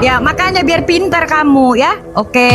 Ya, makanya biar pintar kamu ya. Oke.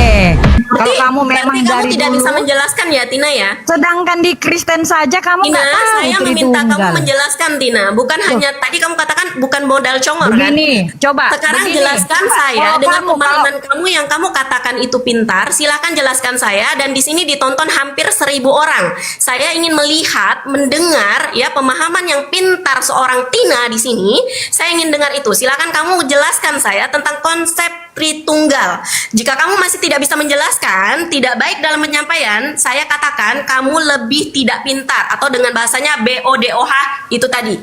Kalau kamu memang berarti kamu dari tidak dulu, bisa menjelaskan ya Tina ya? sedangkan di Kristen saja kamu Tina, nggak tahu saya meminta kamu Tritunggal. menjelaskan Tina, bukan hanya tadi kamu katakan bukan modal congor kan? Begini, coba. Sekarang begini. jelaskan Coba, saya kalau dengan kamu, pemahaman kamu yang kamu katakan itu pintar. Silakan jelaskan saya, dan di sini ditonton hampir 1.000 orang. Saya ingin melihat, mendengar ya pemahaman yang pintar seorang Tina di sini. Saya ingin dengar itu. Silakan kamu jelaskan saya tentang konsep Tritunggal. Jika kamu masih tidak bisa menjelaskan, tidak baik dalam penyampaian, saya katakan kamu lebih tidak pintar, atau dengan bahasanya BODOH itu tadi.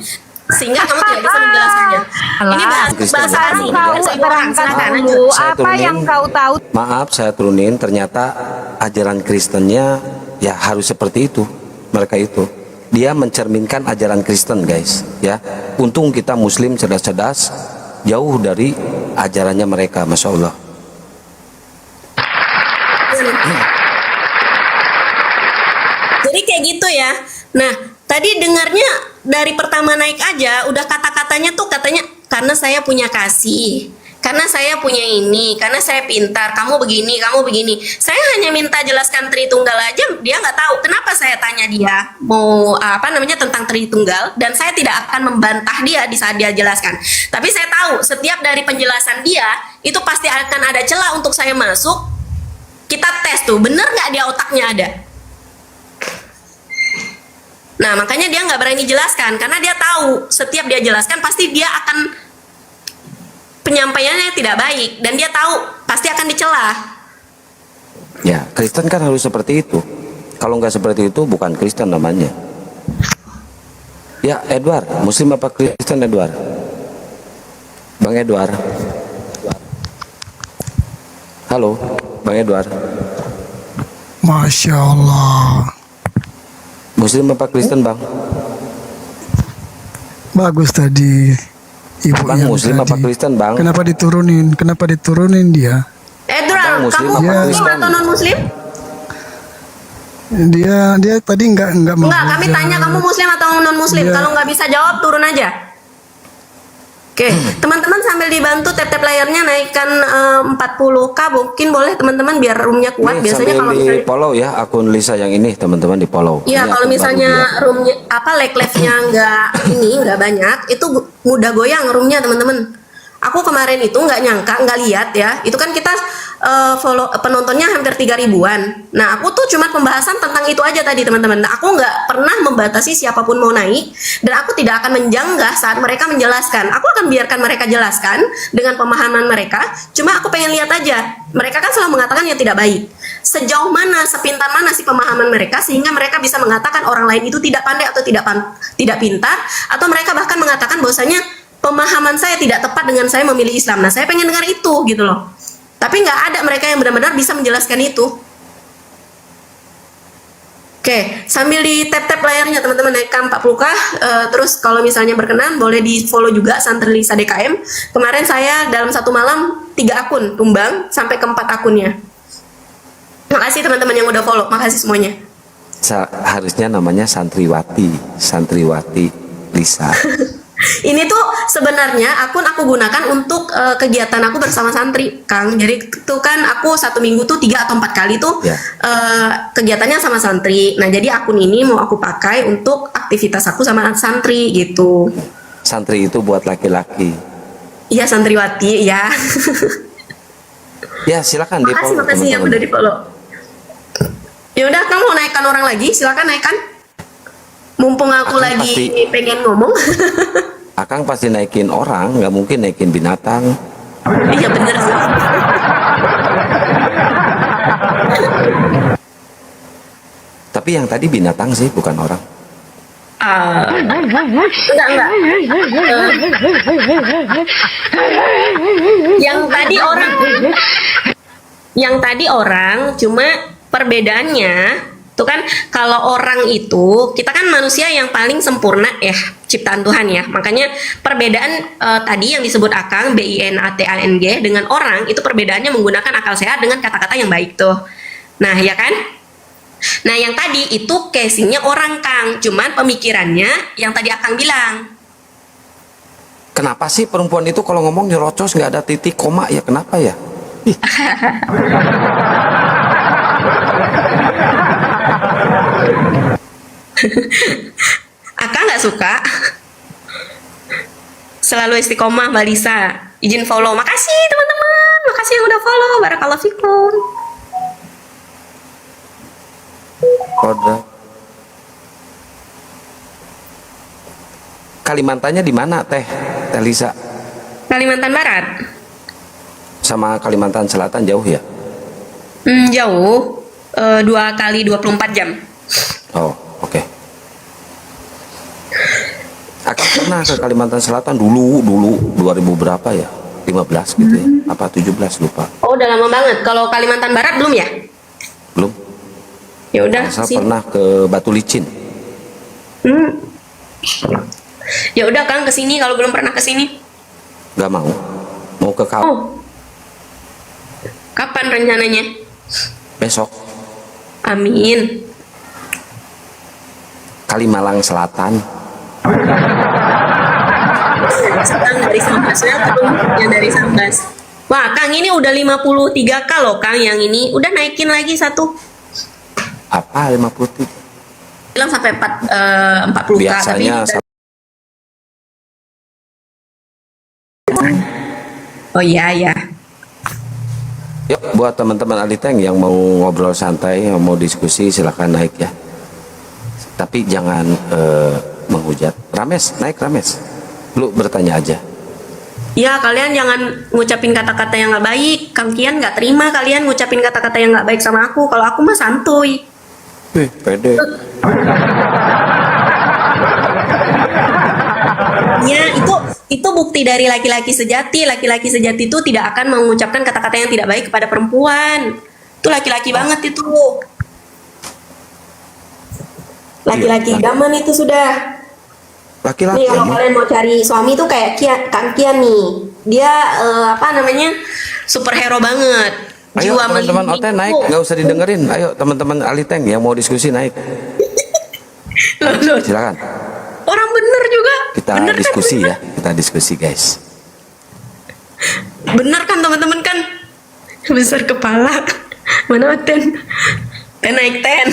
Sehingga kamu tidak bisa menjelaskannya. Ini bahasa asing. terangkan dulu apa yang kau tahu. Maaf, saya turunin. Ternyata ajaran Kristennya ya harus seperti itu. Mereka itu dia mencerminkan ajaran Kristen, guys. Ya, untung kita Muslim cerdas-cerdas, jauh dari ajarannya mereka, masya Allah. Jadi kayak gitu ya. Nah, tadi dengarnya dari pertama naik aja udah kata-katanya tuh katanya karena saya punya kasih, karena saya punya ini, karena saya pintar, kamu begini, kamu begini. Saya hanya minta jelaskan Tritunggal aja, dia nggak tahu. Kenapa saya tanya dia mau apa namanya tentang Tritunggal, dan saya tidak akan membantah dia di saat dia jelaskan. Tapi saya tahu setiap dari penjelasan dia itu pasti akan ada celah untuk saya masuk. Kita tes tuh, bener nggak dia otaknya ada. Nah, makanya dia nggak berani jelaskan, karena dia tahu setiap dia jelaskan pasti dia akan penyampaiannya tidak baik, dan dia tahu pasti akan dicela. Ya, Kristen kan harus seperti itu. Kalau nggak seperti itu bukan Kristen namanya. Ya, Edward, Muslim apa Kristen, Edward? Bang Edward. Halo, Bang Edward. Masya Allah. Muslim apa Kristen, Bang? Bagus tadi Ibu Bang, yang Muslim tadi. apa Kristen, Bang? Kenapa diturunin? Kenapa diturunin dia? Edra, Bang, Muslim kamu apa Muslim Kristen? atau non Muslim? Dia tadi nggak mau. Enggak, kami tanya kamu Muslim atau non Muslim. Iya. Kalau nggak bisa jawab, turun aja. Oke, teman-teman sambil dibantu tap-tap layarnya naikkan 40k, mungkin boleh teman-teman biar roomnya kuat. Nih, Biasanya sambil kalau di misalnya follow ya akun Lisa yang ini, teman-teman di follow. iya, Ini kalau akun misalnya baru dia. roomnya apa live-nya nggak banyak, itu mudah goyang roomnya teman-teman. Aku kemarin itu nggak nyangka, nggak lihat ya. Itu kan kita follow penontonnya hampir 3.000-an. Nah, aku tuh cuma pembahasan tentang itu aja tadi teman-teman. Nah, aku nggak pernah membatasi siapapun mau naik, dan aku tidak akan menjanggah saat mereka menjelaskan. Aku akan biarkan mereka jelaskan dengan pemahaman mereka. Cuma aku pengen lihat aja. Mereka kan selalu mengatakan yang tidak baik. Sejauh mana, sepintar mana sih pemahaman mereka sehingga mereka bisa mengatakan orang lain itu tidak pandai atau tidak pintar, atau mereka bahkan mengatakan bahwasanya pemahaman saya tidak tepat dengan saya memilih Islam. Nah, saya pengen dengar itu gitu loh. Tapi nggak ada mereka yang benar-benar bisa menjelaskan itu. Oke, sambil di tap-tap layarnya teman-teman naikkan 40k. Terus kalau misalnya berkenan boleh di follow juga Santri Lisa DKM. Kemarin saya dalam satu malam 3 akun tumbang sampai ke 4 akunnya. Makasih teman-teman yang udah follow, makasih semuanya. Harusnya namanya Santriwati Lisa. Ini tuh sebenarnya akun aku gunakan untuk kegiatan aku bersama santri, Kang. Jadi itu kan aku 1 minggu tuh 3 atau 4 kali tuh Ya. kegiatannya sama santri. Nah, jadi akun ini mau aku pakai untuk aktivitas aku sama santri gitu. Santri itu buat laki-laki. Iya, santriwati ya. Ya, silakan di follow, Makasih yang udah di follow. Ya udah, kamu mau naikkan orang lagi, silakan naikkan. Mumpung aku Akang lagi pasti- pengen ngomong. Akang pasti naikin orang, nggak mungkin naikin binatang. Iya bener sih. Tapi yang tadi binatang sih, bukan orang. Enggak. Yang tadi orang, cuma perbedaannya tuh kan kalau orang itu kita kan manusia yang paling sempurna ya, ciptaan Tuhan ya. Makanya perbedaan tadi yang disebut Akang BINATANG dengan orang itu perbedaannya menggunakan akal sehat dengan kata-kata yang baik tuh. Nah, ya kan? Nah, yang tadi itu casingnya orang, Kang. Cuman pemikirannya yang tadi Akang bilang. Kenapa sih perempuan itu kalau ngomong nyerocos nggak ada titik koma ya? Kenapa ya? Ih. Akak nggak suka. Selalu istiqomah Mbak Lisa. Izin follow. Makasih teman-teman. Makasih yang udah follow. Barakallahu fikum. Kodrat. Kalimantannya di mana Teh Lisa? Kalimantan Barat. Sama Kalimantan Selatan jauh ya? Jauh. 2 kali 24 jam. Oh, oke. Akan pernah ke Kalimantan Selatan dulu 2000 berapa ya? 15 gitu ya? Apa 17 lupa? Oh, udah lama banget. Kalau Kalimantan Barat belum ya? Belum. Ya udah Saya sih. pernah ke Batu Licin. Ya udah Kang kesini kalau belum pernah kesini. Gak mau. Mau ke Oh. Kapan rencananya? besok. Amin. Kalimalang Selatan. Sekarang dari Sambas ya, yang dari Sambas. Wah, Kang ini udah 53K loh, Kang yang ini. Udah naikin lagi satu. Apa 53? Bilang sampai 40K Biasanya tapi oh iya ya. yuk buat teman-teman Aliteng yang mau ngobrol santai, yang mau diskusi silahkan naik ya. Tapi jangan menghujat. Rames, naik Rames. Lu bertanya aja. Ya kalian jangan ngucapin kata-kata yang nggak baik. Kang Kian nggak terima kalian ngucapin kata-kata yang nggak baik sama aku. Kalau aku mah santuy. Wih, pede. Ya itu bukti dari laki-laki sejati. Laki-laki sejati itu tidak akan mengucapkan kata-kata yang tidak baik kepada perempuan. Itu laki-laki banget itu. Laki-laki idaman itu sudah. Laki-laki Nih kalau emang. kalian mau cari suami tuh kayak Kang Kian nih. Dia apa namanya? Superhero banget. Ayo Jiwa teman-teman melindungi Oten naik, itu. nggak usah didengerin. Ayo teman-teman Aliteng yang mau diskusi naik. Loh, Silakan. orang bener juga. Kita Bener diskusi kan? ya. Kita diskusi guys. Bener kan teman-teman kan? Besar kepala. Mana Ten? Ten naik Ten.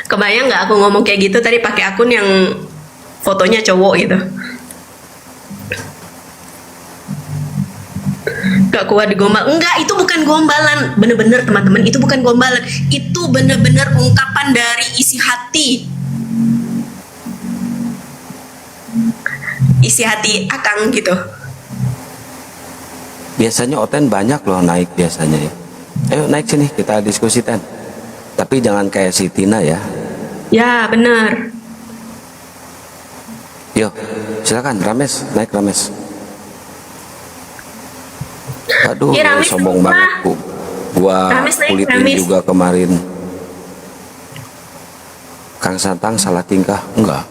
Kebayang nggak aku ngomong kayak gitu tadi pakai akun yang fotonya cowok gitu. Gak kuat digombal. Enggak, itu bukan gombalan. Bener-bener teman-teman, itu bukan gombalan. Itu bener-bener ungkapan dari isi hati. Isi hati Akang gitu. Biasanya Oten banyak loh naik biasanya ya. Ayo naik sini kita diskusi Ten. Tapi jangan kayak si Tina ya. Ya bener. Yo, silakan Rames, naik Rames. Aduh, Ya, Rames sombong naik, banget Pak. gua Rames naik, kulitin Rames. juga kemarin. Kang Santang salah tingkah? Enggak.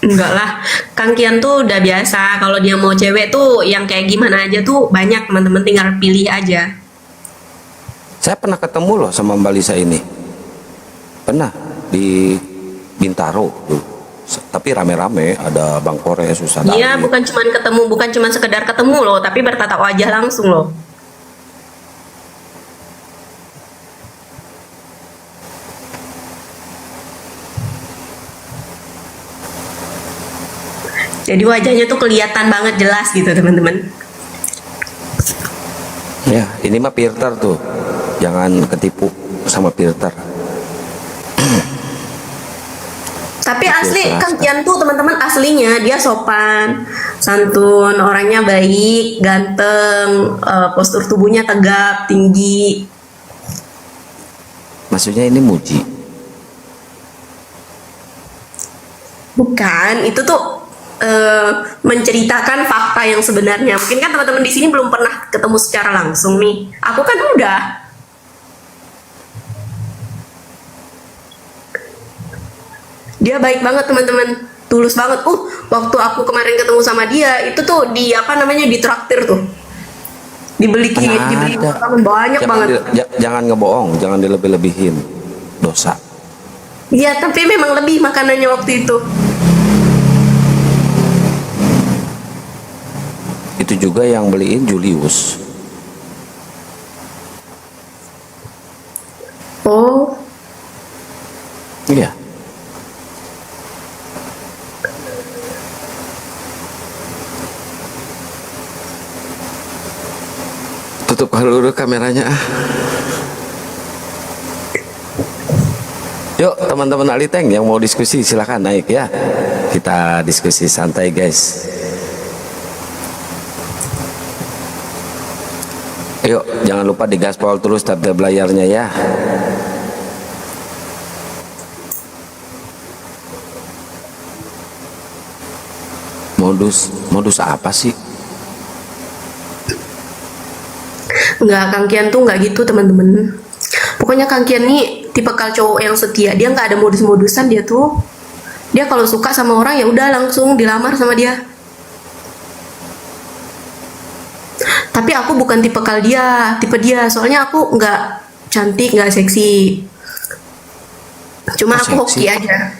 Enggak lah, Kang Kian tuh udah biasa. Kalau dia mau cewek tuh yang kayak gimana aja tuh banyak teman-teman, tinggal pilih aja. Saya pernah ketemu loh sama Mbak Lisa ini. Pernah di Bintaro tuh. Tapi rame-rame, ada Bang Kore, Susah Iya, Dali. bukan cuman ketemu, bukan cuman sekedar ketemu loh, tapi bertatap wajah langsung loh. Jadi wajahnya tuh kelihatan banget jelas gitu teman-teman. Ya, ini mah filter tuh. Jangan ketipu sama filter. Tapi asli Jelas. Kang Kian tuh teman-teman aslinya dia sopan, santun, orangnya baik, ganteng, postur tubuhnya tegap, tinggi. Maksudnya ini muji. Bukan, itu tuh menceritakan fakta yang sebenarnya. Mungkin kan teman-teman di sini belum pernah ketemu secara langsung nih. Aku kan udah. Dia baik banget teman-teman. tulus banget. Waktu aku kemarin ketemu sama dia itu tuh di apa namanya, di traktir tuh, dibeli dibeli Ada. makanan banyak banget. Jangan ngebohong, jangan dilebih-lebihin, dosa. Iya, tapi memang lebih makanannya waktu itu. Itu juga yang beliin Julius. Oh, Iya. Tutup dulu kameranya. Yuk teman-teman Aliteng yang mau diskusi silahkan naik ya. Kita diskusi santai guys. Yuk jangan lupa digaspol terus tab layarnya ya. Modus apa sih? enggak, Kang Kian tuh enggak gitu teman-teman. Pokoknya Kang Kian nih tipe cowok yang setia. Dia nggak ada modus-modusan. Dia tuh, dia kalau suka sama orang ya udah langsung dilamar sama dia. Tapi aku bukan tipe dia. Soalnya aku nggak cantik, nggak seksi. Cuma aku hoki aja.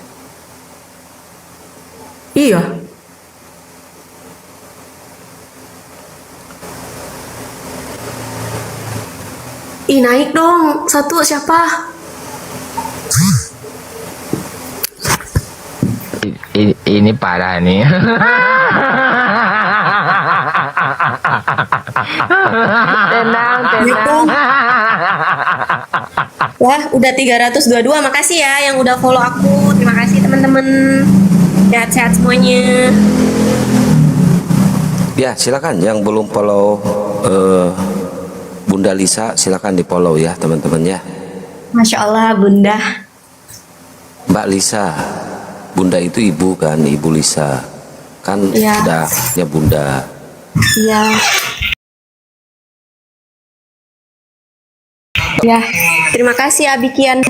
Iya. Ih, naik dong. Satu siapa? Ini parah nih. Tenang. Wah, udah 322. Makasih ya yang udah follow aku. Terima kasih teman-teman. Sehat-sehat semuanya. Ya silakan yang belum follow Bunda Lisa silakan di follow ya teman-teman ya. Masya Allah Bunda. Mbak Lisa, Bunda itu ibu kan, Ibu Lisa kan Ya. udah ya Bunda. Iya. Ya, terima kasih Abikian.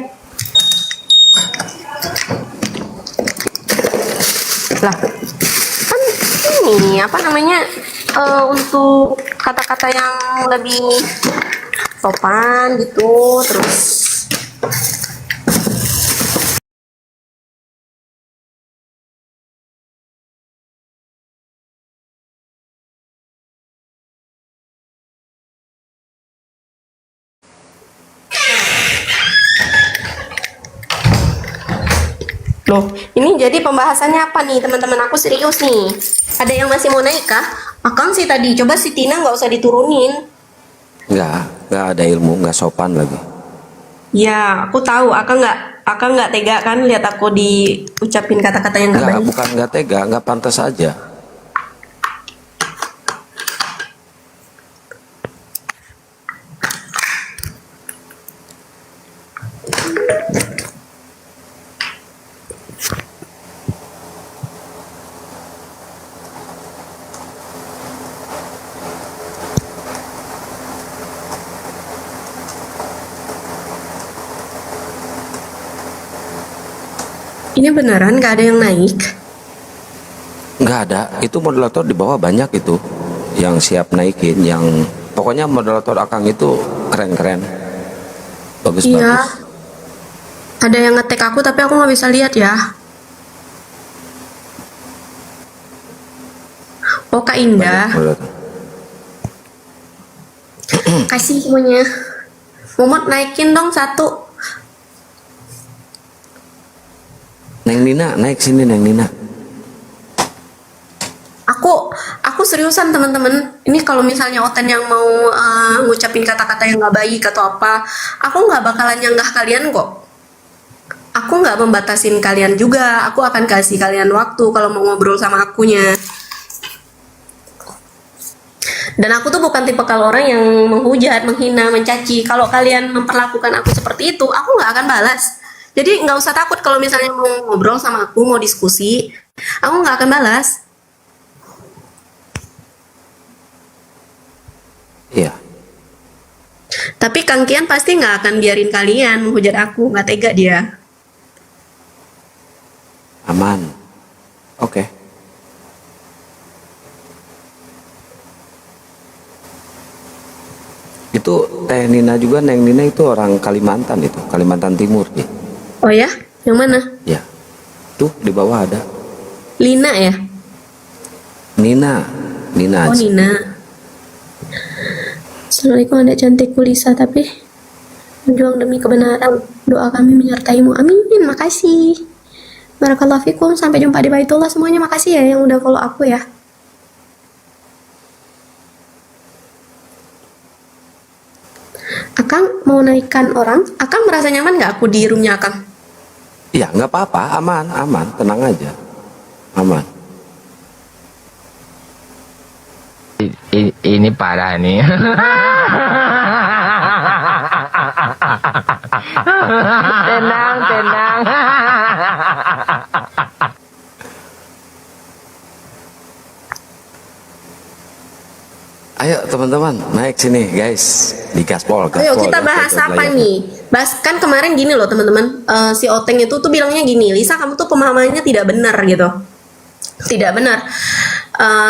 Lah, kan ini apa namanya, untuk kata-kata yang lebih sopan gitu, terus loh, ini jadi pembahasannya apa nih teman-teman? Aku serius nih. Ada yang masih mau naik kah? Akang sih tadi, coba si Tina nggak usah diturunin. Nggak ada ilmu, nggak sopan lagi. Ya, aku tahu. Akang nggak tega kan lihat aku diucapin kata-kata yang nggak baik. Bukan nggak tega, nggak pantas aja. Ini beneran nggak ada yang naik? Nggak ada, itu moderator di bawah banyak itu yang siap naikin, yang pokoknya moderator Akang itu keren-keren, bagus-bagus. Iya. Ada yang ngetek aku tapi aku nggak bisa lihat ya. Oh, Kak Indah. Moderator. Kasih semuanya. Momot naikin dong satu. Neng Nina, naik sini Neng Nina. Aku seriusan teman-teman. Ini kalau misalnya Oten yang mau ngucapin kata-kata yang nggak baik atau apa, aku nggak bakalan nyanggah kalian kok. Aku nggak membatasin kalian juga. Aku akan kasih kalian waktu kalau mau ngobrol sama akunya. Dan aku tuh bukan tipe kalau orang yang menghujat, menghina, mencaci. Kalau kalian memperlakukan aku seperti itu, aku nggak akan balas. Jadi nggak usah takut kalau misalnya mau ngobrol sama aku, mau diskusi, aku nggak akan balas. Iya. Tapi Kang Kian pasti nggak akan biarin kalian menghujat aku, nggak tega dia. Aman. Itu Teh Nina juga, Neng Nina itu orang Kalimantan itu, Kalimantan Timur ya. Oh ya? Yang mana? Ya. Tuh di bawah ada Lina ya? Nina. Nina. Oh Nina. Assalamualaikum adik cantikku Lisa, tapi berjuang demi kebenaran. Doa kami menyertaimu. Amin. Makasih. Barakallahu fikum. Sampai jumpa di Baitullah semuanya. Makasih ya yang udah follow aku ya. Akang mau naikkan orang. Akang merasa nyaman nggak aku di roomnya Akang? Ya nggak apa-apa, aman, tenang aja, aman. Ini parah nih. Tenang, tenang. Ayo teman-teman naik sini guys di gaspol. Ayo kita bahas apa nih? Bahas kan kemarin gini loh teman-teman, si Oteng itu tuh bilangnya gini, Lisa kamu tuh pemahamannya tidak benar gitu, tidak benar.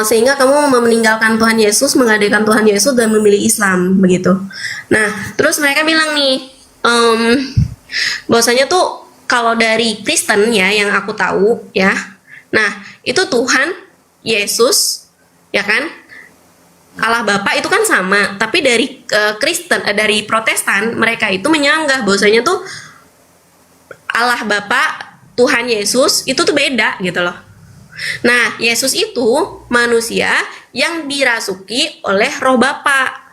Sehingga kamu meninggalkan Tuhan Yesus, mengadakan Tuhan Yesus dan memilih Islam begitu. Nah terus mereka bilang nih, bahwasanya tuh kalau dari Kristen ya yang aku tahu ya, nah itu Tuhan Yesus ya kan, Allah Bapa itu kan sama, tapi dari Kristen, dari Protestan mereka itu menyanggah bahwasanya tuh Allah Bapa, Tuhan Yesus itu tuh beda gitu loh. Nah, Yesus itu manusia yang dirasuki oleh Roh Bapa.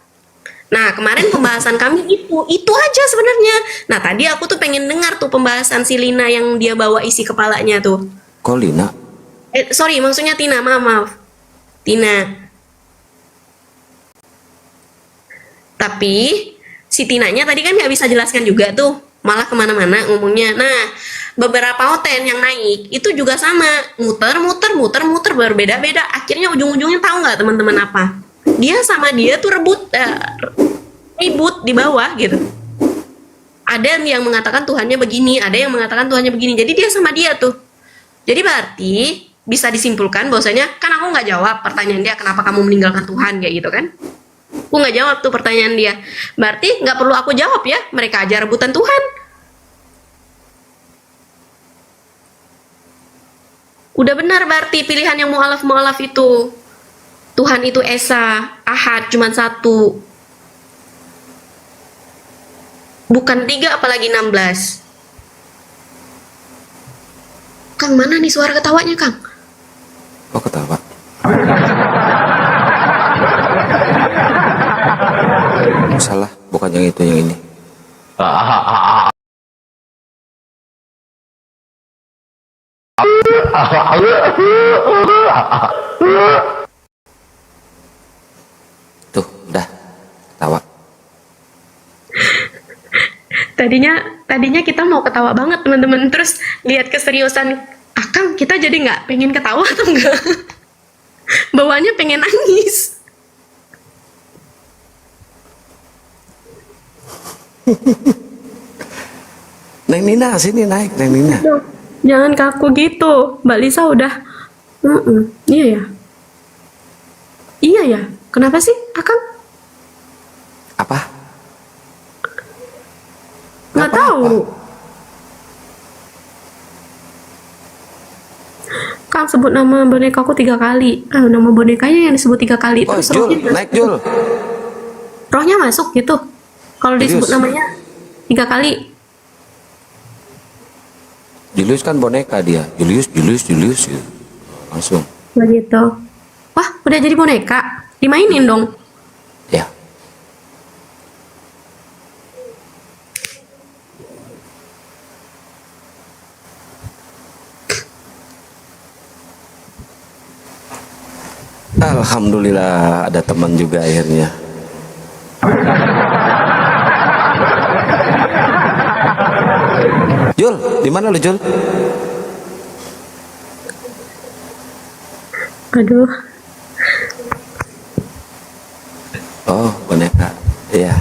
Nah, kemarin pembahasan kami itu aja sebenarnya. Nah, tadi aku tuh pengen dengar tuh pembahasan si Lina yang dia bawa isi kepalanya tuh. Kok Lina? Sorry, maksudnya Tina, maaf. Tina. Tapi si Tinanya tadi kan nggak bisa jelaskan juga tuh, malah kemana-mana ngomongnya. Nah, beberapa hotel yang naik itu juga sama, muter berbeda-beda. Akhirnya ujung-ujungnya tahu nggak teman-teman apa? Dia sama dia tuh ribut di bawah gitu. Ada yang mengatakan Tuhannya begini, ada yang mengatakan Tuhannya begini. Jadi dia sama dia tuh. Jadi berarti bisa disimpulkan bahwasanya kan aku nggak jawab pertanyaan dia kenapa kamu meninggalkan Tuhan kayak gitu kan? Aku nggak jawab tuh pertanyaan dia. Berarti nggak perlu aku jawab ya. Mereka aja rebutan Tuhan. Udah benar berarti pilihan yang mu'alaf itu. Tuhan itu Esa, Ahad, cuman satu. Bukan 3 apalagi 16. Kang, mana nih suara ketawanya, Kang? Oh ketawa. Salah, bukan yang itu, yang ini. Tuh, udah ketawa. Tadinya kita mau ketawa banget teman-teman, terus lihat keseriusan Akang, kita jadi nggak pengen ketawa atau enggak? Bawaannya pengen nangis. Neng Nina sini naik, Neng Nina. Jangan kaku gitu, Mbak Lisa udah. Iya ya. Iya ya. Kenapa sih, Akang? Apa? Nggak tahu. Kang sebut nama bonekaku 3 kali. Nama bonekanya yang disebut 3 kali. Oh, Terus Jul, naik Jul. rohnya masuk gitu. Kalau disebut Julius. namanya 3 kali. Julius kan boneka dia. Julius gitu. Langsung. Begitu. Wah, udah jadi boneka. Dimainin dong. Ya. Alhamdulillah ada teman juga akhirnya. Jul, di mana lu Jul? Aduh. Oh, boneka. Iya.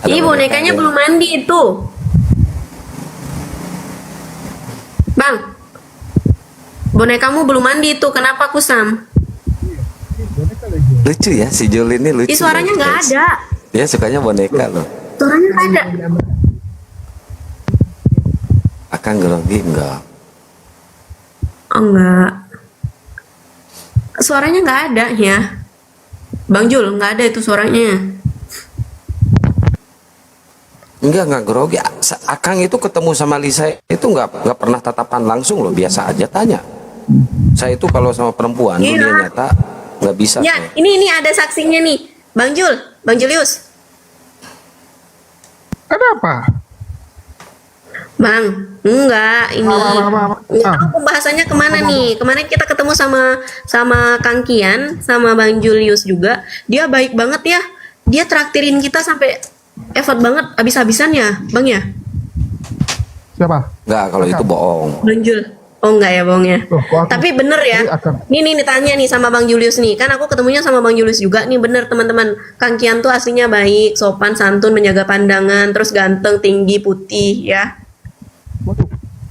Ada Ih, bonekanya boneka, belum mandi itu. Bang. Bonekamu belum mandi itu. Kenapa Kusam? Lucu ya si Jul ini lucu. Ih, suaranya ya, nggak guys. ada. Dia sukanya boneka loh. Suaranya nggak ada. Akan grogi enggak? Oh enggak. Suaranya nggak ada ya. Bang Jul, nggak ada itu suaranya. Enggak grogi. Akang itu ketemu sama Lisa itu enggak pernah tatapan langsung loh, biasa aja tanya. Saya itu kalau sama perempuan Iya. dunia nyata nggak bisa. Ya, saya. ini ada saksinya nih. Bang Jul, Bang Julius. Ada apa? Bang, enggak ini. Apa? Nggak tahu pembahasannya kemana nih. Kemarin kita ketemu sama Kang Kian, sama Bang Julius juga. Dia baik banget ya. Dia traktirin kita sampai effort banget habis-habisan ya, Bang ya? Siapa? Enggak, kalau itu bohong. Bang Jul. Oh enggak ya, Bang ya. Loh, kok aku- Tapi bener ya. Ini akan- Nih tanya nih sama Bang Julius nih. Kan aku ketemunya sama Bang Julius juga nih, bener teman-teman. Kang Kian tuh aslinya baik, sopan, santun, menjaga pandangan, terus ganteng, tinggi, putih ya.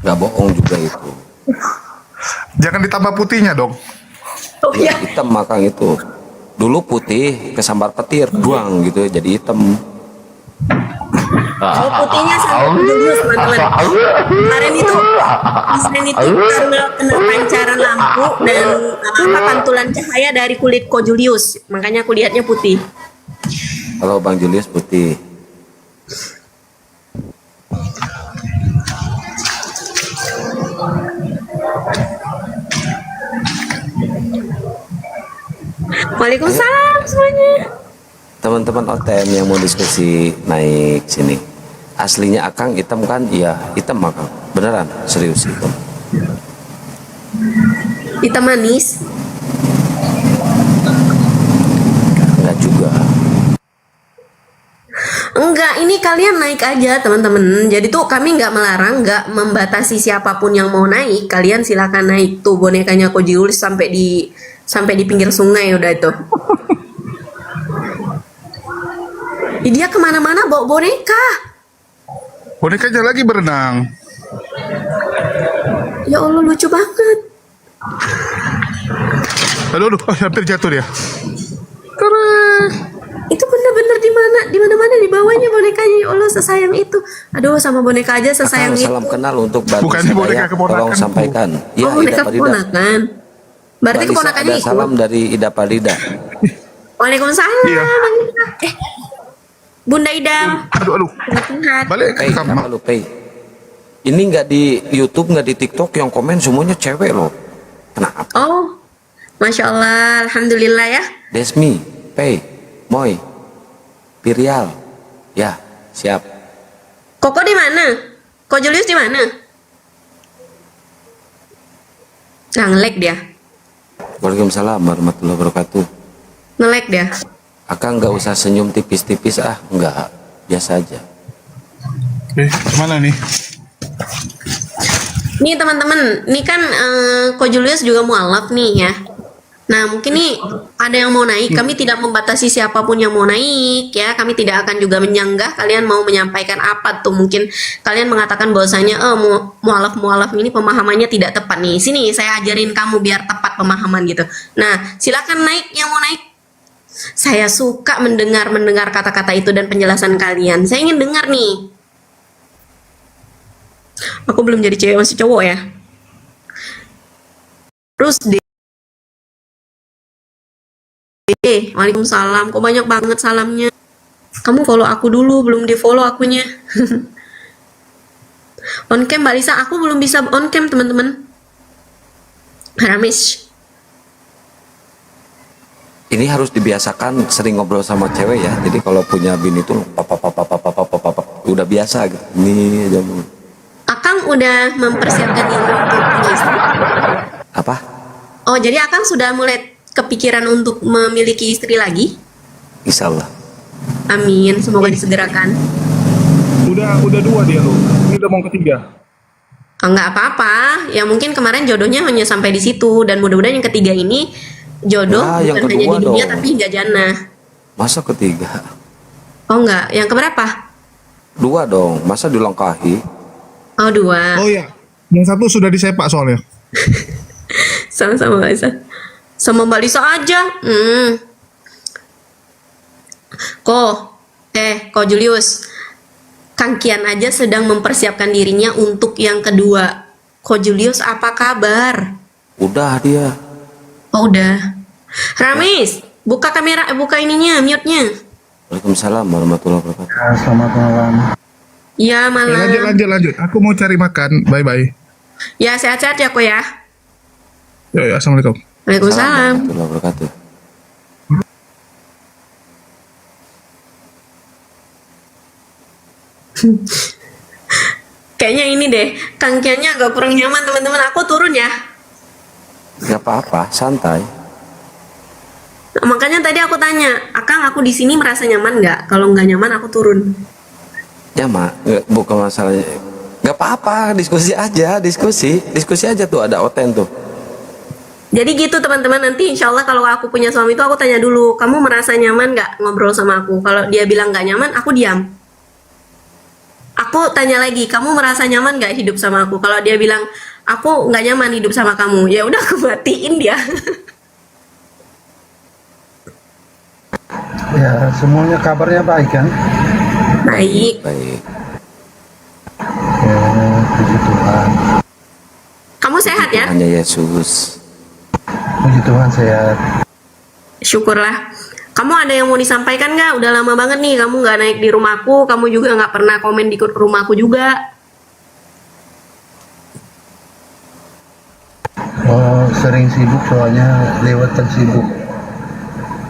Nggak bohong juga itu. Jangan ditambah putihnya dong. Oh Ya, iya. hitam makang itu. Dulu putih kesambar petir, buang gitu jadi hitam. Oh putihnya sama Bang Julius teman-teman. Kemarin itu karena kena pancaran lampu dan pantulan cahaya dari kulit Ko Julius, makanya aku lihatnya putih. Kalau Bang Julius putih. Waalaikumsalam semuanya. Teman-teman OTM yang mau diskusi naik sini. Aslinya Akang hitam kan? Iya, hitam Akang. Beneran, serius hitam. Hitam manis. Enggak juga. Enggak, ini kalian naik aja teman-teman. Jadi tuh kami nggak melarang, nggak membatasi siapapun yang mau naik. Kalian silakan naik tuh bonekanya Ko Julius sampai di pinggir sungai udah itu. Dia kemana-mana bawa boneka. Bonekanya lagi berenang. Ya Allah lucu banget. Aduh, hampir jatuh dia. Keren. Itu bener-bener di mana-mana di bawahnya bonekanya. Ya Allah sesayang itu. Aduh sama boneka aja sesayang Akang itu. salam kenal untuk Mbak Bukannya Lisa boneka Dayak. keponakan Tolong ku. sampaikan. Ya, Oh boneka Ida Padida. keponakan. Berarti Mbak Lisa, keponakannya ada ikut. salam dari Ida Padida. Waalaikumsalam. Iya. Bang Ida. Bunda Ida. Aduh. Sehat. Balik ke Pei, kamar. halo Pei. Ini nggak di YouTube, nggak di TikTok, yang komen semuanya cewek loh. Kenapa? Oh, Masya Allah, Alhamdulillah ya. Desmi, Pei, Moy, Pirial. Ya, siap. Koko di mana? Ko Julius di mana? Nah, nge-lag dia. Waalaikumsalam warahmatullahi wabarakatuh. Nge-lag dia. Akang nggak usah senyum tipis-tipis nggak. Biasa aja. Kemana nih? Nih teman-teman, nih kan Ko Julius juga mualaf nih ya. Nah mungkin nih ada yang mau naik, kami tidak membatasi siapapun yang mau naik ya. Kami tidak akan juga menyanggah kalian mau menyampaikan apa tuh. Mungkin kalian mengatakan bahwasanya mualaf ini pemahamannya tidak tepat nih. Sini saya ajarin kamu biar tepat pemahaman gitu. Nah silakan naik yang mau naik. Saya suka mendengar kata-kata itu dan penjelasan kalian. Saya ingin dengar nih. Aku belum jadi cewek, masih cowok ya. Rusdi. Waalaikumsalam. Kok banyak banget salamnya. Kamu follow aku dulu, belum di follow akunya. On cam Mbak Lisa, aku belum bisa on cam teman-teman. Haramis. Ini harus dibiasakan sering ngobrol sama cewek ya. Jadi kalau punya bini tuh udah biasa gitu. Ini aja. Akang udah mempersiapkan diri untuk punya istri. Apa? Oh, jadi Akang sudah mulai kepikiran untuk memiliki istri lagi? Insya Allah. Amin, semoga disegerakan. Udah 2 dia loh. Ini udah mau ketiga. Oh, nggak apa-apa. Ya mungkin kemarin jodohnya hanya sampai di situ dan mudah-mudahan yang ketiga ini jodoh Nah, yang bukan hanya kedua di dunia dong. tapi hingga jannah. Masa ketiga? Oh enggak, yang keberapa? 2 dong. Masa dilangkahi? Oh 2. Oh iya. Yang satu sudah disepak soalnya. Sama-sama Mbak Lisa. Sama Mbak Lisa aja. Kok Ko Julius, Kang Kian aja sedang mempersiapkan dirinya untuk yang kedua. Ko Julius apa kabar? Udah dia. Oh udah. Ramis, buka kamera, buka ininya, mute-nya. Waalaikumsalam warahmatullahi wabarakatuh. Ya, selamat malam. Ya malam. Lanjut. Aku mau cari makan. Bye. Ya sehat-sehat ya kok ya. Ya, assalamualaikum. Waalaikumsalam. Warahmatullahi wabarakatuh. Kayaknya ini deh, Kang Kiannya agak kurang nyaman teman-teman. Aku turun ya. Gak apa-apa, santai. Nah, makanya tadi aku tanya, Akang aku di sini merasa nyaman nggak? Kalau nggak nyaman aku turun. Ya mak, bukan masalahnya. Gak apa-apa, diskusi aja tuh, ada oten tuh. Jadi gitu teman-teman, nanti insya Allah kalau aku punya suami itu aku tanya dulu, kamu merasa nyaman nggak ngobrol sama aku? Kalau dia bilang nggak nyaman, aku diam. Aku tanya lagi, kamu merasa nyaman nggak hidup sama aku? Kalau dia bilang, aku nggak nyaman hidup sama kamu, ya udah aku matiin dia. Ya, semuanya kabarnya baik kan? Baik. Baik. Oh, puji Tuhan. Kamu sehat ya? Hanya Yesus. Puji Tuhan sehat. Syukurlah. Kamu ada yang mau disampaikan nggak? Udah lama banget nih kamu nggak naik di rumahku, kamu juga nggak pernah komen di rumahku juga. Oh, sering sibuk soalnya lewat kan sibuk.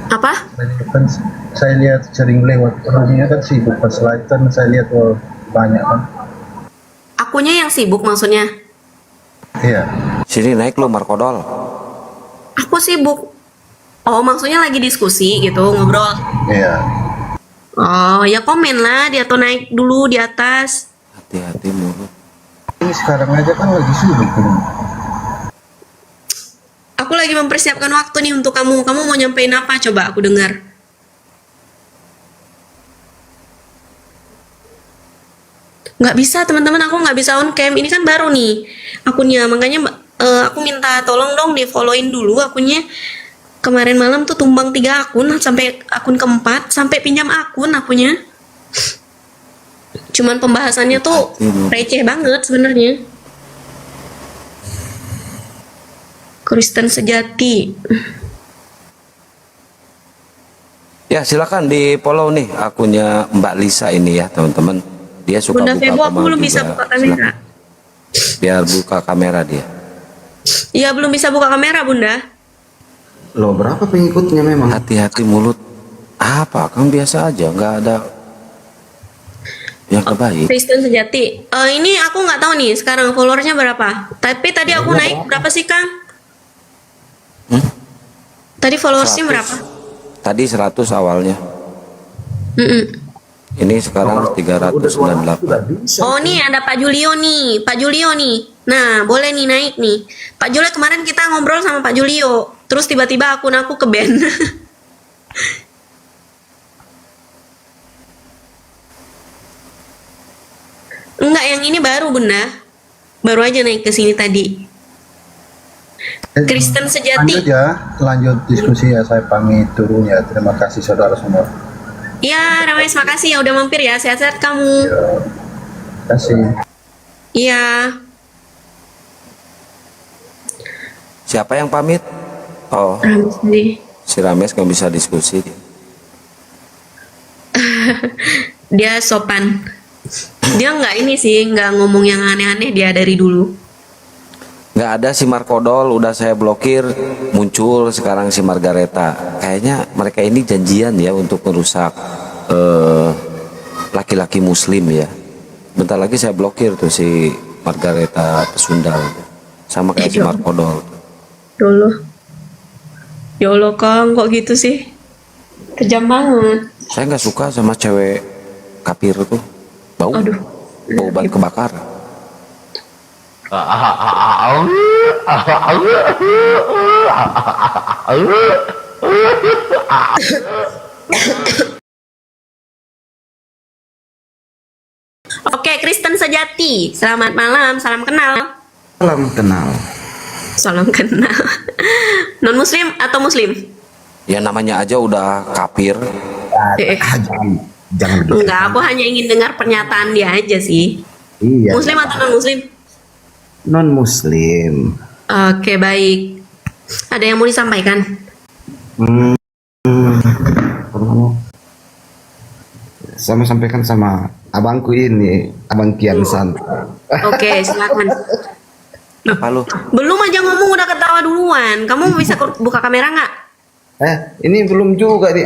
Apa? Kan saya lihat sering lewat rumahnya kan sibuk. Pas live kan saya lihat banyak kan. Akunya yang sibuk maksudnya? Iya. Sini naik lu Markodol. Aku sibuk. Oh, maksudnya lagi diskusi gitu, ngobrol. Iya. Oh, ya komen lah, dia tuh naik dulu di atas. Hati-hati mulut. Ini sekarang aja kan lagi sibuk kan. Aku lagi mempersiapkan waktu nih untuk kamu. Kamu mau nyampein apa? Coba aku dengar. Nggak bisa teman-teman, aku nggak bisa on cam. Ini kan baru nih akunnya, makanya aku minta tolong dong di followin dulu akunnya. Kemarin malam tuh tumbang 3 akun sampai akun keempat, sampai pinjam akun akunnya. Cuman pembahasannya tuh receh banget sebenarnya. Kristen sejati. Ya silakan di follow nih akunnya Mbak Lisa ini ya teman-teman. Dia suka Bunda buka Febo, aku komang belum juga. bisa buka kamera. Silakan. Biar buka kamera dia. Iya, belum bisa buka kamera, Bunda. Loh, berapa pengikutnya memang? Hati-hati mulut. Apa? Kan biasa aja, nggak ada yang kebaik. Kristen sejati. Ini aku nggak tahu nih sekarang followersnya berapa. Tapi tadi aku naik berapa sih, Kang? Tadi followersnya 100. berapa? Tadi 100 awalnya. Mm-mm. Ini sekarang 398. Oh, nih ada Pak Julio nih. Pak Julio nih. Nah, boleh nih naik nih. Pak Julio kemarin kita ngobrol sama Pak Julio. Terus tiba-tiba akun aku ke ban. Enggak, yang ini baru, Bunda. Baru aja naik ke sini tadi. Kristen sejati. Lanjut ya, lanjut diskusi ya. Saya pamit turun ya. Terima kasih saudara semua. Ya, Rames, makasih ya udah mampir ya. Sehat-sehat kamu. Terima kasih. Iya. Siapa yang pamit? Oh, Rames nih. si Rames nggak bisa diskusi. Dia sopan. Dia nggak ini sih, nggak ngomong yang aneh-aneh dia dari dulu. Nggak ada si Markodol, udah saya blokir. Muncul sekarang si Margareta. Kayaknya mereka ini janjian ya untuk merusak laki-laki Muslim ya. Bentar lagi saya blokir tuh si Margareta Pesundal, sama kayak si Markodol. Ya Allah, Kang, kok gitu sih? Kejam banget. Saya nggak suka sama cewek kafir tuh, bau, Aduh. bau ban kebakar. Oke, Kristen sejati. Selamat malam, salam kenal. Salam kenal. Salam kenal. Non Muslim atau Muslim? Ya namanya aja udah kafir. Eh, Jangan gitu. Enggak, aku hanya ingin dengar pernyataan dia aja sih. Iya. Muslim atau non muslim? Non Muslim. Oke, baik. Ada yang mau disampaikan? Sama sampaikan sama abangku ini, Abang Kian Santa. Oke, silakan. Apa lu? Belum aja ngomong udah ketawa duluan. Kamu bisa buka kamera nggak? Ini belum juga nih.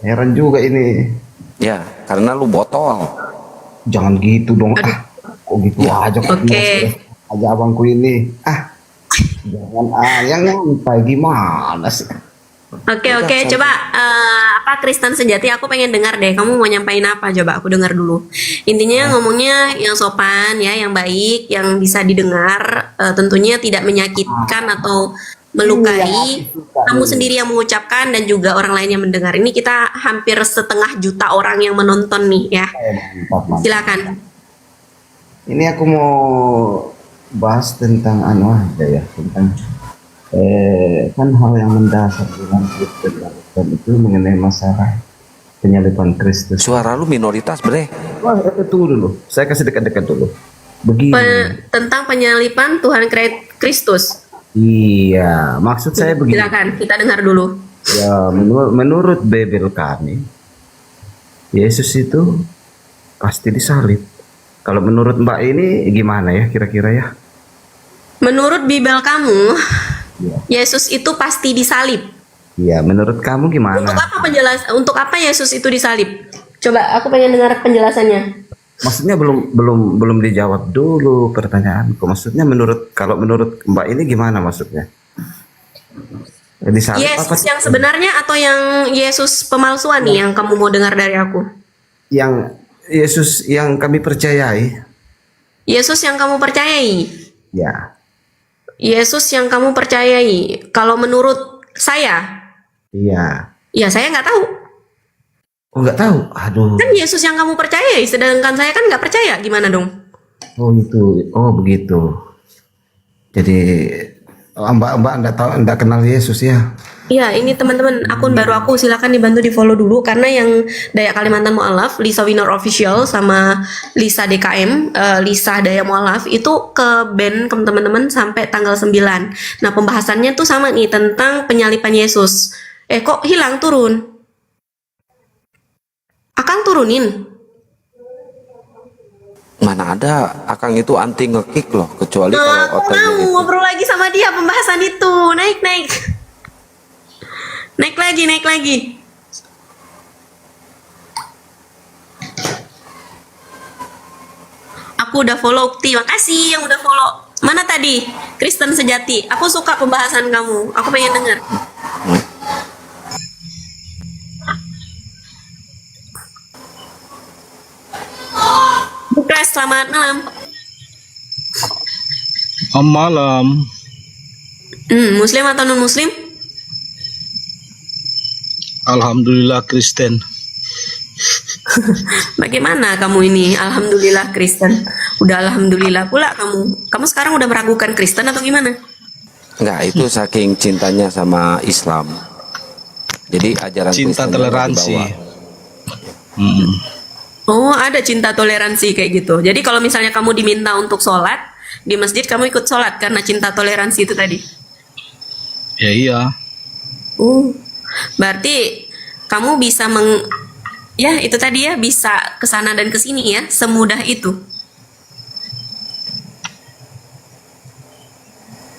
Heran juga ini. Ya, karena lu botol. Jangan gitu dong. Kok gitu aja. Oke. Aja abangku ini. Jangan yang nyantai gimana sih? Oke, coba Kristen sejati, aku pengen dengar deh. Kamu mau nyampain apa? Coba aku dengar dulu. Intinya ngomongnya yang sopan ya, yang baik, yang bisa didengar, tentunya tidak menyakitkan atau melukai. Kamu sendiri yang mengucapkan dan juga orang lain yang mendengar. Ini kita hampir 1,5 juta orang yang menonton nih ya. Mantap. Silakan. Ini aku mau bahas tentang aja ya, tentang kan hal yang mendasar dalam Kristen dan itu mengenai masalah penyaliban Kristus. Suara lu minoritas, Bre. Wah, itu dulu. Saya kasih dekat-dekat dulu. Begini. Tentang penyaliban Tuhan Kristus. Iya, maksud saya begini. Silakan, kita dengar dulu. Ya, menurut Bible kami, Yesus itu pasti disalib. Kalau menurut Mbak ini gimana ya kira-kira ya? Menurut Bible kamu, Yesus itu pasti disalib. Iya, menurut kamu gimana? Untuk apa Yesus itu disalib? Coba aku pengen dengar penjelasannya. Maksudnya belum dijawab dulu pertanyaanku. Maksudnya kalau menurut Mbak ini gimana maksudnya? Disalib Yesus yang sebenarnya atau yang Yesus pemalsuan nih yang kamu mau dengar dari aku? Yang Yesus yang kami percayai. Yesus yang kamu percayai. Ya. Yesus yang kamu percayai. Kalau menurut saya, iya. Ya saya nggak tahu. Oh, nggak tahu. Aduh. Kan Yesus yang kamu percayai, sedangkan saya kan nggak percaya. Gimana dong? Oh itu. Oh begitu. Jadi Mbak nggak tahu, nggak kenal Yesus ya? Iya, ini teman-teman akun baru aku, silakan dibantu di follow dulu karena yang Daya Kalimantan Mu'alaf, Lisa Winner Official sama Lisa DKM, Lisa Daya Mu'alaf itu ke band teman-teman sampai tanggal 9. Nah, pembahasannya tuh sama nih tentang penyaliban Yesus. Kok hilang turun? Akang turunin. Mana ada, Akang itu anti ngekick loh, kecuali kalau Aku otaknya mau itu. ngobrol lagi sama dia pembahasan itu. Naik. Naik lagi. Aku udah follow Ukti, makasih yang udah follow. Mana tadi? Kristen sejati. Aku suka pembahasan kamu. Aku pengen denger. Bukres, selamat malam. Malam. Muslim atau non muslim? Alhamdulillah Kristen. Bagaimana kamu ini? Alhamdulillah Kristen. Udah alhamdulillah pula kamu. Kamu sekarang udah meragukan Kristen atau gimana? Enggak, itu saking cintanya sama Islam. Jadi ajaran Cinta Kristen toleransi. Oh, ada cinta toleransi kayak gitu. Jadi kalau misalnya kamu diminta untuk sholat di masjid, kamu ikut sholat karena cinta toleransi itu tadi. Ya iya. Berarti kamu bisa ya itu tadi ya, bisa kesana dan kesini ya, semudah itu.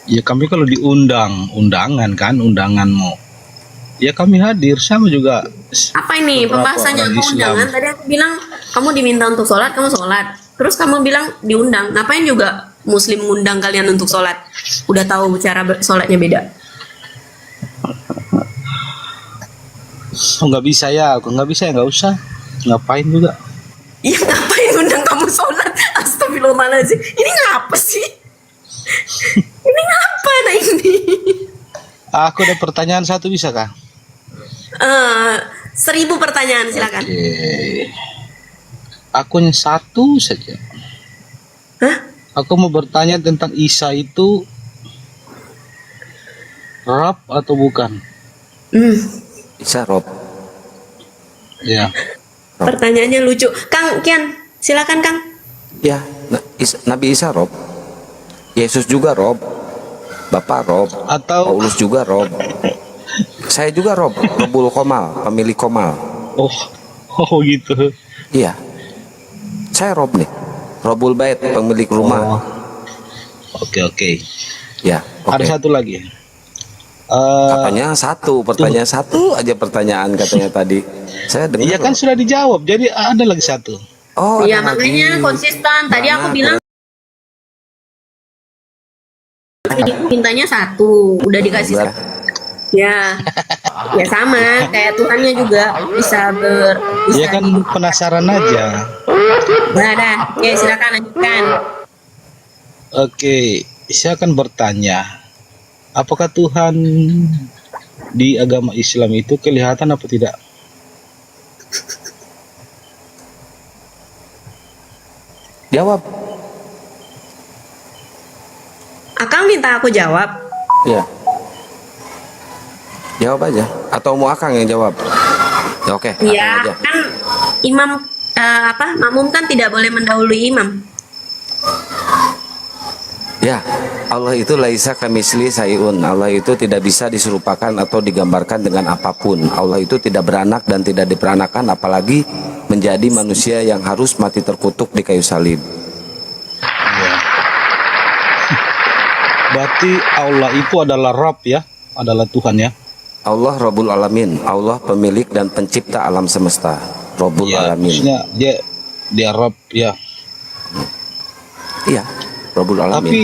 Ya kami kalau diundang, undangan mau. Ya kami hadir, sama juga. Apa ini beberapa pembahasannya orang undangan? Islam. Tadi aku bilang kamu diminta untuk sholat, kamu sholat. Terus kamu bilang diundang. Ngapain juga Muslim ngundang kalian untuk sholat? Udah tahu cara sholatnya beda. Oh nggak bisa ya, aku nggak bisa ya nggak usah. Ngapain juga? Iya, ngapain undang kamu sholat? Astagfirullahaladzim. Ini ngapa sih? Ini ngapa nah ini? Aku ada pertanyaan satu, bisa kah? 1000 pertanyaan silakan. Oke. Aku hanya satu saja. Hah? Aku mau bertanya tentang Isa itu Rab atau bukan? Isa Rob. Ya. Pertanyaannya lucu. Kang Kian, silakan Kang. Ya, Nabi Isa Rob, Yesus juga Rob, Bapak Rob, Atau Paulus juga Rob, saya juga Rob, Robul Komal, pemilik Komal. oh gitu. Iya, saya Rob nih, Robul Bait, pemilik rumah. Oke. Ya, oke. Ada satu lagi. Katanya pertanyaan satu aja pertanyaan katanya tadi. Saya dengar. Iya kan sudah dijawab. Jadi ada lagi satu. Oh, Iya, ada makanya lagi. konsisten. Tadi aku bilang mintanya satu, udah dikasih Berat. ya. Ya sama, kayak Tuhannya juga bisa Iya kan penasaran aja. Nah, dah. Ya, silakan lanjutkan. Oke, saya akan bertanya, apakah Tuhan di agama Islam itu kelihatan apa tidak? Jawab. Akang minta aku jawab. Ya. Jawab aja. Atau mau Akang yang jawab? Ya, oke. Akang Iya, aja. kan imam makmum kan tidak boleh mendahului imam. Ya, Allah itu laisa kamisli sayun. Allah itu tidak bisa diserupakan atau digambarkan dengan apapun. Allah itu tidak beranak dan tidak diperanakan, apalagi menjadi manusia yang harus mati terkutuk di kayu salib. Iya. Berarti Allah itu adalah Rabb ya, adalah Tuhan ya. Allah Rabbul Alamin, Allah pemilik dan pencipta alam semesta. Rabbul Ya, Alamin. maksudnya dia Rabb ya. Iya, Rabbul Alamin. Tapi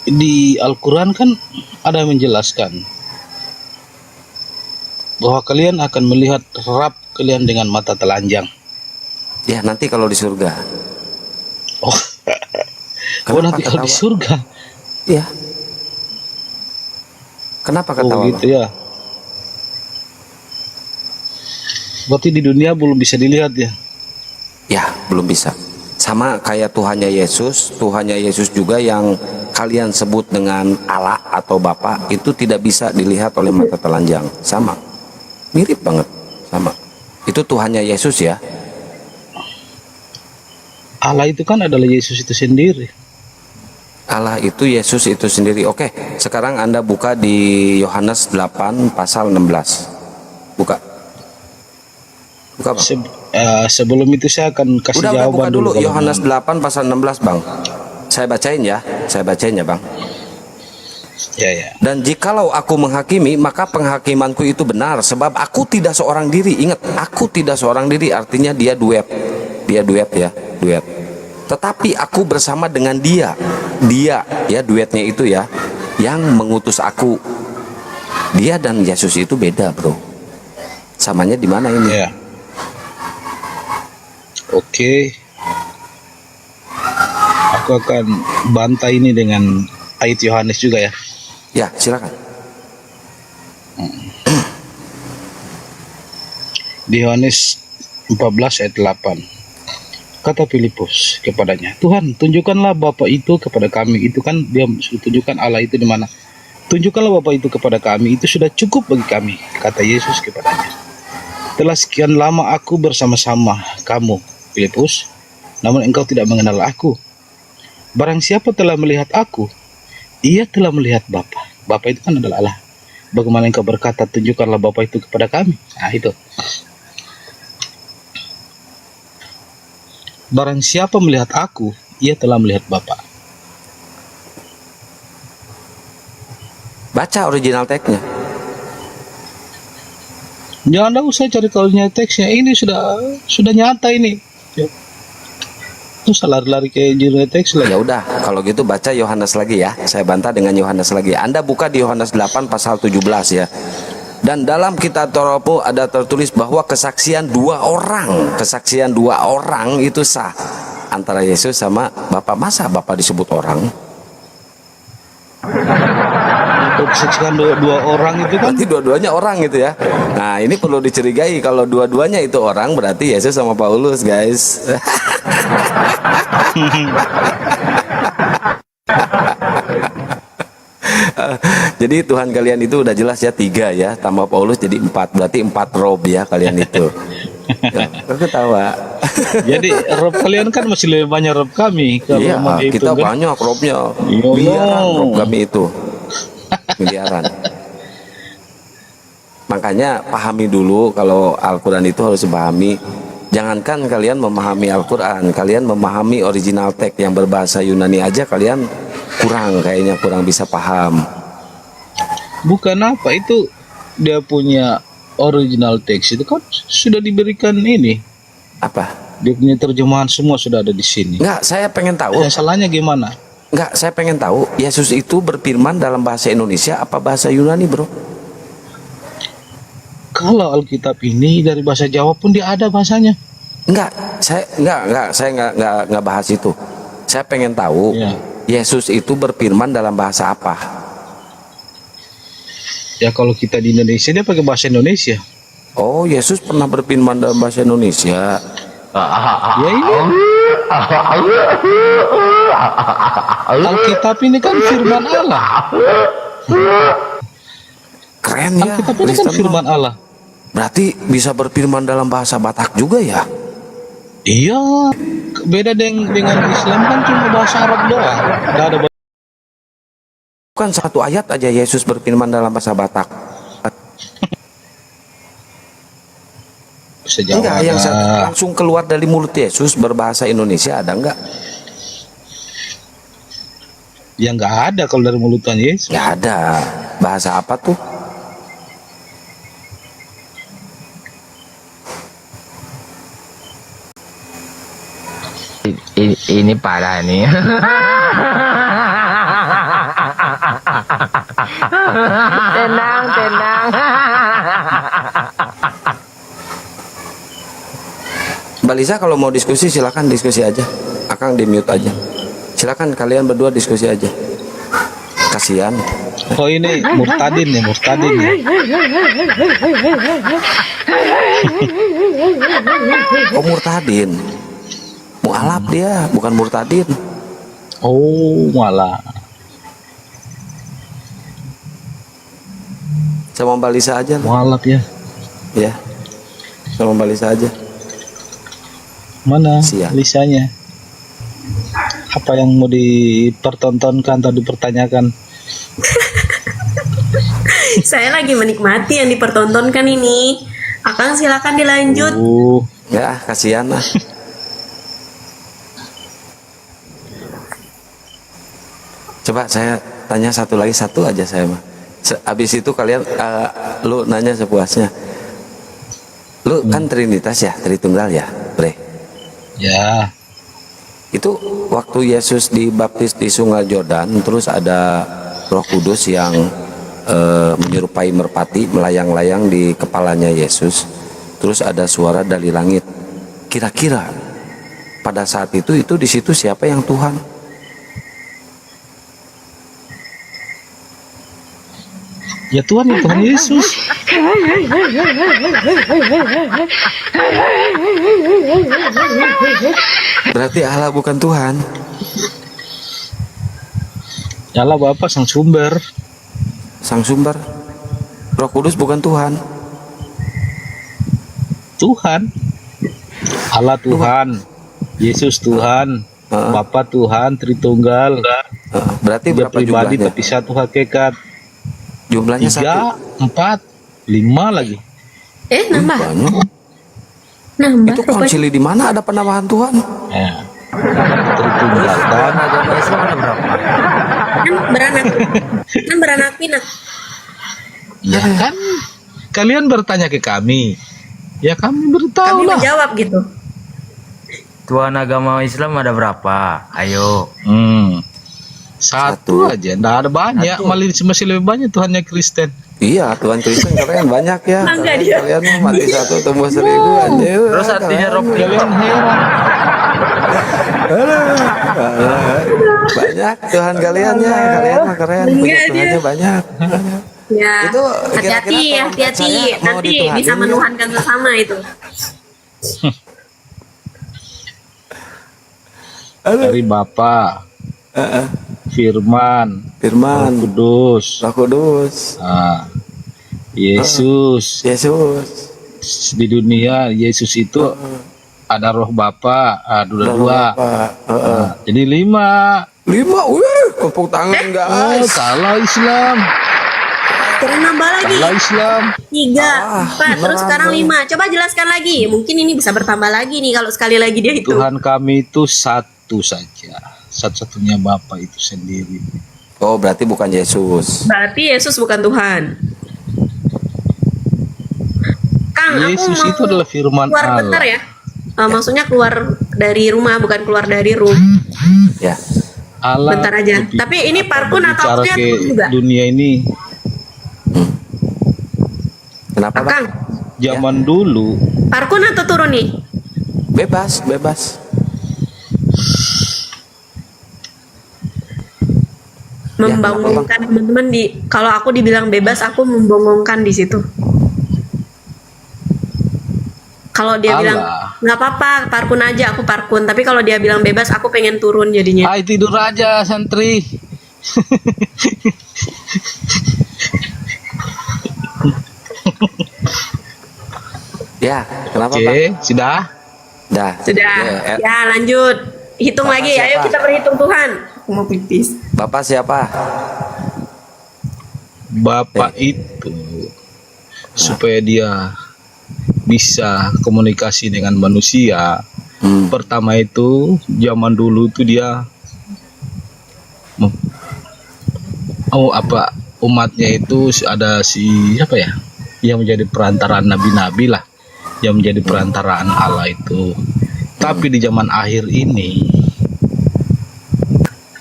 di Al-Quran kan ada yang menjelaskan bahwa kalian akan melihat Rabb kalian dengan mata telanjang. Ya, nanti kalau di surga. Oh, Kenapa nanti kalau di ketawa? surga. Iya. Kenapa ketawa? Oh gitu ya. Berarti di dunia belum bisa dilihat ya. Ya, belum bisa. Sama kayak Tuhannya Yesus juga yang kalian sebut dengan Allah atau Bapa, itu tidak bisa dilihat oleh mata telanjang. Sama. Mirip banget, sama. Itu Tuhannya Yesus ya. Allah itu kan adalah Yesus itu sendiri. Allah itu Yesus itu sendiri. Oke, sekarang Anda buka di Yohanes 8 pasal 16. Buka. Buka, Bang. Sebelum itu saya akan kasih Udah jawaban buka dulu kalau Yohanes mau. 8 pasal 16, Bang. Saya bacain ya, Bang. Ya. Dan jikalau aku menghakimi, maka penghakimanku itu benar, sebab aku tidak seorang diri. Ingat, aku tidak seorang diri, artinya dia duet. Dia duet ya, duet. Tetapi aku bersama dengan dia ya, duetnya itu ya, yang mengutus aku. Dia dan Yesus itu beda, bro. Samanya di mana ini? Ya. Oke. Aku akan bantai ini dengan ayat Yohanes juga ya. Ya, silakan. Di Yohanes 14 ayat 8. Kata Filipus kepadanya, Tuhan, tunjukkanlah Bapa itu kepada kami. Itu kan dia sudah tunjukkan Allah itu di mana. Tunjukkanlah Bapa itu kepada kami, itu sudah cukup bagi kami, kata Yesus kepadanya. Telah sekian lama aku bersama-sama kamu, Filipus, namun engkau tidak mengenal aku. Barang siapa telah melihat aku, ia telah melihat Bapa. Bapa itu kan adalah Allah. Bagaimana engkau berkata, tunjukkanlah Bapa itu kepada kami? Nah, itu. Barang siapa melihat aku, ia telah melihat Bapa. Baca original teksnya. Jangan usah cari kalaunya teksnya. Ini sudah nyata ini. Terus lari-lari ke jurnal teks lagi. Ya udah, kalau gitu baca Yohanes lagi ya. Saya bantah dengan Yohanes lagi. Anda buka di Yohanes 8 pasal 17 ya. Dan dalam kitab Taurat ada tertulis bahwa kesaksian dua orang itu sah antara Yesus sama Bapa. Masa Bapa disebut orang? Untuk kesaksian dua orang itu kan. Berarti dua-duanya orang gitu ya. Nah, ini perlu dicurigai, kalau dua-duanya itu orang berarti Yesus sama Paulus, guys. Jadi Tuhan kalian itu udah jelas ya 3 ya, tambah Paulus jadi 4, berarti 4 rob ya kalian itu. Ya, Kok ketawa? Jadi rob kalian kan masih lebih banyak rob kami. Kalau Iya, mau kita dihitung kan. banyak robnya. Iya, Miliaran Allah. rob kami itu. Miliaran. Makanya pahami dulu kalau Al-Quran itu harus dipahami. Jangankan kalian memahami Al-Quran, kalian memahami original text yang berbahasa Yunani aja kalian kayaknya kurang bisa paham. Bukan apa itu, dia punya original text itu kan sudah diberikan ini. Apa? Dia punya terjemahan semua sudah ada di sini. Enggak, saya pengen tahu. Yang salahnya gimana? Enggak, saya pengen tahu Yesus itu berfirman dalam bahasa Indonesia apa bahasa Yunani, bro? Kalau Alkitab ini dari bahasa Jawa pun dia ada bahasanya. Enggak, saya enggak bahas itu. Saya pengen tahu Ya. Yesus itu berfirman dalam bahasa apa? Ya kalau kita di Indonesia dia pakai bahasa Indonesia. Oh, Yesus pernah berfirman dalam bahasa Indonesia. Ya ini. Alkitab ini kan firman Allah. Keren ya, Alkitab ini kan Kristen firman mah. Allah. Berarti bisa berfirman dalam bahasa Batak juga ya? Iya. Beda dengan Islam kan cuma bahasa Arab doang. Nggak ada Bukan satu ayat aja Yesus berfirman dalam bahasa Batak. bahasa Jawa. Enggak, yang langsung keluar dari mulut Yesus berbahasa Indonesia ada enggak? Ya nggak ada kalau dari mulutan Yesus. Nggak ada. Bahasa apa tuh? Ini parah nih. Tenang, tenang. Mbak Lisa kalau mau diskusi silakan diskusi aja. Akang di mute aja. Silakan kalian berdua diskusi aja. Kasihan. Oh ini murtadin ya, murtadin ya. Oh murtadin. Mu'alaf dia, bukan murtadin. Oh malah. Sama Mbak Lisa aja. Mualaf ya. Ya. Sama Mbak Lisa aja. Mana Siap. Lisanya? Apa yang mau dipertontonkan atau dipertanyakan? Saya lagi menikmati yang dipertontonkan ini. Akang silakan dilanjut. Ya, kasihan lah. Coba saya tanya satu lagi, satu aja saya mah. Habis itu kalian lu nanya sepuasnya. Lu kan Trinitas ya, Tritunggal ya, Bre? Ya. Itu waktu Yesus dibaptis di Sungai Yordan, terus ada Roh Kudus yang menyerupai merpati melayang-layang di kepalanya Yesus. Terus ada suara dari langit. Kira-kira pada saat itu di situ siapa yang Tuhan? Ya Tuhan, ya Tuhan Yesus. Berarti Allah bukan Tuhan. Ya Allah Bapa sang sumber. Sang sumber. Roh Kudus bukan Tuhan. Tuhan. Allah Tuhan. Yesus Tuhan. Bapa Tuhan, Tritunggal. Berarti Dia berapa pribadi jumlahnya? tapi satu hakikat. Jumlahnya 3, 4, 5 lagi. Nambah. Banyak. Nambah. Itu konsili di mana ada penambahan Tuhan? Ya. Tritunggal kan. Agama Islam ada berapa? Kan beranak pinak. Ya kan. Kalian bertanya ke kami. Ya kami beritahu Kami lah. menjawab gitu. Tuhan agama Islam ada berapa? Ayo. Satu aja, nggak ada banyak. Masih lebih banyak Tuhannya Kristen. Iya, Tuhan Kristen kalian banyak ya. Bangga dia. Kalian mah mati satu tumbuh 1000 anjir. Terus artinya Rob Kalian heran. Banyak Tuhan kalian ya. Kalian mah keren. Punya Tuhannya banyak. Ya. Itu Hati-hati, kira-kira kalau hati-hati. saya mau Nanti dituhanin bisa ya. menuhankan sesama itu. Dari Bapa, Firman, Firman, Kudus, Roh Kudus, Yesus, Yesus, di dunia Yesus itu ada roh Bapa, ada dua. Jadi 5. 5, wih, tepuk tangan Oh, guys. salah Islam. Keren nambah lagi. Salah Islam. 3, 4, terus sekarang 5. Coba jelaskan lagi. Mungkin ini bisa bertambah lagi nih kalau sekali lagi dia hitung. Tuhan kami itu satu saja. Satu-satunya Bapa itu sendiri. Oh, berarti bukan Yesus. Berarti Yesus bukan Tuhan. Kang, Yesus aku itu adalah firman keluar Allah. bentar ya. Maksudnya keluar dari rumah, bukan keluar dari room. Ya. Allah Bentar aja. Tapi ini parpun atau berbicara punya ke turun juga? dunia ini Kenapa, Pak? Kang, zaman dulu parkun atau turun nih? Bebas, bebas. Membangunkan teman-teman di. Kalau aku dibilang bebas, aku membongongkan di situ. Kalau dia Allah. bilang nggak apa-apa, parkun aja, aku parkun. Tapi kalau dia bilang bebas, aku pengen turun jadinya. Hai tidur aja santri. Ya, kenapa, Oke, Pak? sudah. Dah. Sudah. Ya, Ya, lanjut. Hitung Bapak lagi. siapa? Ayo kita berhitung Tuhan. Aku mau pipis. Bapak siapa? Bapak itu supaya dia bisa komunikasi dengan manusia. Pertama itu zaman dulu itu dia umatnya itu ada siapa ya yang menjadi perantaraan nabi-nabi lah, yang menjadi perantaraan Allah itu. Tapi di zaman akhir ini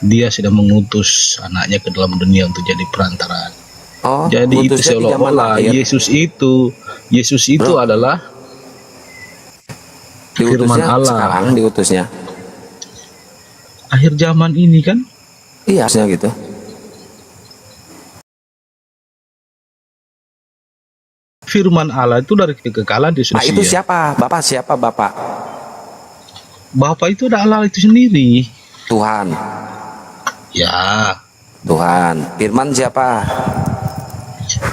dia sudah mengutus anaknya ke dalam dunia untuk jadi perantaraan. Oh, Jadi itu ngutusnya di zaman seolah-olah akhir. Yesus itu Bro. adalah firman Diutusnya Allah. sekarang diutusnya. Akhir zaman ini kan. Iya, harusnya gitu. Firman Allah itu dari kekekalan di Nah, itu Yesus. siapa? Bapak siapa, Bapak? Bapa itu ada Allah itu sendiri. Tuhan. Ya, Tuhan. Firman siapa?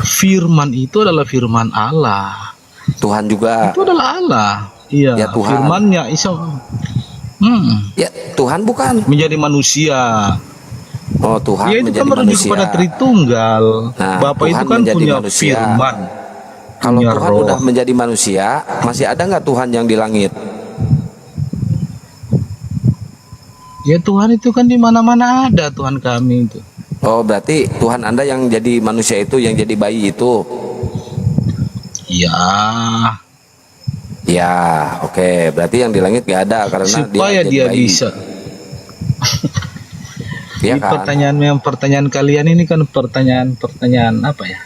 firman itu adalah firman Allah. Tuhan juga. Itu adalah Allah. Iya, Ya, Tuhan. firmannya Isa Ya, Tuhan bukan. menjadi manusia. Oh, Tuhan Ya itu menjadi kan merujuk manusia. kepada Tritunggal. Nah, Bapa itu Tuhan kan menjadi punya manusia. firman. Kalau punya Tuhan roh. udah menjadi manusia, masih ada nggak Tuhan yang di langit? Ya Tuhan itu kan di mana-mana ada Tuhan kami itu. Oh, berarti Tuhan Anda yang jadi manusia itu, yang jadi bayi itu. Ya, Ya, oke. Berarti yang di langit nggak ada karena supaya jadi dia bayi. bisa. Iya Ini kan? pertanyaan kalian ini kan pertanyaan apa ya?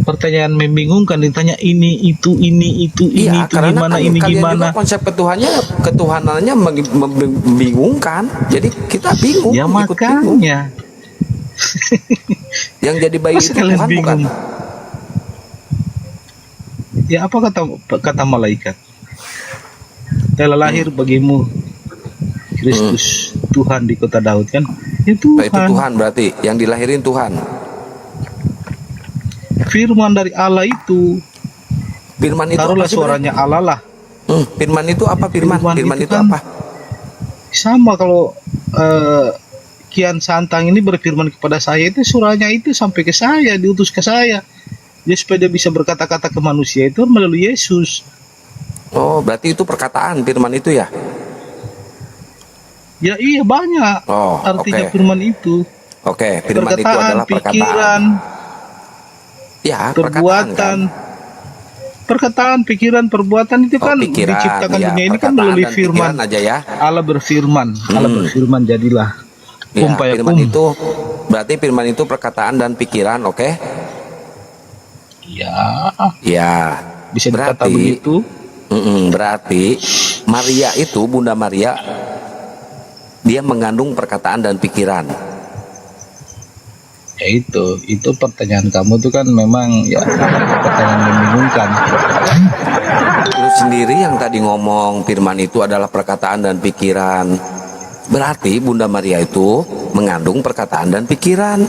Pertanyaan membingungkan, ditanya ini itu Iya, karena gimana kan ini kalian gimana. juga konsep ketuhanannya membingungkan. Jadi kita bingung, Ya ikut bingung. makanya. Yang jadi bayi Masa itu kalian Tuhan bukan? bingung? Ya apa kata malaikat? Telah lahir bagimu Kristus Tuhan di kota Daud kan? Ya Nah, itu Tuhan. Tuhan berarti yang dilahirin Tuhan. Firman dari Allah itu. Firman itu Taruhlah apa sih, suaranya Allah lah. Firman itu apa? Firman itu kan apa? sama kalau Kian Santang ini berfirman kepada saya itu suaranya itu sampai ke saya, diutus ke saya. Dia supaya dia bisa berkata-kata ke manusia itu melalui Yesus. Oh, berarti itu perkataan firman itu ya? Ya iya banyak Oh, artinya oke. firman itu. Oke, firman itu Perkataan, adalah perkataan. pikiran, Ya, perbuatan. Perkataan, pikiran, perbuatan itu kan? kan Oh, pikiran, diciptakan ya, dunia ini kan perkataan melalui dan firman. pikiran aja ya. Allah berfirman, Allah berfirman jadilah. Ya, Kum firman fayakum. itu berarti firman itu perkataan dan pikiran, oke? Ya, Ya. bisa dikata berarti, begitu. berarti Maria itu, Bunda Maria, dia mengandung perkataan dan pikiran. Ya itu pertanyaan kamu tuh kan memang ya pertanyaan membingungkan. Lu sendiri yang tadi ngomong firman itu adalah perkataan dan pikiran. Berarti Bunda Maria itu mengandung perkataan dan pikiran.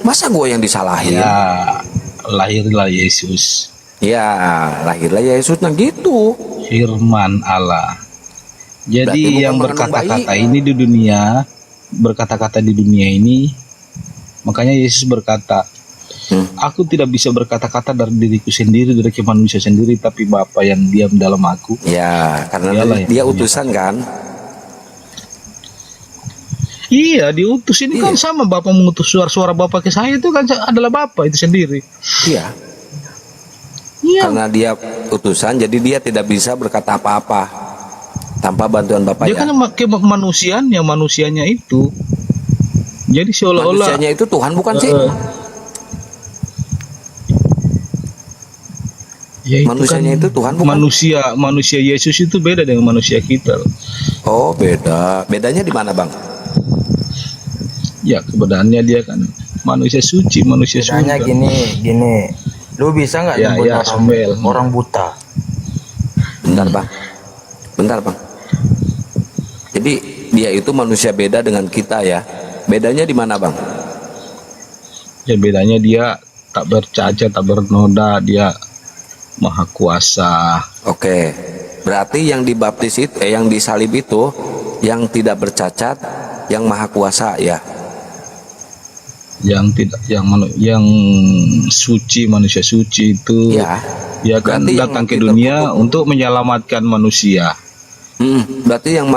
Masa gue yang disalahin? Ya, lahirlah Yesus. Ya, lahirlah Yesus nah gitu. Firman Allah. Berarti Jadi bukan yang mengandung berkata-kata bayi. ini di dunia, berkata-kata di dunia ini, makanya Yesus berkata, aku tidak bisa berkata-kata dari diriku sendiri, dari manusia sendiri, tapi Bapa yang diam dalam aku. Ya, karena Dialah yang dia punya utusan kan. Iya, diutus ini kan sama Bapa mengutus suara Bapa ke saya itu kan adalah Bapa itu sendiri. Iya. Iya. Karena dia utusan, jadi dia tidak bisa berkata apa-apa tanpa bantuan Bapak Dia ya. kan manusianya itu. Jadi seolah-olah Manusianya itu Tuhan bukan sih? ya itu Manusianya kan itu Tuhan bukan? manusia Yesus itu beda dengan manusia kita. Oh, beda. Bedanya di mana, Bang? Ya kebenarannya dia kan manusia suci, manusia Tanya surga. gini. Lu bisa nggak Ya, nyebut ya, orang, Samuel. orang buta? Bentar, Bang. Bentar, Bang. Jadi dia itu manusia beda dengan kita ya. Bedanya di mana, Bang? Ya bedanya dia tak bercacat, tak bernoda, dia maha kuasa. Oke. Berarti yang dibaptis itu, yang disalib itu, yang tidak bercacat, yang maha kuasa ya. Yang suci, manusia suci itu Ya. dia akan Berarti yang datang ke mati dunia terkutuk. untuk menyelamatkan manusia. Berarti yang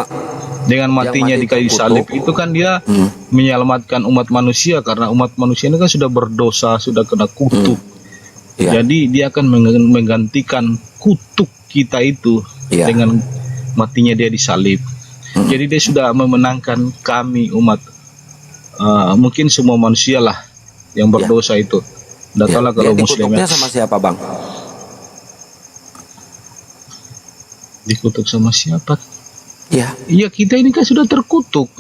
Dengan matinya mati di kayu terkutuk. salib itu kan dia menyelamatkan umat manusia, karena umat manusia ini kan sudah berdosa, sudah kena kutuk. Ya. Jadi dia akan menggantikan kutuk kita itu Ya. dengan matinya dia disalib. Jadi dia sudah memenangkan kami umat, mungkin semua manusia lah yang berdosa itu. Datanglah Dia kalau muslim dikutuknya sama siapa, Bang? dikutuk sama siapa? Ya. Iya kita ini kan sudah terkutuk.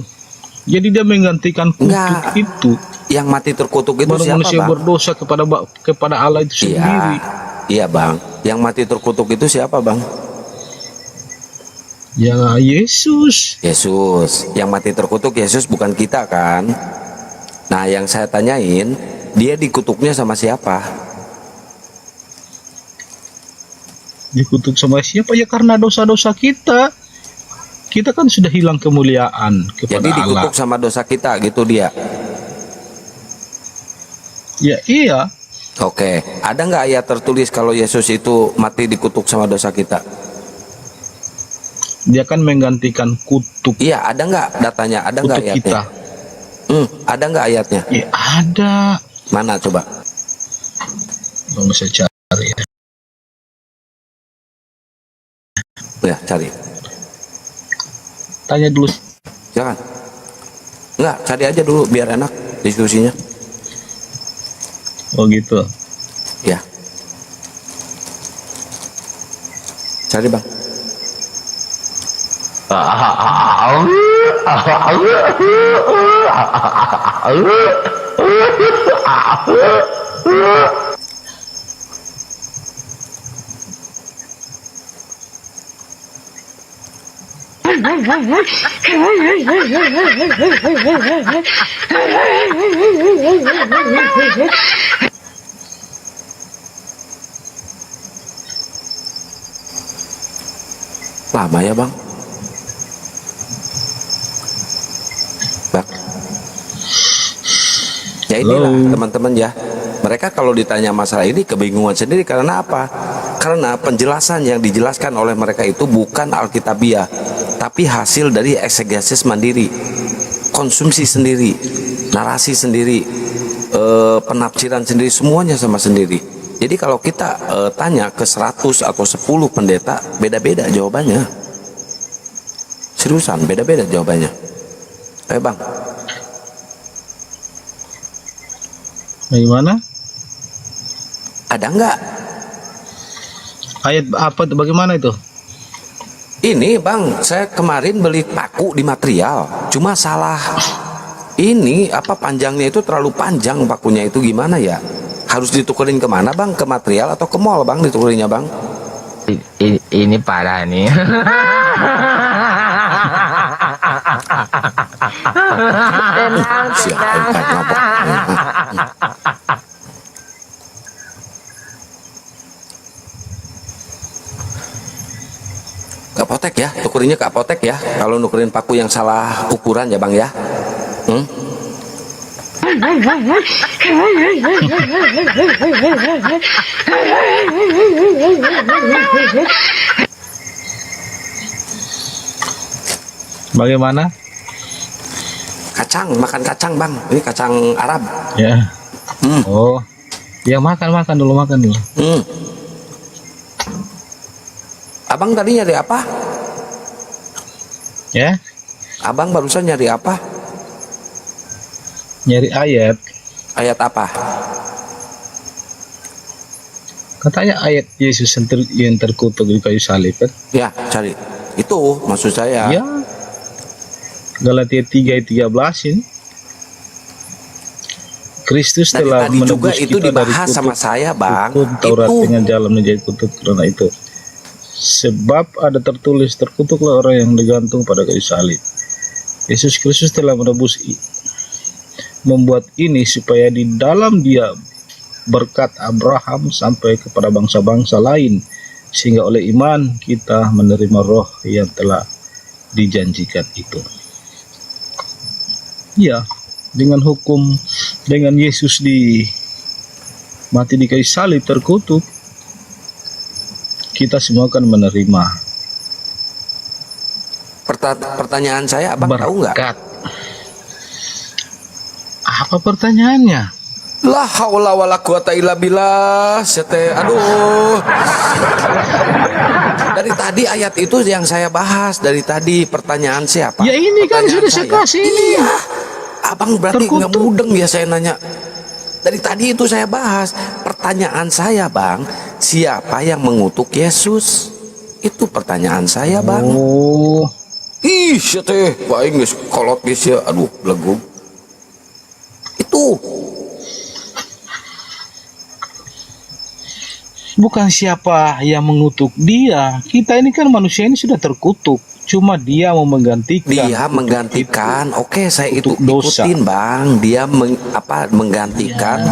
Jadi dia menggantikan kutuk Enggak. itu. Yang mati terkutuk itu Baru siapa, manusia Bang? berdosa kepada Allah itu Iya. sendiri. Iya, Bang. Yang mati terkutuk itu siapa, Bang? Ya Yesus. Yesus. Yang mati terkutuk Yesus, bukan kita kan? Nah, yang saya tanyain, dia dikutuknya sama siapa? Dikutuk sama siapa? Ya karena dosa-dosa kita. Kita kan sudah hilang kemuliaan kepada Jadi Allah. dikutuk sama dosa kita gitu dia. Ya iya. Oke, ada nggak ayat tertulis kalau Yesus itu mati dikutuk sama dosa kita? Dia kan menggantikan kutuk Iya, ada nggak datanya? Ada nggak kutuk ayatnya? kita. Ada nggak ayatnya? Ya ada. Mana coba? Bang saya cari ya. Ya, cari. Tanya dulu. Jangan. Nggak, cari aja dulu biar enak diskusinya. Oh gitu. Ya. Cari, Bang. Lama ya, Bang? Bang. Ya inilah teman-teman ya. Mereka kalau ditanya masalah ini kebingungan sendiri karena apa? Karena penjelasan yang dijelaskan oleh mereka itu bukan Alkitabiah, tapi hasil dari eksegesis mandiri, konsumsi sendiri, narasi sendiri, penafsiran sendiri, semuanya sama sendiri. Jadi kalau kita tanya ke 100 atau 10 pendeta, beda-beda jawabannya. Seriusan, beda-beda jawabannya. Bang. Bagaimana? Ada nggak? Ayat apa? Bagaimana itu? Ini Bang, saya kemarin beli paku di material, cuma salah. Ini apa panjangnya itu terlalu panjang pakunya itu gimana ya? Harus ditukerin kemana Bang? Ke material atau ke mall Bang ditukerinnya Bang? Ini parah nih. Tenang, Siapa yang tenang. ngabok? Ke apotek ya, tukurinnya ke apotek ya. Kalau nukerin paku yang salah ukuran ya bang ya. Bagaimana? Kacang, makan kacang bang. Ini kacang Arab. Ya. Oh, ya makan dulu. Abang tadi nyari apa? Ya, Abang barusan nyari apa? nyari ayat. Ayat apa? Katanya ayat Yesus yang terkutuk di kayu salib kan? Ya, cari. Itu maksud saya. Ya. Galatia 3 ayat 13 ini. Kristus Dari telah tadi juga menebus itu kita dari dibahas sama saya bang. kutuk Taurat Itu dengan jalan menjadi kutuk karena itu. Sebab ada tertulis, terkutuklah orang yang digantung pada kayu salib. Yesus Kristus telah membuat ini supaya di dalam dia berkat Abraham sampai kepada bangsa-bangsa lain, sehingga oleh iman kita menerima roh yang telah dijanjikan itu. Ya, dengan hukum, dengan Yesus mati di kayu salib terkutuk, kita semua akan menerima pertanyaan saya, abang tahu nggak? berkat. Apa pertanyaannya? La haula wala quwata illa billah. Aduh. Dari tadi ayat itu yang saya bahas. Dari tadi pertanyaan siapa? Ya ini kan Pertanyaan sudah saya kasih ini. Iya. Abang berarti nggak Terkutuk. mudeng ya saya nanya. Dari tadi itu saya bahas. Pertanyaan saya bang, siapa yang mengutuk Yesus? Itu pertanyaan saya bang. Oh, Ih, teh, baik geus kolot geus ya. Aduh, belegung. Itu bukan siapa yang mengutuk dia. Kita ini kan manusia ini sudah terkutuk. Cuma dia mau menggantikan. dia menggantikan. Oke, saya itu Kutuk dosa. ikutin bang. Dia menggantikan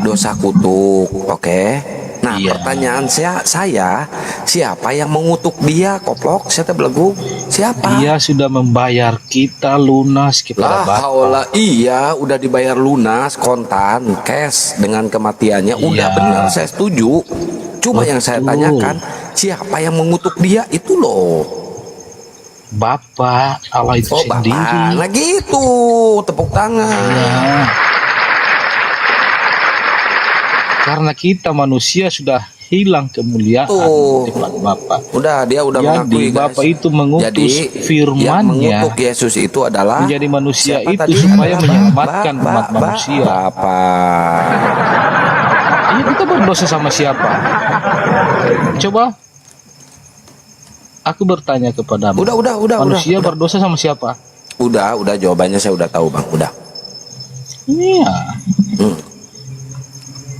dosa kutuk. Oke. Nah, Iya. pertanyaan saya, siapa yang mengutuk dia? Koplok, saya teh belegung. Siapa? Dia sudah membayar kita lunas kepada Lah, Bapa. haula, iya, udah dibayar lunas, kontan, cash dengan kematiannya. Udah Iya. benar, saya setuju. Cuma yang saya Betul. tanyakan, siapa yang mengutuk dia? Itu loh. Bapa Allah itu Oh, sendiri. Bapak. Nah gitu, tepuk tangan. Ya. Karena kita manusia sudah hilang kemuliaan Tuh. di depan Bapa. Udah, dia udah Jadi mengakui, guys. Bapa itu mengutus Jadi, yang firman-Nya mengutuk Yesus itu adalah menjadi manusia siapa itu tadi? supaya Adalah menyelamatkan umat manusia. Bapak. Iya, kita berdosa sama siapa? Coba aku bertanya kepadamu. Udah. Manusia berdosa sama siapa? Udah, jawabannya saya udah tahu, Bang. Udah. Iya.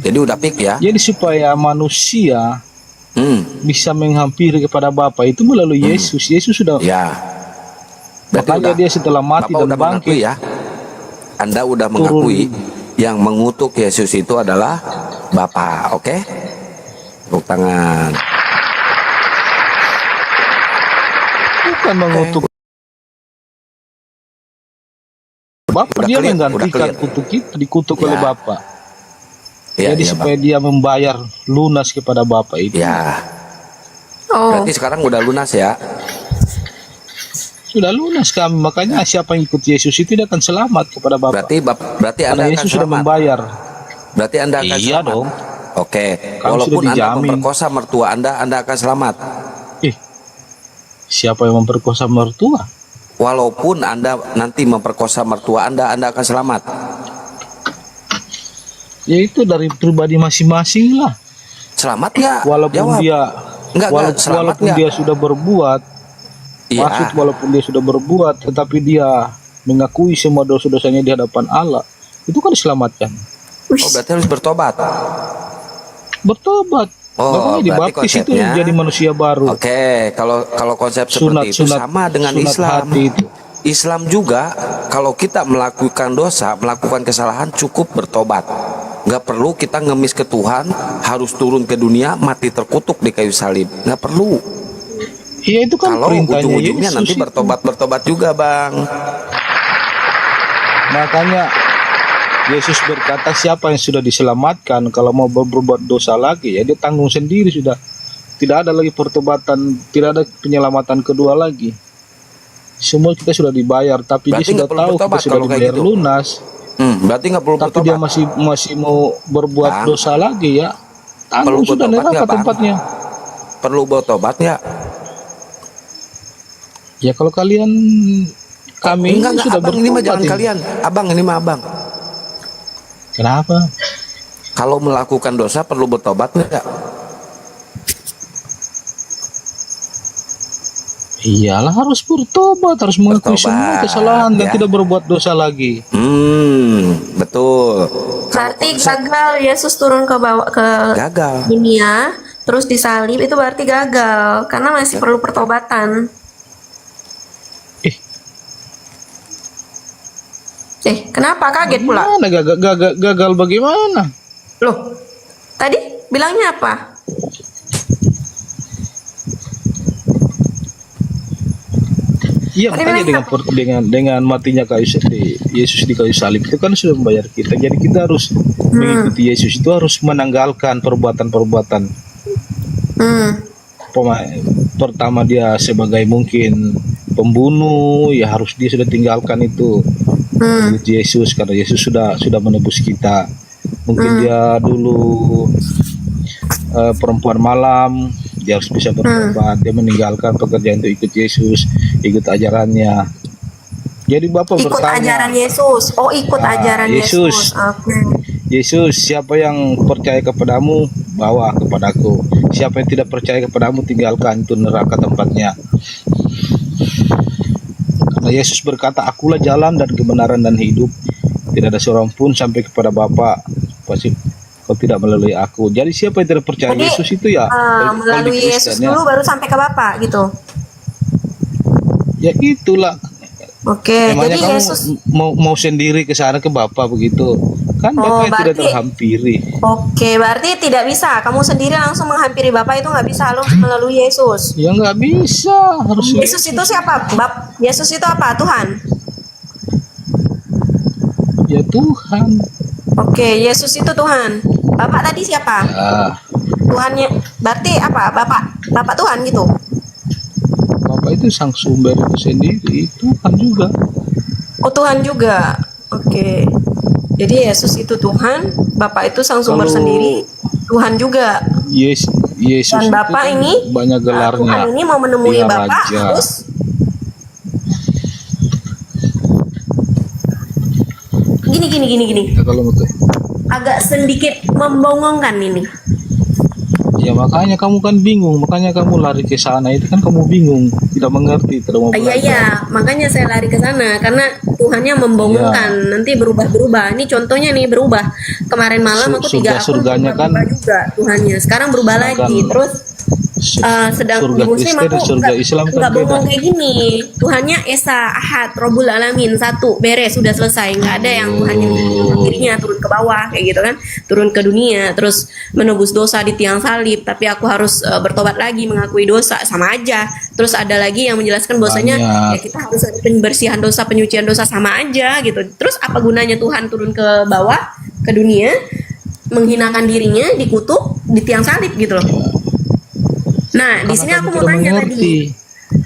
Jadi udah pik ya. Jadi supaya manusia bisa menghampiri kepada Bapa itu melalui Yesus. Yesus sudah. Ya. Berarti Makanya udah, dia setelah mati Bapak dan udah mengakui bangkit. ya. Anda udah mengakui yang mengutuk Yesus itu adalah Bapa, oke? Tepuk tangan. Bukan mengutuk. Bapa Udah dia clear, menggantikan udah clear. kutuk kita, dikutuk Ya. oleh Bapa. Ya, Jadi ya, supaya Bang. dia membayar lunas kepada Bapa itu. Ya. Oh, Berarti sekarang udah lunas ya. Sudah lunas kami, makanya siapa yang ikut Yesus itu dia akan selamat kepada Bapa. Berarti Karena Anda akan Yesus sudah selamat. membayar. Berarti Anda akan Iya selamat. dong. Oke. Kami Walaupun sudah Anda dijamin. memperkosa mertua Anda akan selamat. Siapa yang memperkosa mertua? Walaupun Anda nanti memperkosa mertua Anda akan selamat. Ya itu dari pribadi masing-masing lah. Selamat nggak? Walaupun Jawab. dia Enggak, selamat walaupun nggak? dia sudah berbuat, Iya. maksud walaupun dia sudah berbuat, tetapi dia mengakui semua dosa-dosanya di hadapan Allah, itu kan diselamatkan. Oh, berarti harus bertobat. Bertobat. Oh, Makanya berarti dibaptis itu konsepnya- jadi manusia baru. Oke, kalau konsep seperti itu sama dengan sunat Islam. hati itu. Islam juga kalau kita melakukan dosa, melakukan kesalahan cukup bertobat. Nggak perlu kita ngemis ke Tuhan, harus turun ke dunia mati terkutuk di kayu salib. Nggak perlu. Iya itu kan Kalau perintahnya ujung-ujungnya Yesus nanti itu. bertobat juga, Bang. Makanya Yesus berkata siapa yang sudah diselamatkan kalau mau berbuat dosa lagi ya dia tanggung sendiri sudah. Tidak ada lagi pertobatan, tidak ada penyelamatan kedua lagi. Semua kita sudah dibayar, tapi Berarti dia sudah nggak perlu tahu kita bertobat sudah kalau kayak dibayar gitu. lunas. Berarti nggak perlu Tapi dia bertobat. masih mau berbuat Bang. dosa lagi ya. Perlu Tanggung sudah bertobat neraka nggak, Bang? tempatnya. Perlu bertobat nggak? Ya kalau kalian kami Enggak, sudah abang ini mah jangan ini. kalian. Abang ini mah abang. Kenapa? Kalau melakukan dosa perlu bertobat nggak? Iyalah harus bertobat, harus mengakui semua Bertobat, kesalahan dan ya. tidak berbuat dosa lagi. Betul. Berarti gagal Yesus turun ke bawah ke Gagal. dunia, terus disalib itu berarti gagal karena masih perlu pertobatan. Kenapa kaget pula? Mana gagal bagaimana? Loh, tadi bilangnya apa? Iya makanya dengan matinya Yesus di kayu salib itu kan sudah membayar kita. Jadi kita harus mengikuti Yesus itu harus menanggalkan perbuatan-perbuatan. Pertama dia sebagai mungkin pembunuh, ya harus dia sudah tinggalkan itu. Yesus karena Yesus sudah menebus kita. Mungkin dia dulu perempuan malam, dia harus bisa bertobat. Dia meninggalkan pekerjaan untuk ikut Yesus, ikut ajarannya. Jadi Bapak Ikut bertanya, ajaran Yesus. Oh, ikut ajaran Yesus. Oke. Yesus, siapa yang percaya kepadamu, bawa kepadaku. Siapa yang tidak percaya kepadamu, tinggalkan, itu neraka tempatnya. Karena Yesus berkata, akulah jalan dan kebenaran dan hidup. Tidak ada seorang pun sampai kepada Bapa pasti kalau tidak melalui aku. Jadi siapa yang tidak percaya Jadi, Yesus itu ya kalau di melalui Yesus Kristen, ya. dulu baru sampai ke Bapak gitu. Ya itulah. Oke, Memangnya jadi kamu Yesus. mau sendiri ke sana ke Bapa begitu. Kan Bapak yang tidak berarti- terhampiri. Oke, berarti tidak bisa. Kamu sendiri langsung menghampiri Bapak itu nggak bisa, harus melalui Yesus. Ya nggak bisa, harus Yesus itu siapa? Yesus itu apa? Tuhan. ya Tuhan. Oke, Yesus itu Tuhan. Bapak tadi siapa? Ah, Tuhannya. Berarti apa? Bapak Tuhan gitu. Bapak itu sang sumber itu sendiri, Tuhan juga. Oh, Tuhan juga. Oke. Jadi Yesus itu Tuhan, Bapak itu sang sumber Kalau sendiri, Tuhan juga. Yesus Dan itu Bapak kan ini, banyak gelarnya. Tuhan ini mau menemui Dia Bapak raja. harus gini. Ya, kalau betul. Agak sedikit membongongkan ini. Ya makanya kamu kan bingung, makanya kamu lari ke sana itu kan kamu bingung, tidak mengerti, tidak mau belajar. Iya, makanya saya lari ke sana karena Tuhannya membongongkan, nanti berubah. Ini contohnya nih berubah. Kemarin malam aku 3 akun surganya kan berubah juga Tuhannya. Sekarang berubah lagi. Terus sedang surga di Muslim Kristen, aku surga Islam kan nggak beda. bongong kayak gini. Tuhannya Esa, Ahad, Robul Alamin, satu beres sudah selesai. Nggak ada yang Tuhannya dirinya turun ke bawah kayak gitu kan, turun ke dunia, terus menebus dosa di tiang salib. Tapi aku harus bertobat lagi, mengakui dosa, sama aja. Terus ada lagi yang menjelaskan bahwasanya ya kita harus ada pembersihan dosa, penyucian dosa, sama aja gitu. Terus apa gunanya Tuhan turun ke bawah ke dunia, menghinakan dirinya, dikutuk di tiang salib gitu loh. Nah, di sini aku mau tanya tadi.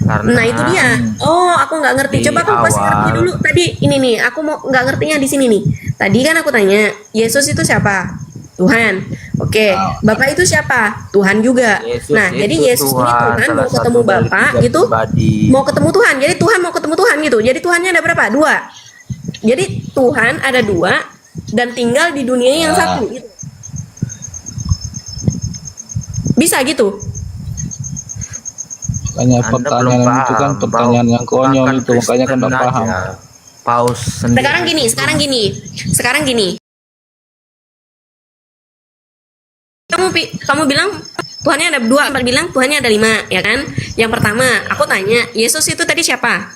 Nah, itu dia. Oh, aku nggak ngerti. Coba kamu kasih ngerti dulu. Tadi ini nih, aku mau nggak ngertinya di sini nih. Tadi kan aku tanya, Yesus itu siapa? Tuhan. Oke, Bapak itu siapa? Tuhan juga. Nah, jadi Yesus ini Tuhan mau ketemu Bapak gitu. Mau ketemu Tuhan. Jadi Tuhan mau ketemu Tuhan gitu. Jadi Tuhannya ada berapa? 2. Jadi Tuhan ada 2 dan tinggal di dunia yang satu gitu. Bisa gitu? Makanya pertanyaan itu kan pertanyaan yang konyol itu, makanya kan nggak paham. Paus sendiri. Sekarang gini. Kamu bilang Tuhannya ada 2, Empat bilang Tuhannya ada 5, ya kan? Yang pertama, aku tanya, Yesus itu tadi siapa?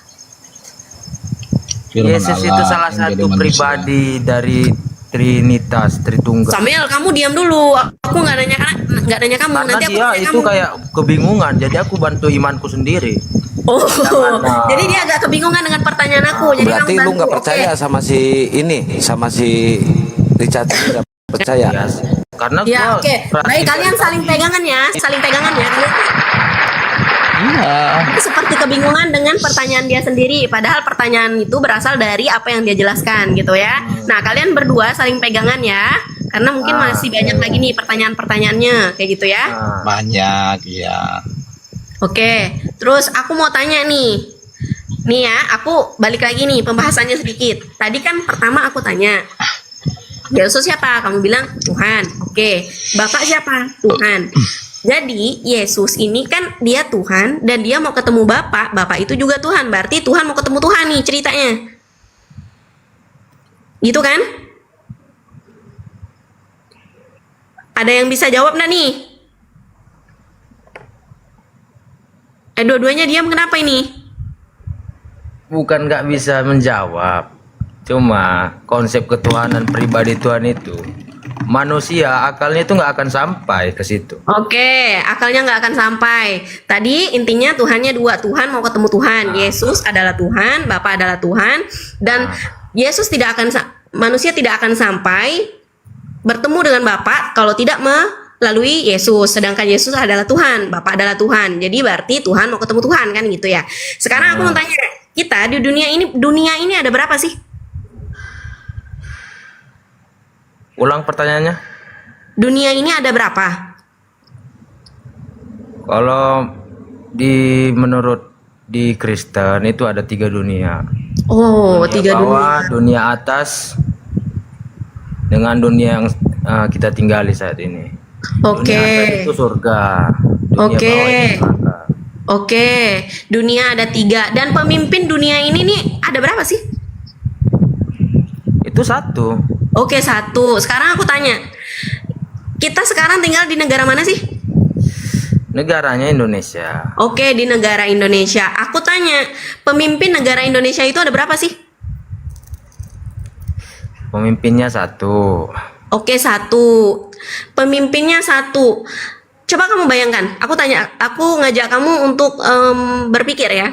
Firman Yesus Allah itu salah yang jadi satu manusia. pribadi dari Trinitas, Tritunggal. Samuel, kamu diam dulu. Aku nggak nanya kamu. Karena Nanti aku dia tanya itu kamu. kayak kebingungan, jadi aku bantu imanku sendiri. Oh, Jangan. jadi dia agak kebingungan dengan pertanyaan aku. Jadi Berarti kamu lu nggak bantu. percaya Oke. sama si Richard ini, nggak percaya? Ya, karena Ya, gua oke. perhatiin Baik, kalian dari saling tadi. pegangan ya. Saling pegangan ya. Kalian Iya. seperti kebingungan dengan pertanyaan dia sendiri, padahal pertanyaan itu berasal dari apa yang dia jelaskan gitu ya. Nah, kalian berdua saling pegangan ya, karena mungkin masih banyak lagi nih pertanyaan-pertanyaannya kayak gitu ya. Nah, Banyak ya. Oke, terus aku mau tanya nih ya, aku balik lagi nih pembahasannya sedikit. Tadi kan pertama aku tanya, Yesus siapa? Kamu bilang Tuhan. Oke, Bapak siapa? Tuhan. Jadi Yesus ini kan dia Tuhan dan dia mau ketemu Bapak. Bapak itu juga Tuhan. Berarti Tuhan mau ketemu Tuhan nih ceritanya. Gitu kan? Ada yang bisa jawab nggak nih? Dua-duanya diam kenapa ini? bukan nggak bisa menjawab, cuma konsep ketuhanan pribadi Tuhan itu manusia akalnya itu nggak akan sampai ke situ. Oke, akalnya nggak akan sampai. Tadi intinya Tuhannya dua, Tuhan mau ketemu Tuhan. Yesus adalah Tuhan, Bapa adalah Tuhan, dan Yesus tidak akan manusia tidak akan sampai bertemu dengan Bapa kalau tidak melalui Yesus. Sedangkan Yesus adalah Tuhan, Bapa adalah Tuhan. Jadi berarti Tuhan mau ketemu Tuhan kan gitu ya. Sekarang aku mau tanya, kita di dunia ini ada berapa sih? Ulang pertanyaannya. Dunia ini ada berapa? Kalau menurut di Kristen itu ada 3 dunia. Oh, Dunia 3 dunia. bawah, dunia atas, dengan dunia yang kita tinggali saat ini. Oke. Dunia atas itu surga. Dunia Oke. bawah itu neraka. Oke, dunia ada 3 dan pemimpin dunia ini nih ada berapa sih? Itu 1. Oke, 1. Sekarang aku tanya, kita sekarang tinggal di negara mana sih? Negaranya Indonesia. Oke, di negara Indonesia. Aku tanya, pemimpin negara Indonesia itu ada berapa sih? Pemimpinnya 1. Oke, 1. Pemimpinnya 1. Coba kamu bayangkan, aku ngajak kamu untuk berpikir ya.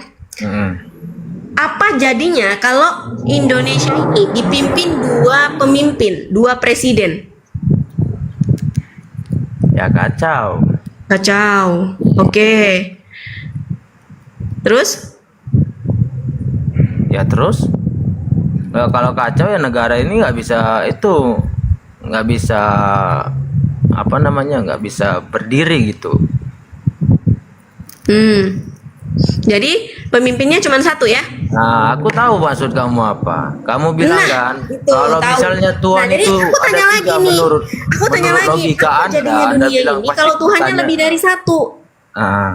Apa jadinya kalau Indonesia ini dipimpin 2 presiden? Ya kacau. Kacau. Oke. Terus? Ya terus kalau kacau ya negara ini nggak bisa nggak bisa berdiri gitu. Jadi pemimpinnya cuma 1 ya? Nah, aku tahu maksud kamu apa. Kamu bilang kan gitu, kalau tahu. misalnya Tuhan Nah, jadi itu aku tanya ada lagi 3 nih. menurut logika Apa jadinya Anda dunia bilang ini pasti kalau Tuhannya tanya. lebih dari 1? Nah,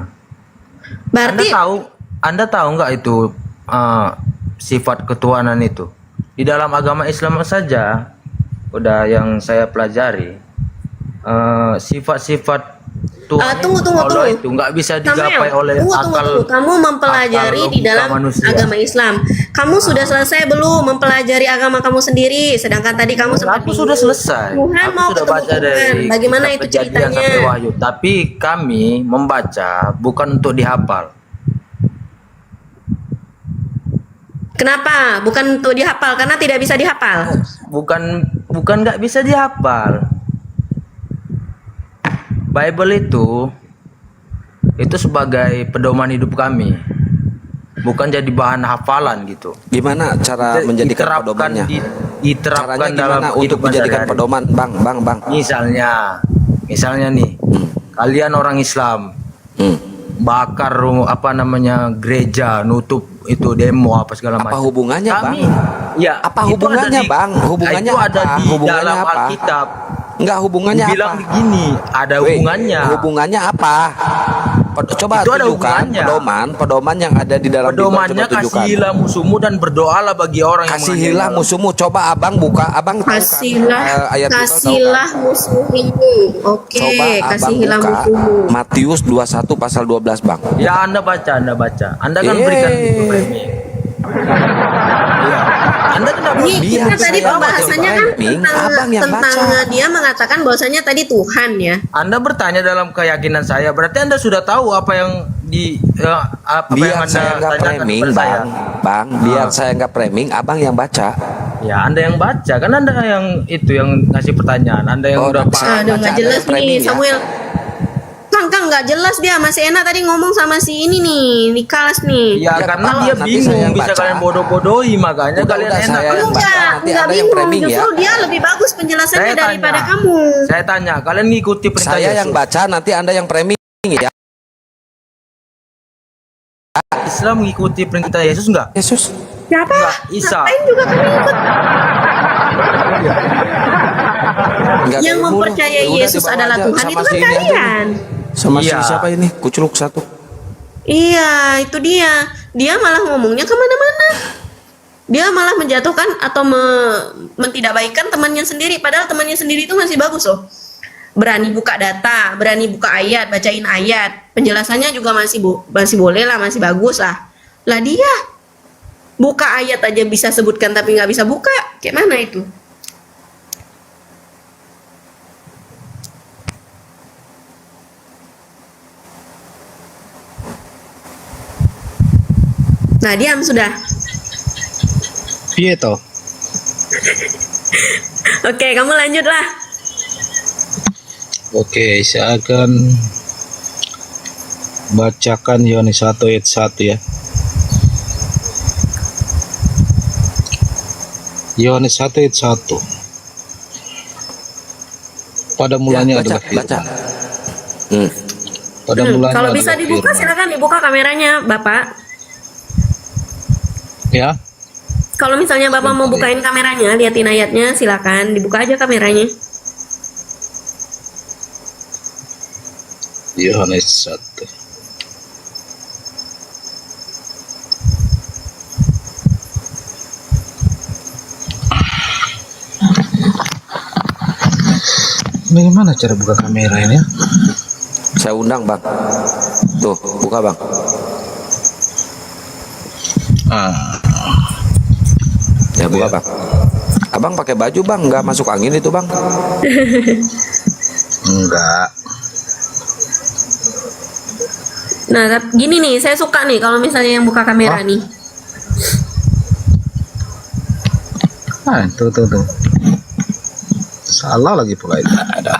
Berarti Anda tahu nggak itu sifat ketuhanan itu di dalam agama Islam saja udah yang saya pelajari, sifat-sifat Tuhan tunggu. Allah itu nggak bisa digapai oleh akal. Kamu mempelajari akal di dalam logika manusia. agama Islam. Kamu sudah selesai belum mempelajari agama kamu sendiri? Sedangkan tadi kamu sempat Aku sudah selesai. Tuhan Aku mau sudah ketemu baca Tuhan. dari Bagaimana kitab itu Kejadian ceritanya? sampai Wahyu. Tapi kami membaca bukan untuk dihafal. Kenapa? Bukan untuk dihafal karena tidak bisa dihafal. Bukan nggak bisa dihafal. Bible itu sebagai pedoman hidup kami, bukan jadi bahan hafalan gitu. Gimana cara menjadikan pedomannya? Diterapkan Caranya dalam gimana untuk kehidupan menjadikan sehari-hari. pedoman, bang? Misalnya nih, kalian orang Islam bakar gereja, nutup itu demo apa segala macam. Apa hubungannya, Kami, Bang? ya Apa itu hubungannya, ada di- Bang? Hubungannya itu ada apa? di Hubungannya dalam apa? Alkitab. Enggak, hubungannya Bilang apa? begini, ada Weh, hubungannya. Hubungannya apa? Coba Itu ada tunjukkan hubungannya. pedoman yang ada di dalam Bible. Pedomannya Coba tunjukkan. kasihilah musuhmu dan berdoalah bagi orang yang Kasihilah menganiaya. musuhmu. Coba abang buka, abang tahu kan, ayat Bible tahu kan? Kasihilah musuhmu. Oke, Coba abang kasihilah buka musuhmu. Matius 21 pasal 12, Bang. Ya Anda baca. Anda kan berikan itu premium. Iya. Anda kenapa? Ini Biar kita tadi saya pembahasannya kan framing, tentang, abang yang baca. dia mengatakan bahwasanya tadi Tuhan ya. Anda bertanya dalam keyakinan saya, berarti Anda sudah tahu apa yang apa yang Biar Anda saya nggak tanyakan framing, kepada saya. bang. Biar saya nggak framing, abang yang baca. Ya, Anda yang baca, kan Anda yang itu yang ngasih pertanyaan, Anda yang Oh, udah udah paham. Aduh, nggak baca jelas ada framing nih ya? Samuel. Kang nggak jelas dia. Masih enak tadi ngomong sama si ini nih, Nikolas nih. Ya, Ya, karena Pak, dia nanti bingung, saya yang bisa baca. kalian bodoh-bodohi, makanya Udah, kalian udah, enak. saya yang baca. Enggak, nanti enggak ada yang bingung. framing ya. Justru dia lebih bagus penjelasannya Saya daripada tanya. kamu. Saya tanya, kalian ngikuti perintah Saya Yesus? yang baca, nanti Anda yang framing ya. Islam mengikuti perintah Yesus enggak? Yesus. Siapa? Enggak, Isa. Ngapain juga kami ikut? Nggak ada Yang ilmu lu. mempercayai Udah Yesus dibawa adalah aja Tuhan sama itu kan si ini aja. kalian. Sama si Iya. siapa ini? Kuculuk satu. Iya, itu dia. Dia malah ngomongnya kemana-mana. Dia malah menjatuhkan atau mentidakbaikkan temannya sendiri. Padahal temannya sendiri itu masih bagus loh. Berani buka data, berani buka ayat, bacain ayat. Penjelasannya juga masih boleh lah, masih bagus lah. Lah dia buka ayat aja bisa sebutkan tapi nggak bisa buka. Kayak mana itu? Nah, diam sudah. Piye toh? Oke, kamu lanjutlah. Oke, saya akan bacakan Yohanes 1 ayat 1 ya. Yohanes 1 ayat 1. Pada mulanya Ya, baca, adalah firman. baca. Pada mulanya Kalau bisa adalah dibuka firman. silakan dibuka kameranya, Bapak. Ya. Kalau misalnya Bapak mau bukain kameranya, liatin ayatnya, silakan dibuka aja kameranya. Yohanes 1. Bagaimana cara buka kamera ini ya? Saya undang bang. Tuh, buka bang. Ah, Ya buka bang. Abang pakai baju bang, nggak masuk angin itu bang. enggak. Nah, gini nih, saya suka nih kalau misalnya yang buka kamera nih. Ah, tuh. Salah lagi pula itu. Ada.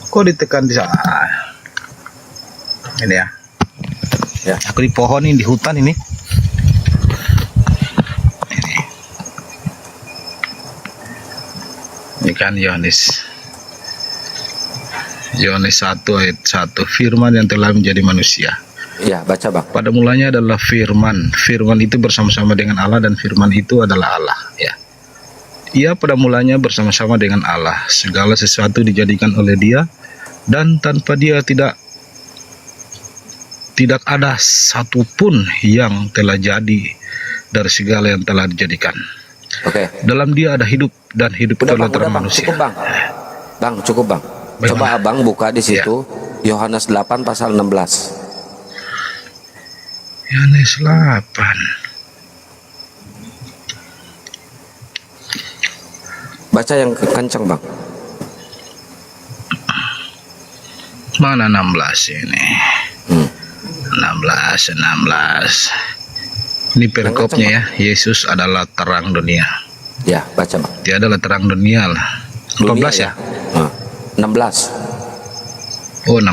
Kok ditekan di sana? Ini ya. Ya. Aku di pohon ini, di hutan ini. Ini kan Yohanes 1 ayat 1. Firman yang telah menjadi manusia. Ya baca bang. Pada mulanya adalah firman. Firman itu bersama-sama dengan Allah dan firman itu adalah Allah, ya. Ia pada mulanya bersama-sama dengan Allah. Segala sesuatu dijadikan oleh Dia dan tanpa Dia tidak ada satupun yang telah jadi dari segala yang telah dijadikan. Oke. Dalam Dia ada hidup dan hidup itu adalah terang bang. manusia. Cukup bang. Bang cukup bang. Coba Bagaimana? abang buka di situ Yohanes 8 pasal 16. Yohanes 8. Baca yang kencang bang. Mana 16 ini? 16. Ini perikopnya ya. Yesus adalah terang dunia. Ya baca bang. Dia adalah terang dunia lah. 14 ya? Nah, 16. Oh 16,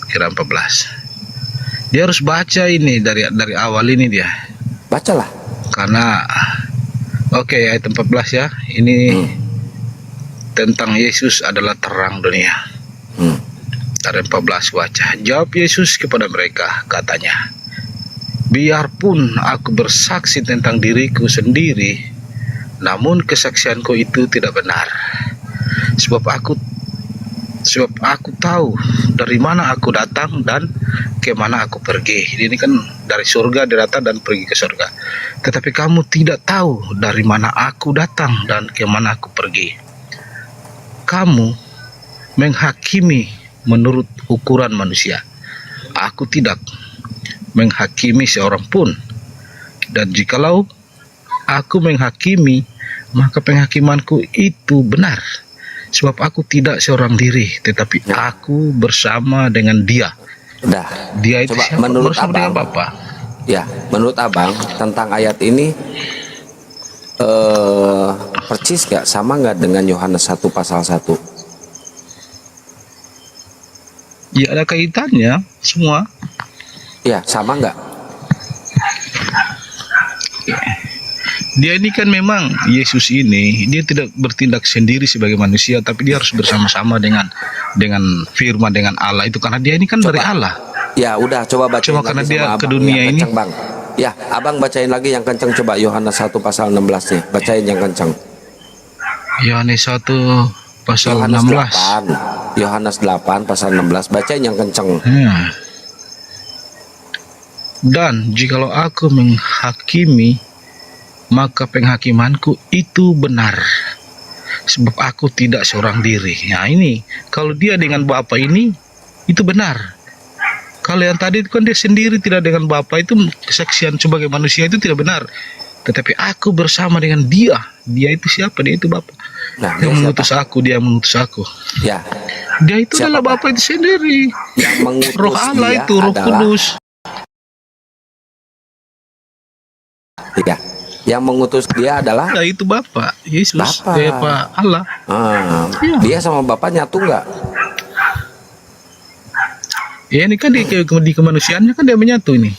kira 14. Dia harus baca ini dari awal ini dia. Bacalah. Karena oke, ayat 14 ya. Ini tentang Yesus adalah terang dunia. Dari 14 baca. Jawab Yesus kepada mereka, katanya, biarpun aku bersaksi tentang diriku sendiri, namun kesaksianku itu tidak benar. Sebab aku tahu dari mana aku datang dan ke mana aku pergi. Ini kan dari surga dia datang dan pergi ke surga. Tetapi kamu tidak tahu dari mana aku datang dan ke mana aku pergi. Kamu menghakimi menurut ukuran manusia. Aku tidak menghakimi seorang pun. Dan jikalau aku menghakimi, maka penghakimanku itu benar. Sebab aku tidak seorang diri, tetapi aku bersama dengan dia. Udah. Dia itu Coba siapa? menurut Bersama dengan abang, Bapa. ya menurut abang tentang ayat ini percis gak, sama nggak dengan Yohanes 1 pasal 1? Ya ada kaitannya semua. Ya sama nggak? Dia ini kan memang Yesus ini dia tidak bertindak sendiri sebagai manusia, tapi dia harus bersama-sama dengan firman, dengan Allah itu, karena dia ini kan dari Allah. Ya udah, coba bacain Cuma lagi karena sama dia abang ke dunia yang ini. kenceng, bang. Ya abang bacain lagi yang kenceng, coba Yohanes 1 pasal 16 nih, bacain yang kenceng. Yohanes 1 pasal Yohanes 16. 8, Yohanes 8 pasal 16, bacain yang kenceng. Dan jikalau aku menghakimi, maka penghakimanku itu benar, sebab aku tidak seorang diri. Nah ini, kalau dia dengan Bapa ini, itu benar. Kalau yang tadi itu kan dia sendiri tidak dengan Bapa, itu kesaksian sebagai manusia itu tidak benar. Tetapi aku bersama dengan dia. Dia itu siapa? Dia itu Bapa. Nah, Yang dia mengutus siapa? aku, dia yang mengutus aku. Ya, Dia itu Siapa, adalah Pak? Bapa itu sendiri. yang mengutus Roh Allah dia itu, Roh adalah, Kudus. ya, yang mengutus dia adalah Ya itu Bapa, Yesus, Bapa. Bapa Allah. Iya. dia sama Bapak nyatu nggak? Ya ini kan di kemanusiaannya kan dia menyatu ini.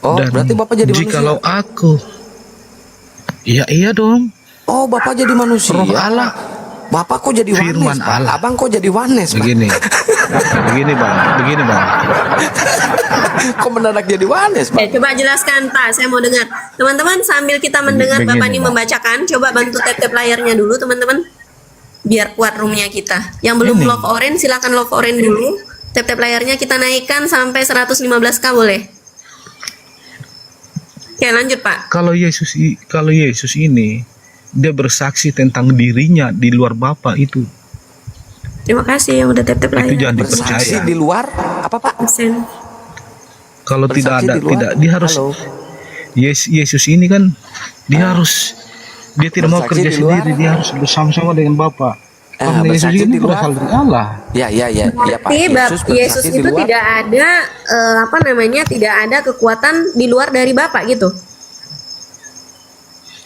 Oh, Dan berarti Bapak jadi jikalau manusia. aku, iya dong. Oh, Bapak jadi manusia. Roh Allah. Bapak kok jadi Firman wanes, Pak? Allah. Abang kok jadi wanes, Pak? Begini, begini bang. Kok mendadak jadi wanes, Pak? Coba jelaskan Pak, saya mau dengar. Teman-teman sambil kita mendengar Begini, Bapak ini Pak. membacakan, coba bantu tap-tap layarnya dulu teman-teman. Biar kuat roomnya kita. Yang belum Ini. love orange silakan love orange dulu. Tap-tap layarnya kita naikkan sampai 115k boleh. Oke lanjut Pak. Kalau Yesus ini dia bersaksi tentang dirinya di luar Bapa itu Terima kasih yang udah tap-tap layar. jangan Bersaksi dipercaya. di luar apa, Pak? Absen. Kalau tidak Bersaksi ada, di luar? tidak dia harus. Halo. Yesus ini kan dia tidak mau Bersaksi kerja di luar? sendiri, dia harus bersama-sama dengan Bapa. Karena Yesus bersaksi ini di luar? berasal dari Allah. Ya, Pak. Tapi Yesus bersaksi di itu luar. tidak ada tidak ada kekuatan di luar dari Bapak gitu.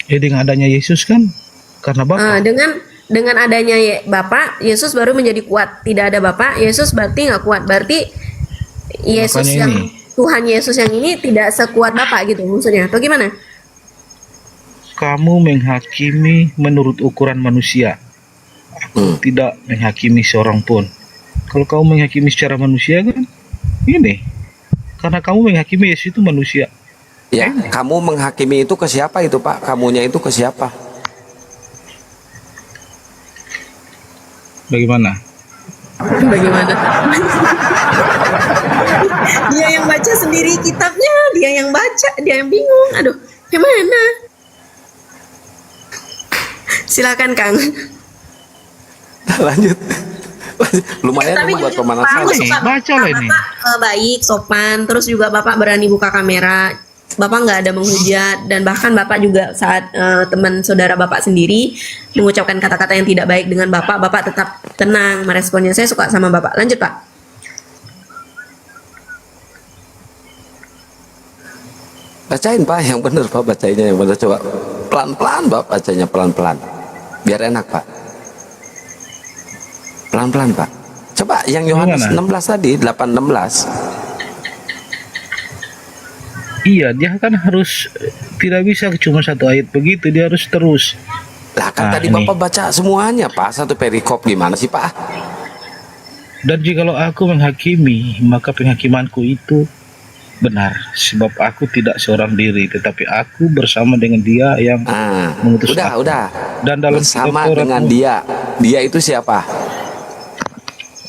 Dengan adanya Yesus kan karena Bapa. Dengan adanya Bapak, Yesus baru menjadi kuat. Tidak ada Bapak, Yesus berarti nggak kuat. Berarti Yesus Makanya yang ini. Tuhan Yesus yang ini tidak sekuat Bapak gitu maksudnya. Atau gimana? Kamu menghakimi menurut ukuran manusia. Aku tidak menghakimi seorang pun. Kalau kamu menghakimi secara manusia kan ini. Karena kamu menghakimi Yesus itu manusia. Ya, kamu menghakimi itu ke siapa itu, Pak? Kamunya itu ke siapa? Bagaimana? Bagaimana? Dia yang baca sendiri kitabnya, dia yang baca, dia yang bingung. Aduh, gimana? Silakan Kang. Lanjut. Lumayan Tapi buat jujur, pemanasan. Pak, aku suka Baca lah ini. Bapak baik, sopan, terus juga Bapak berani buka kamera. Bapak nggak ada menghujat dan bahkan Bapak juga saat teman saudara Bapak sendiri mengucapkan kata-kata yang tidak baik dengan Bapak tetap tenang meresponnya. Saya suka sama Bapak. Lanjut Pak. Bacain, Pak, yang benar, Pak, bacainya yang benar. Coba pelan-pelan, Pak, bacanya pelan-pelan. Biar enak, Pak. Pelan-pelan, Pak. Coba yang Yohanes Gimana? 16 tadi, 8:16. Iya, dia kan harus tidak bisa cuma satu ayat begitu, dia harus terus. Lah kan Nah, tadi ini. Bapak baca semuanya, Pak. Satu perikop gimana sih, Pak? Dan jikalau aku menghakimi, maka penghakimanku itu benar, sebab aku tidak seorang diri, tetapi aku bersama dengan Dia yang mengutus aku. Udah. Dan dalam bersama kitab Taurat dengan pun- dia. Dia itu siapa?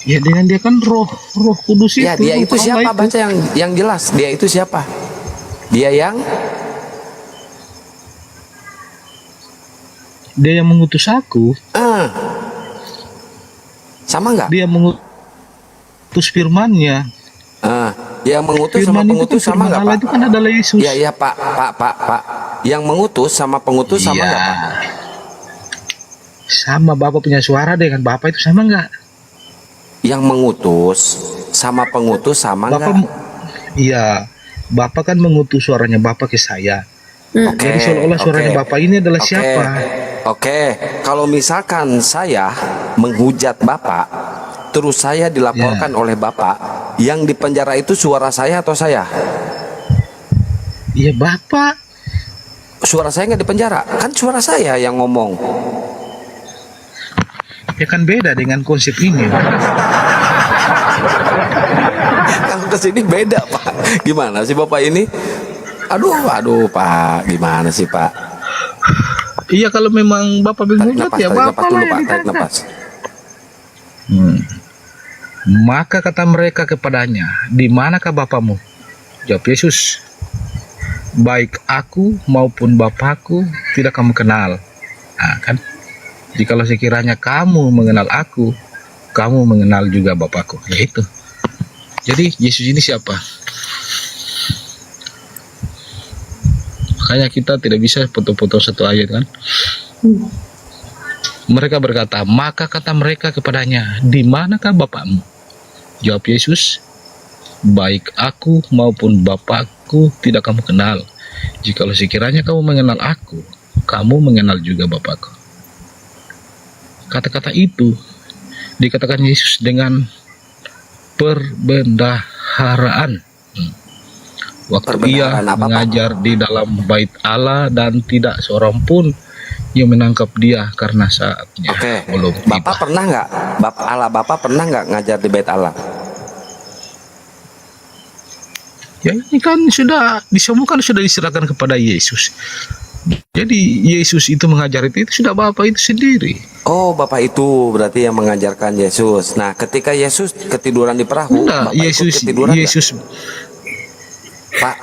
Ya dengan dia kan Roh Kudus itu. Ya, dia itu Allah siapa? itu. Baca yang jelas. Dia itu siapa? Dia yang Dia yang mengutus aku. sama nggak? Dia mengutus firman-Nya. Yang mengutus sama Firman itu pengutus kan sama firman nggak, Allah Pak? itu kan adalah Yesus. Iya, iya, Pak. Yang mengutus sama pengutus sama Iya. nggak, Pak? Sama Bapak punya suara dengan Bapak itu sama nggak? Yang mengutus sama pengutus sama Bapak, nggak? iya, Bapak kan mengutus suaranya Bapak ke saya. Oke, Jadi seolah-olah suaranya oke. Bapak ini adalah Oke, siapa? Oke, kalau misalkan saya menghujat Bapak, terus saya dilaporkan oleh Bapak, yang di penjara itu suara saya atau saya? Iya Bapak. Suara saya nggak di penjara, kan suara saya yang ngomong. Ya kan beda dengan konsep ini. Kalau kesini beda, Pak. Gimana sih Bapak ini? Aduh, Pak. Gimana sih, Pak? Iya kalau memang Bapak Tarik menghujat nafas, ya tarik Bapak nafas dulu, lah Pak. yang Tarik ditangkap. nafas. Maka kata mereka kepadanya, di manakah Bapamu? Jawab Yesus, baik aku maupun Bapakku tidak kamu kenal. Nah, kan? Jikalau sekiranya kamu mengenal aku, kamu mengenal juga Bapakku. Ya itu. Jadi Yesus ini siapa? Makanya kita tidak bisa foto-foto satu ayat kan. Mereka berkata, maka kata mereka kepadanya, di manakah Bapakmu? Jawab Yesus, baik aku maupun Bapakku tidak kamu kenal. Jikalau sekiranya kamu mengenal aku, kamu mengenal juga Bapakku. Kata-kata itu dikatakan Yesus dengan perbendaharaan. Waktu ia Perbendaharaan apa, Pak? mengajar di dalam bait Allah dan tidak seorang pun yang menangkap dia karena saatnya Oke, belum Bapak tiba. pernah nggak? Bapak pernah nggak ngajar di bait Allah? Ya ini kan sudah semua kan sudah diserahkan kepada Yesus. Jadi Yesus itu mengajar itu sudah Bapak itu sendiri. Oh, Bapak itu berarti yang mengajarkan Yesus. Nah, ketika Yesus ketiduran di perahu, Enggak, Bapak ikut Yesus ketiduran nggak? Yesus Pak,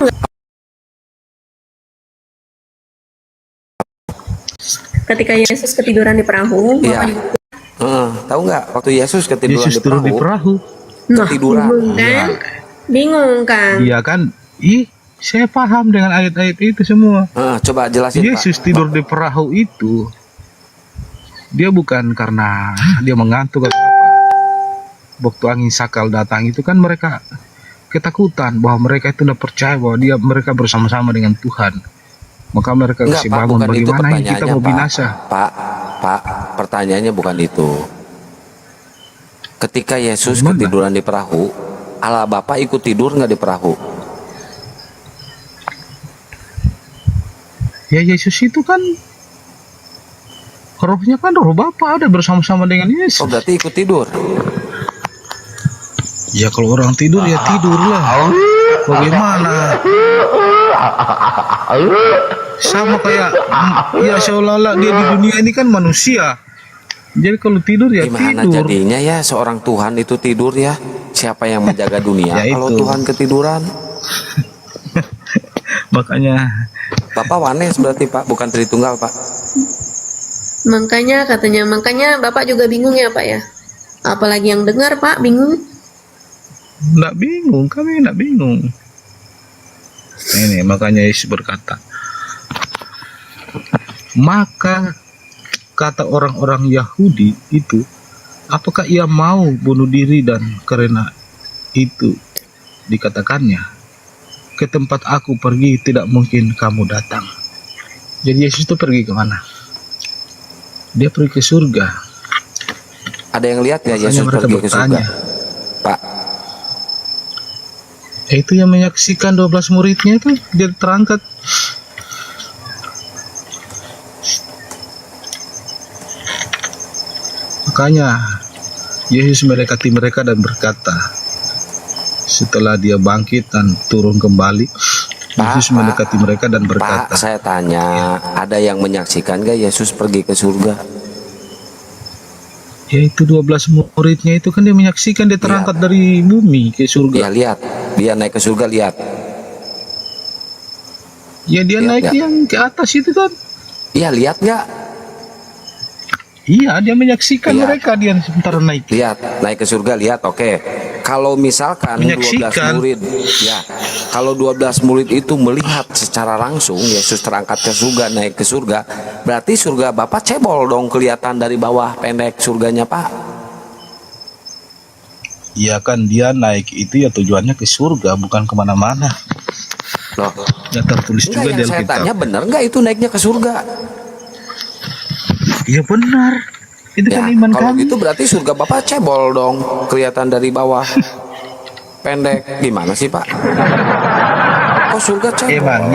Ketika Yesus ketiduran di perahu, iya. Bapak juga Tahu nggak waktu Yesus ketiduran Yesus di turun di perahu? perahu. Ketiduran. bingung kan? Bingung kan? Iya kan? Saya paham dengan ayat-ayat itu semua. Coba jelasin, Yesus Pak. tidur di perahu itu dia bukan karena dia mengantuk atau apa. Waktu angin sakal datang itu kan mereka ketakutan bahwa mereka itu tidak percaya bahwa mereka bersama-sama dengan Tuhan. Maka mereka Enggak, kasih Pak, bangun bukan itu bagaimana ini kita pertanyaannya, mau Pak. binasa. Pak, pertanyaannya bukan itu. Ketika Yesus Gimana? ketiduran di perahu, Allah Bapa ikut tidur nggak di perahu? Ya Yesus itu kan rohnya kan roh Bapa ada bersama-sama dengan Yesus. Oh, berarti ikut tidur. Ya kalau orang tidur ya tidurlah. Bagaimana? Sama kayak ya seolah-olah dia di dunia ini kan manusia. Jadi kalau tidur ya Gimana tidur. jadinya ya seorang Tuhan itu tidur ya? Siapa yang menjaga dunia Ya kalau itu. Tuhan ketiduran? Makanya Bapak Wanes berarti, Pak, bukan Tritunggal, Pak. Makanya Bapak juga bingung ya Pak ya? Apalagi yang dengar Pak bingung. enggak bingung, kami enggak bingung. Ini makanya Yesus berkata, maka kata orang-orang Yahudi itu, apakah ia mau bunuh diri dan karena itu dikatakannya, ke tempat aku pergi tidak mungkin kamu datang. Jadi Yesus itu pergi kemana? Dia pergi ke surga. Ada yang lihat nggak Makanya Yesus mereka pergi ke surga? bertanya. Pak, Itu yang menyaksikan 12 muridnya itu dia terangkat. Makanya Yesus mendekati mereka dan berkata, setelah dia bangkit dan turun kembali, Yesus mendekati mereka dan Pak, berkata, saya tanya, ada yang menyaksikan nggak Yesus pergi ke surga? yaitu 12 muridnya itu kan dia menyaksikan dia terangkat dari bumi ke surga. Ya lihat, dia naik ke surga, lihat. Ya dia Lihat naik nggak? yang ke atas itu kan. Iya, lihat nggak? Iya dia menyaksikan Lihat. mereka dia sementara naik. Lihat, naik ke surga, lihat, oke. kalau misalkan 12 Menyaksikan. murid, ya, kalau 12 murid itu melihat secara langsung Yesus terangkat ke surga, naik ke surga, berarti surga Bapak cebol dong, kelihatan dari bawah, pendek surganya Pak. Iya kan, dia naik itu ya tujuannya ke surga, bukan kemana-mana. Loh, Ya tertulis enggak, juga di yang saya Alkitab. tanya bener nggak itu naiknya ke surga? Iya benar. Itu Ya, kan iman kalau kami. gitu berarti surga Bapak cebol dong, kelihatan dari bawah, pendek. Gimana sih Pak? Kok surga cebol?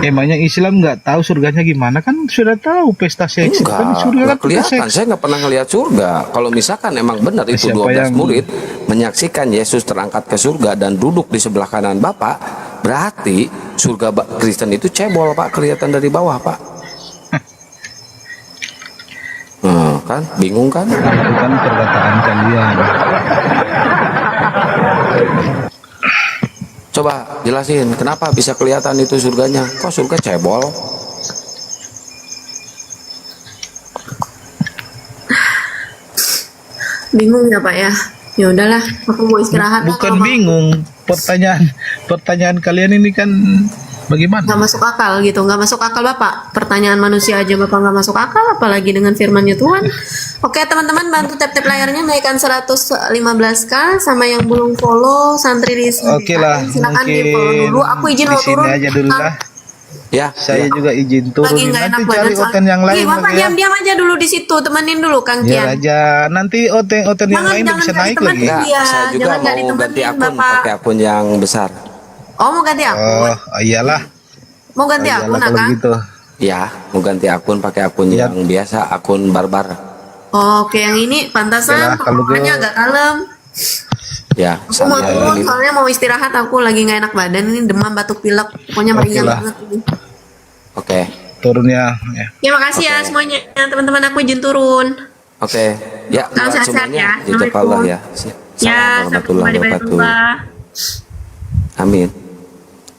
Emangnya Islam nggak tahu surganya gimana? Kan sudah tahu pesta seks. Kan surga Enggak kan pesta kelihatan. seks. Saya nggak pernah ngelihat surga. Kalau misalkan emang benar itu Siapa 12 yang- murid menyaksikan Yesus terangkat ke surga dan duduk di sebelah kanan Bapak, berarti surga Kristen itu cebol Pak, kelihatan dari bawah Pak. Kan bingung kan? Itu kan perkataan kalian. Coba jelasin kenapa bisa kelihatan itu surganya? Kok surga cebol? Bingung ya Pak ya. Ya udahlah, aku mau istirahat. lah Bukan kalau mau. bingung. Pertanyaan kalian ini kan bagaimana? Nggak masuk akal gitu, nggak masuk akal Bapak. Pertanyaan manusia aja Bapak nggak masuk akal, apalagi dengan firman-Nya Tuhan. Oke teman-teman, bantu tap-tap layarnya naikkan 115k, sama yang belum follow santri di sini. Oke lah, Silakan di follow mungkin dulu. Aku izin di mau sini turun. aja dulu lah. Ya, Saya ya. juga izin Lagi turunin. nggak enak Nanti badan cari soalnya. oten yang lain Ih, Bapak lagi ya. diam-diam aja dulu di situ, temenin dulu Kang Biar Kian. aja. Nanti oten yang Jangan- lain jangan bisa kasih naik teman. lagi. Enggak, Iya, saya juga jangan nggak mau ditemenin, ganti akun Bapak. pakai akun yang besar. Oh mau ganti akun? Oh, iyalah. Mau ganti Oh, akun iyalah kalau Akang? gitu. Ya, mau ganti akun pakai akun Ya. yang biasa, akun barbar. Oh, oke yang ini pantasan Yalah, kalau pokoknya gua- agak kalem. Ya, Aku mau saya turun ini. soalnya mau istirahat, aku lagi nggak enak badan ini, demam batuk pilek pokoknya meriang lah. banget ini. Oke. Turunnya ya. Ya makasih ya semuanya teman-teman, aku izin turun. Oke. Ya, Salam buat sehat-sehat semuanya. ya. Jazakallah ya. Ya, sampai jumpa di Baitullah. Amin.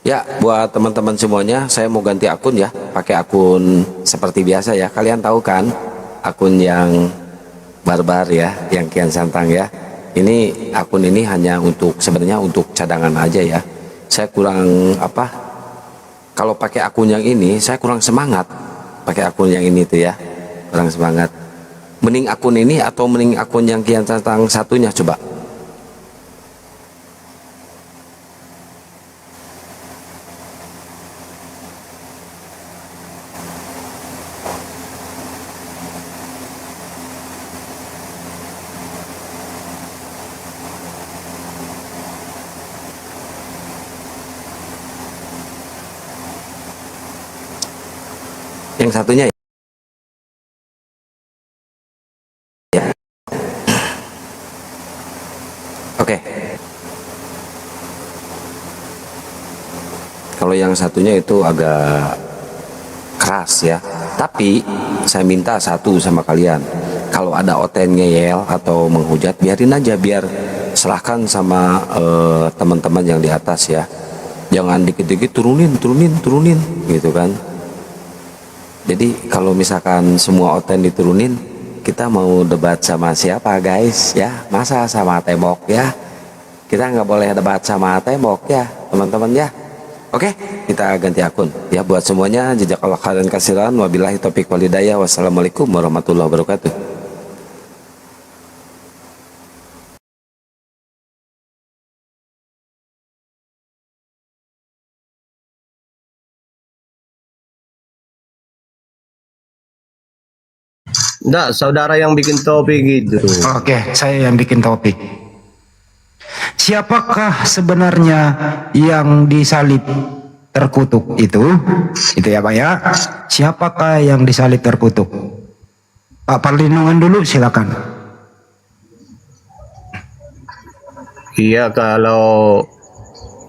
Ya, buat teman-teman semuanya, saya mau ganti akun ya, pakai akun seperti biasa ya. Kalian tahu kan, akun yang barbar ya, yang kian santang ya. Ini akun ini hanya untuk sebenarnya untuk cadangan aja ya. Saya kurang apa? Kalau pakai akun yang ini, saya kurang semangat. Pakai akun yang ini tuh ya, kurang semangat. Mending akun ini atau mending akun yang kian santang satunya coba. Yang satunya ya. Oke. Kalau yang satunya itu agak keras ya. Tapi saya minta satu sama kalian. Kalau ada oten ngeyel atau menghujat, biarin aja, biar serahkan sama teman-teman yang di atas ya. Jangan dikit-dikit turunin gitu kan. Jadi kalau misalkan semua oten diturunin, kita mau debat sama siapa guys ya? Masa sama tembok ya? Kita nggak boleh debat sama tembok ya teman-teman ya. Oke, kita ganti akun ya. Buat semuanya, jazakallahu khairan katsiran, wabillahi taufiq wal hidayah, wassalamualaikum warahmatullahi wabarakatuh. Enggak, saudara yang bikin topik gitu. Oke, saya yang bikin topik. Siapakah sebenarnya yang disalib terkutuk itu? Itu ya Pak ya. Siapakah yang disalib terkutuk? Pak Perlindungan dulu silakan. Iya, kalau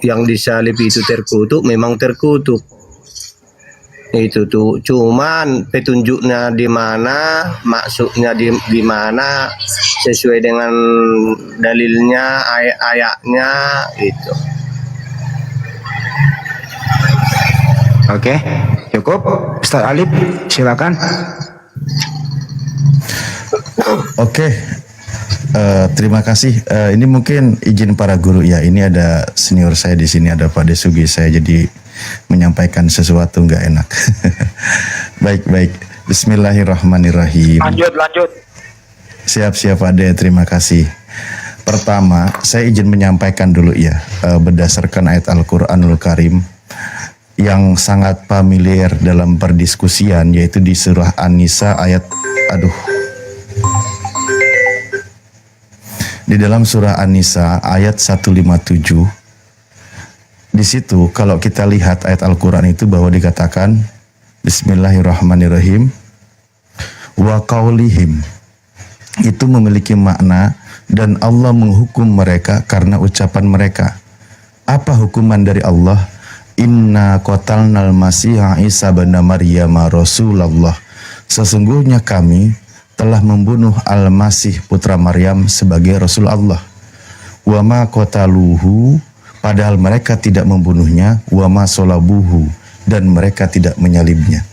yang disalib itu terkutuk, memang terkutuk. Itu tuh, cuman petunjuknya di mana, maksudnya di mana, sesuai dengan dalilnya, ayat-ayatnya itu. Oke, cukup. Ustaz Alif silakan. Oke, Terima kasih. Ini mungkin izin para guru ya. Ini ada senior saya di sini, ada Pak Desugi. Saya jadi menyampaikan sesuatu nggak enak. Baik. Bismillahirrahmanirrahim. Lanjut. Siap Pak De. Terima kasih. Pertama, saya izin menyampaikan dulu ya, berdasarkan ayat Al-Quranul Karim yang sangat familiar dalam perdiskusian, yaitu di surah An-Nisa ayat, di dalam surah An-Nisa ayat 157. Di situ kalau kita lihat ayat Al-Quran itu bahwa dikatakan Bismillahirrahmanirrahim, wa qaulihim, itu memiliki makna dan Allah menghukum mereka karena ucapan mereka. Apa hukuman dari Allah? Inna qatalnal masiha Isa bin Maryam Rasulullah. Sesungguhnya kami telah membunuh Al-Masih putra Maryam sebagai Rasul Allah. Wa ma qataluhu, padahal mereka tidak membunuhnya. Wa ma salabuhu, dan mereka tidak menyalibnya.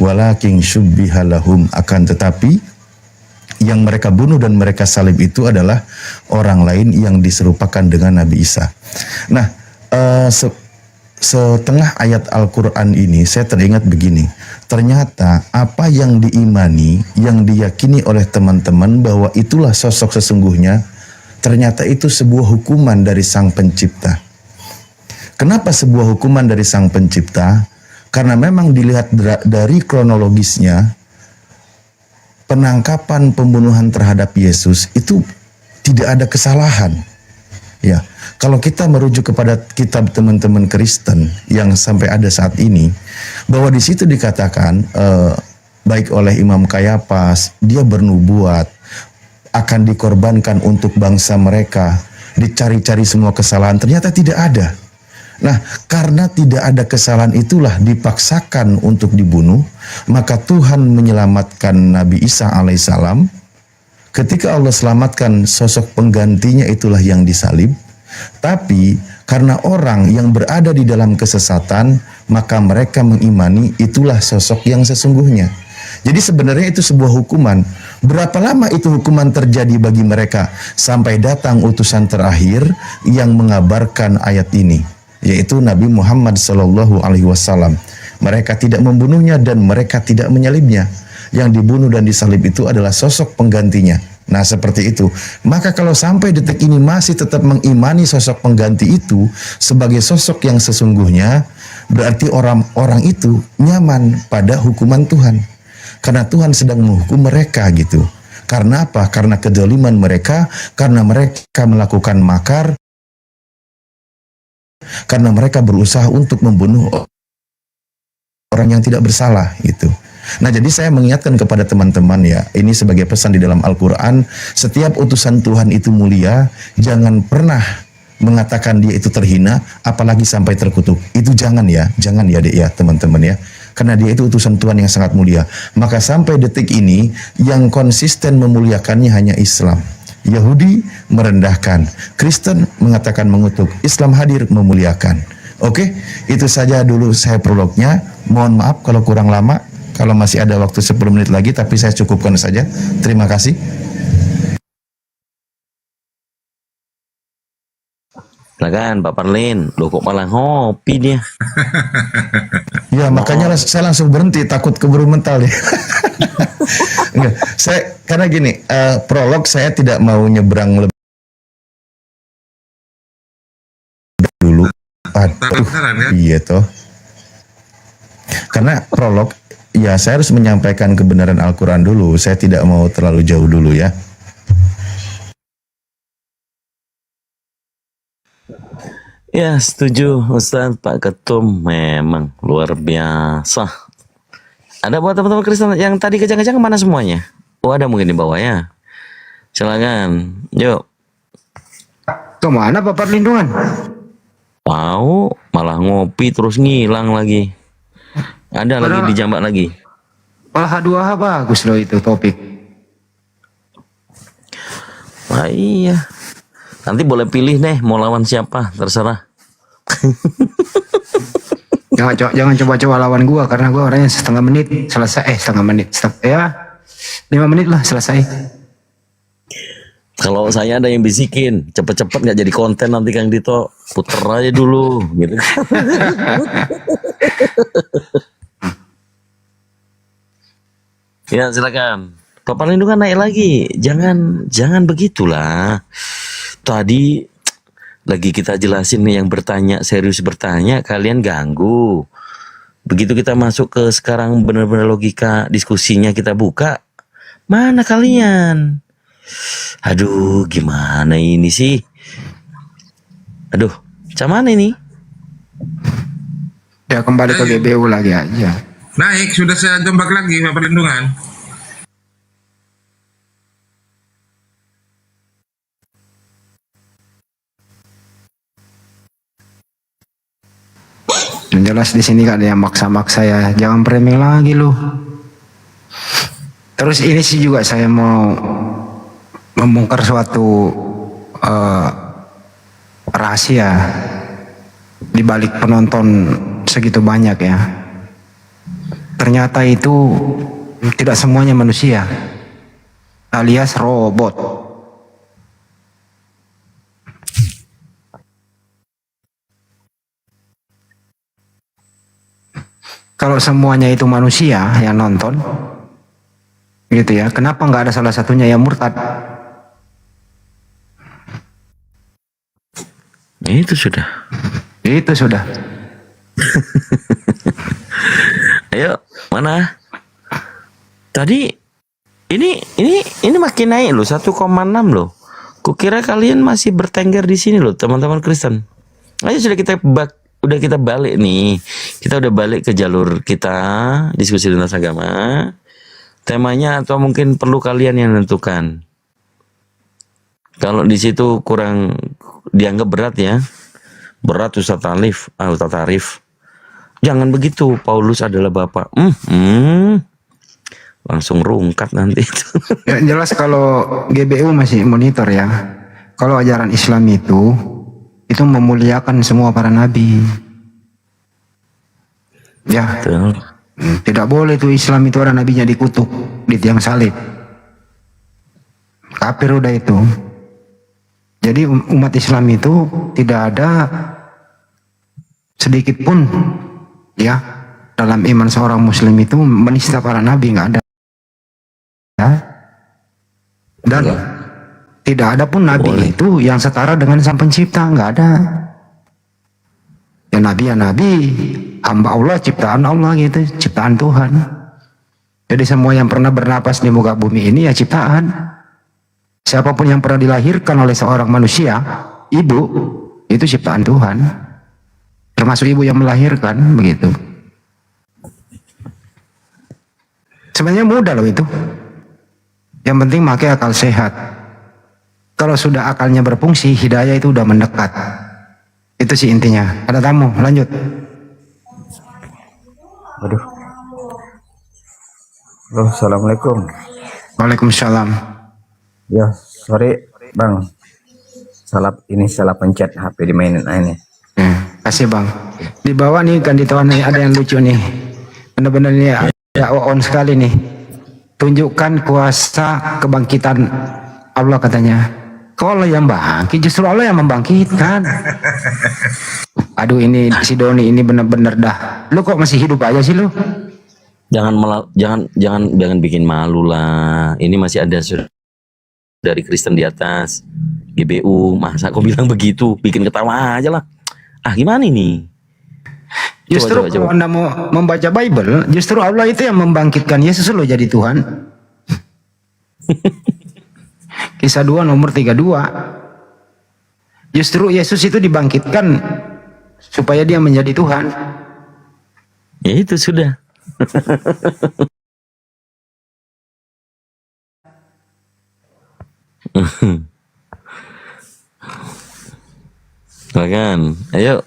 Walakin syubbiha lahum, akan tetapi yang mereka bunuh dan mereka salib itu adalah orang lain yang diserupakan dengan Nabi Isa. Nah, setengah ayat Al-Quran ini saya teringat begini. Ternyata apa yang diimani, yang diyakini oleh teman-teman bahwa itulah sosok sesungguhnya, ternyata itu sebuah hukuman dari Sang Pencipta. Kenapa sebuah hukuman dari Sang Pencipta? Karena memang dilihat dari kronologisnya, penangkapan pembunuhan terhadap Yesus itu tidak ada kesalahan. Ya, kalau kita merujuk kepada kitab teman-teman Kristen yang sampai ada saat ini, bahwa di situ dikatakan baik oleh Imam Kayafas, dia bernubuat akan dikorbankan untuk bangsa mereka, dicari-cari semua kesalahan, ternyata tidak ada. Nah, karena tidak ada kesalahan itulah dipaksakan untuk dibunuh, maka Tuhan menyelamatkan Nabi Isa alaihissalam. Ketika Allah selamatkan, sosok penggantinya itulah yang disalib. Tapi karena orang yang berada di dalam kesesatan, maka mereka mengimani itulah sosok yang sesungguhnya. Jadi sebenarnya itu sebuah hukuman. Berapa lama itu hukuman terjadi bagi mereka sampai datang utusan terakhir yang mengabarkan ayat ini, yaitu Nabi Muhammad SAW. Mereka tidak membunuhnya dan mereka tidak menyalibnya. Yang dibunuh dan disalib itu adalah sosok penggantinya. Nah, seperti itu. Maka kalau sampai detik ini masih tetap mengimani sosok pengganti itu sebagai sosok yang sesungguhnya, berarti orang-orang itu nyaman pada hukuman Tuhan. Karena Tuhan sedang menghukum mereka gitu. Karena apa? Karena kedzaliman mereka, karena mereka melakukan makar, karena mereka berusaha untuk membunuh orang yang tidak bersalah gitu. Nah, jadi saya mengingatkan kepada teman-teman ya, ini sebagai pesan di dalam Al-Quran, setiap utusan Tuhan itu mulia, jangan pernah mengatakan dia itu terhina, apalagi sampai terkutuk. Itu jangan ya dek ya teman-teman ya. Karena dia itu utusan Tuhan yang sangat mulia. Maka sampai detik ini, yang konsisten memuliakannya hanya Islam. Yahudi merendahkan, Kristen mengatakan mengutuk, Islam hadir memuliakan. Oke, itu saja dulu saya prolognya. Mohon maaf kalau kurang lama, kalau masih ada waktu 10 menit lagi, tapi saya cukupkan saja. Terima kasih. Silakan Pak Parlin, loh kok malah ngopi dia? Ya makanya saya langsung berhenti, takut keburu mental ya. Enggak, karena gini, prolog saya tidak mau nyebrang lebih dulu. Aduh, iya toh. Karena prolog, ya saya harus menyampaikan kebenaran Al-Quran dulu. Saya tidak mau terlalu jauh dulu ya. Ya setuju Ustaz, Pak Ketum memang luar biasa. Ada buat teman-teman Kristen yang tadi kejang-kejang mana semuanya? Oh ada mungkin di bawah ya. Silakan, yuk. Kemana Pak Perlindungan? Tahu, malah ngopi terus ngilang lagi. Ada lagi di jambak lagi. Malah H2H bagus loh itu topik. Wah iya. Nanti boleh pilih deh mau lawan siapa, terserah. Jangan coba-coba lawan gua karena gua orangnya setengah menit selesai. 5 menit lah selesai. Kalau saya ada yang bisikin, cepet-cepet nggak jadi konten nanti Kang Dito, puter aja dulu, gitu. Ya silakan. Pak Perlindungan naik lagi, jangan begitulah. Tadi lagi kita jelasin nih yang bertanya, serius bertanya, kalian ganggu. Begitu kita masuk ke sekarang benar-benar logika diskusinya kita buka, mana kalian? Aduh, gimana ini sih? Aduh, macam mana ini? Ya kembali ke GBU lagi aja. Naik, sudah saya jambak lagi Pak Perlindungan. Yang jelas di sini gak ada yang maksa-maksa ya. Jangan preming lagi lu. Terus ini sih juga saya mau membongkar suatu rahasia di balik penonton segitu banyak ya. Ternyata itu tidak semuanya manusia, alias robot. Kalau semuanya itu manusia yang nonton, gitu ya, kenapa nggak ada salah satunya yang murtad? Itu sudah. Ayo, mana? Tadi ini makin naik loh, 1,6 loh. Kukira kalian masih bertengger di sini loh, teman-teman Kristen. Ayo udah kita balik nih. Kita udah balik ke jalur kita diskusi lintas agama. Temanya atau mungkin perlu kalian yang menentukan. Kalau di situ kurang dianggap berat ya. Berat Ustaz Tarif. Jangan begitu, Paulus adalah Bapak. Langsung rungkat nanti itu. Ya, jelas kalau GBU masih monitor ya. Kalau ajaran Islam itu memuliakan semua para nabi. Ya. Betul. Tidak boleh tuh Islam itu ada nabinya dikutuk di tiang salib. Kafir udah itu. Jadi umat Islam itu tidak ada sedikit pun ya dalam iman seorang muslim itu menista para nabi, nggak ada. Ya. Dan tidak ada pun nabi itu yang setara dengan sang pencipta, nggak ada. Ya nabi, hamba Allah, ciptaan Allah gitu, ciptaan Tuhan. Jadi semua yang pernah bernapas di muka bumi ini ya ciptaan. Siapapun yang pernah dilahirkan oleh seorang manusia, ibu, itu ciptaan Tuhan. Termasuk ibu yang melahirkan, begitu. Sebenarnya mudah loh itu. Yang penting pakai akal sehat. Kalau sudah akalnya berfungsi, hidayah itu udah mendekat. Itu sih intinya. Ada tamu, lanjut. Aduh. Halo, assalamualaikum. Waalaikumsalam. Ya, sorry bang. Salah pencet HP dimainin ini. Kasih bang. Di bawah nih kan ditawarin nih, ada yang lucu nih. Benar-benar nih ya on sekali nih. Tunjukkan kuasa kebangkitan Allah katanya. Kalau yang bangkit, justru Allah yang membangkitkan. Aduh ini si Doni ini benar-benar dah. Lu kok masih hidup aja sih lu? Jangan bikin malu lah. Ini masih ada dari Kristen di atas GBU, masa kau bilang begitu, bikin ketawa aja lah. Gimana ini? Justru kalau Anda mau membaca Bible, justru Allah itu yang membangkitkan Yesus loh jadi Tuhan. Kisah 2 nomor 32. Justru Yesus itu dibangkitkan supaya dia menjadi Tuhan. Ya itu sudah. Silakan, ayo,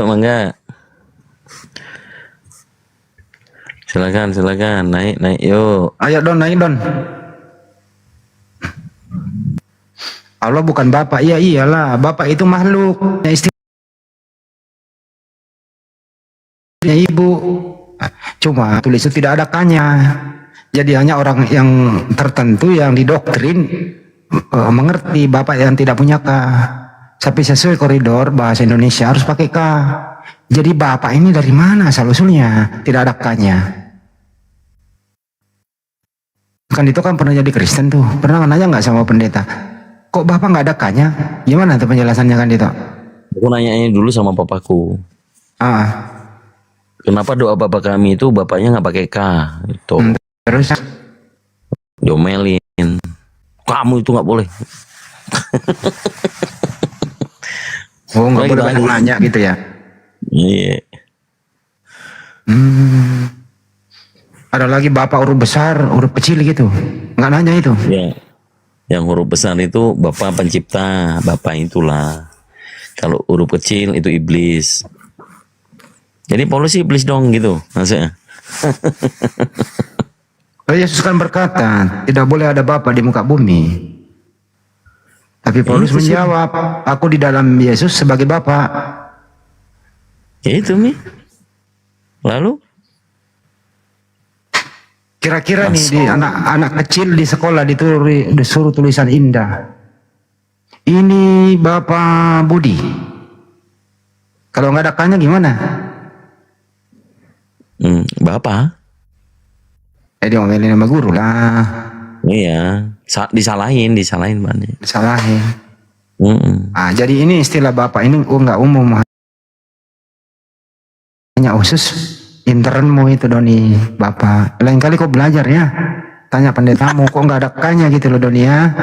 mangga. Silakan, naik, yuk. Ayo Don, naik Don. Allah bukan Bapak, iyalah, Bapak itu makhluk, istrinya ibu. Cuma tulis itu tidak ada kanya. Jadi hanya orang yang tertentu yang didoktrin mengerti bapak yang tidak punya K. Tapi sesuai koridor bahasa Indonesia harus pakai K. Jadi bapak ini dari mana asal usulnya? Tidak ada K-nya. Kan itu kan pernah jadi Kristen tuh. Pernah nanya nggak sama pendeta? Kok bapak nggak ada K-nya? Gimana tuh penjelasannya kan itu? Aku nanyanya dulu sama papaku. Kenapa doa bapak kami itu bapaknya nggak pakai K? Itu. Terus? Diomelin. Kamu itu nggak boleh. Oh, nggak boleh banyak nanya gitu ya? Iya. Ada lagi bapak huruf besar, huruf kecil gitu. Nggak nanya itu? Ya. Yang huruf besar itu bapak pencipta, bapak itulah. Kalau huruf kecil itu iblis. Jadi Paulus iblis dong gitu maksudnya. Yesus kan berkata, tidak boleh ada Bapa di muka bumi. Tapi Paulus menjawab, aku di dalam Yesus sebagai Bapa. Ya itu Mi. Lalu? Kira-kira nih di anak kecil di sekolah disuruh tulisan indah. Ini Bapak Budi. Kalau nggak ada K-nya gimana? Bapak. Dia ngomelin sama guru lah. Iya, disalahin banyak. Disalahin. Jadi ini istilah bapak ini nggak umum, hanya khusus internmu itu Doni, bapak. Lain kali kok belajar ya, tanya pendetamu kok nggak ada K-nya gitu loh Doni ya.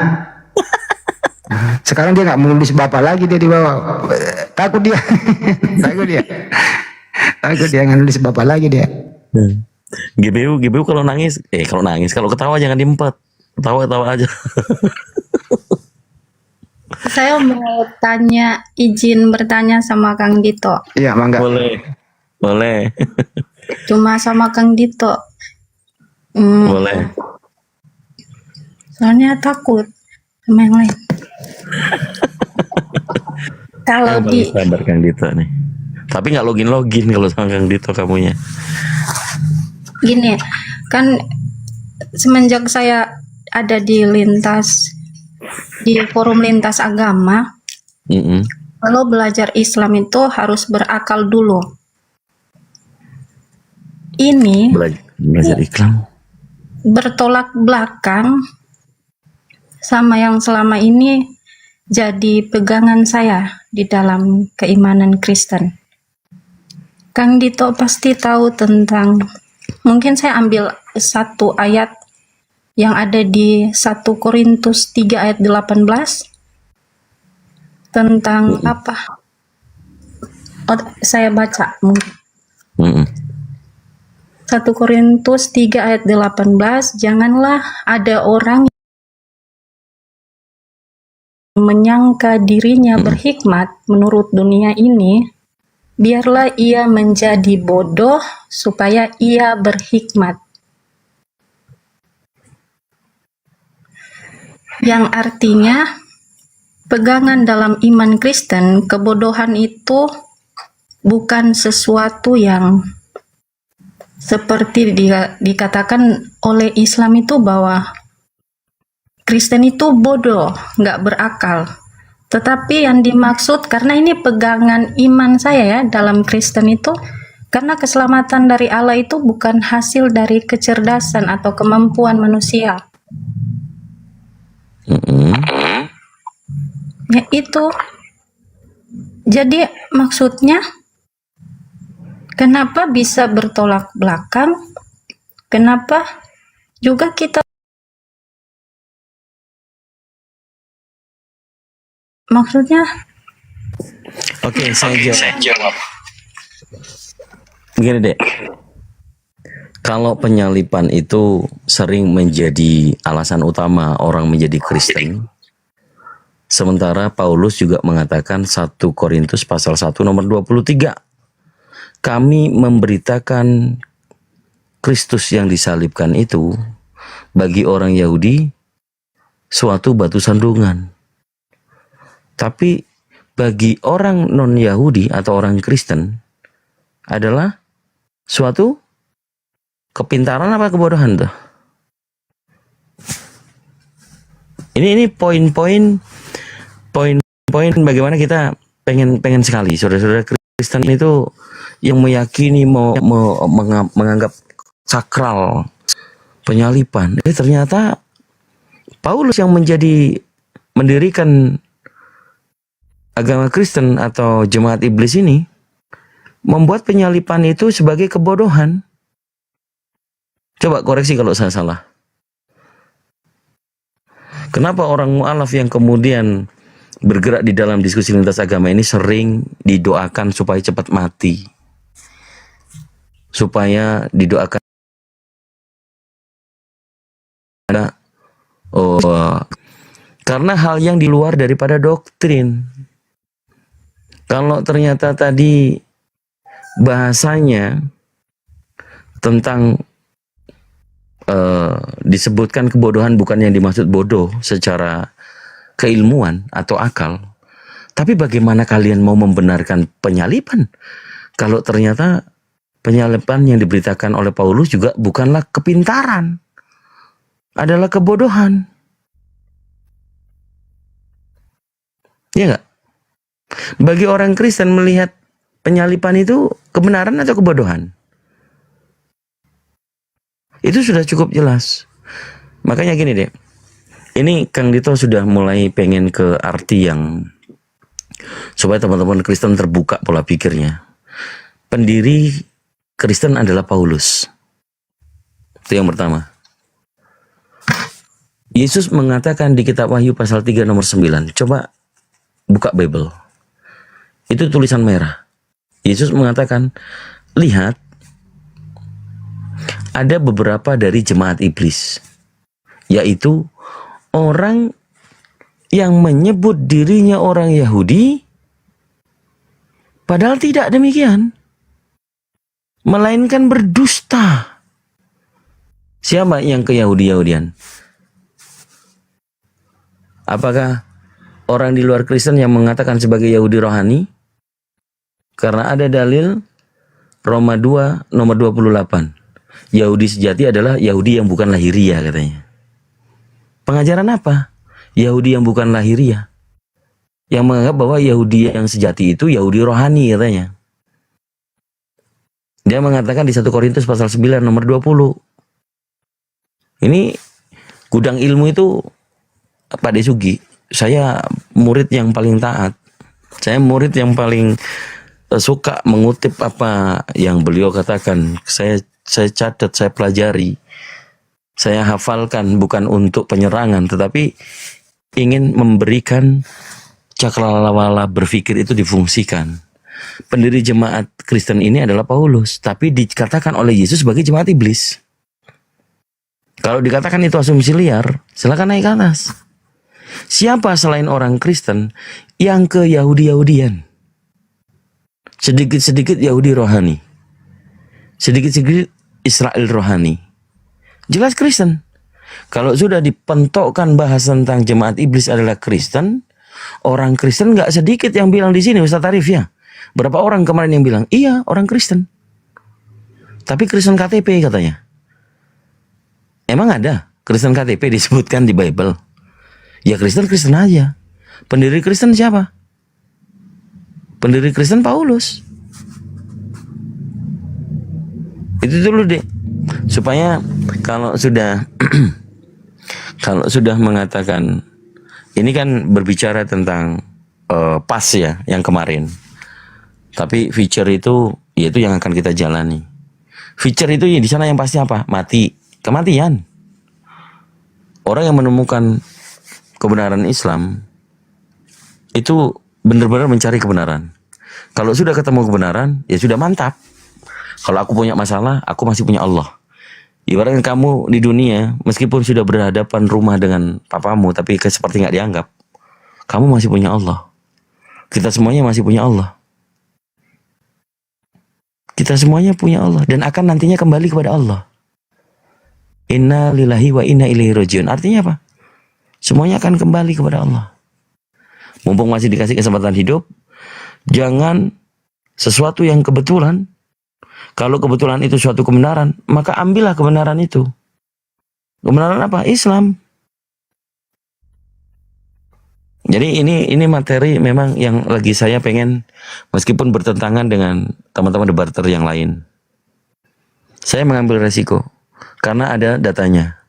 Sekarang dia nggak menulis bapak lagi, dia dibawa, takut dia, takut dia nggak nulis bapak lagi dia. GBU kalau ketawa jangan diempet, ketawa aja. Saya mau izin bertanya sama Kang Dito. Iya, mangga. Boleh. Cuma sama Kang Dito. Boleh. Soalnya takut sama yang lain. Kalau sabar Kang Dito nih. Tapi nggak login kalau sama Kang Dito kamunya. Gini, kan semenjak saya ada di forum lintas agama, kalau belajar Islam itu harus berakal dulu. Ini belajar Islam bertolak belakang sama yang selama ini jadi pegangan saya di dalam keimanan Kristen. Kang Dito pasti tahu tentang, mungkin saya ambil satu ayat yang ada di 1 Korintus 3 ayat 18 tentang apa? Saya baca mungkin. 1 Korintus 3 ayat 18, janganlah ada orang yang menyangka dirinya berhikmat menurut dunia ini, biarlah ia menjadi bodoh supaya ia berhikmat. Yang artinya, pegangan dalam iman Kristen, kebodohan itu bukan sesuatu yang seperti dikatakan oleh Islam itu bahwa Kristen itu bodoh, nggak berakal. Tetapi yang dimaksud, karena ini pegangan iman saya ya dalam Kristen itu, karena keselamatan dari Allah itu bukan hasil dari kecerdasan atau kemampuan manusia. Ya itu. Jadi maksudnya, kenapa bisa bertolak belakang? Kenapa juga kita maksudnya? Oke, saya jawab. Begini dek, kalau penyalipan itu sering menjadi alasan utama orang menjadi Kristen, sementara Paulus juga mengatakan 1 Korintus pasal 1 nomor 23, kami memberitakan Kristus yang disalibkan itu bagi orang Yahudi suatu batu sandungan, tapi bagi orang non-Yahudi atau orang Kristen adalah suatu kepintaran apa kebodohan tuh? Ini poin-poin bagaimana kita pengen sekali saudara-saudara Kristen itu yang meyakini menganggap sakral penyalipan. Ternyata Paulus yang mendirikan agama Kristen atau jemaat iblis ini membuat penyalipan itu sebagai kebodohan. Coba koreksi kalau saya salah. Kenapa orang mu'alaf yang kemudian bergerak di dalam diskusi lintas agama ini sering didoakan supaya cepat mati? Supaya didoakan karena hal yang di luar daripada doktrin. Kalau ternyata tadi bahasanya tentang disebutkan kebodohan bukan yang dimaksud bodoh secara keilmuan atau akal, tapi bagaimana kalian mau membenarkan penyalipan kalau ternyata penyalipan yang diberitakan oleh Paulus juga bukanlah kepintaran, adalah kebodohan? Ya nggak? Bagi orang Kristen melihat penyalipan itu kebenaran atau kebodohan? Itu sudah cukup jelas. Makanya gini deh. Ini Kang Dito sudah mulai pengen ke arti yang supaya teman-teman Kristen terbuka pola pikirnya. Pendiri Kristen adalah Paulus. Itu yang pertama. Yesus mengatakan di kitab Wahyu pasal 3 nomor 9. Coba buka Bible. Itu tulisan merah. Yesus mengatakan, lihat, ada beberapa dari jemaat iblis, yaitu orang yang menyebut dirinya orang Yahudi, padahal tidak demikian, melainkan berdusta. Siapa yang ke Yahudi-Yahudian? Apakah orang di luar Kristen yang mengatakan sebagai Yahudi rohani? Karena ada dalil Roma 2 nomor 28. Yahudi sejati adalah Yahudi yang bukan lahiriah katanya. Pengajaran apa? Yahudi yang bukan lahiriah. Yang menganggap bahwa Yahudi yang sejati itu Yahudi rohani katanya. Dia mengatakan di 1 Korintus pasal 9 nomor 20. Ini gudang ilmu itu Pak Desugi. Saya murid yang paling taat. Saya murid yang paling suka mengutip apa yang beliau katakan. Saya catat, saya pelajari, saya hafalkan bukan untuk penyerangan, tetapi ingin memberikan cakrawala berpikir itu difungsikan. Pendiri jemaat Kristen ini adalah Paulus, tapi dikatakan oleh Yesus sebagai jemaat iblis. Kalau dikatakan itu asumsi liar, silakan naik ke atas. Siapa selain orang Kristen yang ke Yahudi-Yahudian? Sedikit-sedikit Yahudi rohani, sedikit-sedikit Israel rohani. Jelas Kristen. Kalau sudah dipentokkan bahas tentang jemaat iblis adalah Kristen, orang Kristen nggak sedikit yang bilang di sini, Ustaz Arif ya. Berapa orang kemarin yang bilang, iya orang Kristen. Tapi Kristen KTP katanya. Emang ada Kristen KTP disebutkan di Bible? Ya Kristen aja. Pendiri Kristen siapa? Pendiri Kristen Paulus. Itu dulu deh, supaya kalau sudah mengatakan ini kan berbicara tentang pas ya yang kemarin, tapi feature itu yaitu yang akan kita jalani. Feature itu ya di sana yang pasti apa? Kematian. Orang yang menemukan kebenaran Islam itu benar-benar mencari kebenaran. Kalau sudah ketemu kebenaran, ya sudah mantap. Kalau aku punya masalah, aku masih punya Allah. Ibaratnya kamu di dunia, meskipun sudah berhadapan rumah dengan papamu, tapi seperti nggak dianggap, kamu masih punya Allah. Kita semuanya masih punya Allah. Kita semuanya punya Allah dan akan nantinya kembali kepada Allah. Inna lillahi wa inna ilaihi rajiun. Artinya apa? Semuanya akan kembali kepada Allah. Mumpung masih dikasih kesempatan hidup, jangan sesuatu yang kebetulan. Kalau kebetulan itu suatu kebenaran, maka ambillah kebenaran itu. Kebenaran apa? Islam. Jadi ini materi memang yang lagi saya pengen, meskipun bertentangan dengan teman-teman debater yang lain. Saya mengambil resiko karena ada datanya.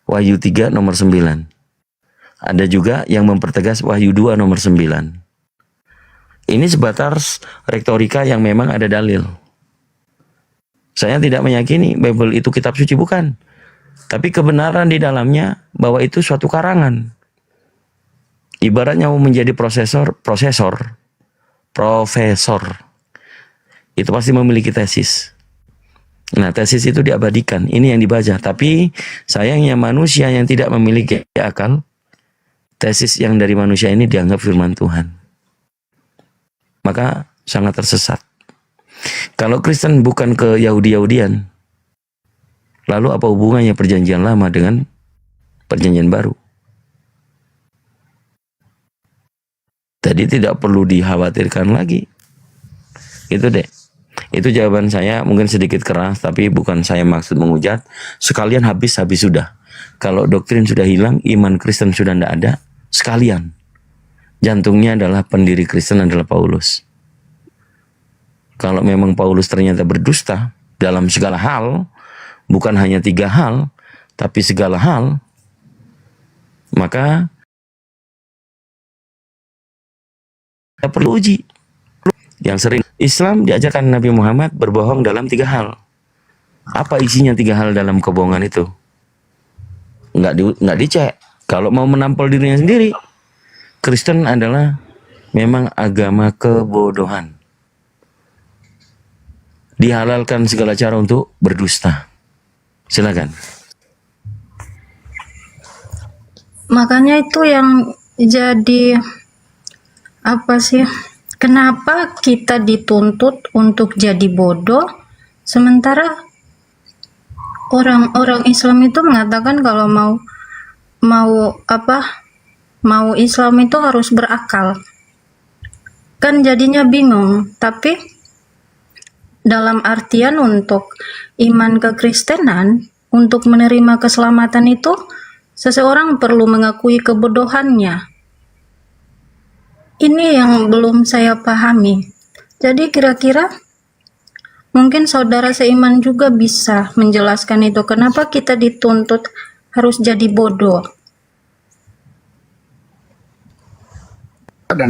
Wahyu 3 nomor 9. Ada juga yang mempertegas Wahyu 2 nomor 9. Ini sebatas retorika yang memang ada dalil. Saya tidak meyakini Bible itu kitab suci, bukan. Tapi kebenaran di dalamnya bahwa itu suatu karangan. Ibaratnya mau menjadi profesor, itu pasti memiliki tesis. Nah, tesis itu diabadikan, ini yang dibaca. Tapi sayangnya manusia yang tidak memiliki akal, tesis yang dari manusia ini dianggap firman Tuhan. Maka sangat tersesat. Kalau Kristen bukan ke Yahudi-Yahudian, lalu apa hubungannya perjanjian lama dengan perjanjian baru? Jadi tidak perlu dikhawatirkan lagi. Itu deh. Itu jawaban saya, mungkin sedikit keras, tapi bukan saya maksud menghujat. Sekalian habis sudah. Kalau doktrin sudah hilang, iman Kristen sudah tidak ada, sekalian. Jantungnya adalah pendiri Kristen adalah Paulus. Kalau memang Paulus ternyata berdusta dalam segala hal, bukan hanya 3 hal, tapi segala hal, maka kita perlu uji. Yang sering Islam diajarkan Nabi Muhammad berbohong dalam 3 hal. Apa isinya 3 hal dalam kebohongan itu? Nggak dicek. Kalau mau menampol dirinya sendiri, Kristen adalah memang agama kebodohan. Dihalalkan segala cara untuk berdusta. Silakan. Makanya itu yang jadi apa sih? Kenapa kita dituntut untuk jadi bodoh, sementara orang-orang Islam itu mengatakan kalau mau Islam itu harus berakal. Kan jadinya bingung. Tapi dalam artian untuk iman kekristenan, untuk menerima keselamatan itu, seseorang perlu mengakui kebodohannya. Ini yang belum saya pahami. Jadi kira-kira mungkin saudara seiman juga bisa menjelaskan itu. Kenapa kita dituntut harus jadi bodoh? Ada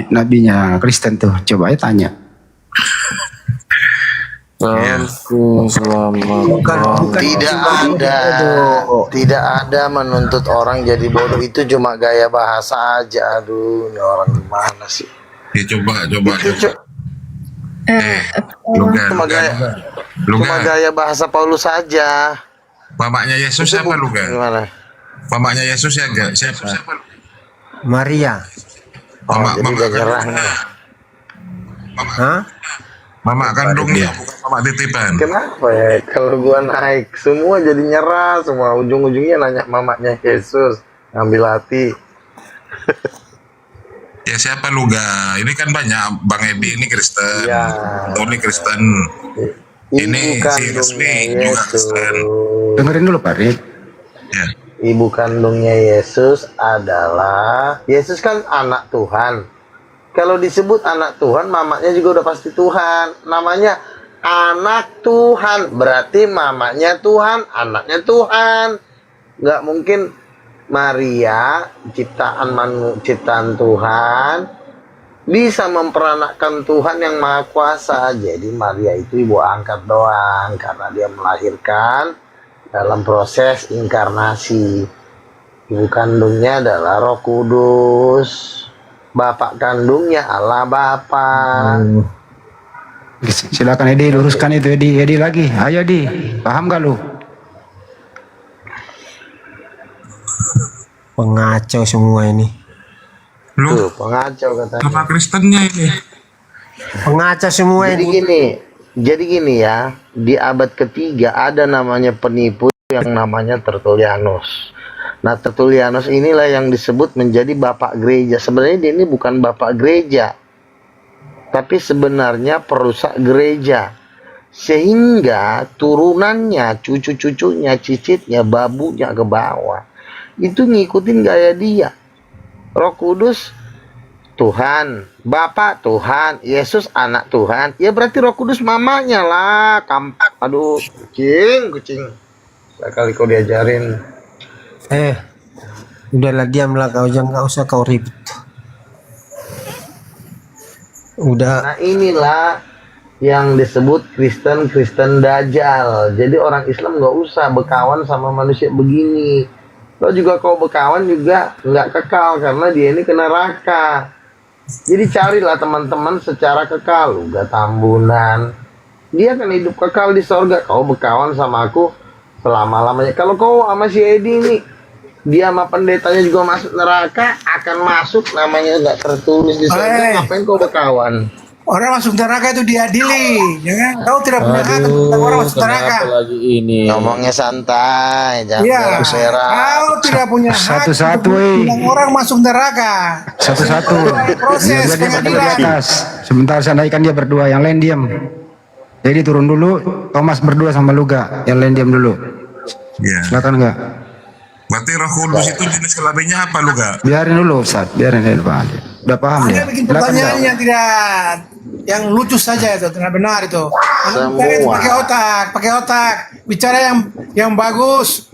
nabinya Kristen tuh, coba aja tanya. Tidak ada menuntut orang jadi bodoh, itu cuma gaya bahasa aja. Aduh, ini orang gimana sih? Ya, coba. Cuma gaya bahasa Paulus saja. Mamanya Yesus siapa Luga? Gimana? Mamanya Yesus ya enggak? Siapa? Maria. Jadi udah nyerah. Hah? Mama kandungnya, bukan mama titipan. Kenapa ya? Kalau gua naik, semua jadi nyerah, semua ujung-ujungnya nanya mamanya Yesus, ngambil hati. Ya siapa Luga? Ini kan banyak, Bang Edi ini Kristen, Tony Kristen, ini si Resmi juga Kristen. Dengerin dulu Pak Rik. Ya. Ibu kandungnya Yesus adalah, Yesus kan anak Tuhan. Kalau disebut anak Tuhan, mamanya juga udah pasti Tuhan. Namanya anak Tuhan, berarti mamanya Tuhan, anaknya Tuhan. Nggak mungkin Maria, ciptaan Tuhan, bisa memperanakkan Tuhan yang Maha Kuasa. Jadi Maria itu ibu angkat doang, karena dia melahirkan dalam proses inkarnasi. Ibu kandungnya adalah Roh Kudus. Bapak kandungnya Allah Bapa. Silakan Edi, luruskan itu Edi lagi. Ayo Edi, paham gak lu? Pengacau semua ini. Tuh, pengacau katanya. Sama Kristennya ini. Pengacau semua ini. Jadi gini ya, di abad ketiga ada namanya penipu yang namanya Tertullianus. Nah, Tertullianus inilah yang disebut menjadi bapak gereja. Sebenarnya dia ini bukan bapak gereja, tapi sebenarnya perusak gereja. Sehingga turunannya, cucu-cucunya, cicitnya, babunya ke bawah, itu ngikutin gaya dia. Roh Kudus Tuhan, Bapa Tuhan, Yesus anak Tuhan. Ya berarti Roh Kudus mamanya lah. Kampak, aduh, kucing. Sekali kau diajarin. Udahlah diamlah kau, jangan nggak usah kau ribut. Udah. Nah inilah yang disebut Kristen Dajjal. Jadi orang Islam nggak usah berkawan sama manusia begini. Lo juga kalau berkawan juga nggak kekal karena dia ini kena neraka. Jadi carilah teman-teman secara kekal. Uga Tambunan, dia akan hidup kekal di sorga. Kau berkawan sama aku selama-lamanya. Kalau kau sama si Edi ini, dia sama pendetanya juga masuk neraka, akan masuk, namanya nggak tertulis di sorga. Ngapain kau berkawan? Orang masuk neraka itu diadili, ya kan? Kau tidak punya hak tentang orang masuk neraka. Lagi ini Ngomongnya santai, jangan Iya, berak. kau tidak punya hak Satu-satu, untuk bilang orang masuk neraka. Satu-satu. Proses Dia berdua di pengadilan. atas. Sebentar saya naikkan dia berdua, yang lain diam. Jadi turun dulu, Thomas berdua sama Luga, yang lain diam dulu. Iya. Silakan enggak? Berarti Roh Kudus itu jenis kelaminnya apa lu gak? Biarin dulu Ustaz, biarin dulu Pak. Udah paham Dia dia. bikin Silakan pertanyaan jawab. yang tidak, yang lucu saja itu, tidak benar itu. Semua. Bicara itu pakai otak, bicara yang bagus,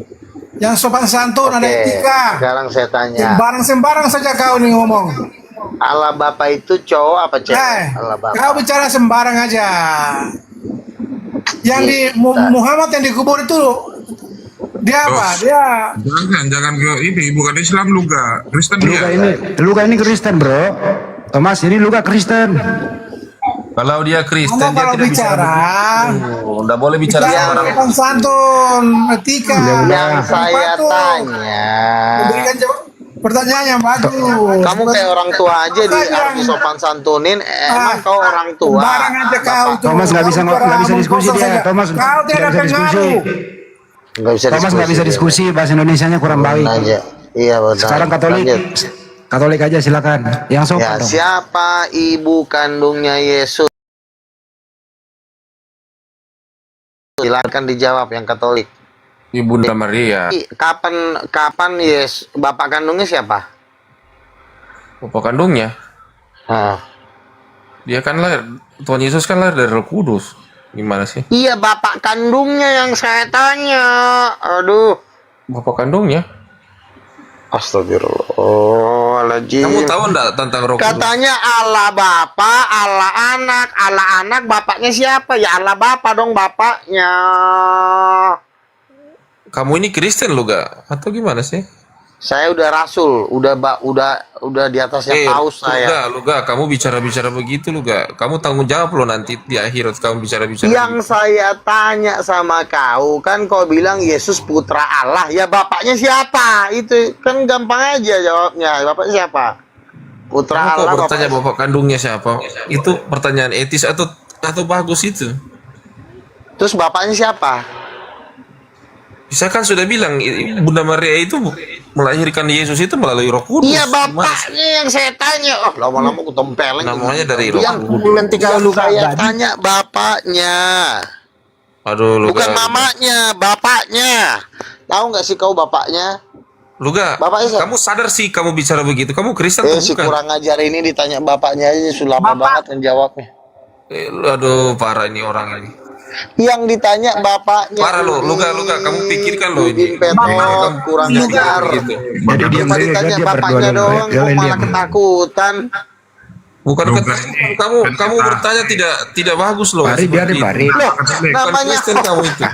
yang sopan santun, ada etika. Sekarang saya tanya, Sembarang saja kau nih ngomong. Allah Bapa itu cowok apa cewek? Allah Bapa. Kau bicara sembarang aja. Yang di Muhammad yang dikubur itu dia apa? Dia Jangan ke ini, bukan Islam lu gak? Kristen dia. Luga ini Kristen, Bro. Thomas ini Luga Kristen. Kalau dia Kristen, Kamu dia kalau tidak bicara, Udah boleh bicara sama orang. sopan santun, etika. Yang saya tanya, Memberikan pertanyaan yang bagus. kamu kayak orang tua aja di harus disopan santunin. Emang kau orang tua? Sembarang aja kau tuh. Thomas nggak bisa diskusi Kosong dia. saja. Thomas Kau nggak tidak bisa diskusi. pengaruh. Nggak bisa Thomas nggak bisa diskusi, bahasa Indonesianya kurang baik. aja. Iya benar. Sekarang Katolik. Lanjut. Katolik aja silakan. Yang Ya, sopan dong. siapa ibu kandungnya Yesus? Silakan dijawab yang Katolik. Ibunda Maria. Kapan bapak kandungnya siapa? Bapak kandungnya. Dia kan lahir, Tuhan Yesus kan lahir dari Roh Kudus. Gimana sih? Iya, bapak kandungnya yang saya tanya. Aduh. Bapak kandungnya. Astagfirullahaladzim. Kamu tahu enggak tentang Roh Kudus? Katanya Allah Bapa, Allah Anak, bapaknya siapa? Ya Allah Bapa dong bapaknya. Kamu ini Kristen lu gak? Atau gimana sih? Saya udah rasul, udah di atasnya paus saya. Lu gak, kamu bicara-bicara begitu lu gak? Kamu tanggung jawab lo nanti di akhirat kamu bicara-bicara. Yang saya tanya sama kau, kan kau bilang Yesus putra Allah, ya bapaknya siapa? Itu kan gampang aja jawabnya. Bapaknya siapa? Putra Kamu Allah. kok bertanya bapak kandungnya siapa? Itu pertanyaan etis atau bagus itu? Terus bapaknya siapa? Bisa kan sudah bilang Bunda Maria itu melahirkan Yesus itu melalui Roh Kudus. Iya bapaknya yang saya tanya. Oh lama-lama aku tempeleng. Namanya dari Roh Yang Kudus. nanti kalau saya tanya bapaknya. Aduh, lu Bukan gak. mamanya, bapaknya. Tahu nggak sih kau bapaknya? Lu gak. Kamu sadar sih kamu bicara begitu. Kamu Kristen atau Si bukan? kurang ajar ini ditanya bapaknya aja sudah lama banget menjawabnya. Aduh, parah ini orang ini. Yang ditanya bapaknya. Parah lo, lu gak, kamu pikirkan lo ini. Kamu kurang ajar. Gitu. Jadi dia Cuma ditanya bapaknya doang, kok malah ketakutan. Bukan ketakutan, kamu bertanya tidak bagus loh. Pari, biarin, Pari. Loh, Bukan namanya Kristen kamu itu.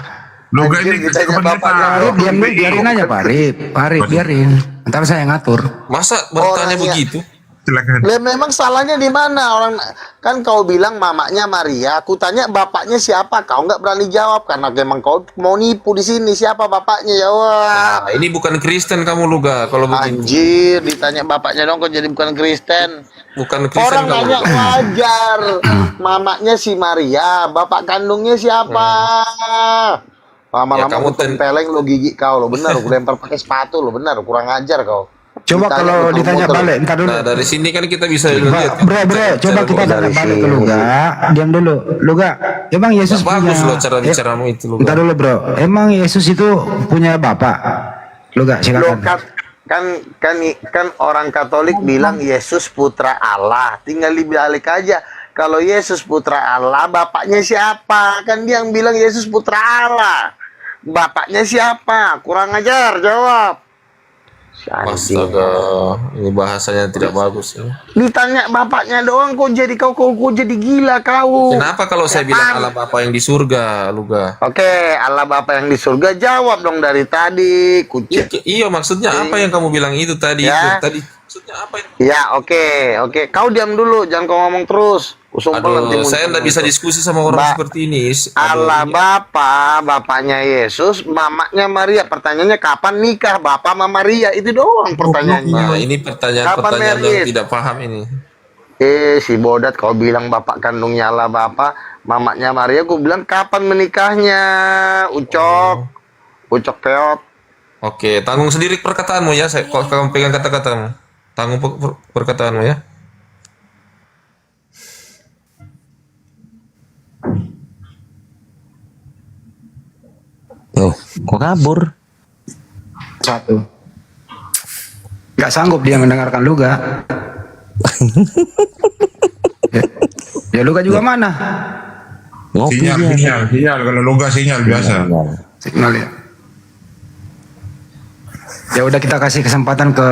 Loga ini ditanya bapaknya. Parip, diam dulu, biarin aja Parip, biarin. Ntar saya ngatur. Masa bertanya Orangnya. begitu? Silakan. Lah memang salahnya di mana? Orang kan kau bilang mamanya Maria, aku tanya bapaknya siapa? Kau nggak berani jawab karena memang kau mau nipu di sini. Siapa bapaknya? Jawab. Nah, ini bukan Kristen kamu Luga kalau begitu. Anjir, ditanya bapaknya dong kok jadi bukan Kristen. Bukan Kristen Orang kamu. nanya wajar. Mamanya si Maria, bapak kandungnya siapa? Lama-lama Ya, kamu aku tempeleng lo gigi kau lo benar, aku lempar pakai sepatu lo benar, kurang ajar kau. Coba kalau ditanya balik, ntar dulu. Nah, dari sini kan kita bisa Bro, lihat. coba kita tanya balik ke Luga. Diam dulu. Luga, emang Yesus Bagus punya... loh cara bicaramu itu Luga. Ntar dulu bro, emang Yesus itu punya bapak? Luga, silakan. kan orang Katolik bilang Yesus putra Allah. Tinggal dibalik aja. Kalau Yesus putra Allah, bapaknya siapa? Kan dia yang bilang Yesus putra Allah. Bapaknya siapa? Kurang ajar, jawab. Astaga, ini bahasanya tidak bagus ini. Ditanya bapaknya doang kok jadi gila kau. Kenapa kalau saya bilang Allah Bapa yang di surga, Luga? Oke, Allah Bapa yang di surga, jawab dong dari tadi. Iya, maksudnya apa yang kamu bilang itu tadi? Ya. Tadi maksudnya apa yang... Ya, oke. Kau diam dulu, jangan kau ngomong terus. Aduh, saya tidak bisa diskusi sama orang seperti ini. Allah Bapa, bapaknya Yesus, mamanya Maria. Pertanyaannya kapan nikah Bapa sama Maria? Itu doang pertanyaannya. Nah, ini pertanyaan yang tidak paham ini. Si bodat, kau bilang bapak kandungnya Allah Bapa, mamanya Maria, aku bilang kapan menikahnya? Ucok peot. Oke, tanggung sendiri perkataanmu ya. Saya kamu pegang kata-katamu. Tanggung perkataanmu ya. Oh, kok kabur? Satu. Gak sanggup dia mendengarkan Luga. ya Luga juga mana? Sinyal. Kalau Luga sinyal biasa. Signal ya. Ya udah kita kasih kesempatan ke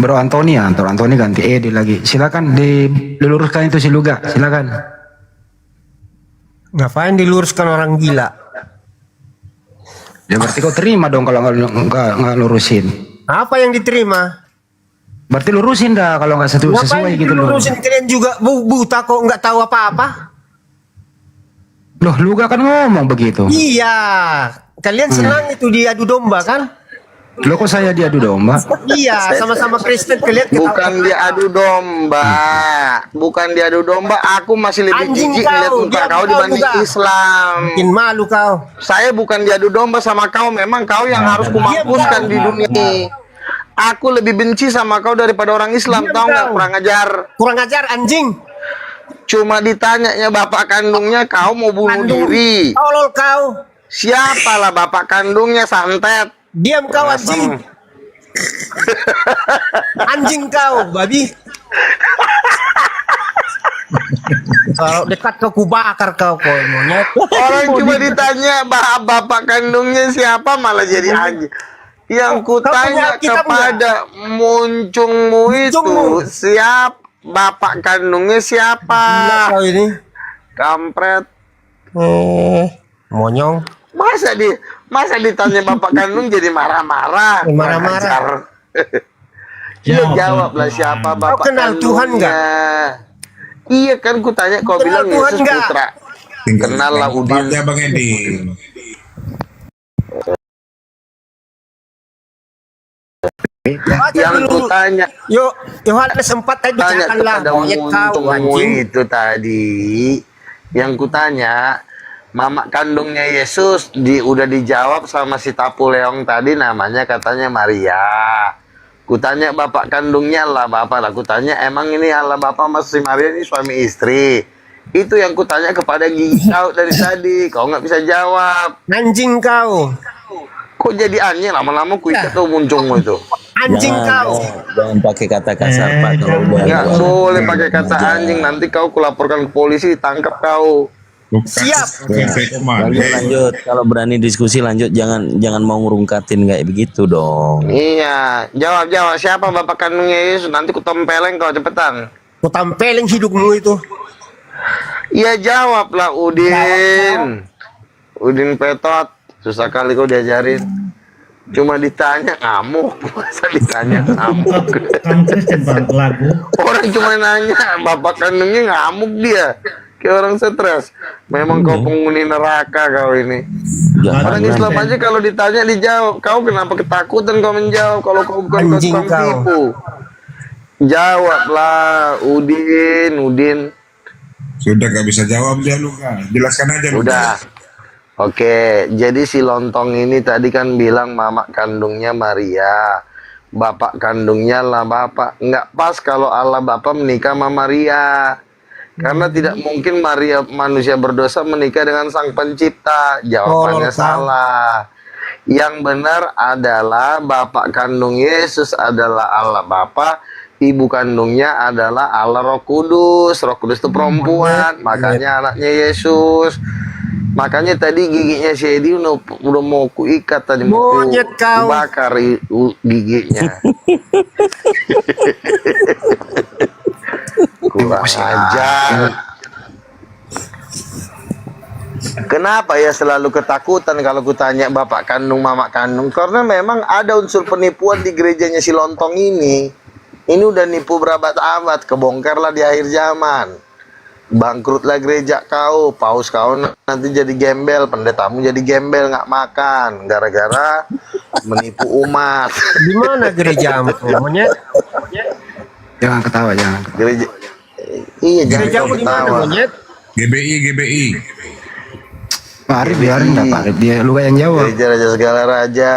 Bro Antoni ya. Bro Antoni ganti Edi lagi. Silakan diluruskan itu si Luga. Silakan. Ngapain diluruskan orang gila? Ya berarti kau terima dong kalau nggak lurusin. Apa yang diterima? Berarti lurusin dah kalau nggak sesuai gitu loh. Lurusin kalian juga buta kok nggak tahu apa-apa. Loh, Luga kan ngomong begitu. Iya, kalian senang itu diadu domba kan? Loh, kok saya diadu domba? Iya, sama-sama Kristen kalian. Bukan diadu domba, Aku masih lebih jijik ngeliat muka kau dibanding Islam. Bikin malu kau. Saya bukan diadu domba sama kau. Memang kau yang harus kumampuskan di dunia ini. Aku lebih benci sama kau daripada orang Islam. Tahu nggak? Kurang ajar anjing. Cuma ditanyanya bapak kandungnya, kau mau bunuh diri. Tolol kau. Siapalah bapak kandungnya, santet. Diam kau anjing. Anjing kau, babi. Kalau dekat kau bakar kau monyet. Orang cuma ditanya bapak kandungnya siapa malah jadi anjing. Yang kutanya kepada muncungmu itu bapak kandungnya siapa? Kau ini kampret. Monyong. Masa ditanya bapak kandung jadi marah-marah. Iya, jawablah siapa bapak kenal kandungnya. Tuhan nggak? Iya kan kutanya, kau bilang Yesus putra. Kenal lah Udin. Ya Bang Edi. Yang kutanya, Yohanes sempat tadi bicarakanlah monyet kau anjing. Itu tadi yang kutanya, mama kandungnya Yesus udah dijawab sama si Tapu Leong tadi, namanya katanya Maria. Kutanya bapak kandungnya Allah Bapa lah. Kutanya emang ini Allah Bapa masih Maria ini suami istri. Itu yang kutanya kepada Gigi kau dari tadi. Kau nggak bisa jawab. Anjing kau. Kok jadi anjing lama-lama kuikat tuh muncungmu itu. Anjing kau. Jangan pakai kata kasar Pak kalau udah. Nggak boleh pakai kata anjing. Nanti kau kulaporkan ke polisi, tangkap kau. Siap. Lanjut. Kalau berani diskusi lanjut, jangan mau ngurungkatin kayak begitu dong. Iya, jawab siapa bapak kandungnya Yesus? Nanti kutempeleng kau cepetan. Kutempeleng hidupmu itu. Iya jawablah Udin. Udin Petot. Susah kali kau diajarin. Cuma ditanya ngamuk. Masa ditanya ngamuk? Orang cuma nanya, bapak kandungnya ngamuk dia. Kayak orang stres. Memang kau penghuni neraka kau ini. Orang Islam aja kalau ditanya dijawab. Kau kenapa ketakutan kau menjawab kalau kau bukan tukang tipu? Jawablah Udin. Sudah gak bisa jawab dia Luka. Jelaskan aja Luka. Udah. Oke, jadi si lontong ini tadi kan bilang mama kandungnya Maria, bapak kandungnya Allah Bapa. Nggak pas kalau Allah Bapa menikah sama Maria. Karena tidak mungkin Maria manusia berdosa menikah dengan sang pencipta. Jawabannya salah. Yang benar adalah bapak kandung Yesus adalah Allah Bapa, ibu kandungnya adalah Allah Roh Kudus. Roh Kudus itu perempuan, makanya anaknya Yesus. Makanya tadi giginya si Edi udah mau kuikat tadi, mau bakar giginya. Kurang ajar. Kenapa ya selalu ketakutan kalau kutanya bapak kandung, mama kandung? Karena memang ada unsur penipuan di gerejanya si Lontong ini. Ini udah nipu berabad-abad, kebongkarlah di akhir zaman. Bangkrutlah gereja kau, paus kau nanti jadi gembel, pendetamu jadi gembel nggak makan, gara-gara menipu umat. Di mana gerejamu monyet? Jangan ketawa, jangan. Gereja, iya jangan Gerejamu di mana ketawa. monyet? GBI. Pak Arif biarin dah Pak Arif, dia lu yang jawab. Gereja raja segala raja.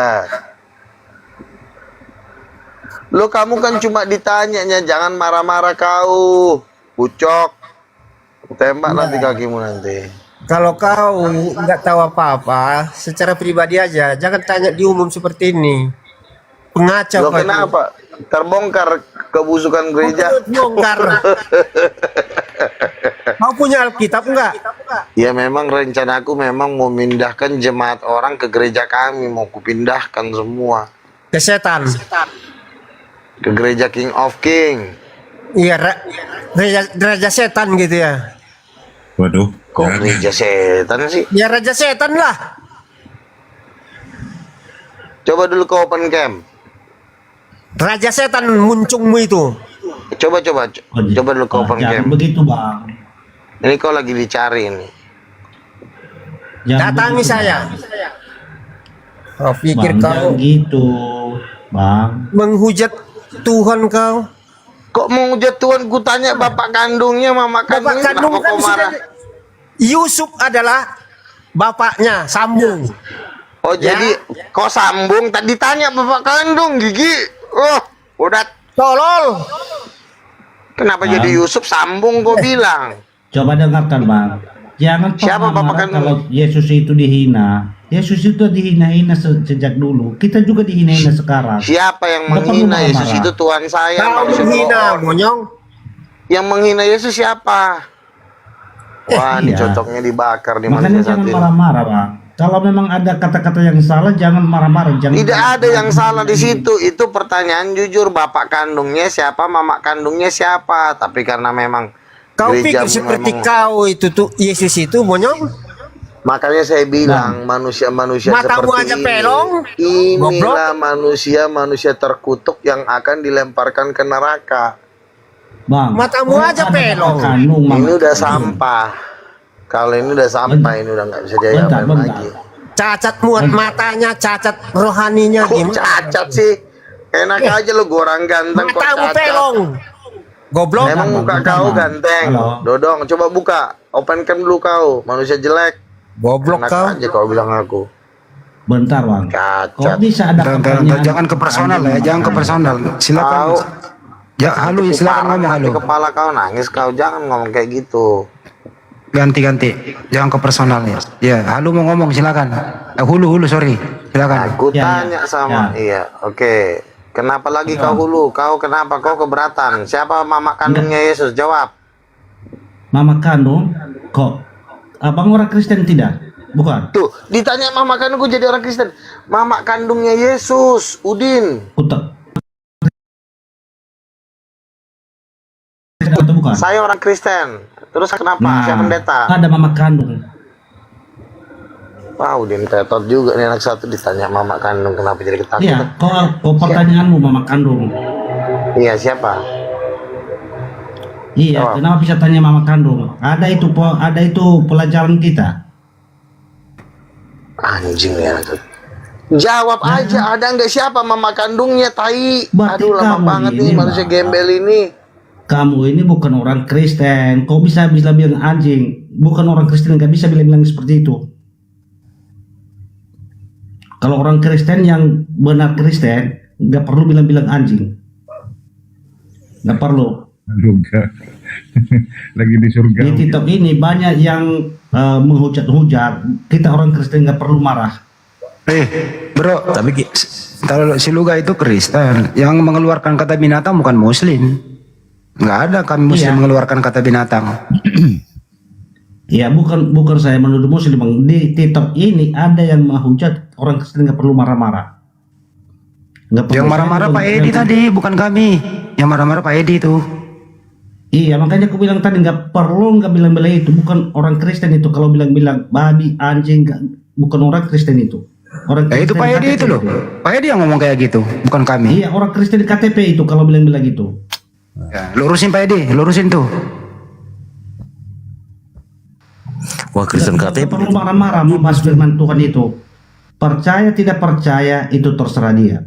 Lo kamu kan cuma ditanyanya, jangan marah-marah kau, pucok. Tembak nanti kakimu nanti. Kalau kau nggak tahu apa-apa, secara pribadi aja, jangan tanya di umum seperti ini. Pengacau. Lo kenapa? Terbongkar kebusukan gereja. Bongkar. Kau punya Alkitab enggak? Ya memang rencana aku memang mau memindahkan jemaat orang ke gereja kami, mau kupindahkan semua Ke setan. ke gereja King of King. Iya, raja setan gitu ya. Waduh. Kok gereja setan sih? Ya raja setan lah. Coba dulu ke open camp. Raja setan muncungmu itu. Coba dulu ke open camp. Begitu bang. Ini kau lagi dicari ini. Datangi saya. Kau pikir kau gitu, bang. menghujat Tuhan kau? Kok menghujat Tuhan? Ku tanya bapak kandungnya, mama kandungnya, Bapak kandung kenapa kan kau marah? Yusuf adalah bapaknya, sambung. Oh jadi kau sambung? Tadi tanya bapak kandung, Gigi. Oh, udah tolol. Kenapa jadi Yusuf sambung kau bilang? Coba dengarkan bang. Jangan Siapa pernah bapak marah kandung? kalau Yesus itu dihina. Yesus itu dihina-hina sejak dulu. Kita juga dihina-hina sekarang. Siapa yang Nggak perlu menghina Yesus? marah-marah. Itu Tuhan saya. Kau manusia menghina, bohong. monyong. Yang menghina Yesus siapa? Wah, ini iya. cocoknya dibakar di Makanya manusia jangan saat ini. marah-marah bang. Kalau memang ada kata-kata yang salah, jangan marah-marah. Jangan Tidak ada yang salah di situ. Itu pertanyaan jujur. Bapak kandungnya siapa? Mama kandungnya siapa? Tapi karena memang Kau gereja pikir seperti memang- kau itu tuh Yesus itu monyong? Makanya saya bilang manusia-manusia Matamu seperti aja ini. pelong, Inilah manusia-manusia terkutuk yang akan dilemparkan ke neraka. Bang, Matamu aja pelong. Ini udah sampah. Kalau ini udah sampah, ini udah nggak bisa diapain lagi. Cacat muat matanya, cacat rohaninya. Kok cacat sih? Enak aja lo, gue orang ganteng kok Matamu cacat. pelong. Goblok. Emang muka kau ganteng. Dodong, coba buka. Open cam dulu kau, manusia jelek. Goblok Enak kau. aja kau bilang aku. Bentar bang. Cacat. Kok bisa ada pertanyaan? Jangan ke personal ya, jangan ke personal. Silakan. Ya, halo, silakan ngomong halo. Di kepala kau nangis kau, jangan ngomong kayak gitu. Ganti-ganti, jangan ke personal ya. Ya, halo mau ngomong silakan. Hulu, sorry. Silakan. Aku tanya sama, iya, oke. Kenapa lagi kau hulu? Kau kenapa? Kau keberatan? Siapa mama kandungnya Yesus? Jawab. Mama kandung kok? Abang orang Kristen tidak? Bukan. Tuh, ditanya mama kandungku jadi orang Kristen. Mama kandungnya Yesus, Udin. Atau bukan? Saya orang Kristen. Terus kenapa? Nah, Saya pendeta. Ada mama kandung. Wah, Udin tetot juga nih anak satu ditanya mama kandung kenapa jadi ketakutan. Iya, kok pertanyaanmu mama kandung? Iya, siapa? Iya, kenapa bisa tanya mama kandung? Ada itu pelajaran kita. Anjing ya tuh. Jawab aja, ada nggak siapa mama kandungnya, tai? Aduh, lama kamu banget ini, nih manusia gembel ini. Kamu ini bukan orang Kristen. Kok bisa bilang anjing? Bukan orang Kristen, nggak bisa bilang seperti itu. Kalau orang Kristen yang benar Kristen, nggak perlu bilang anjing. Nggak perlu. Surga. Lagi di surga. Di TikTok ini banyak yang menghujat-hujat. Kita orang Kristen nggak perlu marah. Bro, tapi kalau si Luga itu Kristen, yang mengeluarkan kata binatang bukan Muslim. Nggak ada kami Muslim mengeluarkan kata binatang. Ya bukan saya menuduh Muslim bang. Di TikTok ini ada yang menghujat orang Kristen nggak perlu marah-marah. Yang marah-marah Pak Edi tadi, bukan kami. Yang marah-marah Pak Edi itu. Iya, makanya aku bilang tadi nggak perlu bilang-bilang itu. Bukan orang Kristen itu. Kalau bilang-bilang babi, anjing, bukan orang Kristen itu. Orang Kristen itu Pak Edi itu loh. Pak Edi yang ngomong kayak gitu, bukan kami. Iya, orang Kristen di KTP itu kalau bilang-bilang gitu. Ya, lurusin Pak Edi, lurusin tuh. Wah, Kristen KTP. Perlu marah-marah membahas firman Tuhan itu. Percaya tidak percaya itu terserah dia.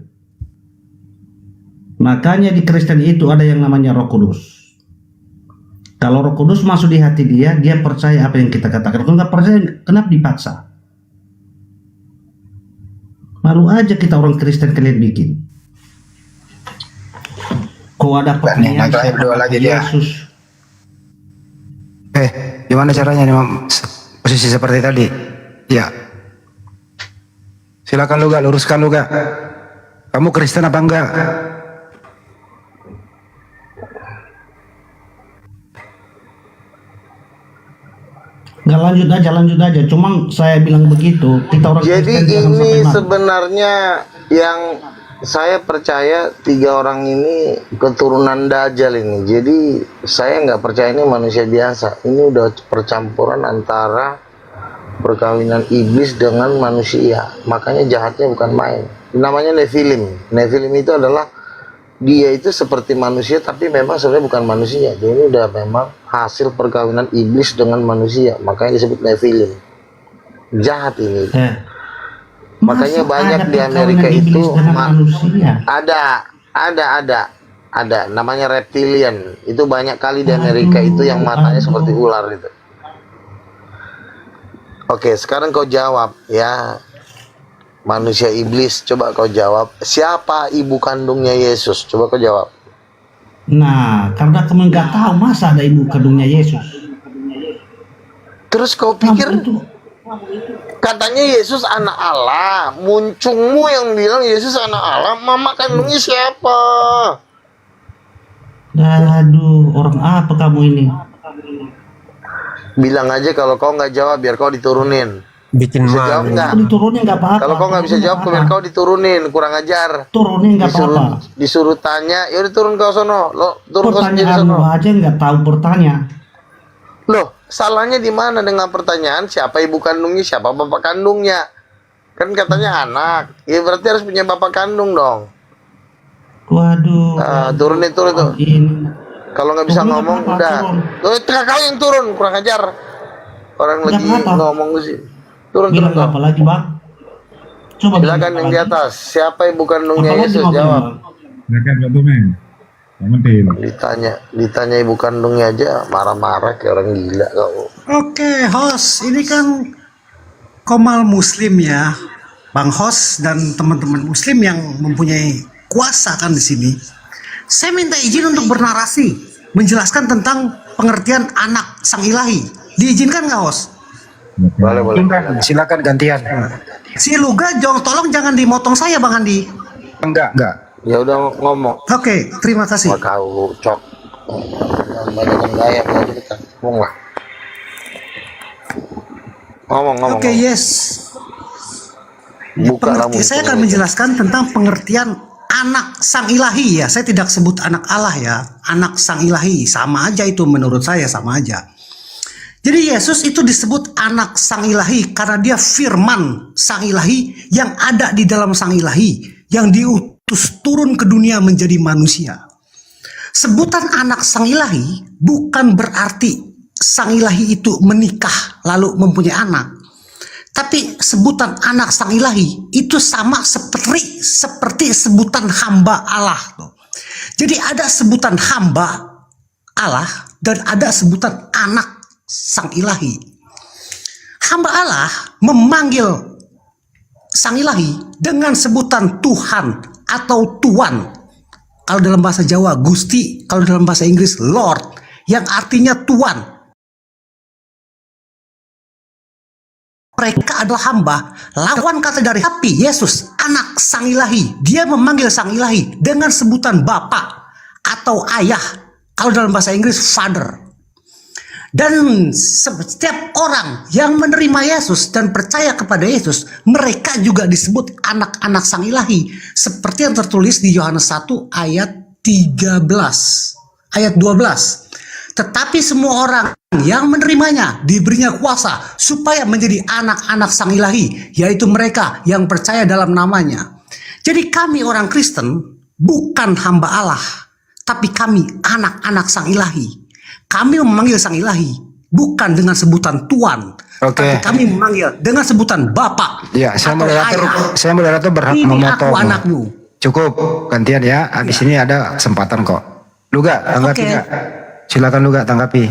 Makanya di Kristen itu ada yang namanya Roh Kudus. Kalau Roh Kudus masuk di hati dia, dia percaya apa yang kita katakan. Kalau nggak percaya, kenapa dipaksa? Malu aja kita orang Kristen kalian bikin. Kau ada pertanyaan siapa Yesus? Gimana caranya nih posisi seperti tadi? Ya. Silakan Luga, luruskan Luga. Kamu Kristen apa enggak? Nggak, lanjut aja. Cuma saya bilang begitu. Kita orang Jadi Kristen ini sebenarnya yang saya percaya 3 orang ini keturunan Dajjal ini. Jadi saya nggak percaya ini manusia biasa. Ini udah percampuran antara perkawinan iblis dengan manusia. Makanya jahatnya bukan main. Namanya Nephilim. Nephilim itu adalah dia itu seperti manusia tapi memang sebenarnya bukan manusia. Dia ini udah memang hasil perkawinan iblis dengan manusia. Makanya disebut Nephilim. Jahat ini. Makanya banyak di Amerika itu ada namanya reptilian. Itu banyak kali di Amerika itu yang matanya seperti ular itu. Oke, sekarang kau jawab ya. Manusia iblis, coba kau jawab. Siapa ibu kandungnya Yesus? Coba kau jawab. Nah, karena kamu nggak tahu masa ada ibu kandungnya Yesus. Terus kau pikir katanya Yesus anak Allah, muncungmu yang bilang Yesus anak Allah, mama kandungnya siapa? Aduh, orang apa kamu ini? Bilang aja kalau kau nggak jawab biar kau diturunin. Bikin bisa jawab nggak? Diturunin nggak apa-apa. Kalau kau nggak bisa jawab, biar kau diturunin, kurang ajar. Turunin nggak apa-apa. Disuruh tanya, ya udah turun kau sono, lo turun kau sendiri Pertanyaan sono. lu aja nggak tahu bertanya. Loh, salahnya di mana dengan pertanyaan siapa ibu kandungnya, siapa bapak kandungnya? Kan katanya anak, ya berarti harus punya bapak kandung dong. Waduh. Turunin tuh. Kalau nggak bisa ngomong, udah. Tuh, kau yang turun, kurang ajar. Orang lagi ngomong sih. Turun. Apa lagi bang? Coba silakan yang di atas. Siapa ibu kandungnya Yesus? Jawab. Ditanya ibu kandungnya aja marah-marah kayak orang gila kau. Oke, host, ini kan Komal Muslim ya, Bang Host dan teman-teman Muslim yang mempunyai kuasa kan di sini. Saya minta izin untuk bernarasi, menjelaskan tentang pengertian anak sang ilahi. Diizinkan nggak, Host? Boleh. Silakan gantian. Si Luga, tolong jangan dimotong saya, Bang Andi. Enggak. Ya udah ngomong. Oke, terima kasih. Kau cok. Banyak gaya ngomong lah. Ngomong. Oke, yes. Saya akan menjelaskan tentang pengertian anak sang ilahi ya. Saya tidak sebut anak Allah ya. Anak sang ilahi sama aja itu menurut saya sama aja. Jadi Yesus itu disebut anak sang ilahi karena dia firman sang ilahi yang ada di dalam sang ilahi yang diutus turun ke dunia menjadi manusia. Sebutan anak sang ilahi bukan berarti sang ilahi itu menikah lalu mempunyai anak. Tapi sebutan anak sang ilahi itu sama seperti sebutan hamba Allah. Jadi ada sebutan hamba Allah dan ada sebutan anak sang ilahi. Hamba Allah memanggil sang ilahi dengan sebutan Tuhan atau Tuan. Kalau dalam bahasa Jawa Gusti, kalau dalam bahasa Inggris Lord, yang artinya Tuan. mereka adalah hamba, lawan kata dari tapi Yesus, anak sang ilahi. Dia memanggil sang ilahi dengan sebutan Bapa atau ayah. Kalau dalam bahasa Inggris, Father. Dan setiap orang yang menerima Yesus dan percaya kepada Yesus, mereka juga disebut anak-anak sang ilahi. Seperti yang tertulis di Yohanes 1 ayat 13, ayat 12. Tetapi semua orang yang menerimanya diberinya kuasa supaya menjadi anak-anak sang ilahi, yaitu mereka yang percaya dalam namanya. Jadi kami orang Kristen bukan hamba Allah, tapi kami anak-anak sang ilahi. Kami memanggil sang ilahi bukan dengan sebutan Tuhan, tapi kami memanggil dengan sebutan Bapak. Ya, saya moderator berhak Ini memotong. aku anakmu. Cukup, gantian ya. Habis ini ada kesempatan kok. Luga, tanggapi nggak? Silakan Luga, tanggapi.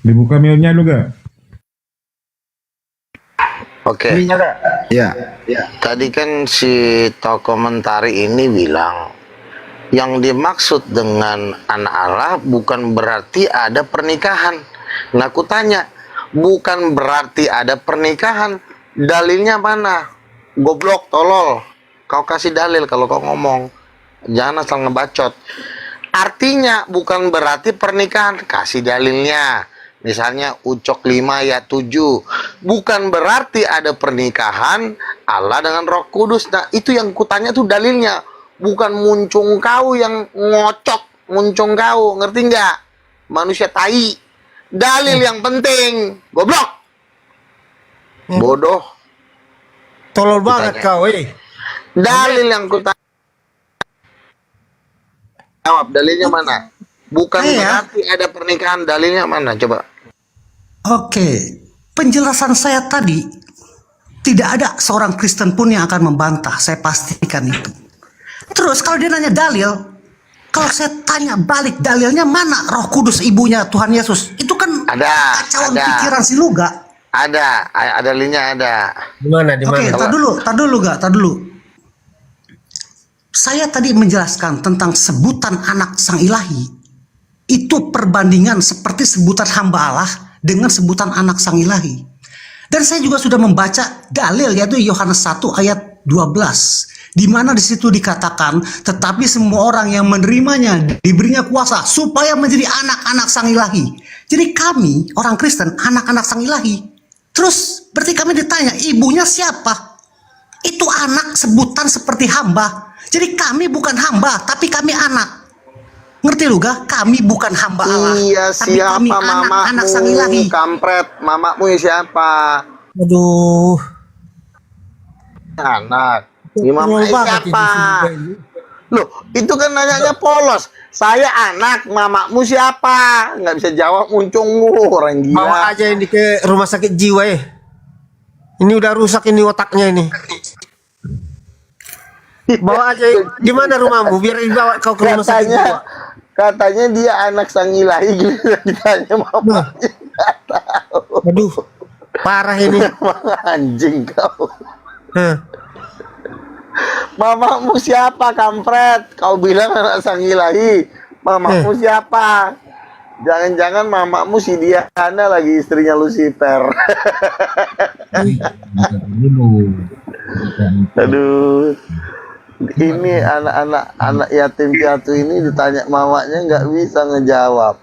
Dibuka mute-nya lu gak? Oke. Ya. Tadi kan si tokoh komentari ini bilang yang dimaksud dengan anak Allah bukan berarti ada pernikahan. Nah, aku tanya, bukan berarti ada pernikahan, dalilnya mana? Goblok, tolol. Kau kasih dalil kalau kau ngomong. Jangan asal ngebacot. Artinya bukan berarti pernikahan, kasih dalilnya. Misalnya Ucok 5 ayat 7. Bukan berarti ada pernikahan Allah dengan Roh Kudus. Nah, itu yang kutanya tuh dalilnya. Bukan muncung kau yang ngocok, muncung kau, ngerti nggak? Manusia tai. Dalil yang penting, goblok. Bodoh. Tolol banget kau, Dalil yang kutanya. Jawab, dalilnya mana? Bukan berarti ada pernikahan, dalilnya mana? Coba. Oke, penjelasan saya tadi tidak ada seorang Kristen pun yang akan membantah, saya pastikan itu. Terus kalau dia nanya dalil, kalau saya tanya balik dalilnya mana Roh Kudus ibunya Tuhan Yesus? Itu kan kacauan pikiran si Luga. Ada dalilnya ada. Di mana? Oke, tar dulu. Saya tadi menjelaskan tentang sebutan anak sang ilahi. Itu perbandingan seperti sebutan hamba Allah dengan sebutan anak sang ilahi. Dan saya juga sudah membaca dalil yaitu Yohanes 1 ayat 12. Di mana di situ dikatakan, tetapi semua orang yang menerimanya diberinya kuasa supaya menjadi anak-anak sang ilahi. Jadi kami orang Kristen anak-anak sang ilahi. Terus berarti kami ditanya ibunya siapa? Itu anak sebutan seperti hamba. Jadi kami bukan hamba tapi kami anak. Ngerti lu gak? Kami bukan hamba Allah. Iya, tapi siapa kami anak-anak sang ilahi. Kampret, mamamu siapa? Aduh. Anak. Gimana siapa? Loh, itu kan nanyanya polos. Saya anak, mamamu siapa? Nggak bisa jawab, muncungmu orang gila. Bawa aja ini ke rumah sakit jiwa Ini udah rusak ini otaknya ini. Bawa aja. Di mana rumahmu? Biar dibawa kau ke rumah sakit jiwa. Katanya dia anak sang ilahi, ditanya mamanya nggak tahu. Aduh, parah ini. Anjing kau. Mamamu siapa, kampret? Kau bilang anak sang ilahi. Mamamu siapa? Jangan-jangan mamamu si Diana lagi istrinya Lucifer. Aduh. Ini anak yatim piatu ini ditanya mamanya nggak bisa ngejawab.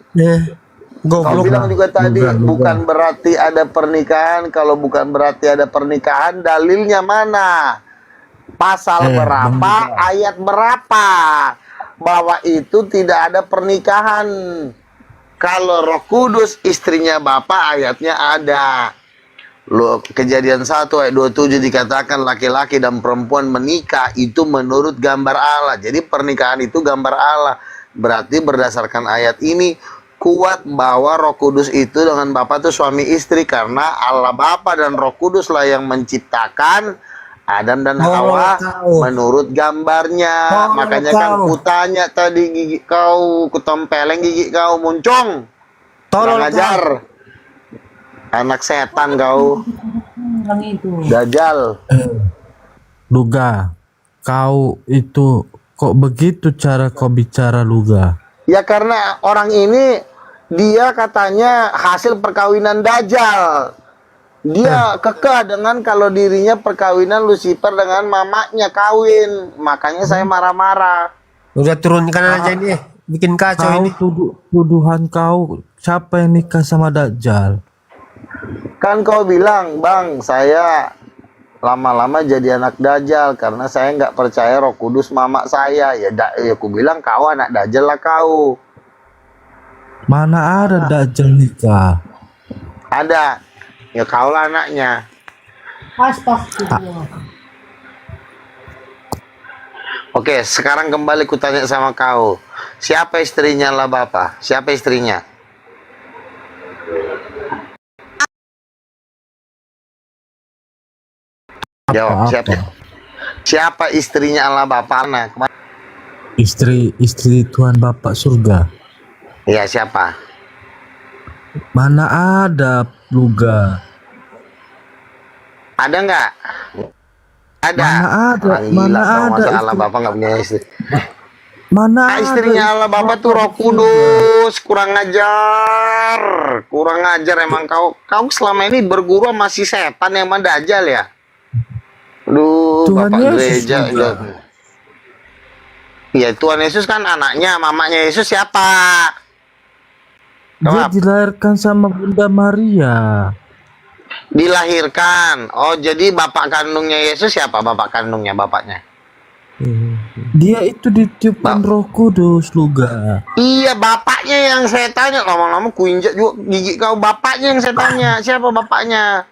Kau bilang juga tadi bukan berarti ada pernikahan. Kalau bukan berarti ada pernikahan, dalilnya mana? Pasal berapa, ayat berapa bahwa itu tidak ada pernikahan. Kalau Roh Kudus istrinya Bapa, ayatnya ada. Loh, Kejadian 1 ayat 27 dikatakan laki-laki dan perempuan menikah itu menurut gambar Allah. Jadi pernikahan itu gambar Allah. Berarti berdasarkan ayat ini kuat bahwa Roh Kudus itu dengan Bapa itu suami istri, karena Allah Bapa dan Roh Kudus lah yang menciptakan Adam dan Hawa menurut gambarnya. Makanya kan kutanya tadi gigi kau, kutempeleng gigi kau, muncung. Kurang ajar. Anak setan kau. Dajjal. Luga, kau itu kok begitu cara kau bicara, Luga? Ya karena orang ini dia katanya hasil perkawinan Dajjal. Dia kekeh dengan kalau dirinya perkawinan Lucifer dengan mamanya kawin. Makanya saya marah-marah. Udah turunkan aja ini, bikin kacau ini. Tuduhan kau, siapa yang nikah sama Dajjal? Kan kau bilang, Bang, saya lama-lama jadi anak Dajjal karena saya nggak percaya Roh Kudus mama saya. Ya aku bilang kau anak Dajjal lah kau. Mana ada Dajjal nikah? Ada. Ya kau lah anaknya. Astagfirullah. Oke, sekarang kembali kutanya sama kau. Siapa istrinya lah Bapak? Siapa istrinya? Jawab, siapa? Siapa istrinya Allah Bapak? Istri Tuhan Bapak surga. Iya, siapa? Mana ada Luga? Ada nggak? Ada. Mana ada? Allah Bapak nggak punya istri. Mana istrinya Allah Bapak tuh Roh Kudus. Kurang ajar. Kurang ajar emang kau. Kau selama ini berguru masih setan yang mana Dajjal ya? Aduh, Tuhan Bapak Yesus gereja. Iya, Tuhan Yesus kan anaknya, mamanya Yesus siapa? Dia dilahirkan sama Bunda Maria. Dilahirkan. Oh, jadi bapak kandungnya Yesus siapa? Bapak kandungnya bapaknya? Dia itu ditiupkan Roh Kudus, Luga. Iya, bapaknya yang saya tanya. Lama-lama kuinjak juga gigi kau. Bapaknya yang saya tanya. Siapa bapaknya?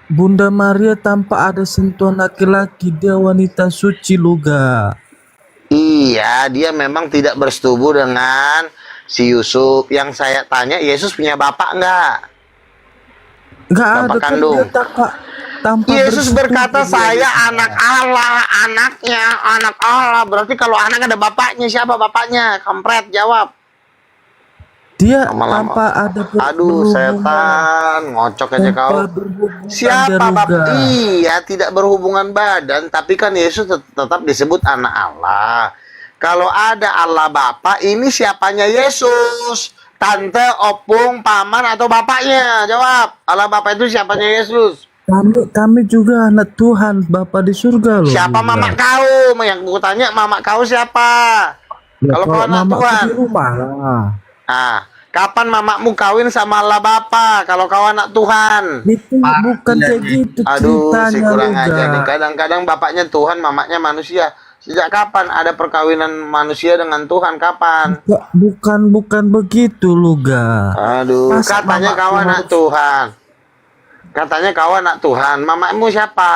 Bunda Maria tanpa ada sentuhan laki-laki, dia wanita suci, Luga. Iya, dia memang tidak bersetubuh dengan si Yusuf. Yang saya tanya, Yesus punya bapak enggak? Enggak ada. Bapak kandung. Tanpa Yesus berkata, saya anak Allah, anaknya, anak Allah. Berarti kalau anak ada bapaknya, siapa bapaknya? Kampret, jawab. Dia Lama-lama. tanpa ada Aduh, setan, ngocok aja kau. Siapa bapak? Iya, tidak berhubungan badan, tapi kan Yesus tetap disebut anak Allah. Kalau ada Allah Bapa, ini siapanya Yesus? Tante, opung, paman, atau bapaknya? Jawab. Allah Bapa itu siapanya Yesus? Kami juga anak Tuhan, Bapa di surga loh. Siapa mama kau? Yang gue tanya, mama kau siapa? Ya, kalau kau anak Tuhan. Di rumah lah. Kapan mamakmu kawin sama Allah Bapa? Kalau kau anak Tuhan. Itu bukan kayak gitu Aduh, si ceritanya, kurang Luga. aja nih. Kadang-kadang bapaknya Tuhan, mamanya manusia. Sejak kapan ada perkawinan manusia dengan Tuhan? Kapan? Bukan begitu, Luga. Aduh, Masa katanya mamaku kau anak harus- Tuhan. Katanya kau anak Tuhan. Mamamu siapa?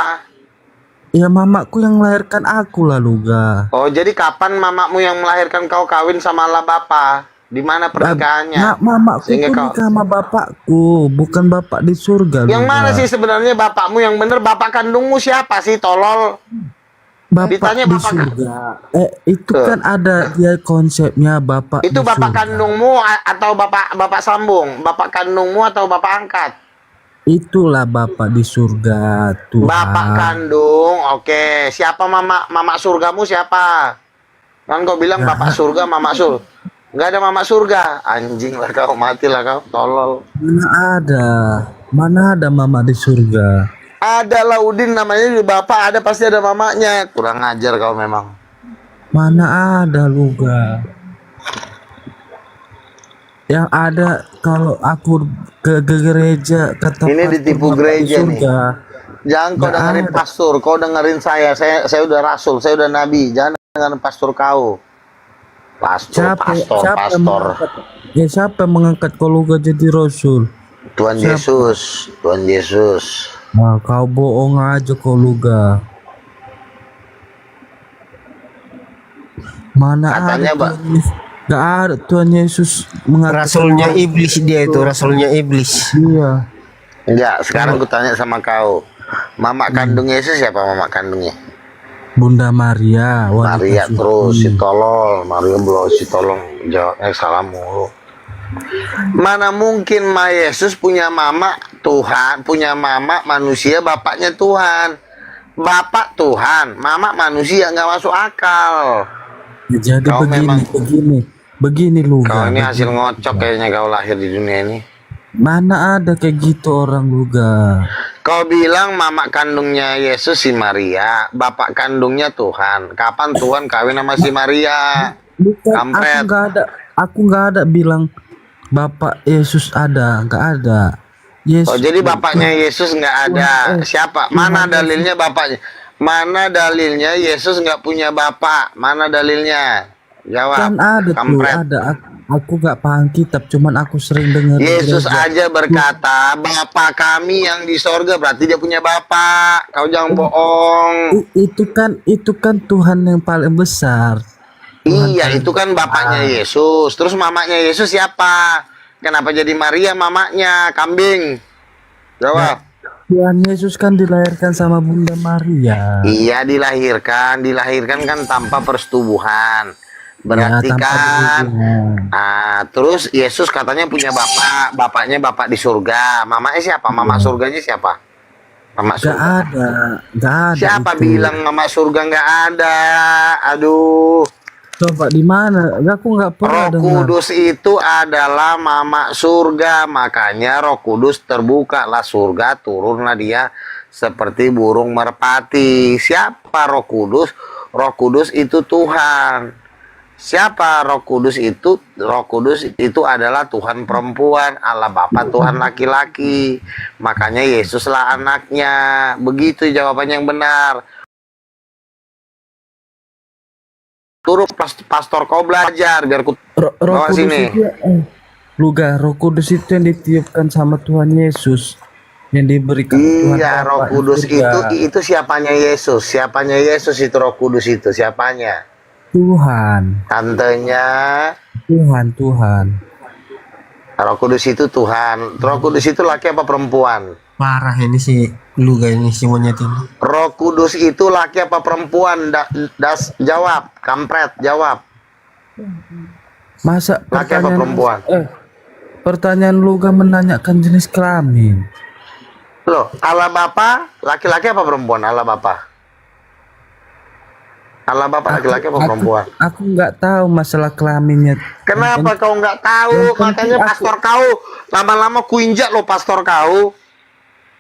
Ya mamaku yang melahirkan aku lah, Luga. Oh, jadi kapan mamamu yang melahirkan kau kawin sama Allah Bapa? Di mana pernikahannya? Mamaku Sehingga tuh kau nikah sama bapakku, bukan bapak di surga. yang Luga. mana sih sebenarnya bapakmu yang bener? Bapak kandungmu siapa sih, tolol? Bapak Ditanya di bapak surga. Itu kan ada dia konsepnya bapak. itu di bapak surga. kandungmu atau bapak sambung? Bapak kandungmu atau bapak angkat? Itulah bapak di surga, Tuhan. Bapak kandung, oke. Siapa mama surgamu siapa? Kan kau bilang bapak surga, mama surga. Nggak ada mama surga. Anjing lah kau, matilah kau, tolol. Mana ada mama di surga. Ada lah Udin namanya di bapak, ada pasti ada mamanya. Kurang ajar kau memang. Mana ada, Luga. Yang ada kalau aku ke gereja ke tempat Ini ditipu gereja nih. surga. Jangan kau Nggak dengerin ada. pastor, kau dengerin saya. Saya udah rasul, saya udah nabi. Jangan dengerin pastor kau. Pastor. yang mengangkat, siapa yang mengangkat kau, Luga, jadi rasul? Tuhan Siapa? Yesus, Tuhan Yesus. Nah, kau bohong aja kau, Luga. Mana Katanya, ada Gak ada Tuhan Yesus mengatakan Rasulnya iblis dia itu, rasulnya iblis. Iya. Enggak, sekarang gue tanya sama kau. Mama kandung Yesus siapa mama kandungnya? Bunda Maria, wanita Maria suci. terus si tolol, Maria belum si tolong jawabnya salah mulu. Mana mungkin Ma Yesus punya mama Tuhan, punya mama manusia, bapaknya Tuhan. Bapak Tuhan, mama manusia, nggak masuk akal. Jadi Kau begini, memang- begini. Begini lu. Kau ini hasil ngocok kayaknya kau lahir di dunia ini. Mana ada kayak gitu orang Luga. Kau bilang mama kandungnya Yesus si Maria, bapak kandungnya Tuhan. Kapan Tuhan kawin sama si Maria? Bukan, Kampret. aku nggak ada bilang bapak Yesus ada, nggak ada. Yesus. Oh, jadi bapaknya Yesus nggak ada. Siapa? Mana dalilnya bapaknya? Mana dalilnya Yesus nggak punya bapak? Mana dalilnya? Jawab. Kan ada tuh, Kampret. ada. Aku nggak paham kitab, cuman aku sering dengar. Yesus aja berkata, Bapa kami yang di sorga, berarti dia punya bapak. Kau jangan bohong. Itu kan Tuhan yang paling besar. Iya, itu kan bapaknya Yesus. Terus mamanya Yesus siapa? Kenapa jadi Maria mamanya? Kambing. Jawab. Tuhan Yesus kan dilahirkan sama Bunda Maria. Iya, dilahirkan kan tanpa persetubuhan. Berarti Ya, tanpa kan berhubungan. terus Yesus katanya punya bapak, bapaknya bapak di surga. Mamanya siapa? Mama surganya siapa? Mama Gak surga. ada. Siapa itu. bilang mama surga nggak ada? Aduh. Coba di mana? Aku nggak pernah Roh dengar. Kudus itu adalah mama surga, makanya Roh Kudus terbukalah surga, turunlah dia seperti burung merpati. Siapa Roh Kudus? Roh Kudus itu Tuhan. Siapa Roh Kudus itu? Roh Kudus itu adalah Tuhan perempuan, Allah Bapa Tuhan laki-laki. Makanya Yesuslah anaknya. Begitu jawabannya yang benar. Turun pastor kau belajar biar ku Roh bawa Kudus sini. itu, Roh Kudus itu yang ditiupkan sama Tuhan Yesus, yang diberikan Tuhan Iya, Roh Bapa di Kudus surga. itu siapanya Yesus? Siapanya Yesus itu Roh Kudus itu? Siapanya? Tuhan. Tantenya. Tuhan. Roh Kudus itu Tuhan. Roh Kudus itu laki apa perempuan? Parah ini si Luga ini si monyet ini. Roh Kudus itu laki apa perempuan? Jawab, kampret, jawab. Masa Laki apa perempuan? Pertanyaan lu gak menanyakan jenis kelamin. Loh, Allah Bapa laki-laki apa perempuan? Allah Bapa. Allah Bapa laki-laki apa perempuan? Aku nggak tahu masalah kelaminnya. Kenapa kau nggak tahu? Makanya pastor kau lama-lama kuinjak lo pastor kau.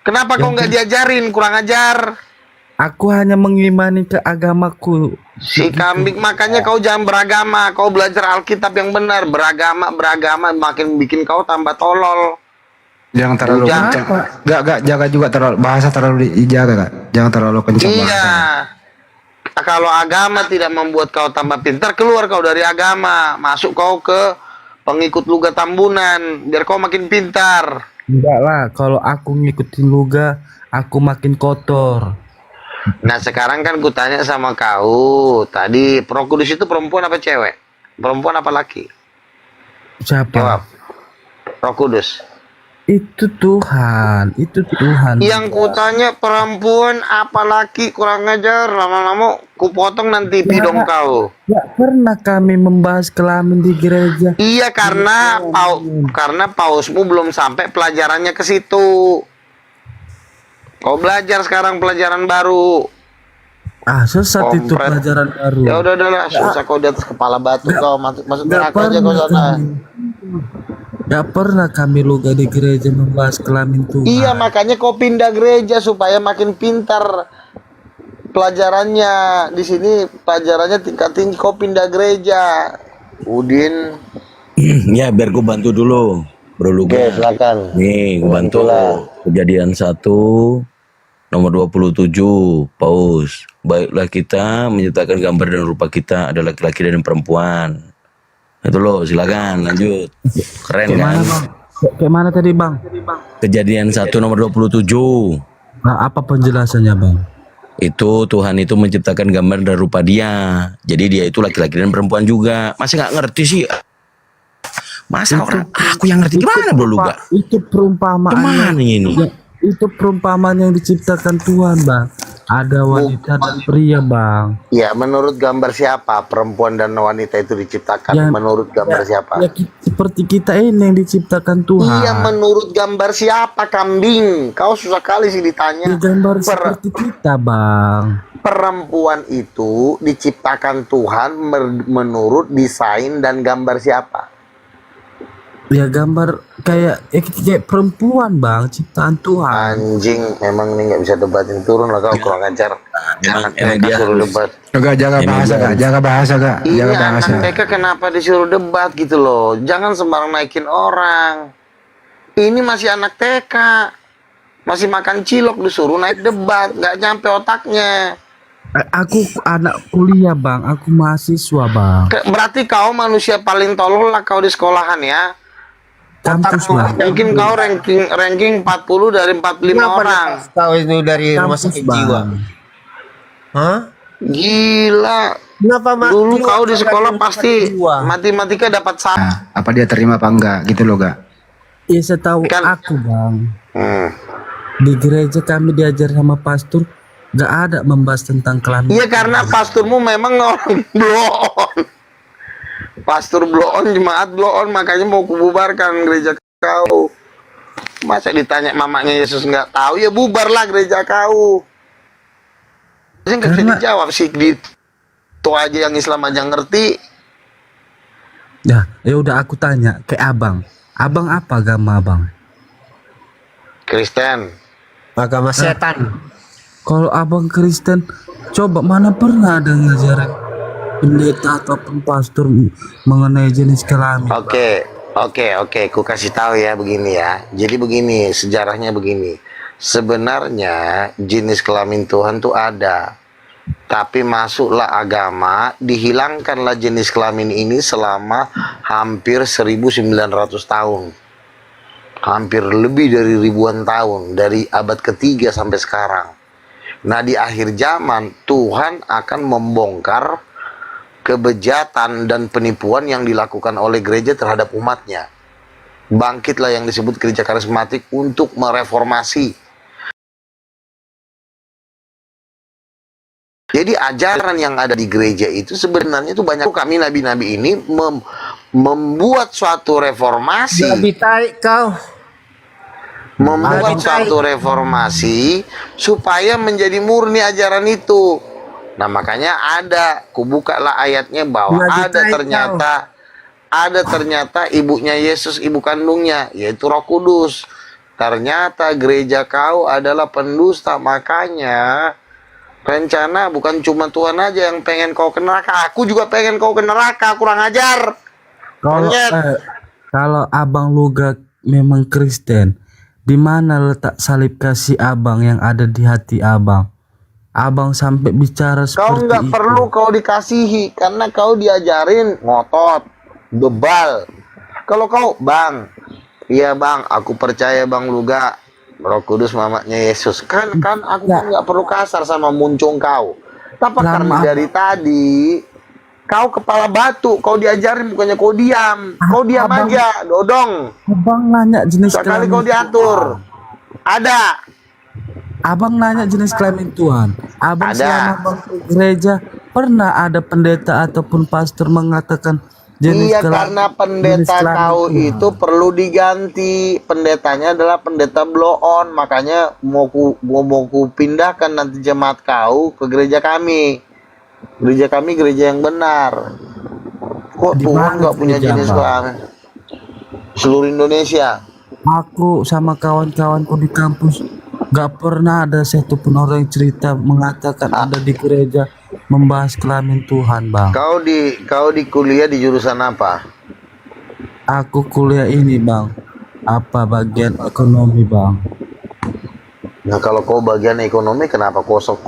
Kenapa kau nggak diajarin? Kurang ajar. Aku hanya mengimani ke agamaku. Si kambing, makanya kau jangan beragama. Kau belajar Alkitab yang benar. Beragama makin bikin kau tambah tolol. Jangan terlalu kencang. Gak, jaga juga terlalu bahasa terlalu dijaga, Kak. Jangan terlalu kencang Iya. bahasanya. Kalau agama tidak membuat kau tambah pintar, keluar kau dari agama. Masuk kau ke pengikut Luga Tambunan, biar kau makin pintar. Enggak lah, kalau aku ngikutin Luga, aku makin kotor. Nah sekarang kan ku tanya sama kau, tadi Roh Kudus itu perempuan apa cewek? Perempuan apa laki? Siapa? Jawab. Roh Kudus. Itu Tuhan. Yang ku tanya perempuan apa laki, kurang ajar. Lama-lama ku potong nanti pidong kau. Gak pernah kami membahas kelamin di gereja. Iya, karena pausmu belum sampai pelajarannya ke situ. Kau belajar sekarang pelajaran baru. Sesat itu Kompret. pelajaran baru. Ya udahlah, susah kau di atas kepala batu kau masuk neraka aja kau sana. Gak pernah kami Luga di gereja membahas kelamin Tuhan. Iya, makanya kau pindah gereja supaya makin pintar pelajarannya. Di sini pelajarannya tingkat tinggi, kau pindah gereja. Udin. Ya, biar gue bantu dulu, Bro Luga. Oke, silakan. Nih, gue bantu. Kejadian 1 nomor 27, Paus. Baiklah kita menyertakan gambar dan rupa kita ada laki-laki dan perempuan. Itu loh, silakan lanjut. Keren Kayak kan? mana, Bang? Kayak mana tadi, Bang? Kejadian 1 nomor 27. Nah, apa penjelasannya, Bang? Itu Tuhan itu menciptakan gambar dan rupa dia. Jadi dia itu laki-laki dan perempuan juga. Masa nggak ngerti sih? Masa orang aku yang ngerti gimana, Bro Luga? Itu perumpamaan. Gimana ini? Itu perumpamaan yang diciptakan Tuhan, Bang. Ada wanita dan pria, Bang. Ya, menurut gambar siapa perempuan dan wanita itu diciptakan? Menurut gambar siapa? Ya, seperti kita ini yang diciptakan Tuhan. Iya, menurut gambar siapa, kambing? Kau susah kali sih ditanya. Ya, gambar seperti kita, Bang. Perempuan itu diciptakan Tuhan menurut desain dan gambar siapa? Ya gambar kayak perempuan bang, ciptaan Tuhan. Anjing, memang nih nggak bisa debatin, turun lah kau kurang ajar. Anak TK suruh debat. Jaga bahasa gak. Ini Jaga anak bahasa. TK kenapa disuruh debat gitu loh? Jangan sembarang naikin orang. Ini masih anak TK, masih makan cilok disuruh naik debat, nggak nyampe otaknya. Aku anak kuliah bang, aku mahasiswa bang. Berarti kau manusia paling tolol lah kau di sekolahan ya. Kampus bang. Mungkin kau ranking 40 dari 45 orang. Tahu itu dari rumah sakit jiwa. Hah? Gila. Kenapa Dulu kau di sekolah pasti matematika dapat sama. Apa dia terima apa enggak gitu loh gak? Ya setahu aku bang. Di gereja kami diajar sama pastor, gak ada membahas tentang kelamin. Iya karena pasturmu memang orang bloon. Pastor bloon, jemaat bloon, makanya mau kububarkan gereja kau. Masa ditanya mamanya Yesus nggak tahu, ya bubarlah gereja kau. Jadi nggak bisa dijawab sih, itu aja yang Islam aja ngerti. Ya udah aku tanya ke abang. Abang apa agama abang? Kristen. Agama setan. Kalau abang Kristen, coba mana pernah ada ngajarin pendeta ataupun pastor mengenai jenis kelamin? Oke, ku kasih tahu ya begini ya. Jadi begini, sejarahnya begini. Sebenarnya jenis kelamin Tuhan tuh ada. Tapi masuklah agama, dihilangkanlah jenis kelamin ini selama hampir 1900 tahun. Hampir lebih dari ribuan tahun, dari abad ketiga sampai sekarang. Nah, di akhir zaman Tuhan akan membongkar kebejatan dan penipuan yang dilakukan oleh gereja terhadap umatnya. Bangkitlah yang disebut gereja karismatik untuk mereformasi. Jadi ajaran yang ada di gereja itu sebenarnya itu banyak. Kami nabi-nabi ini membuat suatu reformasi. Nabi taik kau. Membuat suatu reformasi supaya menjadi murni ajaran itu. Nah makanya ada, kubukalah ayatnya bahwa ada ternyata ibunya Yesus, ibu kandungnya, yaitu Roh Kudus. Ternyata gereja kau adalah pendusta, makanya rencana bukan cuma Tuhan aja yang pengen kau ke neraka, aku juga pengen kau ke neraka, kurang ajar. Kalau abang Luga memang Kristen, di mana letak salib kasih abang yang ada di hati abang? Abang sampai bicara seperti kau nggak itu. perlu kau dikasihi karena kau diajarin ngotot, bebal. Kalau kau bang, iya bang, aku percaya bang Luga, Roh Kudus mamanya Yesus. Kan aku nggak perlu kasar sama muncung kau. Tapi karena dari tadi kau kepala batu, kau diajarin bukannya kau diam. Kau diam aja, dodong. Abang nanya jenis sekali kelamin kau diatur. Ada. Abang nanya jenis kelamin Tuhan. Abang Ada. selama abang ke gereja pernah ada pendeta ataupun pastor mengatakan jenis Iya karena pendeta kau itu perlu diganti. Pendetanya adalah pendeta blow-on. Makanya mau ku pindahkan nanti jemaat kau ke gereja kami. Gereja kami gereja yang benar. Kok Tuhan nggak punya jenis kelamin? Seluruh Indonesia. Aku sama kawan-kawanku di kampus gak pernah ada satupun orang yang cerita mengatakan ada di gereja membahas kelamin Tuhan, bang. Kau di kuliah di jurusan apa? Aku kuliah ini, bang. Apa bagian ekonomi, bang? Nah kalau kau bagian ekonomi, kenapa kau sok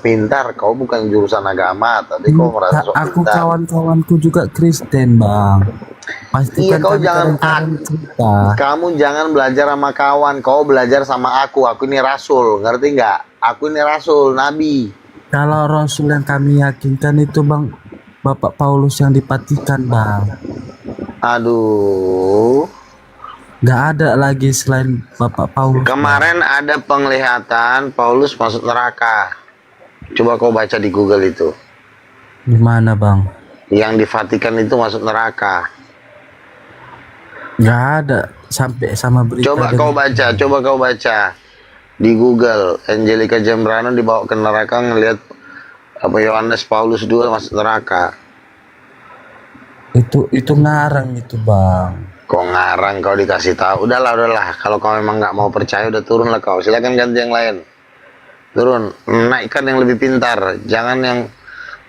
pintar? Kau bukan jurusan agama, tapi kau merasa sok Aku pintar. kawan-kawanku juga Kristen, bang. Iya Pastikan kau jangan cerita. kamu jangan belajar sama kawan, kau belajar sama aku. Aku ini rasul, ngerti nggak? Aku ini rasul, nabi. Kalau Rasul yang kami yakinkan itu, bang, Bapak Paulus yang dipatikan, bang. Aduh. Gak ada lagi selain Bapak Paulus. Kemarin ada penglihatan Paulus masuk neraka. Coba kau baca di Google itu. Gimana, bang? Yang di Vatikan itu masuk neraka. Gak ada sampai sama berita. Coba kau baca di Google. Angelica Gembrano dibawa ke neraka ngelihat Apa Yohanes Paulus II masuk neraka? Itu ngarang itu bang. Kok ngarang kau dikasih tahu? Udahlah. Kalau kau memang nggak mau percaya, udah turunlah kau. Silakan ganti yang lain. Turun, naikkan yang lebih pintar. Jangan yang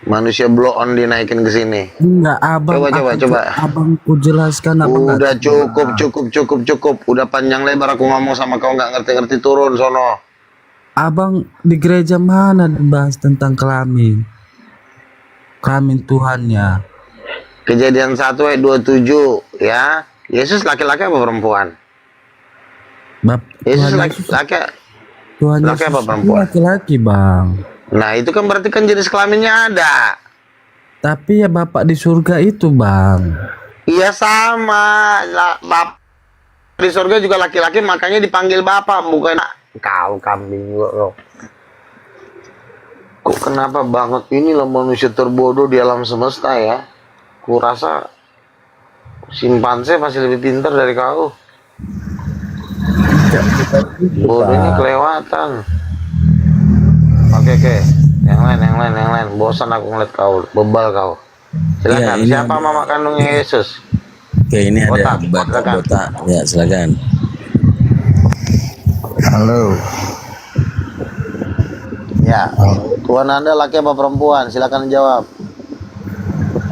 manusia blow on dinaikin ke sini. Enggak, abang. Coba. Abangku jelaskan. Udah cukup. Udah panjang lebar aku ngomong sama kau nggak ngerti-ngerti, turun sono. Abang di gereja mana dibahas tentang kelamin Tuhannya? Kejadian 1 ayat 27 ya. Yesus laki-laki apa perempuan? Yesus laki-laki apa perempuan? Laki-laki bang. Nah itu kan berarti kan jenis kelaminnya ada. Tapi ya Bapak di surga itu bang. Iya sama. Bapak di surga juga laki-laki, makanya dipanggil Bapak, bukan kau kambing juga kau. Kok kenapa banget inilah manusia terbodoh di alam semesta ya? Kurasa simpanse masih lebih pintar dari kau. Bodohnya kelewatan. Oke. Yang lain. Bosan aku ngeliat kau, bebal kau. Silakan. Siapa mama kandungnya Yesus? Oke, ini ada botak. Ya, silakan. Halo. Ya, Tuhan Anda laki apa perempuan? Silakan jawab.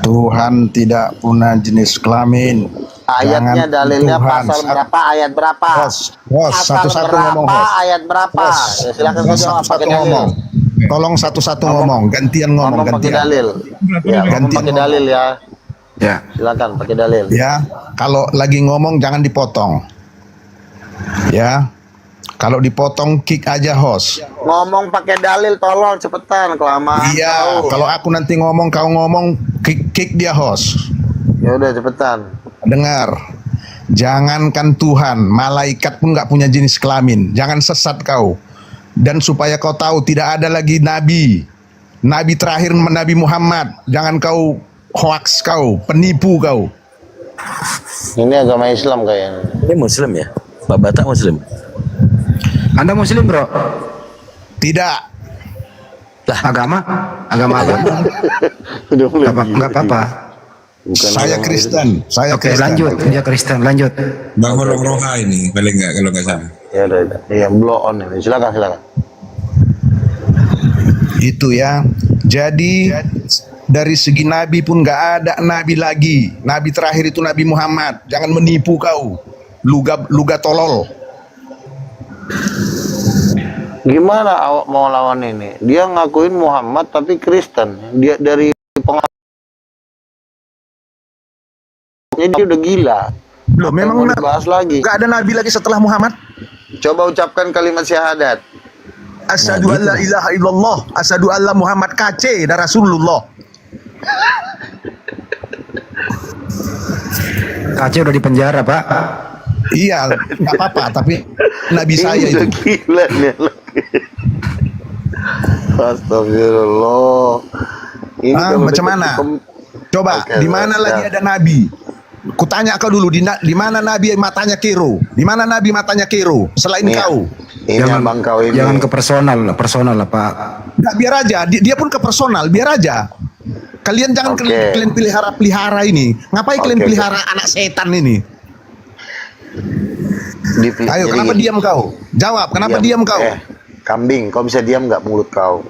Tuhan tidak punya jenis kelamin. Ayatnya, dalilnya, pasal berapa, ayat berapa? Host, satu-satu ngomong, host. Ayat berapa? Ya, silakan jawab pakai dalil. Ngomong. Tolong satu-satu ngomong, gantian ngomong, pakai dalil. Ya, pakai dalil ya. Ya. Silakan pakai dalil. Ya, kalau lagi ngomong jangan dipotong. Ya. Kalau dipotong kick aja host. Ngomong pakai dalil, tolong cepetan, kelamaan. Iya, kalau aku nanti ngomong kau ngomong kick dia host. Ya udah cepetan. Dengar. Jangankan Tuhan, malaikat pun nggak punya jenis kelamin. Jangan sesat kau. Dan supaya kau tahu tidak ada lagi nabi. Nabi terakhir Nabi Muhammad. Jangan kau hoax kau, penipu kau. Ini agama Islam kayaknya. Ini Muslim ya? Pak Batak Muslim? Anda Muslim bro? Tidak. Lah agama apa? Enggak apa-apa. Saya Kristen. Oke, lanjut. Dia Kristen, lanjut. Bang Roha ini paling nggak kalau nggak salah. Ya udah. Iya, blow on ini. Silakan. Itu ya. Jadi dari segi nabi pun nggak ada nabi lagi. Nabi terakhir itu Nabi Muhammad. Jangan menipu kau. Luga tolol. Gimana awak mau lawan ini? Dia ngakuin Muhammad tapi Kristen. Dia dari pengalamannya dia udah gila. Loh, memang bahas lagi. Nggak ada nabi lagi setelah Muhammad. Coba ucapkan kalimat syahadat. Asyhadu an la ilaha illallah, asyhadu anna Muhammad KC dan Rasulullah. KC udah di penjara, Pak. Iya, nggak apa-apa, tapi nabi saya itu. Gila nih. Astagfirullah. Ini macam mana? Coba, di mana lagi ada nabi? Kutanya kau dulu, di mana nabi matanya kero? Di mana nabi matanya kero? Selain kau. Jangan ke personal lah Pak. Nggak, biar aja. Dia pun ke personal, biar aja. Kalian jangan kalian pelihara ini. Ngapain kalian pelihara anak setan ini? Ayo, kenapa diam kau? Jawab, kenapa diam kau? Kambing, kau bisa diam nggak mulut kau?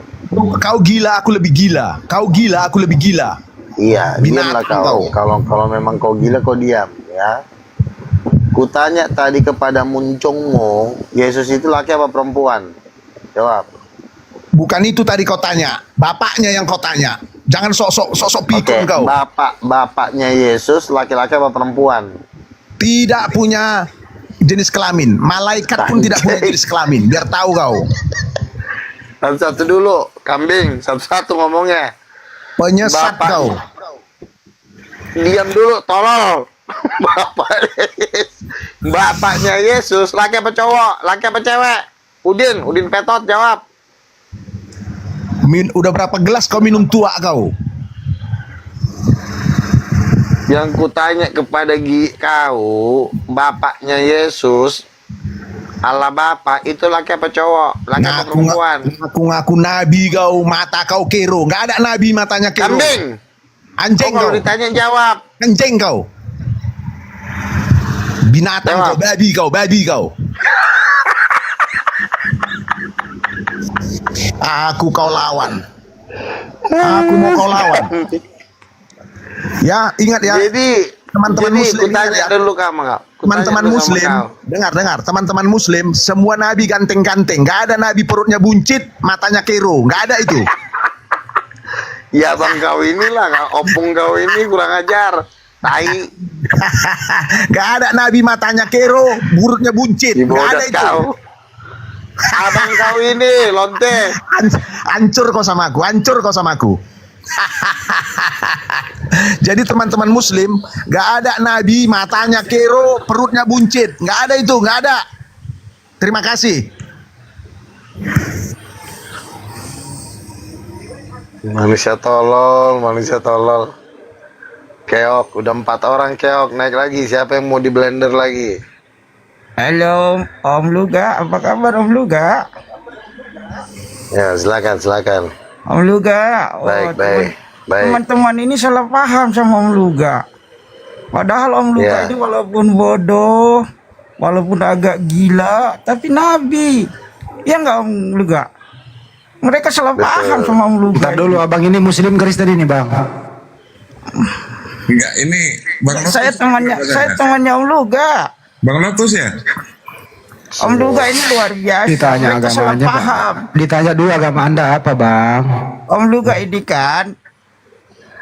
Kau gila, aku lebih gila. Kau gila, aku lebih gila. Iya, diamlah kau. Kalau memang kau gila, kau diam, ya. Kutanya tadi kepada muncungmu, Yesus itu laki apa perempuan? Jawab. Bukan itu tadi kau tanya, bapaknya yang kau tanya. Jangan sok-sok pikun kau. Bapaknya Yesus laki-laki apa perempuan? Tidak punya jenis kelamin. Malaikat pun tidak punya jenis kelamin. Biar tahu kau. Satu-satu dulu, kambing. Satu-satu ngomongnya. Penyesat kau. Diam dulu, tolol. Bapaknya Yesus laki apa cowok? Laki apa cewek? Udin Petot jawab. Udah berapa gelas kau minum tua kau? Yang kutanya kepada kau, bapaknya Yesus Allah Bapa itu laki apa cowok? Laki apa perempuan? Ngaku-ngaku nabi kau, mata kau kero. Nggak ada nabi matanya kero. Kambing. Anjing Kalau kau. ditanya jawab. Anjing kau. Binatang kau, babi kau. Aku kau lawan. Aku mau kau lawan. Ya, ingat ya. Jadi teman-teman muslim tanya dulu kamu. Teman-teman muslim, dengar. Teman-teman muslim, semua nabi ganteng-ganteng. Nggak ada nabi perutnya buncit, matanya kero. Nggak ada itu. Ya bang kau inilah, opung kau ini kurang ajar. Tai. Gak ada nabi matanya kero, burutnya buncit. Gak ada itu. Abang kau ini lonte. Hancur kau sama aku. Jadi teman-teman muslim, gak ada nabi matanya kero, perutnya buncit. Gak ada itu, gak ada. Terima kasih. Manusia tolol. Keok, udah 4 orang keok, naik lagi. Siapa yang mau di blender lagi? Halo, Om Luga, apa kabar Om Luga? Ya, silakan. Om Luga, Baik. Teman-teman ini salah paham sama Om Luga. Padahal Om Luga Ya. ini walaupun bodoh, walaupun agak gila, tapi nabi. Ya enggak Om Luga? Mereka salah paham sama Om Luga. Bentar dulu, abang ini Muslim Kristen ini bang. Enggak, ini Bang Lotus. Saya temannya Om Luga. Bang Lotus ya? Om Luga ini luar biasa. Ditanya Mereka salah agamanya, Pak. paham. Ditanya dulu agama Anda apa, Bang? Om Luga ini kan,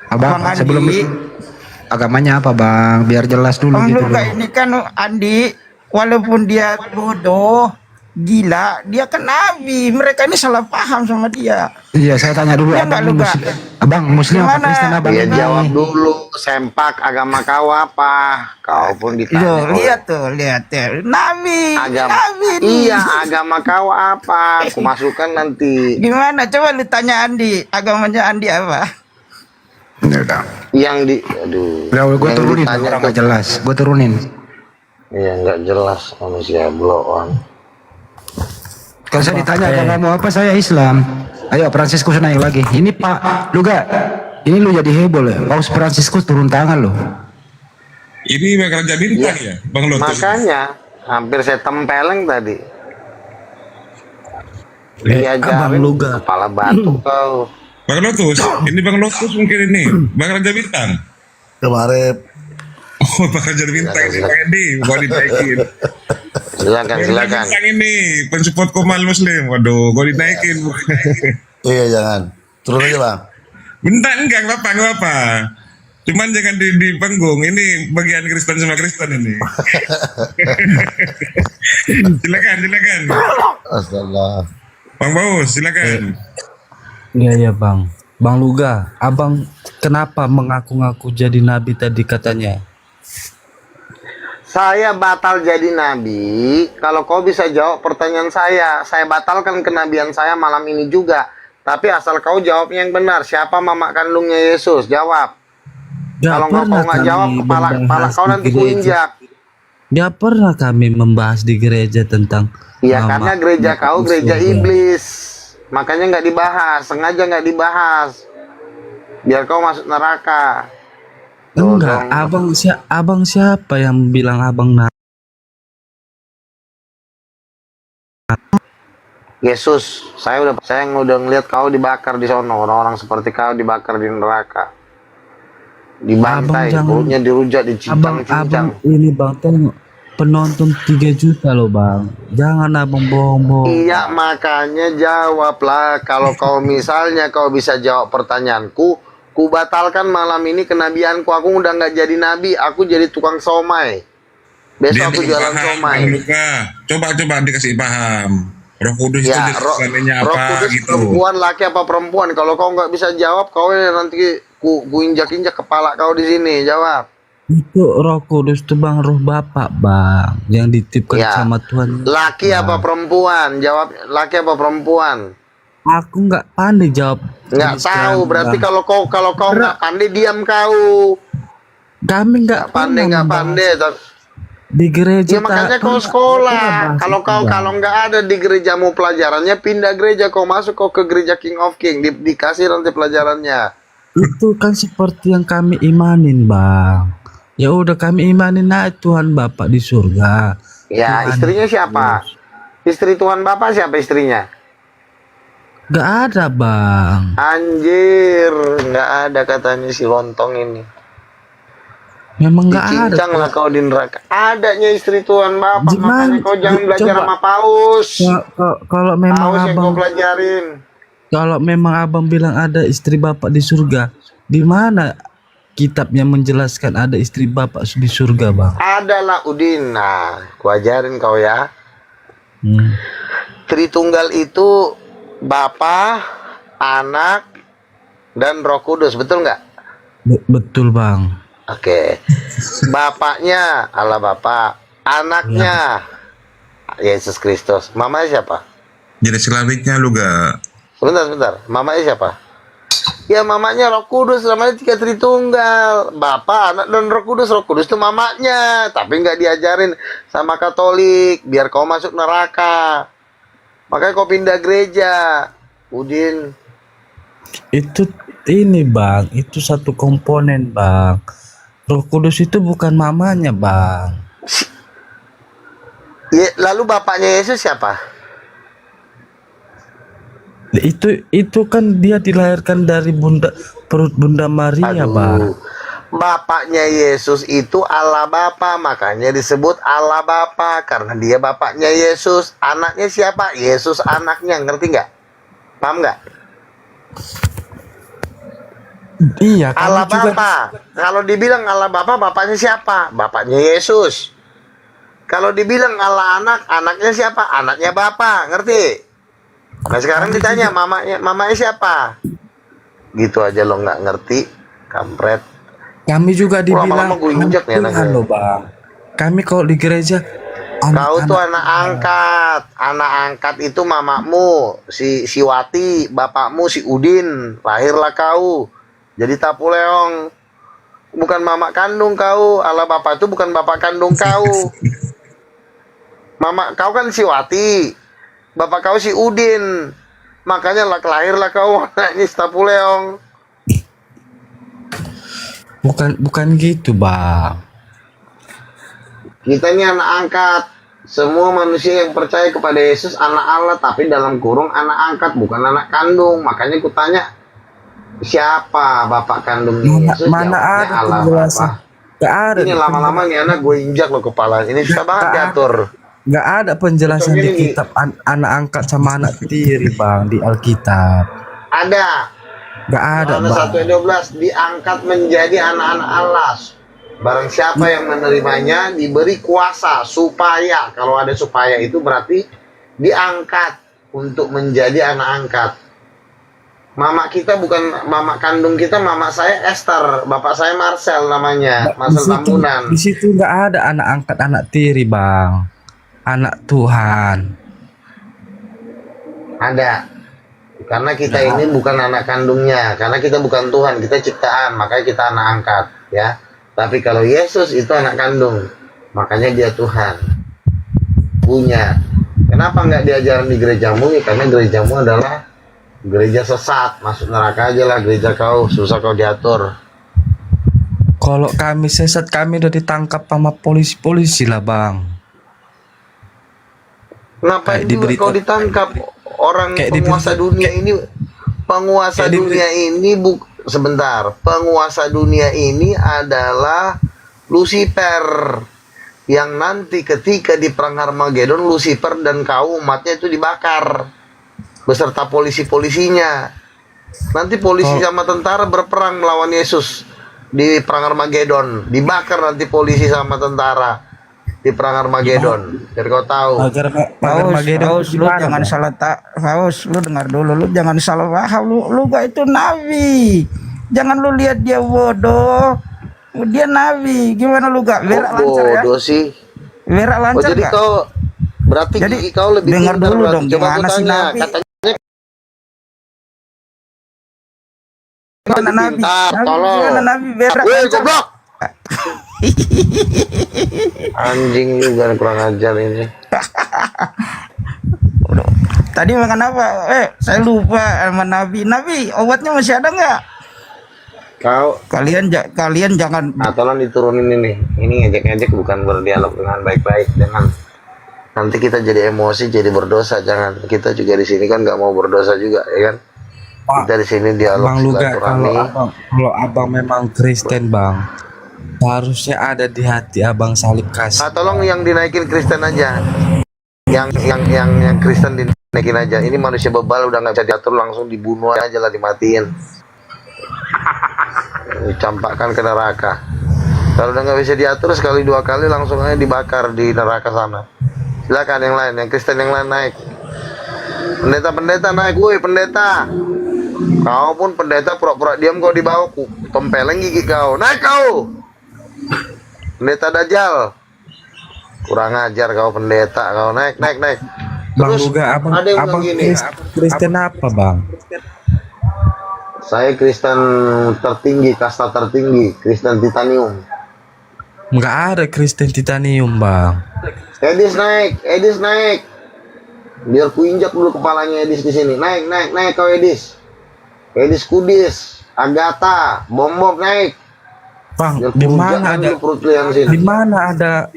Abang, Bang sebelum Andi. agamanya apa, Bang? Biar jelas dulu Om gitu Luga loh. ini kan Andi, walaupun dia bodoh, gila, dia kan nabi. Mereka ini salah paham sama dia. Iya, saya tanya dulu Ya abang nggak, ini Luga? Abang Muslim apa Gimana? Kristen abang Dia ini? jawab dulu, sempak agama kau apa? Kau pun ditanya. Loh, oleh lihat tuh. Nabi, nabi nih. Iya, agama kau apa? Aku masukkan nanti. Gimana? Coba lu tanya Andi, agamanya Andi apa? Yang di, aduh. Udah, gue yang turunin, ditanya orang tuh- nggak jelas. Gue turunin. Iya, nggak jelas manusia bloon. Kalau saya ditanya agamamu apa, saya Islam. Ayo, Fransiskus naik lagi. Ini Pak Luga, ini lu jadi heboh ya. Paus Fransiskus turun tangan loh. Ini bakal jadi bintang ya, Bang Lotus. Makanya hampir saya tempeleng tadi. Abang Luga. Kepala batu kau. Bang Lotus, ini Bang Lotus mungkin ini Bang Raja Bintang. Kemarin. Oh, Bang Raja Bintang ini Bang Edi, mau dinaikin. Silakan. Bintang ini pensupport Komal Muslim. Waduh, gue dinaikin. Iya, jangan. Turun aja, Bang. Bentar, enggak apa-apa. Cuman jangan di panggung. Ini bagian Kristen sama Kristen ini. Silakan. Astaga. Bang Baus, silakan. Iya Bang. Bang Luga, abang kenapa mengaku-ngaku jadi nabi tadi katanya? Saya batal jadi nabi. Kalau kau bisa jawab pertanyaan saya batalkan kenabian saya malam ini juga. Tapi asal kau jawabnya yang benar. Siapa mama kandungnya Yesus? Jawab. Kalau kau nggak jawab, kepala kau nanti kuinjak. Gak pernah kami membahas di gereja tentang Iya, karena gereja kau gereja iblis. Makanya nggak dibahas, sengaja nggak dibahas. Biar kau masuk neraka. Enggak, abang siapa yang bilang abang nabi? Yesus, saya udah ngeliat kau dibakar di sono, orang-orang seperti kau dibakar di neraka, dibantai, perutnya dirujak, Abang ini bang tengok penonton 3 juta loh bang, jangan abang bohong-bohong. Iya, makanya jawablah. Kalau kau misalnya kau bisa jawab pertanyaanku, ku batalkan malam ini kenabianku. Aku udah nggak jadi nabi, aku jadi tukang somai. Besok aku jualan somai. Coba dikasih paham. Roh Kudus Ya, itu Roh Kudus gitu. perempuan, laki apa perempuan? Kalau kau nggak bisa jawab, kau nanti ku injak-injak kepala kau di sini. Jawab. Itu Roh Kudus tuh bang, roh Bapak bang, yang dititipkan Ya. sama Tuhan. Laki apa perempuan? Jawab, laki apa perempuan? Aku nggak pandai jawab. Nggak tahu. Berarti kalau kau nggak pandai, diam kau. Kami nggak Nggak pandai. Di gereja Ya makanya kau sekolah. Kalau nggak ada di gerejamu pelajarannya, pindah gereja. Kau masuk kau ke gereja King of King, dikasih nanti pelajarannya. itu kan seperti yang kami imanin, Bang. Ya udah kami imanin aja Tuhan Bapak di surga. Ya, Tuhan istrinya siapa? Istri Tuhan Bapak siapa istrinya? Gak ada, Bang. Anjir, nggak ada katanya si lontong ini. Memang gak ada. Dicincang lah kau di neraka. Adanya istri Tuhan Bapak, Gimana? makanya kau jangan belajar Coba. sama Paus. Kalau memang Paus yang abang kau pelajarin. Kalau memang abang bilang ada istri bapak di surga, di mana kitab yang menjelaskan ada istri bapak di surga, Bang? Adalah Udin. Nah, ku ajarin kau ya. Tritunggal itu Bapa, Anak, dan Roh Kudus, betul nggak? Betul, Bang. Oke. Bapaknya Allah Bapa, anaknya Yesus Kristus. Mamanya siapa? Jadi selanjutnya lu gak? Sebentar. Mamanya siapa? Ya mamanya Roh Kudus, namanya 3 Tritunggal. Bapa, Anak, dan Roh Kudus. Roh Kudus itu mamanya, tapi nggak diajarin sama Katolik, biar kau masuk neraka. Makanya kau pindah gereja, Udin. Itu ini, Bang, itu satu komponen, Bang. Roh Kudus itu bukan mamanya, Bang. Ya, lalu bapaknya Yesus siapa? Itu kan dia dilahirkan dari perut Bunda Maria, Bang. Bapaknya Yesus itu Allah Bapa, makanya disebut Allah Bapa karena dia bapaknya Yesus. Anaknya siapa? Yesus anaknya, ngerti nggak? Paham nggak? Iya, Allah Bapa. Kalau dibilang Allah Bapa, bapaknya siapa? Bapaknya Yesus. Kalau dibilang Allah Anak, anaknya siapa? Anaknya Bapa, ngerti? Nah sekarang ditanya mamanya siapa? Gitu aja lo nggak ngerti, kampret. Kami juga dibilang lama-lama gue injak nih anaknya. Tuhan loh, Bang. Kami kalau di gereja Kau tuh anak angkat. Anak angkat itu mamamu si Wati, bapakmu si Udin. Lahirlah kau jadi Tapuleong. Bukan mama kandung kau. Allah Bapa itu bukan bapak kandung kau. Mama kau kan si Wati, bapak kau si Udin. Makanya lahirlah kau anaknya si Tapuleong. Bukan gitu, Bang. Kita ini anak angkat. Semua manusia yang percaya kepada Yesus anak Allah, tapi dalam kurung anak angkat, bukan anak kandung. Makanya ku tanya, siapa bapak kandung Yesus? Mana ada penjelasan? Gak ada. Ini lama-lama nih anak gue injak lo kepala. Ini susah banget diatur. Gak ada penjelasan di kitab anak angkat sama anak tiri, Bang, di Alkitab. Ada. Gak ada, Bang. 1:12 diangkat menjadi anak-anak Allah. Barang siapa yang menerimanya diberi kuasa supaya, kalau ada supaya itu berarti diangkat untuk menjadi anak angkat. Mama kita bukan mama kandung kita, mama saya Esther, bapak saya Marcel namanya, Marcel Tambunan. Di situ nggak ada anak angkat anak tiri, Bang. Anak Tuhan. Ada. Karena kita ini bukan anak kandungnya, karena kita bukan Tuhan, kita ciptaan, makanya kita anak angkat, ya. Tapi kalau Yesus itu anak kandung, makanya dia Tuhan. Punya. Kenapa nggak diajarin di gerejamu? Ya, karena gerejamu adalah gereja sesat. Masuk neraka aja lah gereja kau, susah kau diatur. Kalau kami sesat, kami udah ditangkap sama polisi-polisi lah, Bang. Kenapa kau ditangkap? Orang penguasa dunia ini, sebentar, penguasa dunia ini adalah Lucifer yang nanti ketika di perang Armageddon Lucifer dan kaum umatnya itu dibakar beserta polisi-polisinya. Nanti polisi sama tentara berperang melawan Yesus di perang Armageddon, dibakar nanti polisi sama tentara di perang Armageddon. Biar kau tahu. Paus, lu jangan salah Paus, lu dengar dulu, lu jangan salah paham, lu gak itu nabi. Jangan lu lihat dia bodoh. Dia nabi. Gimana lu gak berak lancar ya? Bodoh sih. Berak lancar jadi gak? Kau berarti kau lebih dengar pintar, dulu dong, coba gimana sih nabi? Katanya nabi? Tolong. Gimana nabi berak Woi, lancar? goblok. Anjing juga kurang ajar ini. Tadi makan apa? Saya lupa sama Nabi. Nabi, obatnya masih ada nggak? Kalian jangan. Tolong diturunin ini. Ini ngejek-ngejek bukan berdialog dengan baik-baik. Jangan. Nanti kita jadi emosi, jadi berdosa. Jangan. Kita juga di sini kan nggak mau berdosa juga, ya kan? Kita di sini dialog Bang Luga, silaturahmi. kalau abang memang Kristen bang, harusnya ada di hati abang salib kasih. Tolong yang dinaikin Kristen aja. Yang Kristen dinaikin aja. Ini manusia bebal udah nggak bisa diatur, langsung dibunuh aja lah, dimatiin. Dicampakkan ke neraka. Kalau udah nggak bisa diatur sekali dua kali langsung aja dibakar di neraka sana. Silakan yang lain, yang Kristen yang lain naik. Pendeta naik, woi pendeta. Kau pun pendeta pura-pura diam, kau di bawah ku tempeleng gigi kau. Naik kau. Pendeta Dajjal. Kurang ajar kau pendeta, kau naik. Bang Luga, abang Kristen apa bang? Saya Kristen tertinggi, kasta tertinggi, Kristen titanium. Nggak ada Kristen titanium bang. Edis naik. Biar ku injak dulu kepalanya Edis di sini. Naik kau Edis. Edis Kudis, Agatha, Bom naik. Bang, di mana ada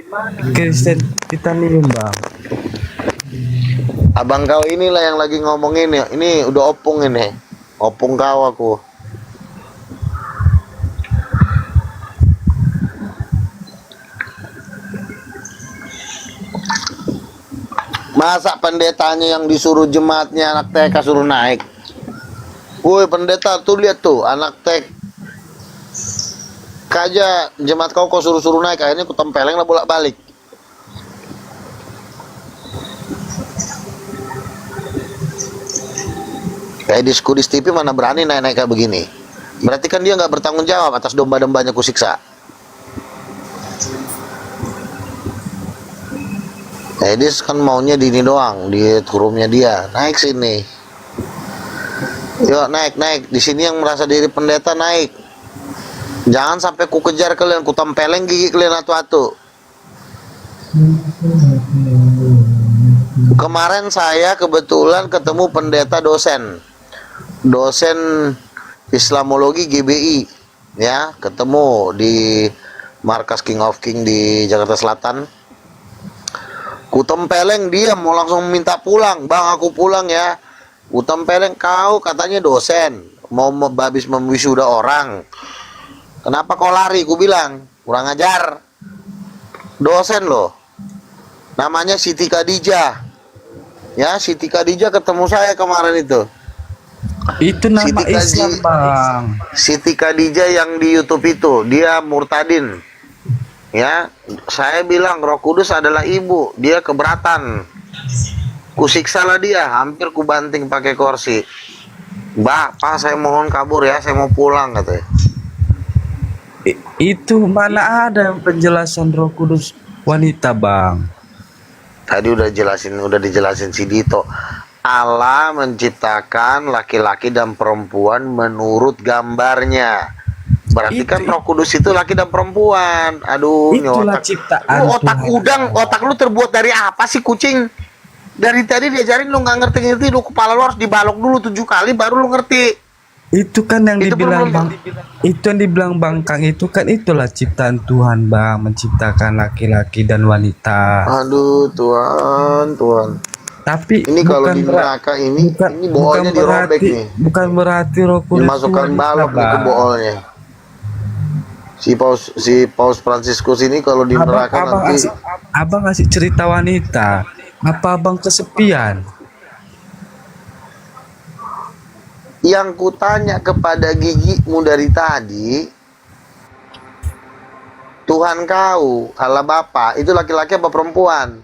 Kristen titanium bang? Abang kau inilah yang lagi ngomongin ya. Ini udah opung ini. Opung kau aku. Masa pendetanya yang disuruh jemaatnya anak TK suruh naik? Woi pendeta tuh lihat tuh anak TK aja jemaat kau suruh naik, akhirnya ku tempeleng lah bolak-balik. Kayak di Skudis TV mana berani naik-naik kayak begini. Berarti kan dia nggak bertanggung jawab atas domba-dombanya kusiksa. Edis kan maunya di ini doang, di turumnya dia. Naik sini. Yuk naik. Di sini yang merasa diri pendeta naik. Jangan sampai ku kejar kalian, ku tempeleng gigi kalian atu-atu. Kemarin saya kebetulan ketemu pendeta dosen Islamologi GBI, ya, ketemu di markas King of King di Jakarta Selatan. Ku tempeleng dia mau langsung minta pulang, bang aku pulang ya. Ku tempeleng kau katanya dosen, mau habis memwisuda orang. Kenapa kau lari? Ku bilang kurang ajar. Dosen loh, namanya Siti Khadijah. Ya, Siti Khadijah ketemu saya kemarin itu. Itu nama Islam bang. Siti Khadijah yang di YouTube itu, dia murtadin. Ya, saya bilang Roh Kudus adalah ibu, dia keberatan. Kusiksalah dia, hampir kubanting pakai kursi. Pak, saya mohon kabur ya, saya mau pulang katanya. Itu mana ada penjelasan Roh Kudus wanita bang? Tadi udah dijelasin si Dito. Allah menciptakan laki-laki dan perempuan menurut gambarnya. Berarti kan Roh Kudus itu laki dan perempuan. Aduh, ini otak lu terbuat dari apa sih kucing? Dari tadi diajarin lu nggak ngerti, lu kepala lu harus dibalok dulu 7 kali baru lu ngerti. Itu kan yang dibilang bang, itu yang dibilang bang Kang, itu kan itulah ciptaan Tuhan bang, menciptakan laki-laki dan wanita. Aduh Tuhan. Tapi ini kalau di neraka ini boolnya dirobek nih. Bukan berarti Roh Kudus dimasukkan balok nih ke boolnya. Si Paus Fransiskus ini kalau di neraka nanti. Abang ngasih cerita wanita. Apa abang kesepian? Yang kutanya kepada gigimu dari tadi, Tuhan kau, Allah Bapa, itu laki-laki apa perempuan?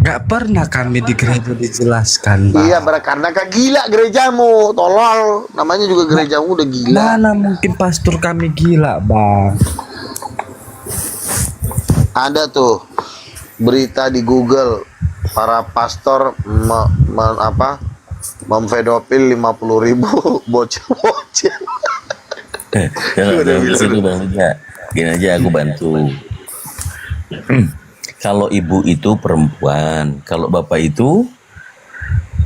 Gak pernah kami di gereja dijelaskan, Bang. Iya, karena gila gerejamu, tolol. Namanya juga gerejamu udah gila. Mana mungkin pastor kami gila, Bang? Ada tuh berita di Google, para pastor memfedopil 50.000 bocil-bocil. Kalau dalam situ Bang Luga, gini aja aku bantu. Kalau ibu itu perempuan, kalau bapak itu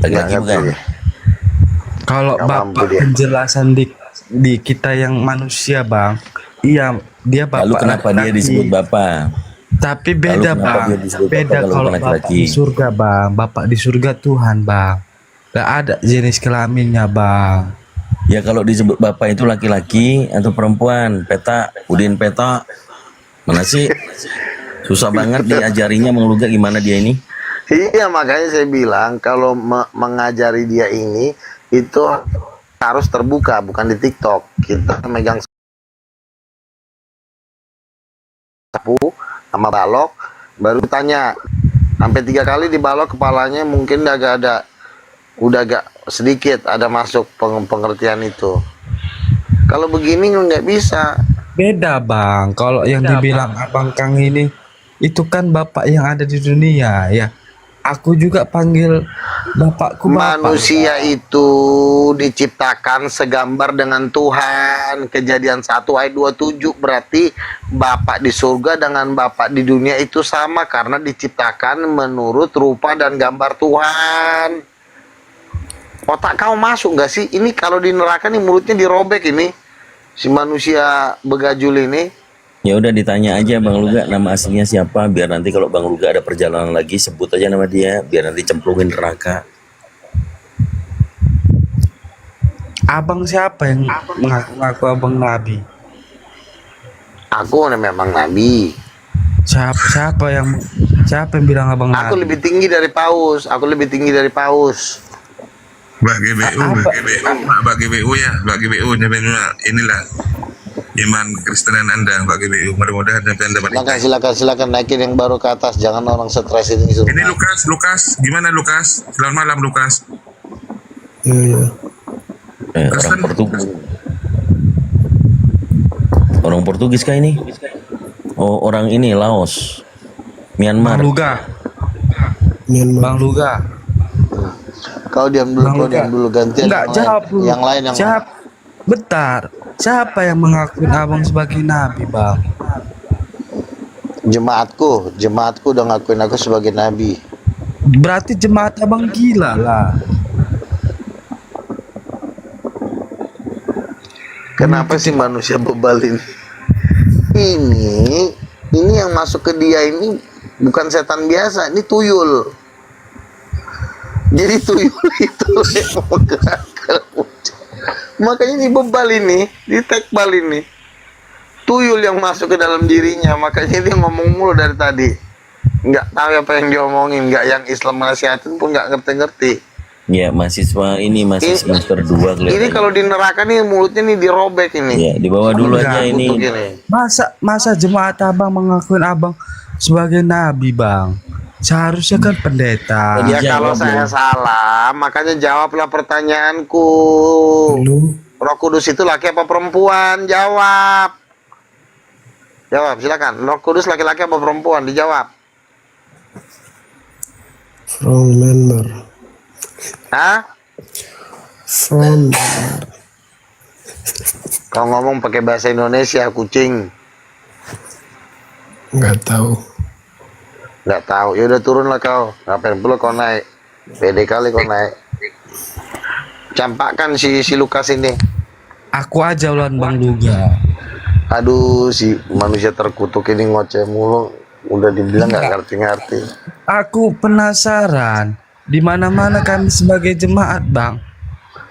laki-laki bukan? Kalau bapak penjelasan di kita yang manusia bang, iya dia bapak. Lalu kenapa dia disebut bapak? Tapi beda Lalu kenapa bang, dia disebut beda bapak kalau kalau bukan bapak laki-laki? di surga bang, bapak di surga Tuhan bang, gak ada jenis kelaminnya bang. Ya kalau disebut bapak itu laki-laki atau perempuan? Peta, Udin peta, mana sih? Susah banget diajarinya mengeluga gimana dia ini. Iya, makanya saya bilang kalau mengajari dia ini itu harus terbuka, bukan di TikTok. Kita megang sapu sama balok, baru tanya. Sampai 3 kali dibalok kepalanya, mungkin udah agak sedikit ada masuk pengertian itu. Kalau begini nggak bisa. Beda bang, kalau yang dibilang abang Kang ini, itu kan bapak yang ada di dunia ya. Aku juga panggil bapakku bapak. Manusia itu diciptakan segambar dengan Tuhan. Kejadian 1 ayat 27 berarti bapak di surga dengan bapak di dunia itu sama karena diciptakan menurut rupa dan gambar Tuhan. Otak kau masuk nggak sih? Ini kalau di neraka nih mulutnya dirobek ini si manusia begajul ini. Ya udah ditanya aja Bang Luga nama aslinya siapa, biar nanti kalau Bang Luga ada perjalanan lagi sebut aja nama dia, biar nanti cemplungin neraka. Abang siapa yang mengaku abang nabi? Aku memang nabi. Siapa yang bilang abang nabi? Aku lebih tinggi dari paus. Aku lebih tinggi dari paus. Mbak GBU ya, Mbak GBU inilah iman Kristenan Anda, Mbak GBU. Mudah-mudahan nanti Anda Silakan naikin yang baru ke atas, jangan orang stres ini. Ini Lukas, gimana Lukas? Selamat malam Lukas. Iya. Orang Portugis. Orang Portugis kah ini? Oh, orang ini Laos, Myanmar. Bang Luga. Bang Luga. Kau diam dulu, gantian. Enggak, jawab dulu. Yang lain Bentar. Siapa yang mengakui abang sebagai nabi, Bang? Jemaatku udah ngakuin aku sebagai nabi. Berarti jemaat abang gila lah. Kenapa sih manusia bebal ini? Ini yang masuk ke dia ini bukan setan biasa, ini tuyul. Jadi tuyul itu yang menggerakkan. Makanya ini bebal ini, ditekbal ini. Tuyul yang masuk ke dalam dirinya, makanya dia ngomong mulu dari tadi. Nggak tahu apa yang diomongin, nggak yang Islam nasihatin pun nggak ngerti-ngerti. Ya, mahasiswa ini masih semester 2 kelihatan. Ini kalau di neraka nih mulutnya nih dirobek ini. Ya, dibawa dulu aja ini. Masa jemaat abang mengakuin abang sebagai nabi, Bang? Seharusnya kan pendeta. Ya kalau saya salah, makanya jawablah pertanyaanku. Roh Kudus itu laki apa perempuan? Jawab. Jawab, silakan. Roh Kudus laki-laki apa perempuan? Dijawab. From Myanmar. Hah? From Myanmar. Kau ngomong pakai bahasa Indonesia, kucing. Nggak tahu. Nggak tahu. Ya udah turunlah kau. Ngapain pula kau naik? Pede kali kau naik. Campakkan si Lukas ini. Aku aja ulan Bang Luga. Aduh, si manusia terkutuk ini ngoceh mulu. Udah dibilang nggak ngerti-ngerti. Aku penasaran. Di mana-mana kami sebagai jemaat, Bang,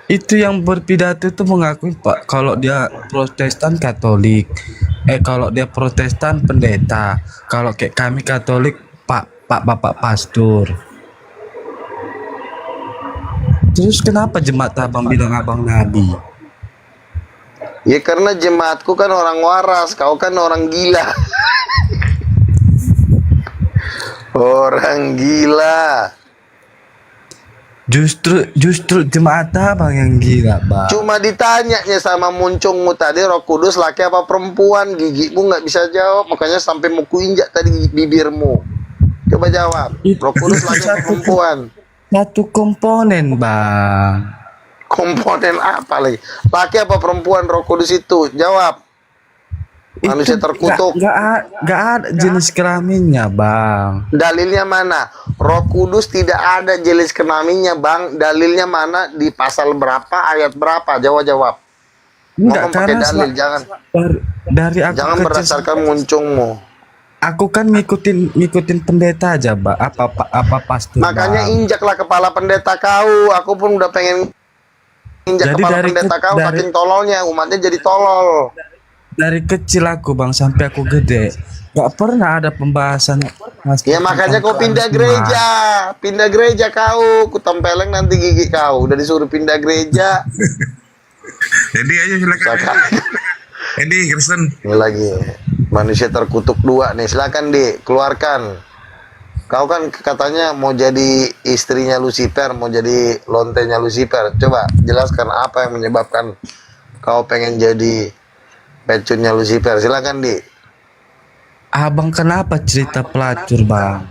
itu yang berpidato itu mengakui Pak kalau dia Protestan Katolik. Kalau dia Protestan pendeta. Kalau kayak kami Katolik Pak Bapak Pastor. Terus kenapa jemaat abang bilang abang nabi? Ya karena jemaatku kan orang waras, kau kan orang gila. Orang gila. Justru jemaat abang yang gila, Bang. Cuma ditanyanya sama muncungmu tadi, Roh Kudus laki apa perempuan? Gigimu nggak bisa jawab, makanya sampai mau kuinjak tadi bibirmu. Coba jawab. Roh Kudus laki apa perempuan? Satu komponen, Bang. Komponen apa lagi? Laki apa perempuan Roh Kudus itu? Jawab. Manusia terkutuk. Nggak ada jenis kelaminnya, Bang. Dalilnya mana? Roh Kudus tidak ada jenis kelaminnya, Bang. Dalilnya mana? Di pasal berapa, ayat berapa? Jawab. Enggak, Ngomong pakai karena dalil, jangan. dari aku Jangan kecil berdasarkan muncungmu. aku kan ngikutin pendeta aja, Bang. Apa pastor, Makanya Bang. injaklah kepala pendeta kau. Aku pun udah pengen injak Jadi kepala dari pendeta kau, dari- saking tololnya, umatnya jadi tolol. Dari kecil aku, Bang, sampai aku gede nggak pernah ada pembahasan Ya makanya kau pindah gereja kau, kutempeleng nanti gigi kau. Udah disuruh pindah gereja. Jadi aja silakan. Edi Kristen. Ini lagi manusia terkutuk dua nih, silakan keluarkan. Kau kan katanya mau jadi istrinya Lucifer, mau jadi lontenya Lucifer. Coba jelaskan apa yang menyebabkan kau pengen jadi pecunnya Lucifer. Silakan Abang kenapa cerita pelacur, Bang?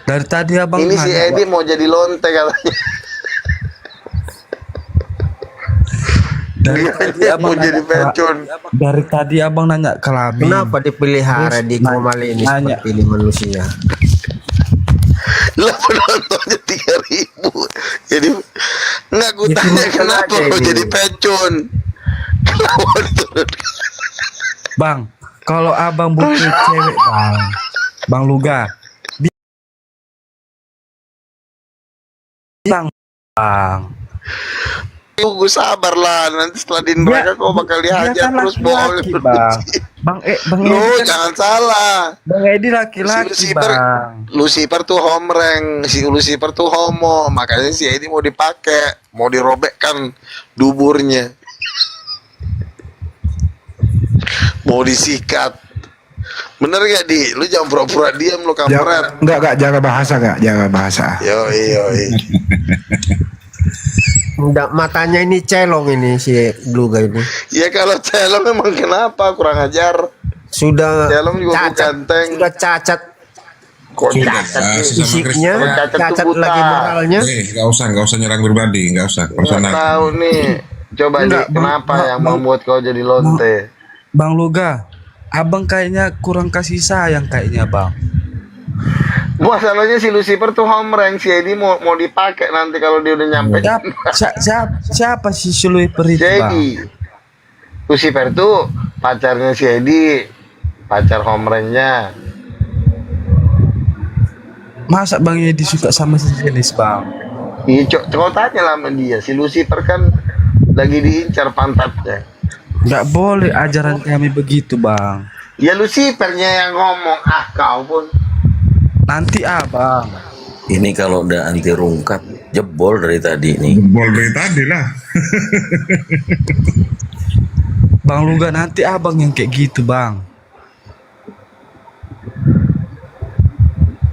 Dari tadi abang Ini si nanya, Edi mau jadi lonte katanya. Dia mau jadi pecun. Dari tadi abang nanya kelamin. Kenapa dipelihara Terus di Komali ini nanya. seperti ini manusia? Lah penontonnya 3.000. Jadi nggak gue tanya kenapa lo jadi pecun. Kenapa diturunkan? Bang, kalau abang butuh cewek, Bang Luga, bilang, Bang. Tunggu sabar lah, nanti setelah di neraka kau bakal dihajar kan terus laki-laki, Bang. Bang Lo Edi, jangan salah. Bang Edi laki-laki, Si Bang. Lucifer tuh homreng, si Lucifer tuh homo, makanya si Edi mau dipakai, mau dirobekkan duburnya, mau disikat. Bener gak Lu jangan pura-pura diam lu kampret. Enggak, jaga bahasa. Yoi. Enggak, matanya ini celong ini si Bluga ini. Ya kalau celong emang kenapa kurang ajar? Sudah celong juga ganteng. Sudah cacat. Kok cacat sama fisiknya, Kristen? cacat lagi moralnya. Nggak usah nyerang pribadi, nggak usah Nggak personal. tahu nih. Coba Enggak, kenapa Bang, yang Bang. membuat kau jadi lonte? Bang Luga, abang kayaknya kurang kasih sayang kayaknya, Bang. Masalahnya si Lucifer tuh homreng, si Edi mau dipakai nanti kalau dia udah nyampe. Siapa si Lucifer itu, Bang? Edi. Lucifer tuh pacarnya si Edi, pacar homrengnya. Masa Bang Edi suka sama si jenis, Bang? Iya, kau tanya lah sama dia. Si Lucifer kan lagi diincar pantatnya. Nggak boleh ajaran kami begitu, Bang. Ya Lucifernya yang ngomong, kau pun. Nanti abang. Ini kalau udah anti rungkat jebol dari tadi nih. Jebol dari tadi lah. Bang Luga, nanti abang yang kayak gitu, Bang.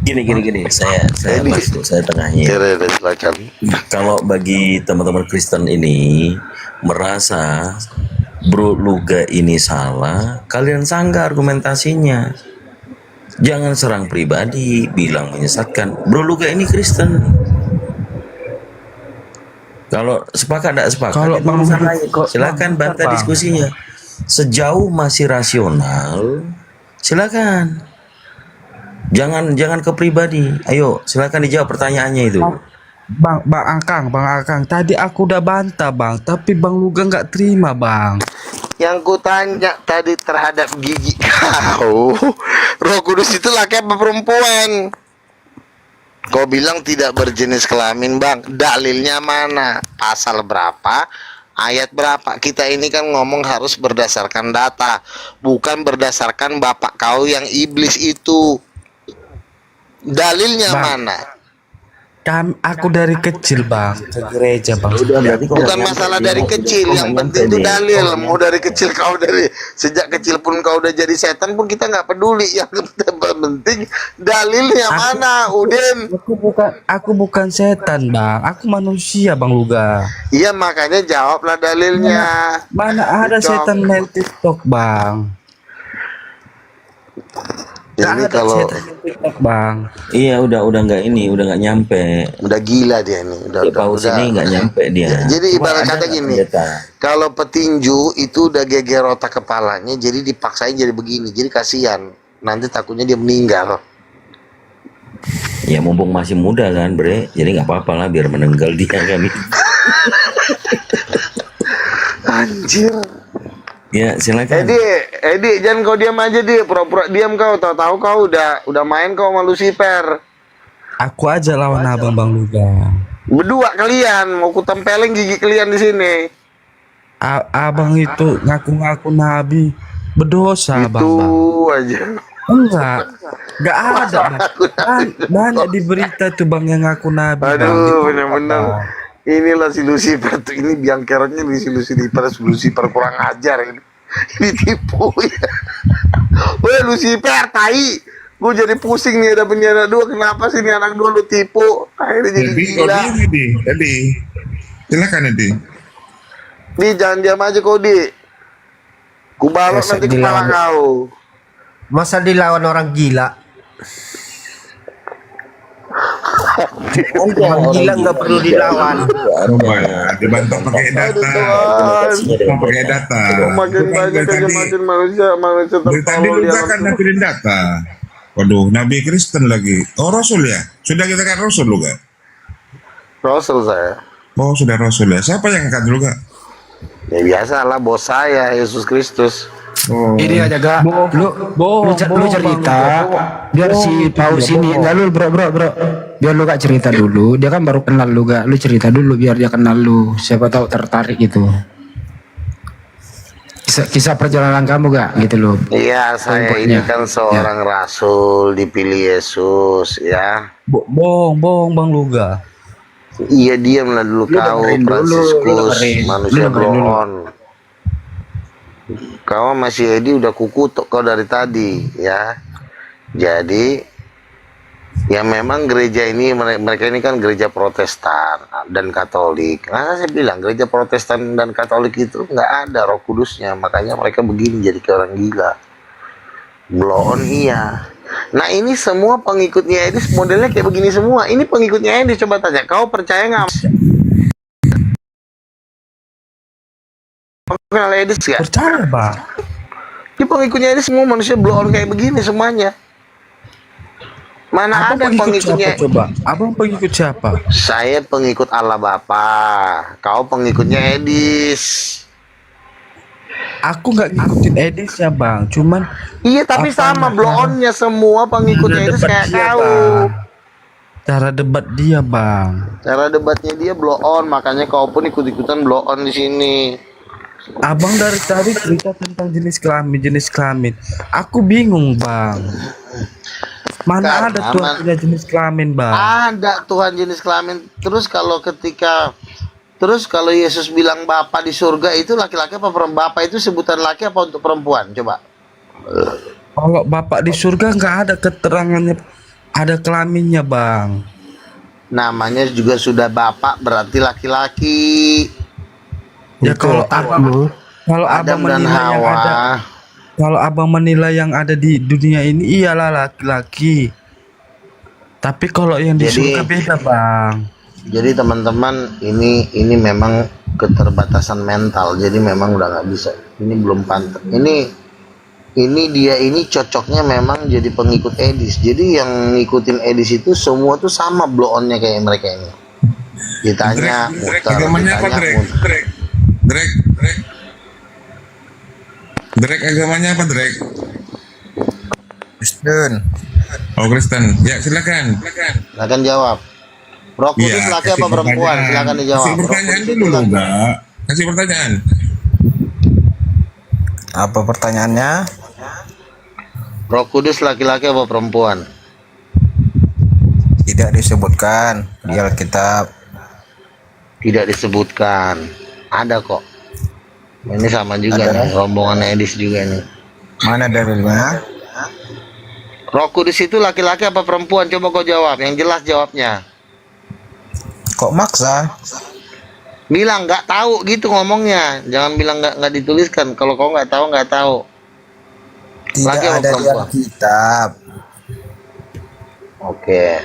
Gini. Saya masuk, saya tengahnya. Kalau bagi teman-teman Kristen ini merasa Bro Luga ini salah, kalian sanggah argumentasinya. Jangan serang pribadi, bilang menyesatkan. Bro Luga ini Kristen. Kalau sepakat tidak sepakat, Kalau itu Bang urusan Luga- lain. kok- Silakan Bang, bantah Bang. diskusinya. Sejauh masih rasional, silakan. Jangan ke pribadi. Ayo, silakan dijawab pertanyaannya itu. Bang Akang, tadi aku udah bantah, Bang, tapi Bang Luga nggak terima, Bang. Yang ku tanya tadi terhadap gigi kau, Roh Kudus itu laki apa perempuan? Kau bilang tidak berjenis kelamin, Bang. Dalilnya mana? Pasal berapa? Ayat berapa? Kita ini kan ngomong harus berdasarkan data, bukan berdasarkan bapak kau yang iblis itu. Dalilnya mana? Aku dari kecil, Bang, ke gereja, Bang. Bukan masalah dari kecil, yang penting itu dalil. Mau dari kecil kau sejak kecil pun kau udah jadi setan pun kita nggak peduli. Yang penting dalilnya mana, Udin? Aku bukan setan, Bang. Aku manusia, Bang Luga. Iya, makanya jawablah dalilnya. Mana ada Cok. setan main TikTok, Bang? Jadi ada kalau TikTok, Bang. Iya, udah nggak ini, udah nggak nyampe. udah gila dia ini, Ya, paus ini nggak nyampe dia. Jadi Cuma ibarat ada kata gini, pendeta. kalau petinju itu udah geger otak kepalanya, jadi dipaksain jadi begini, jadi kasihan. Nanti takutnya dia meninggal. Ya mumpung masih muda kan, Bre. Jadi nggak apa-apa lah biar menenggal dia kan. Anjir. Ya, silakan. Edi, jangan kau diam aja di, pura-pura diam kau. Tahu-tahu kau udah main kau sama Lucifer. Aku aja lawan abang Bang Luga. Berdua kalian mau ku tempelin gigi kalian di sini. Abang itu ngaku-ngaku nabi, berdosa Itu Bang. aja. Enggak ada Bang. Banyak di berita tuh Bang yang ngaku nabi. Bang. Aduh, bener-bener. Inilah si Lucifer tuh, ini biang keroknya si Lucifer kurang ajar ini. Ini tipu ya. Woi Lucifer, tai. Gue jadi pusing nih, ada penjara dua. Kenapa sih nih anak dua lu tipu? Akhirnya jadi gila. Edi. Silakan Edi. Di jangan diam aja kau di. Ku balok Masa nanti kepala dilawan- kau. Masa dilawan orang gila? Orang gila nggak perlu dilawan. Dibantu pakai data. Pakai data. Makin banyak aja makin manusia Dari tadi tertolol lu di kan alam. nampilin data. Waduh, Nabi Kristen lagi. Oh, Rasul ya? Sudah kita kan Rasul lu gak? Rasul saya. Oh, sudah Rasul ya. Siapa yang angkat dulu gak? Ya biasa lah bos saya Yesus Kristus. Oh. Ini aja gak, lu cerita, biar si Paus ini, enggak lu bro, biar lu gak cerita dulu, dia kan baru kenal lu gak, lu cerita dulu biar dia kenal lu, siapa tahu tertarik gitu. Kisah perjalanan kamu gak gitu loh. Iya, saya ini kan seorang rasul dipilih Yesus ya. Bohong Bang Luga. Iya, diamlah dulu kau Fransiskus, manusia blon. Kau masih Edi udah kukutuk kau dari tadi ya. Jadi ya memang gereja ini mereka ini kan gereja Protestan dan Katolik. Nah saya bilang gereja Protestan dan Katolik itu nggak ada Roh Kudusnya, makanya mereka begini jadi kayak orang gila. Blon iya. Nah ini semua pengikutnya Edis modelnya kayak begini semua. Ini pengikutnya Edis, coba tanya kau percaya nggak? Kenal Edis ya? Percaya Bang. Ini pengikutnya Edis semua manusia blon kayak begini semuanya. Mana ada pengikutnya? Siapa, coba? Abang pengikut siapa? Saya pengikut Allah Bapa. Kau pengikutnya Edis. Aku nggak ngikutin Edis ya Bang, cuman iya tapi sama blonnya semua pengikutnya Edis kayak kau. Cara debat dia Bang. Cara debatnya dia blon, makanya kau pun ikut-ikutan blon di sini. Abang dari tadi cerita tentang jenis kelamin. Aku bingung Bang. Mana ada Tuhan punya jenis kelamin Bang? Ada Tuhan jenis kelamin. Terus kalau Yesus bilang Bapa di surga itu laki-laki apa perempuan? Bapa itu sebutan laki apa untuk perempuan? Coba. Kalau Bapak di surga nggak ada keterangannya, ada kelaminnya Bang. Namanya juga sudah Bapak berarti laki-laki. Ya kalau abang menilai yang ada, kalau abang menilai yang ada di dunia ini iyalah laki-laki. Tapi kalau yang di surga beda Bang. Jadi teman-teman ini memang keterbatasan mental. Jadi memang udah nggak bisa. Ini belum pantas. Ini dia ini cocoknya memang jadi pengikut Edis. Jadi yang ngikutin Edis itu semua tuh sama blow-onnya kayak mereka ini. Ditanya muter, Agamanya apa ditanya Drek? muter. Drek agamanya apa Drek? Kristen. Oh Kristen. Ya silakan. Silakan jawab. Roh Kudus Iya, laki kasih apa perempuan? pertanyaan. Silakan dijawab. Kasih pertanyaan Roh Kudus dulu itu laki. enggak? Kasih pertanyaan. Apa pertanyaannya? Roh Kudus laki-laki apa perempuan? Tidak disebutkan di Alkitab. Tidak disebutkan. Ada kok. Ini sama juga Ada. nih, rombongan Edis juga nih. Mana dalilnya? Roh Kudus itu laki-laki apa perempuan? Coba kau jawab, yang jelas jawabnya. Kok maksa? Bilang nggak tahu gitu ngomongnya. Jangan bilang nggak dituliskan. Kalau kau nggak tahu nggak tahu. Tidak Laki apa ada di perempuan? Alkitab. Oke.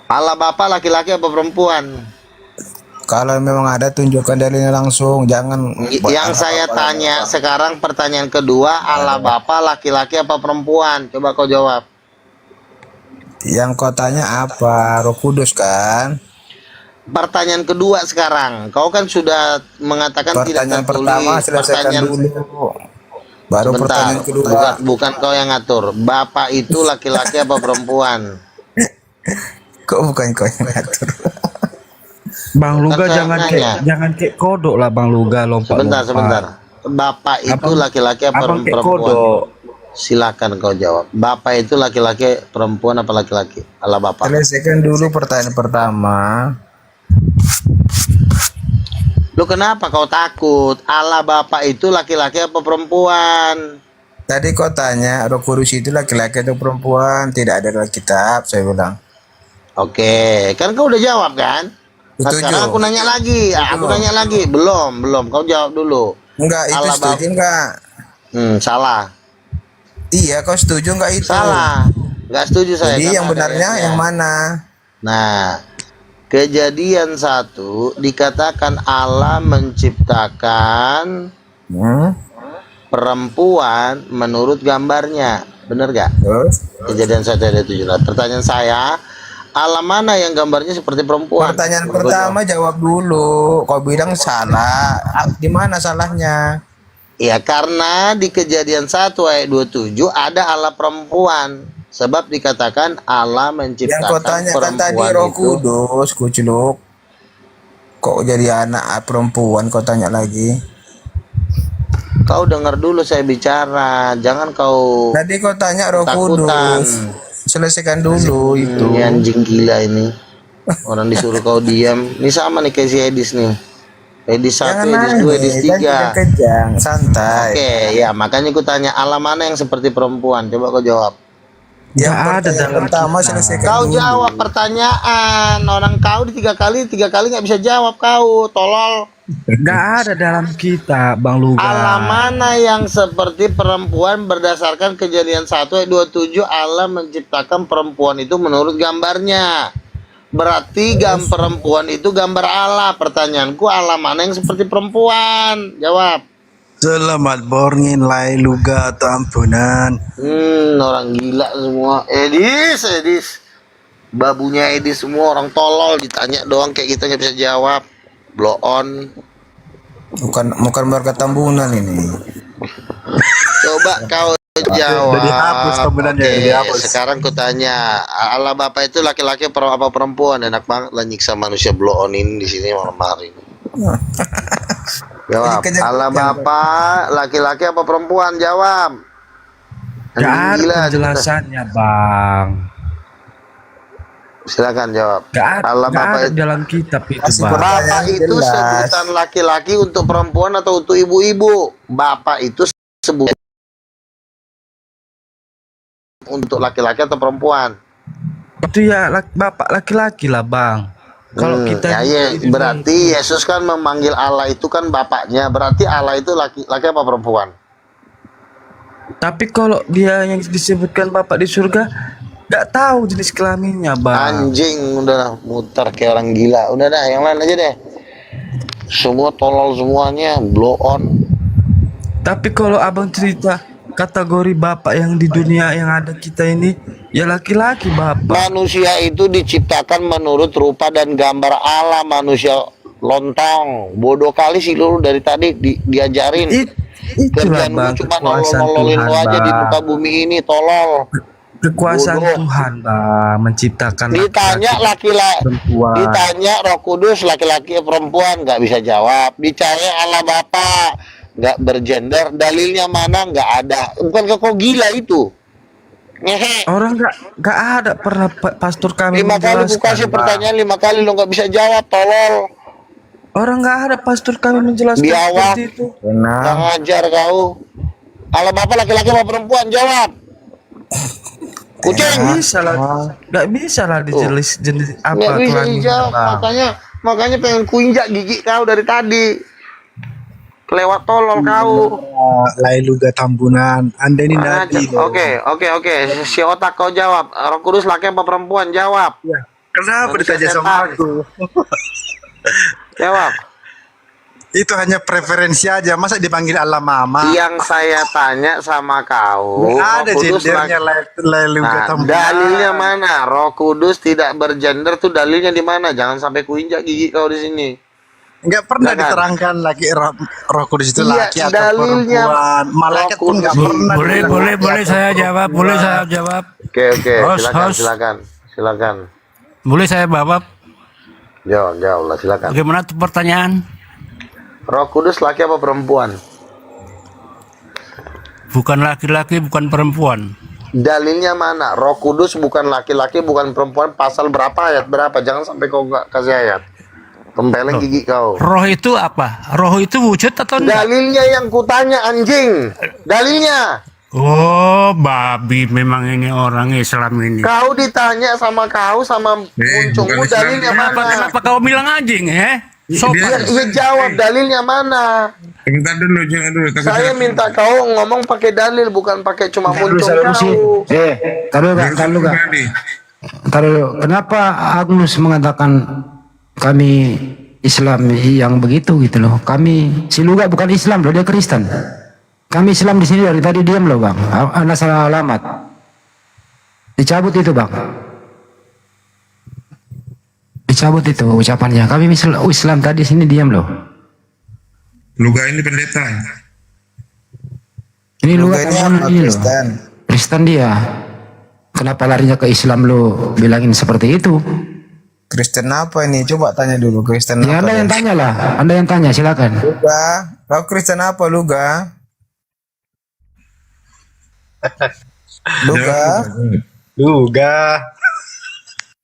Allah Bapa laki-laki apa perempuan? Kalau memang ada tunjukkan dalilnya langsung, jangan Yang saya tanya sekarang pertanyaan kedua, Allah Bapa laki-laki apa perempuan? Coba kau jawab. Yang kau tanya apa? Roh Kudus kan? Pertanyaan kedua sekarang, kau kan sudah mengatakan tidak Pertanyaan tertulis. pertama selesaikan dulu. Baru Sebentar, pertanyaan kedua. bukan kau yang ngatur. Bapak itu laki-laki apa perempuan? Kok bukan kau yang ngatur? Bang Luga Kan saya jangan kayak kodok lah Bang Luga lompat. Sebentar. Bapak itu laki-laki apa abang kayak perempuan? kodok. Silakan kau jawab. Bapak itu laki-laki perempuan apa laki-laki? Allah Bapak. Selesaikan dulu pertanyaan pertama. Lu kenapa kau takut? Allah Bapak itu laki-laki apa perempuan? Tadi kau tanya Roh Kudus itu laki-laki atau perempuan? Tidak ada dalam kitab, saya bilang. Oke, kan kau udah jawab kan? Nah, Setuju. sekarang aku nanya lagi. Belum. Kau jawab dulu. Enggak, itu Allah setuju enggak? Salah. Iya, kau setuju enggak itu? Salah. Enggak setuju saya. Jadi kan yang ada benarnya ayatnya. yang mana? Nah, Kejadian 1 dikatakan Allah menciptakan perempuan menurut gambarnya. Benar gak? Kejadian 1 ayat 7. Pertanyaan saya, Allah mana yang gambarnya seperti perempuan? Pertanyaan pertama jawab dulu. Kau bilang salah. Di mana salahnya? Ya karena di Kejadian 1 ayat 27 ada Allah perempuan. Sebab dikatakan Allah menciptakan Yang kau tanyakan tadi perempuan Roh itu. Kudus, kuculuk. Kok jadi anak perempuan kau tanya lagi? Kau dengar dulu saya bicara, jangan kau. Tadi kau tanya Roh takutan. Kudus. Selesaikan dulu itu. Ini anjing gila ini. Orang disuruh kau diam. Ini sama nih kayak si Edis nih. Edis 1, Edis 2, Edis 3. Kejang, santai. Oke, ya makanya ku tanya Allah mana yang seperti perempuan? Coba kau jawab. Yang ada dalam pertama selesaikan Kau dulu. jawab pertanyaan. Orang kau di tiga kali nggak bisa jawab kau, tolol. Gak ada dalam kita, Bang Luga. Allah mana yang seperti perempuan berdasarkan Kejadian 1 ayat 27 Allah menciptakan perempuan itu menurut gambarnya. Berarti perempuan itu gambar Allah. Pertanyaanku Allah mana yang seperti perempuan? Jawab. Selamat borngin lai luga atau ampunan. Orang gila semua. Edis. Babunya Edis semua orang tolol, ditanya doang kayak kita nggak bisa jawab. Blow on. Bukan warga Tambunan ini. Coba kau jawab. Udah dihapus Tambunannya, Oke, udah dihapus. sekarang kutanya, Allah Bapak itu laki-laki apa perempuan? Enak banget lah nyiksa manusia blow on ini di sini malam hari. Jawab. Allah Bapak laki-laki apa perempuan? Jawab. Gak ada penjelasannya, Bang. Silakan jawab. Gak Allah ada Bapak itu dalam kitab itu, Bang. Bapak itu sebutan laki-laki untuk perempuan atau untuk ibu-ibu? Bapak itu sebutan untuk laki-laki atau perempuan? Itu ya bapak laki-laki lah, Bang. Kalau kita berarti Yesus kan memanggil Allah itu kan bapaknya. Berarti Allah itu laki-laki apa perempuan? Tapi kalau dia yang disebutkan bapak di surga, nggak tahu jenis kelaminnya, Bang. Anjing, udah muter kayak orang gila. Udah dah, yang lain aja deh. Semua tolol semuanya, blow on. Tapi kalau abang cerita kategori bapak yang di dunia yang ada kita ini, ya laki-laki bapak. Manusia itu diciptakan menurut rupa dan gambar Allah. Manusia lontong, bodoh kali sih lu dari tadi diajarin. Kerjaan lu cuma nolol-nololin lu aja di muka bumi ini, tolol. Kekuasaan Bodoh. Tuhan, Bang, menciptakan Ditanya laki-laki, perempuan. ditanya Roh Kudus laki-laki perempuan nggak bisa jawab. Bicara Allah Bapa nggak bergender, dalilnya mana nggak ada. Bukan kok gila itu. Ngehe. Orang nggak ada pernah pastor kami 5 kali menjelaskan, buka sih Bang. pertanyaan 5 kali lo nggak bisa jawab, tolol. Orang nggak ada pastor kami menjelaskan Biawak. seperti itu. Nggak ngajar kau. Allah Bapa laki-laki apa perempuan? Jawab. Kucing. Nggak bisa lah dijelis jenis apa Nggak bisa kelaminnya, dijawab. Bang. Makanya pengen kuinjak gigi kau dari tadi. Kelewat tolol kau. Lalu gak tambunan. Anda ini nabi loh. Oke. Si otak kau jawab. Roh Kudus laki apa perempuan? Jawab. Kenapa Manusia ditanya sama setan. aku? Jawab. Itu hanya preferensi aja. Masa dipanggil Allah mama? Yang saya tanya sama kau. Nggak ada Roh Kudus gendernya lalu gak Nah, tambunan. dalilnya mana? Roh Kudus tidak bergender tuh dalilnya di mana? Jangan sampai kuinjak gigi kau di sini. Enggak pernah Jangan. diterangkan lagi roh kudus itu Iya, laki atau dalilnya perempuan. Malaikat pun enggak pernah. Boleh saya jawab, boleh saya jawab. Oke, Host. silakan. Boleh saya jawab? Jawab lah, silakan. Bagaimana tuh pertanyaan? Roh Kudus laki apa perempuan? Bukan laki-laki, bukan perempuan. Dalilnya mana? Roh Kudus bukan laki-laki, bukan perempuan. Pasal berapa, ayat berapa? Jangan sampai kau nggak kasih ayat. Tempeleng gigi kau. Roh itu apa? Roh itu wujud atau enggak? Dalilnya yang kutanya, anjing. Dalilnya. Oh, babi memang ini orang Islam ini. Kau ditanya sama kau sama muncungmu, dalilnya mana? Kenapa kau bilang anjing, Iya, jawab dalilnya mana? Bentar dulu, jangan dulu. Saya minta kau ngomong pakai dalil, bukan pakai cuma muncung kau. Taruh, kenapa Agnus mengatakan kami Islam yang begitu gitu loh? Kami si Luga bukan Islam loh, dia Kristen. Kami Islam di sini dari tadi diam loh bang. Anda salah alamat. Dicabut itu bang. Dicabut itu ucapannya. Kami Islam tadi sini diam loh. Luga ini pendeta. Ini Luga ini ini loh. Kristen. Kristen dia. Kenapa larinya ke Islam lo bilangin seperti itu? Kristen apa ini? Coba tanya dulu Kristen Ya apa. Anda yang tanya lah. Anda yang tanya silakan. Luga, kau Kristen apa Luga? Luga.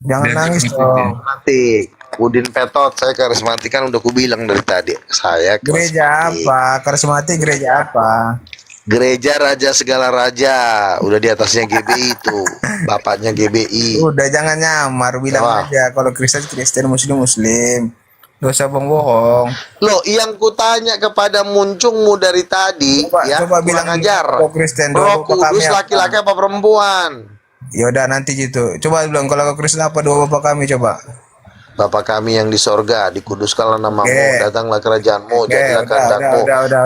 Jangan nangis dong. Karismatik. Udin Petot, saya karismatik kan udah kubilang dari tadi. Saya Gereja apa? Karismatik gereja apa? Gereja Raja Segala Raja. Udah di atasnya GBI itu. Bapaknya GBI. Udah jangan nyamar, bilang aja kalau Kristen Kristen, Muslim Muslim. Gak usah bohong. Loh, yang kutanya kepada muncungmu dari tadi, coba bilang ajar. Kristen Roh Kudus laki-laki apa perempuan? Yaudah nanti gitu. Coba bilang kalau kau Kristen apa dua bapak kami coba. Bapa kami yang di sorga, dikuduskanlah namamu, datanglah kerajaanmu, jadilah kehendakmu.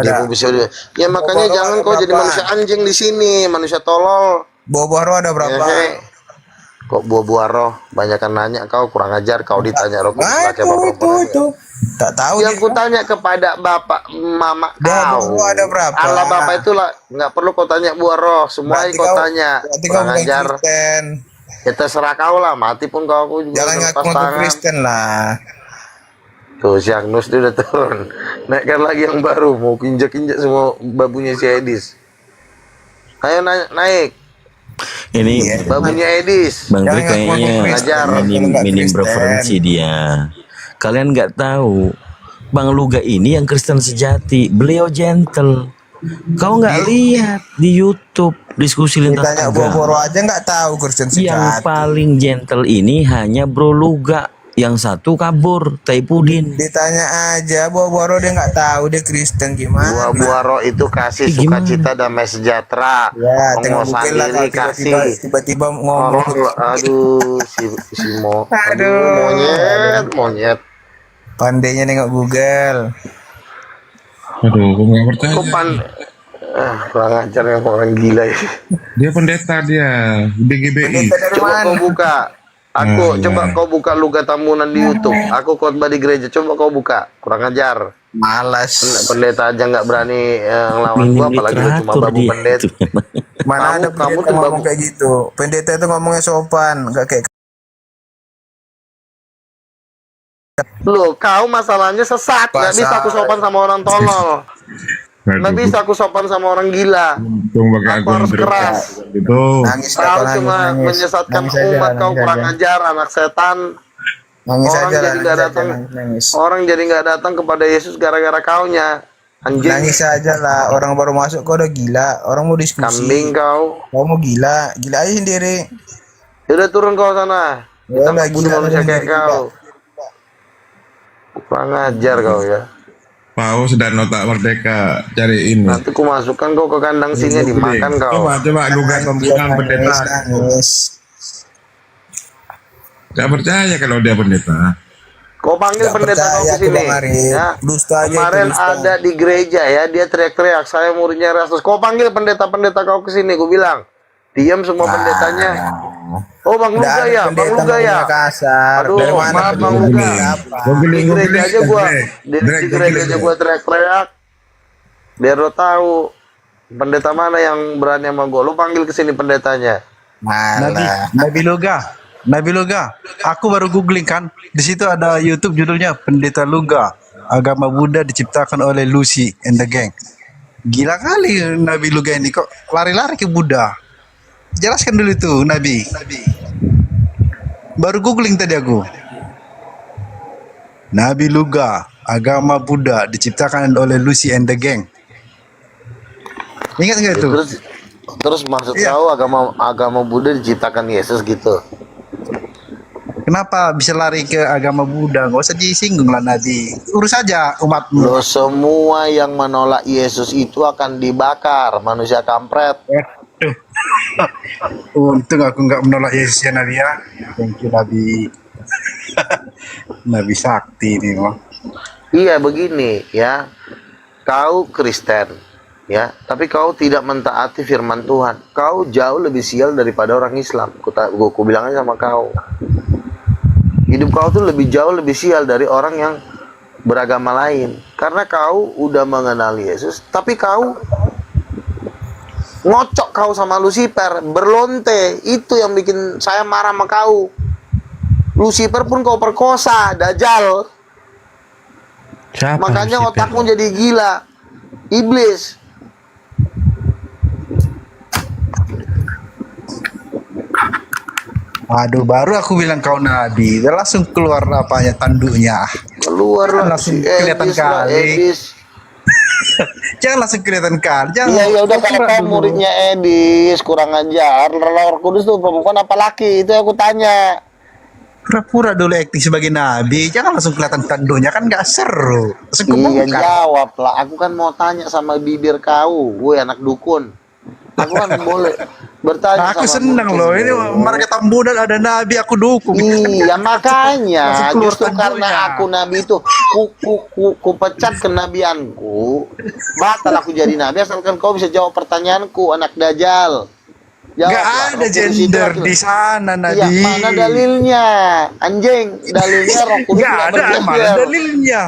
Di bumi surga. Ya makanya jangan kau jadi manusia anjing di sini, manusia tolol. Buah-buah roh ada berapa? Kok buah-buah roh? Banyakan nanya kau, kurang ajar. Kau ditanya roh kudus laki apa perempuan? Tak tahu. Yang kutanya kepada bapak mama kau. Ada berapa? Allah bapak itulah, nggak perlu kau tanya buah roh, semua kau tanya. Kurang ajar. Ya terserah kau lah, mati pun kau aku juga. Jangan ngaku Kristen lah. Tuh si Agnus dia udah turun. Naikkan lagi yang baru, mau injak-injak semua babunya si Edis. Ayo naik. Ini babunya Edis. Bang Dri kayaknya minim preferensi dia. Kalian nggak tahu, Bang Luga ini yang Kristen sejati. Beliau gentle. Kau nggak lihat di YouTube diskusi lintas agama. Boro aja nggak tahu Kristen sejati. Yang paling gentle ini hanya Bro Luga. Yang satu kabur, Taipudin. Ditanya aja, Boro dia nggak tahu dia Kristen gimana. Boro itu kasih sukacita damai sejahtera. Ya, tengok mungkin lah tiba-tiba ngomong. Aduh, si Mo. Aduh, monyet. Pandainya nengok Google. Aduh, gue gak percaya. Kurang ajar yang orang gila ya. Dia pendeta dia, BGBI. Coba kau buka. Coba kau buka Luga Tambunan di YouTube. Aku khotbah di gereja. Coba kau buka. Kurang ajar. Malas. Pendeta aja nggak berani ngelawan gua, apalagi lu cuma babu pendeta. Mana ada pendeta ngomong kayak gitu. Pendeta itu ngomongnya sopan, nggak kayak. Loh, kau masalahnya sesat. Nggak bisa aku sopan sama orang tolol. Nggak bisa aku sopan sama orang gila. Aku harus keras. Kau cuma menyesatkan umat. Kau kurang ajar, anak setan. Orang jadi nggak datang kepada Yesus gara-gara kaunya. Anjing. Nangis aja lah. Orang baru masuk kau udah gila. Orang mau diskusi. Kambing kau. Kau mau gila aja sendiri. Udah turun kau sana. Kita bunuh manusia kayak kau. Kurang ajar kau ya. Paus dan Otak Merdeka cari ini. Nanti ku masukkan kau ke kandang singa dimakan kau. Coba lugas pembunuhan pendeta. Gak percaya kalau dia pendeta. Kau panggil Nggak pendeta kau percaya ke sini. tuh, Bang Arif. Ya. Dusta aja itu, Kemarin dusta. ada di gereja ya, dia teriak-teriak, saya muridnya Rastus. Kau panggil pendeta-pendeta kau ke sini, ku bilang. Diam semua pendetanya. Oh, Bang Nggak Luga ada ya, Bang pendeta Luga ya. ngomongnya kasar. Aduh, Dari mana maaf Bang pendeta Luga. siapa? Di gereja aja gua, di gereja aja gua teriak-teriak. Biar lo tahu pendeta mana yang berani sama gua. Lo panggil ke sini pendetanya. Nabi Luga. Aku baru googling kan. Di situ ada YouTube judulnya Pendeta Luga. Agama Buddha diciptakan oleh Lucy and the Gang. Gila kali Nabi Luga ini kok lari-lari ke Buddha. Jelaskan dulu itu Nabi. Baru googling tadi aku. Nabi Luga, agama Buddha diciptakan oleh Lucy and the Gang. Ingat nggak itu? Terus maksud Iya. kau agama Buddha diciptakan Yesus gitu. Kenapa bisa lari ke agama Buddha? Nggak usah disinggung lah Nabi. Urus aja umatmu. Lo semua yang menolak Yesus itu akan dibakar, manusia kampret. Untung aku nggak menolak Yesus ya Nabi ya. Thank you Nabi. Nabi sakti ini mah. Iya begini ya, kau Kristen ya, tapi kau tidak mentaati firman Tuhan. Kau jauh lebih sial daripada orang Islam. Ku bilang aja sama kau. Hidup kau tuh lebih jauh lebih sial dari orang yang beragama lain. Karena kau udah mengenal Yesus, tapi kau ngocok kau sama Lucifer, berlonte. Itu yang bikin saya marah sama kau. Lucifer pun kau perkosa, Dajjal. Siapa Makanya Lucifer? otakmu jadi gila. Iblis. Aduh, baru aku bilang kau Nabi, dia langsung keluar apanya tanduknya. Keluar Jangan lah langsung si kelihatan Edis lah, kali. Edis. Jangan langsung kelihatan kali. Jangan. Iya ya udah kau kalau kira kau dulu. muridnya Edis kurang ajar. Roh Kudus tuh perempuan apa laki? Itu aku tanya. Pura-pura dulu acting sebagai Nabi, jangan langsung kelihatan tanduknya, kan nggak seru. Langsung Iya kebongkar. jawab lah. Aku kan mau tanya sama bibir kau. Gue anak dukun. Aku kan boleh bertanya Aku sama senang muridmu. loh, ini marga Tambunan ada Nabi, aku dukung. Iya makanya Langsung keluar justru tanduknya. karena aku nabi itu ku pecat kenabianku, batal aku jadi nabi asalkan kau bisa jawab pertanyaanku, anak Dajjal. Gak Jawablah, ada Roh Kudus itu gender laki-laki. di sana Iya, Nabi. mana dalilnya? Anjing, dalilnya Roh Kudus Gak tidak ada, mana bergender. dalilnya?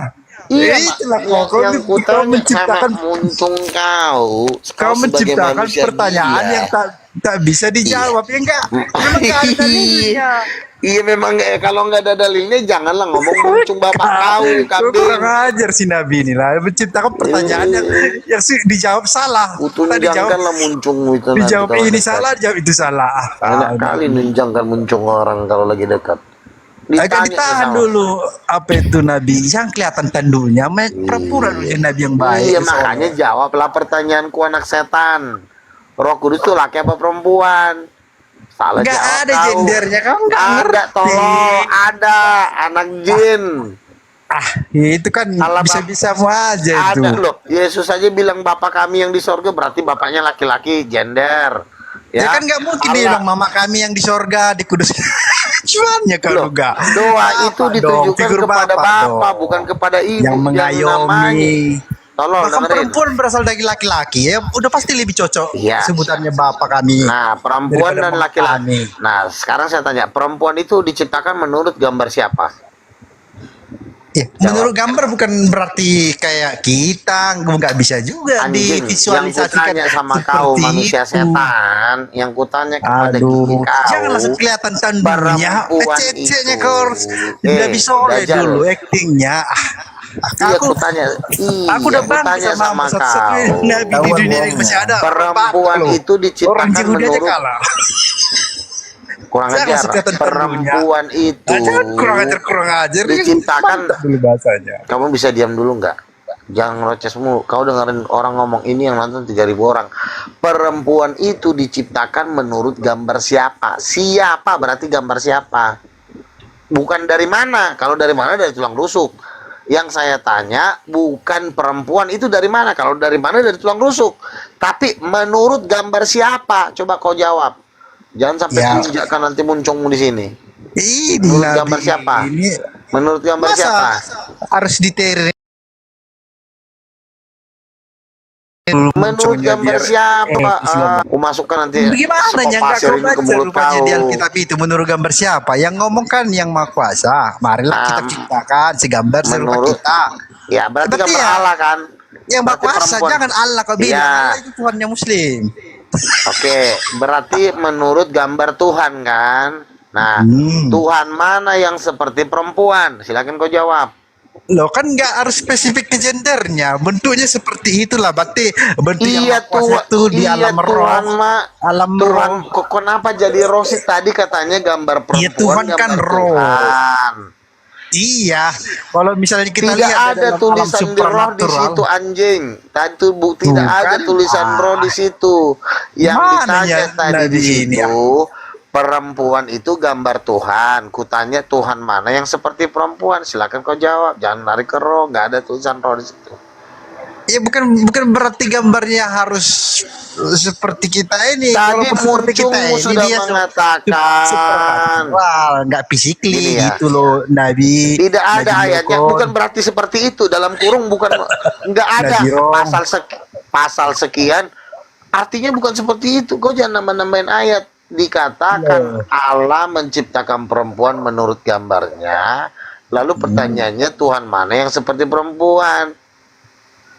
Iya, Itulah yang kau kutanya menciptakan sama muncung kau sebagai menciptakan manusia pertanyaan gila. yang tak bisa dijawab ya enggak? Memang gak ada dalilnya. Iya memang kalau nggak ada dalilnya janganlah ngomong muncung bapak kau Kau kambing. kurang ajar si Nabi ini lah, menciptakan pertanyaan yang dijawab salah. Tak dijawab, Tunjangkanlah muncung itu nanti dijawab kalau ini dekat. salah, dijawab itu salah. Enak kali nunjangkan muncung orang kalau lagi dekat. Agak ditahan sama. dulu apa itu Nabi, yang kelihatan tanduknya, pura-pura dulu jadi Nabi yang baik. Iya makanya jawablah pertanyaanku anak setan. Roh Kudus itu laki apa perempuan? Salah Nggak jawab ada kau. gendernya, kamu nggak Ada ngerti. tolong, ada anak jin. Ya, itu kan bisa-bisa aja itu. Ada loh. Yesus aja bilang Bapa kami yang di sorga, berarti bapaknya laki-laki, gender. Ya, kan nggak mungkin dia bilang mama kami yang di sorga di kudus. Cumannya kalau enggak. Doa itu ditujukan figur kepada Bapak Bapa, dong. bukan kepada ibu. Yang mengayomi. Tolong Bahkan dengerin. perempuan berasal dari laki-laki ya udah pasti lebih cocok Iya. sebutannya bapak kami. Nah, perempuan daripada dan mama laki-laki. Nah, sekarang saya tanya, perempuan itu diciptakan menurut gambar siapa? Ya, menurut gambar bukan berarti kayak kita nggak bisa juga Anjing, yang divisualisasikan kutanya sama kau seperti manusia itu. setan, yang kutanya kepada Aduh, gigi kau. jangan langsung kelihatan tanduknya, perempuan ceceknya itu. kau harus Nabi Soleh Dajjal. dulu actingnya. Iya, kutanya. Aku udah bangga kutanya sama satu-satunya kau. Nabi di dunia ini masih ada. Perempuan loh. itu diciptakan Orang Yahudi aja menurut kalah. kurang Jangan ajar. kelihatan Perempuan itu Nah, jangan kurang ajar. Dia diciptakan. mantap dulu bahasanya. Kamu bisa diam dulu nggak? Jangan ngeroces mulu. Kau dengerin orang ngomong ini yang nonton 3.000 orang. Perempuan itu diciptakan menurut gambar siapa? Siapa berarti gambar siapa? Bukan dari mana. Kalau dari mana dari tulang rusuk. Yang saya tanya bukan perempuan itu dari mana. Kalau dari mana, dari tulang rusuk. Tapi menurut gambar siapa? Coba kau jawab. Jangan sampai Ya. diinjakkan nanti muncungmu di sini. Ini Menurut Nabi gambar siapa? ini Menurut gambar masa siapa? harus diterima Menurut gambar siapa? Aku masukkan nanti Gimana sekop yang pasir kau ini ke baca mulut rupanya kau. di Alkitab itu menurut gambar siapa? Yang ngomong kan yang Maha Kuasa. Marilah kita ciptakan segambar serupa menurut- kita. Ya berarti gambar ya, Allah kan? Yang Maha Berarti Kuasa, perempuan. jangan Allah kau bilang. Iya. Allah itu Tuhannya Muslim. Oke, berarti menurut gambar Tuhan kan? Nah, Tuhan mana yang seperti perempuan? Silakan kau jawab. Loh kan nggak harus spesifik ke gendernya, bentuknya seperti itulah. Berarti bentuk yang Iya Maha Kuasa itu di iya alam roh. Tuhan Alam Tuhan roh. kok kenapa jadi roh sih tadi katanya gambar perempuan? Iya, Tuhan kan gambar roh. Tuhan. Iya, kalau misalnya kita Tidak lihat ada dalam alam tulisan di roh di supranatural. situ anjing. Tadi tidak Tuh, ada kan? tulisan roh di situ. Yang Mana ditanya ya tadi di Nabi ini situ perempuan itu gambar Tuhan. Kutanya Tuhan mana yang seperti perempuan? Silakan kau jawab. Jangan lari ke roh. Nggak ada tulisan roh di situ. Ya bukan berarti gambarnya harus seperti kita ini. Tadi Walaupun seperti kita muncungmu ini sudah dia mengatakan. Wah, nggak physically Gini ya. gitu loh, Nabi. Tidak ada Nabi ayatnya, Yoko. bukan berarti seperti itu. Dalam kurung bukan, nggak ada Nabi Rom. pasal sekian. Artinya bukan seperti itu. Kau jangan nambah-nambahin ayat. Dikatakan Allah menciptakan perempuan menurut gambarnya. Lalu pertanyaannya Tuhan mana yang seperti perempuan?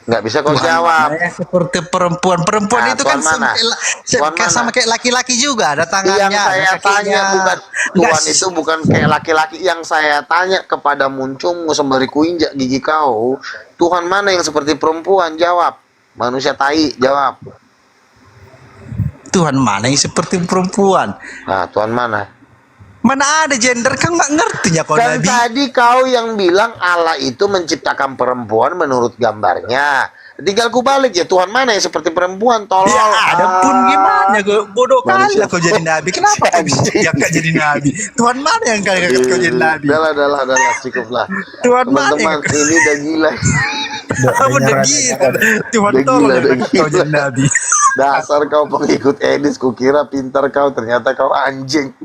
Nggak bisa kau Tuhan jawab. mana yang seperti perempuan. Perempuan Nah, itu Tuhan kan mana? Tuhan mana? sama kayak laki-laki juga, ada tangannya, Yang saya ada kakinya. tanya bukan Tuhan itu bukan kayak laki-laki. Yang saya tanya kepada muncungmu sembari kuinjak gigi kau, Tuhan mana yang seperti perempuan? Jawab. Manusia tai, jawab. Tuhan mana yang seperti perempuan? Nah, Tuhan mana? Mana ada gender, kan nggak ngertinya kau Kan Nabi. tadi kau yang bilang Allah itu menciptakan perempuan menurut gambarnya. Tinggal ku balik ya, Tuhan mana yang seperti perempuan? Tolol. Ya ada pun gimana, bodoh kali Manusia. lah kau jadi Nabi. Kenapa kau bisa diangkat jadi Nabi? Tuhan mana yang kau angkat kau jadi Nabi? Adalah, cukuplah. Tuhan mana Teman-teman, yang ini udah gila. udah gila. Tuhan Udah tolong gila, yang udah angkat kau gila. jadi Nabi. Dasar kau pengikut Edis, kukira pintar kau, ternyata kau anjing.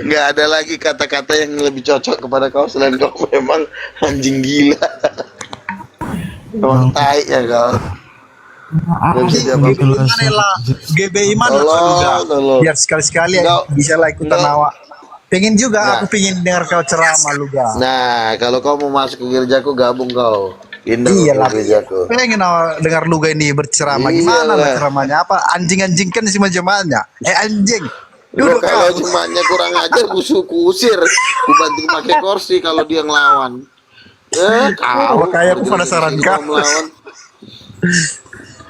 Nggak ada lagi kata-kata yang lebih cocok kepada kau selain kau memang anjing gila. Memang tai ya kau. Nggak bisa diapa-apain. Lah, GBI mana kau juga? Biar sekali-sekali bisa lah ikutan awak. Pengen juga, Nah. aku pengen dengar kau ceramah lu ga. Nah, kalau kau mau masuk ke gerejaku, gabung kau. Pindah Iya ke lah, gerejaku. pengen awak dengar lu ga ini berceramah. Gimana Iyalah. lah ceramahnya? Apa anjing-anjing kan semua jemaatnya? Anjing. Loh, Duduk kalau kau. jemaatnya kurang ajar, kusir. Ku banting pakai kursi kalau dia ngelawan. Kau. Makanya aku penasaran kau. Melawan.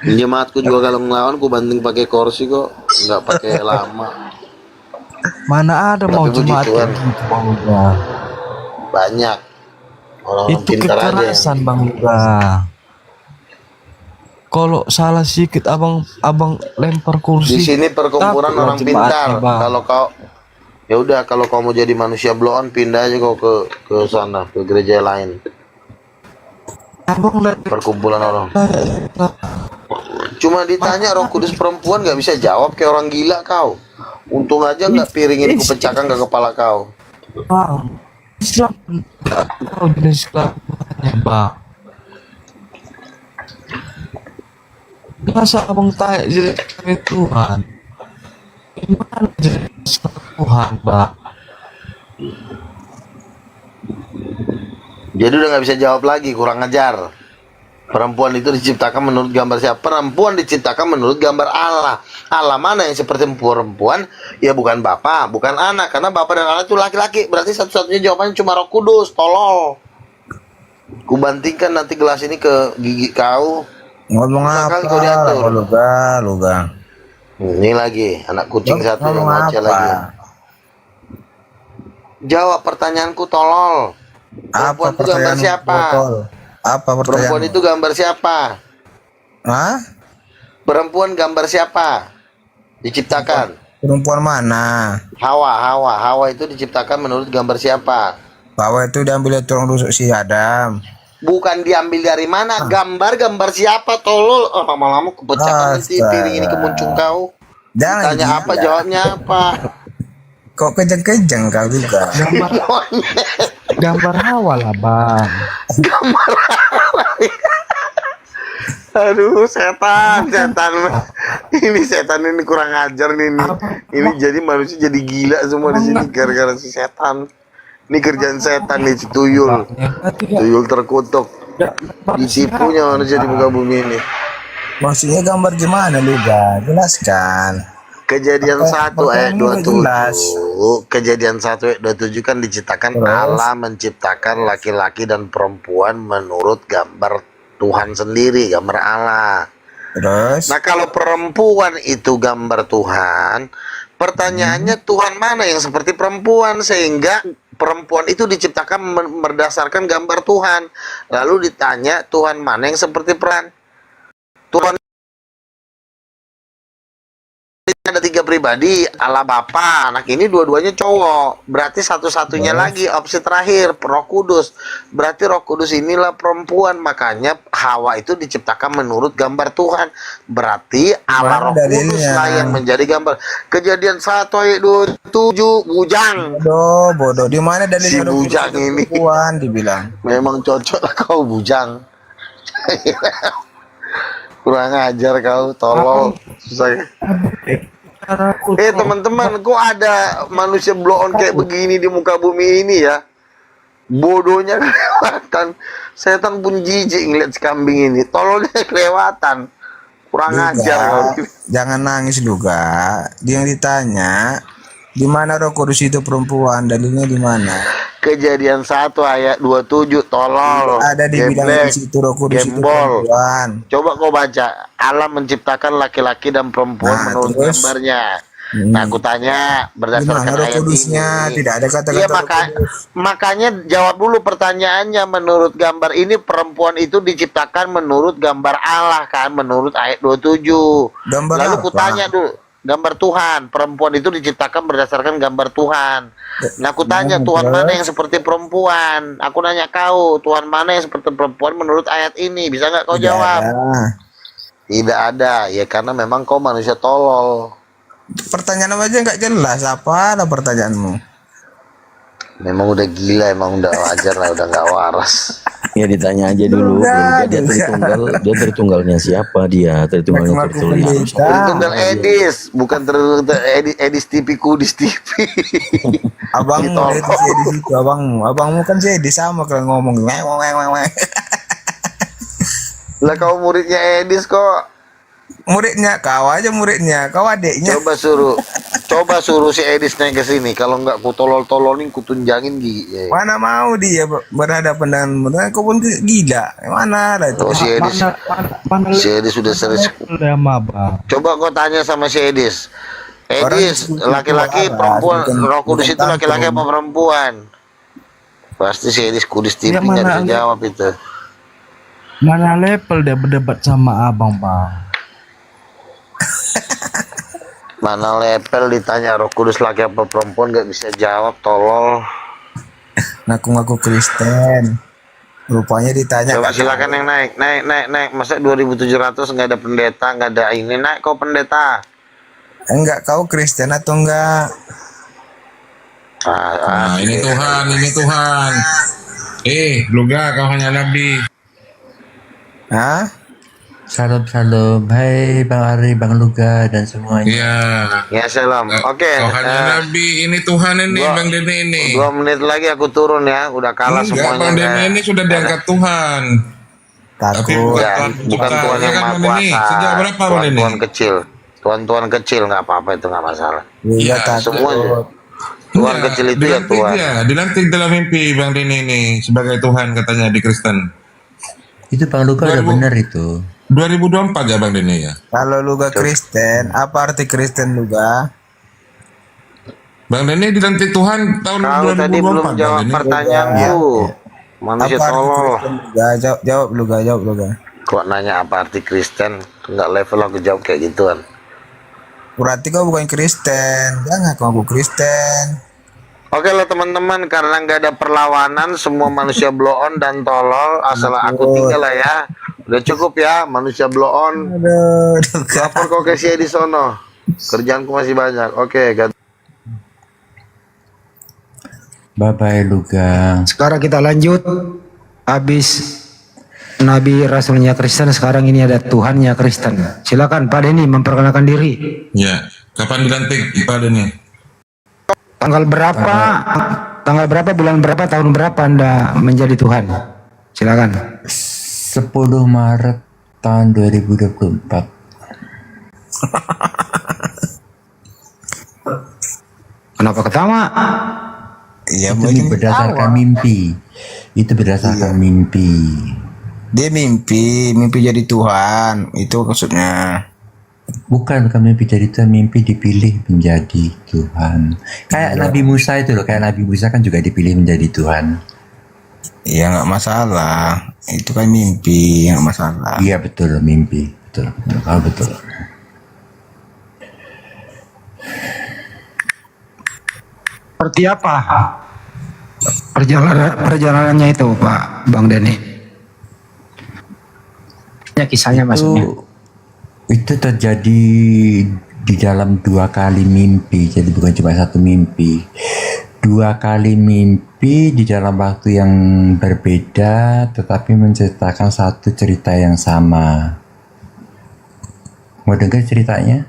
Jemaatku juga kalau ngelawan, ku banting pakai kursi kok, nggak pakai lama. Mana ada mau Tapi puji jemaat Tuhan. yang gitu Bang Luga. Banyak orang-orang Itu pintar aja. kekerasan Bang Luga. Kalau salah sedikit abang lempar kursi. Di sini perkumpulan Takutlah orang jemaatnya, pintar. Bang. Kalau kau, ya udah, kalau kau mau jadi manusia blow-on, pindah aja kau ke sana, ke gereja lain. Perkumpulan orang. Cuma ditanya Roh Kudus perempuan nggak bisa jawab, kayak orang gila kau. Untung aja nggak piringin ku pecahkan ke kepala kau. Bang, Islam nggak tahu jenis kelaminnya Bang. Masa abang tanya jenis kelamin Tuhan? Gimana jenis kelamin Tuhan Bang? Jadi udah nggak bisa jawab lagi, kurang ajar. Perempuan itu diciptakan menurut gambar siapa? Perempuan diciptakan menurut gambar Allah. Allah mana yang seperti perempuan? Ya bukan bapak, bukan anak. Karena bapak dan anak itu laki-laki. Berarti satu-satunya jawabannya cuma Roh Kudus. Tolol. Ku bantingkan nanti gelas ini ke gigi kau. Ngomong Maka apa? kau diatur. Luga. Ini lagi anak kucing satu yang Ngomong baca apa? lagi. Jawab pertanyaanku, tolol. Perempuan itu gambar siapa? Apa pertanyaan? Perempuan itu gambar siapa? Hah? Perempuan gambar siapa? Diciptakan. Perempuan mana? Hawa itu diciptakan menurut gambar siapa? Bahwa itu diambil dari tulang rusuk si Adam. Bukan diambil dari mana? Gambar siapa tolol? Oh, lama-lama kepecahkan nanti piring ini kemuncung kau. Jangan Tanya apa, gila. jawabnya apa? Kok kejang-kejang kau juga? Gambar Hawa lah bang. Gambar Aduh, setan. Ini setan ini kurang ajar nih. Ini jadi manusia jadi gila semua di sini gara-gara si setan. Ini kerjaan setan nih, si tuyul. Tuyul terkutuk. Ditipunya manusia di muka bumi ini. Maksudnya gambar gimana lu ga? Jelaskan. Kejadian 1 ayat 27. Kejadian 1 ayat 27 kan diciptakan Allah menciptakan laki-laki dan perempuan menurut gambar Tuhan sendiri, gambar Allah. Terus? Nah, kalau perempuan itu gambar Tuhan, pertanyaannya Tuhan mana yang seperti perempuan sehingga perempuan itu diciptakan berdasarkan gambar Tuhan. Lalu ditanya Tuhan mana yang seperti peran Tuhan. Ada 3 pribadi, Allah Bapa, anak ini dua-duanya cowok. Berarti satu-satunya lagi opsi terakhir Roh Kudus. Berarti Roh Kudus inilah perempuan, makanya Hawa itu diciptakan menurut gambar Tuhan. Berarti Allah Roh Kudus lah yang menjadi gambar. Kejadian 1 ayat 27, bujang. Bodoh. Di mana dalilnya? Si bujang ini perempuan dibilang. Memang cocok lah kau bujang. Kurang ajar kau, tolol. Susah. Teman-teman, kok ada manusia blow on kayak begini di muka bumi ini ya? Bodohnya kelewatan. Setan pun jijik ngeliat si kambing ini. Tololnya kelewatan. Kurang ajar. Jangan nangis juga. Dia yang ditanya, di mana Roh Kudus itu perempuan? Dalilnya di mana? Kejadian 1 ayat 27, tolol. Ada di bilang di situ Roh Kudus itu perempuan. Coba kau baca. Allah menciptakan laki-laki dan perempuan menurut gambarnya. Nah, aku tanya berdasarkan Roh ayat Kudusnya? ini. Tidak ada kata-kata Iya, Roh Kudus. makanya jawab dulu pertanyaannya. Menurut gambar ini perempuan itu diciptakan menurut gambar Allah kan, menurut ayat 27. Gambar Lalu apa? kutanya dulu, gambar Tuhan. Perempuan itu diciptakan berdasarkan gambar Tuhan. Nah, aku tanya Tuhan mana yang seperti perempuan? Aku nanya kau, Tuhan mana yang seperti perempuan menurut ayat ini? Bisa nggak kau jawab? Tidak ada. Ya karena memang kau manusia tolol. Pertanyaan apa aja nggak jelas. Apa ada pertanyaanmu? Memang udah gila, emang udah wajar lah, udah nggak waras. Ya ditanya aja dulu. Dia tertunggalnya siapa dia? Tertunggalnya tertulis. Tertunggal Edis, bukan Edis TV Kudis TV. Abangmu itu si Edis itu, abangmu kan si Edis sama kalau ngomong. Lah kau muridnya Edis kok. Muridnya kau aja, muridnya kau adeknya. Coba suruh si Edis naik ke sini. Kalau nggak ku tolol-tololin, ku tunjangin gigi. Mana mau dia berhadapan dengan kau pun gila. Mana lah itu? Oh, si Edis sudah serius. Coba kau tanya sama si Edis. Edis, laki-laki perempuan, Roh Kudus itu laki-laki apa perempuan? Pasti si Edis Kudus TV nggak bisa jawab itu. Mana level dia berdebat sama abang bang? Mana level ditanya Roh Kudus laki apa perempuan nggak bisa jawab, tolol. Ngaku-ngaku Kristen. Rupanya ditanya. Coba silakan yang naik. Masa 2.700 nggak ada pendeta, nggak ada ini, naik kau pendeta. Enggak, kau Kristen atau enggak? Nah, ini Tuhan. Luga, kau hanya nabi. Hah? Salam. Hai Bang Ari, Bang Luga dan semuanya. Iya. Ya salam. Oke. Kau hanya nabi, ini Tuhan ini, Bang Dene ini. 2 menit lagi aku turun ya, udah kalah semuanya. Bang Dene ini sudah diangkat Tuhan. Tapi bukan Tuhan yang maha kuasa. Sejak berapa Bang Dene? Tuhan kecil. Tuhan kecil nggak apa-apa, itu nggak masalah. Iya, semuanya. Tuhan kecil itu ya Tuhan. Dilantik dalam mimpi Bang Dene ini sebagai Tuhan katanya di Kristen. Itu Bang Luga udah benar itu. 2024 ya Bang Dene ya. Kalau Luga Kristen, apa arti Kristen Luga? Bang Dene dilantik Tuhan tahun 2024. Tadi belum jawab pertanyaanku. Manusia tolol. Jawab Luga. Kok nanya apa arti Kristen? Enggak level aku jawab kayak gituan. Berarti kau bukan Kristen. Jangan ngaku Kristen. Oke lah teman-teman, karena nggak ada perlawanan, semua manusia blow on dan tolol, asal aku tinggal lah ya. Udah cukup ya, manusia blow on. Lapor kau ke saya di sono. Kerjaanku masih banyak. Oke, Bye bye Luga. Sekarang kita lanjut. Habis Nabi Rasulnya Kristen, sekarang ini ada Tuhannya Kristen. Silakan Pak Denny memperkenalkan diri. Ya, kapan dilantik Pak Denny? Tanggal berapa? Tanggal berapa, bulan berapa, tahun berapa Anda menjadi Tuhan? Silakan. 10 Maret tahun 2024. Kenapa ketawa? Iya, Itu berdasarkan mimpi. Itu berdasarkan mimpi. Dia mimpi jadi Tuhan. Itu maksudnya. Bukan mimpi jadi Tuhan, mimpi dipilih menjadi Tuhan. Kayak Nabi Musa itu loh, kayak Nabi Musa kan juga dipilih menjadi Tuhan. Iya, nggak masalah. Itu kan mimpi, nggak masalah. Iya betul, mimpi. Betul. Betul. Seperti apa perjalanannya itu Pak Bang Denny? Ya kisahnya maksudnya. Itu terjadi di dalam 2 kali mimpi, jadi bukan cuma 1 mimpi. 2 kali mimpi di dalam waktu yang berbeda, tetapi menceritakan satu cerita yang sama. Mau dengar ceritanya?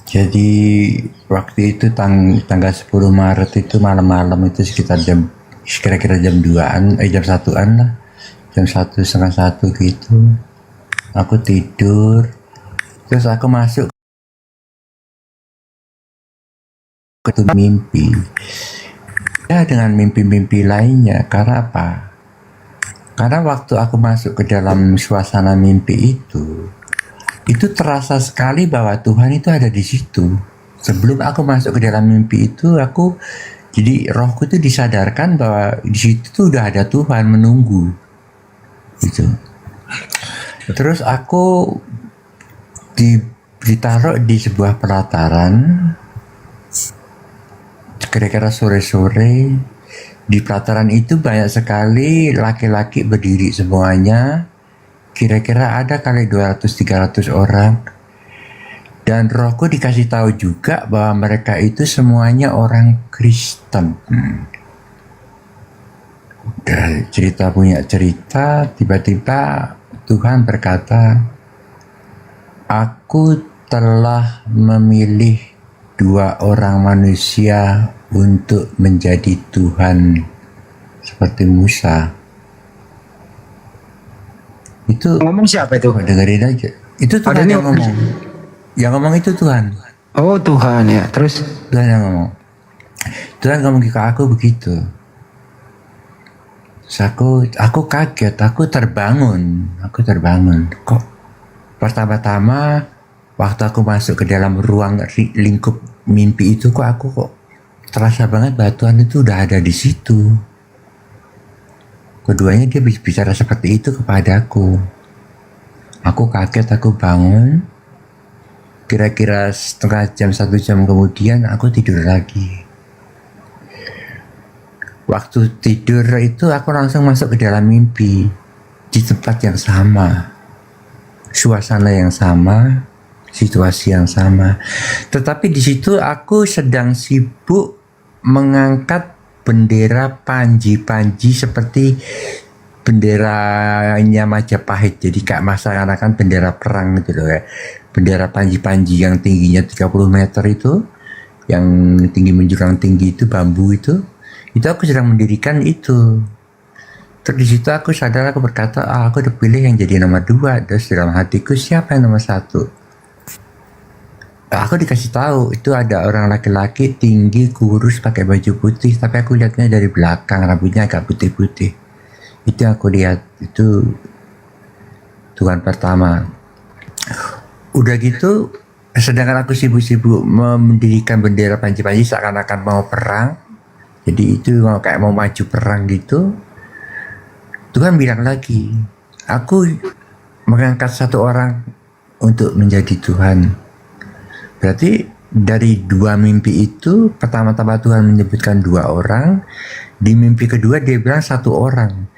Jadi waktu itu tanggal 10 Maret itu malam-malam itu sekitar kira-kira jam 2-an, jam 1-an lah. Jam 1, setengah 1 gitu. Aku tidur. Terus aku masuk ke mimpi. Ya dengan mimpi-mimpi lainnya. Karena apa? Karena waktu aku masuk ke dalam suasana mimpi itu terasa sekali bahwa Tuhan itu ada di situ. Sebelum aku masuk ke dalam mimpi itu, jadi rohku itu disadarkan bahwa di situ tuh udah ada Tuhan menunggu, gitu. Terus aku ditaruh di sebuah pelataran, kira-kira sore-sore. Di pelataran itu banyak sekali laki-laki berdiri semuanya. Kira-kira ada kali 200-300 orang. Dan rohku dikasih tahu juga bahwa mereka itu semuanya orang Kristen. Dan cerita punya cerita, tiba-tiba Tuhan berkata, aku telah memilih 2 orang manusia untuk menjadi Tuhan seperti Musa. Itu ngomong siapa itu? Dengerin aja. Itu Tuhan yang ngomong. Yang ngomong itu Tuhan. Oh Tuhan ya. Terus Tuhan yang ngomong. Tuhan ngomong ke aku begitu. Terus aku kaget. Aku terbangun. Kok pertama-tama waktu aku masuk ke dalam ruang lingkup mimpi itu kok terasa banget bahwa Tuhan itu udah ada di situ. Keduanya dia bicara seperti itu kepadaku. Aku kaget, aku bangun. Kira-kira setengah jam, 1 jam kemudian aku tidur lagi. Waktu tidur itu aku langsung masuk ke dalam mimpi. Di tempat yang sama. Suasana yang sama. Situasi yang sama. Tetapi di situ aku sedang sibuk mengangkat bendera panji-panji seperti benderanya Majapahit. Jadi kayak masyarakat bendera perang gitu loh ya. Bendera panji-panji yang tingginya 30 meter itu, yang tinggi menjulang tinggi itu, bambu itu aku sedang mendirikan itu. Terus di situ aku sadar, aku berkata, aku udah pilih yang jadi nomor 2. Terus dalam hatiku, siapa yang nomor 1? Aku dikasih tahu itu ada orang laki-laki tinggi kurus pakai baju putih, tapi aku lihatnya dari belakang rambutnya agak putih-putih. Itu aku lihat, itu Tuhan pertama. Udah gitu, sedangkan aku sibuk-sibuk mendirikan bendera panji-panji seakan-akan mau perang. Jadi itu kayak mau maju perang gitu. Tuhan bilang lagi, aku mengangkat 1 orang untuk menjadi Tuhan. Berarti dari dua mimpi itu, pertama-tama Tuhan menyebutkan 2 orang, di mimpi kedua dia bilang 1 orang.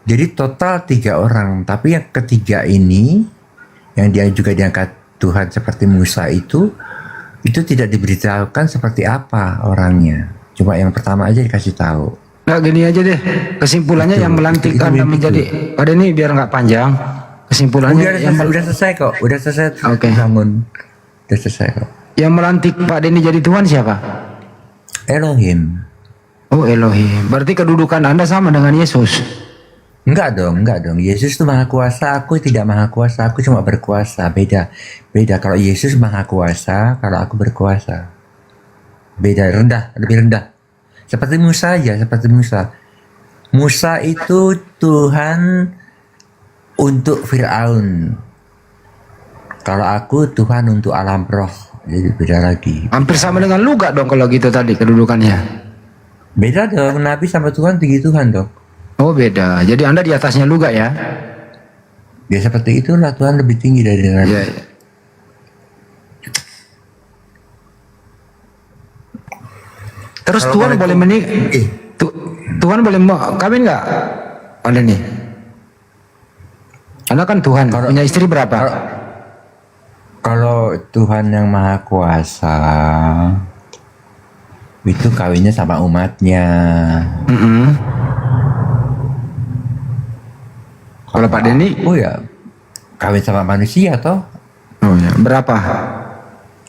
Jadi total 3 orang, tapi yang ketiga ini, yang dia juga diangkat Tuhan seperti Musa itu tidak diberitahukan seperti apa orangnya. Cuma yang pertama aja dikasih tahu. Nah gini aja deh, kesimpulannya yang melantik Anda menjadi, pada ini biar nggak panjang, kesimpulannya Udah selesai kok, udah selesai. Oke. Bangun, udah selesai kok. Yang melantik Pak Denny jadi Tuhan siapa? Elohim. Oh Elohim, berarti kedudukan Anda sama dengan Yesus. Enggak dong. Yesus itu maha kuasa, aku tidak maha kuasa, aku cuma berkuasa. Beda. Kalau Yesus maha kuasa, kalau aku berkuasa. Beda, lebih rendah. Seperti Musa aja, seperti Musa. Musa itu Tuhan untuk Fir'aun. Kalau aku Tuhan untuk alam roh. Jadi beda lagi. Hampir sama dengan lu gak dong kalau gitu tadi kedudukannya? Beda dong, Nabi sama Tuhan tinggi Tuhan dong. Oh beda, jadi Anda di atasnya lu gak ya? Ya seperti itulah, Tuhan lebih tinggi dari Nabi. Ya. Terus Tuhan boleh Tuhan boleh kawin nggak? Anda nih? Anda kan Tuhan, punya istri berapa? Kalau Tuhan yang maha kuasa itu kawinnya sama umatnya. Kalau Pak Denny? Oh ya, kawin sama manusia toh? Oh ya, berapa?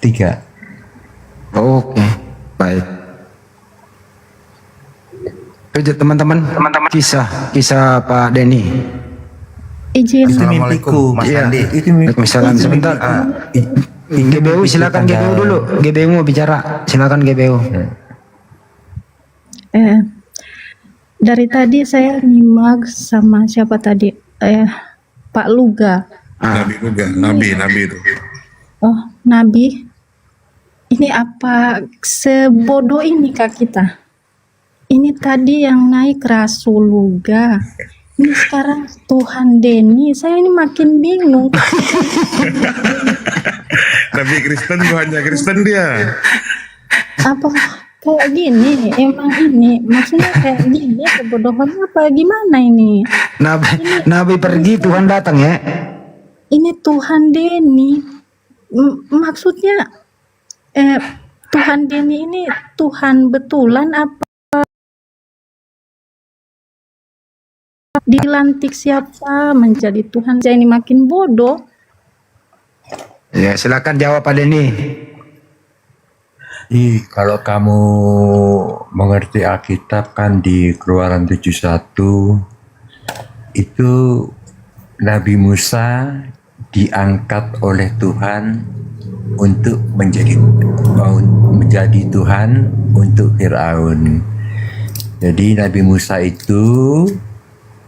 3. Oke, baik. Lanjut teman-teman, kisah Pak Denny. Izin. Itu mimpiku, Mas Iya. Andi. Itu mimpiku. Misalkan sebentar. GBU silakan GBU dulu. GBU mau bicara. Silakan GBU. Dari tadi saya nyimak sama siapa tadi? Pak Luga. Nabi juga, nabi itu. Oh, Nabi. Ini apa sebodoh ini kak kita? Ini tadi yang naik Rasul Luga. Ini sekarang Tuhan Denny. Saya ini makin bingung. Nabi Kristen, Tuhannya Kristen dia. Apa kayak gini? Emang ini maksudnya kayak gini kebodohan apa gimana ini? Nabi pergi, Tuhan datang ya. Ini Tuhan Denny. Maksudnya Tuhan Denny ini Tuhan betulan apa? Dilantik siapa menjadi Tuhan? Saya ini makin bodoh. Ya silakan jawab Pak Denny. Kalau kamu mengerti Alkitab kan di Keluaran 71 itu Nabi Musa diangkat oleh Tuhan untuk menjadi Tuhan untuk Fir'aun. Jadi Nabi Musa itu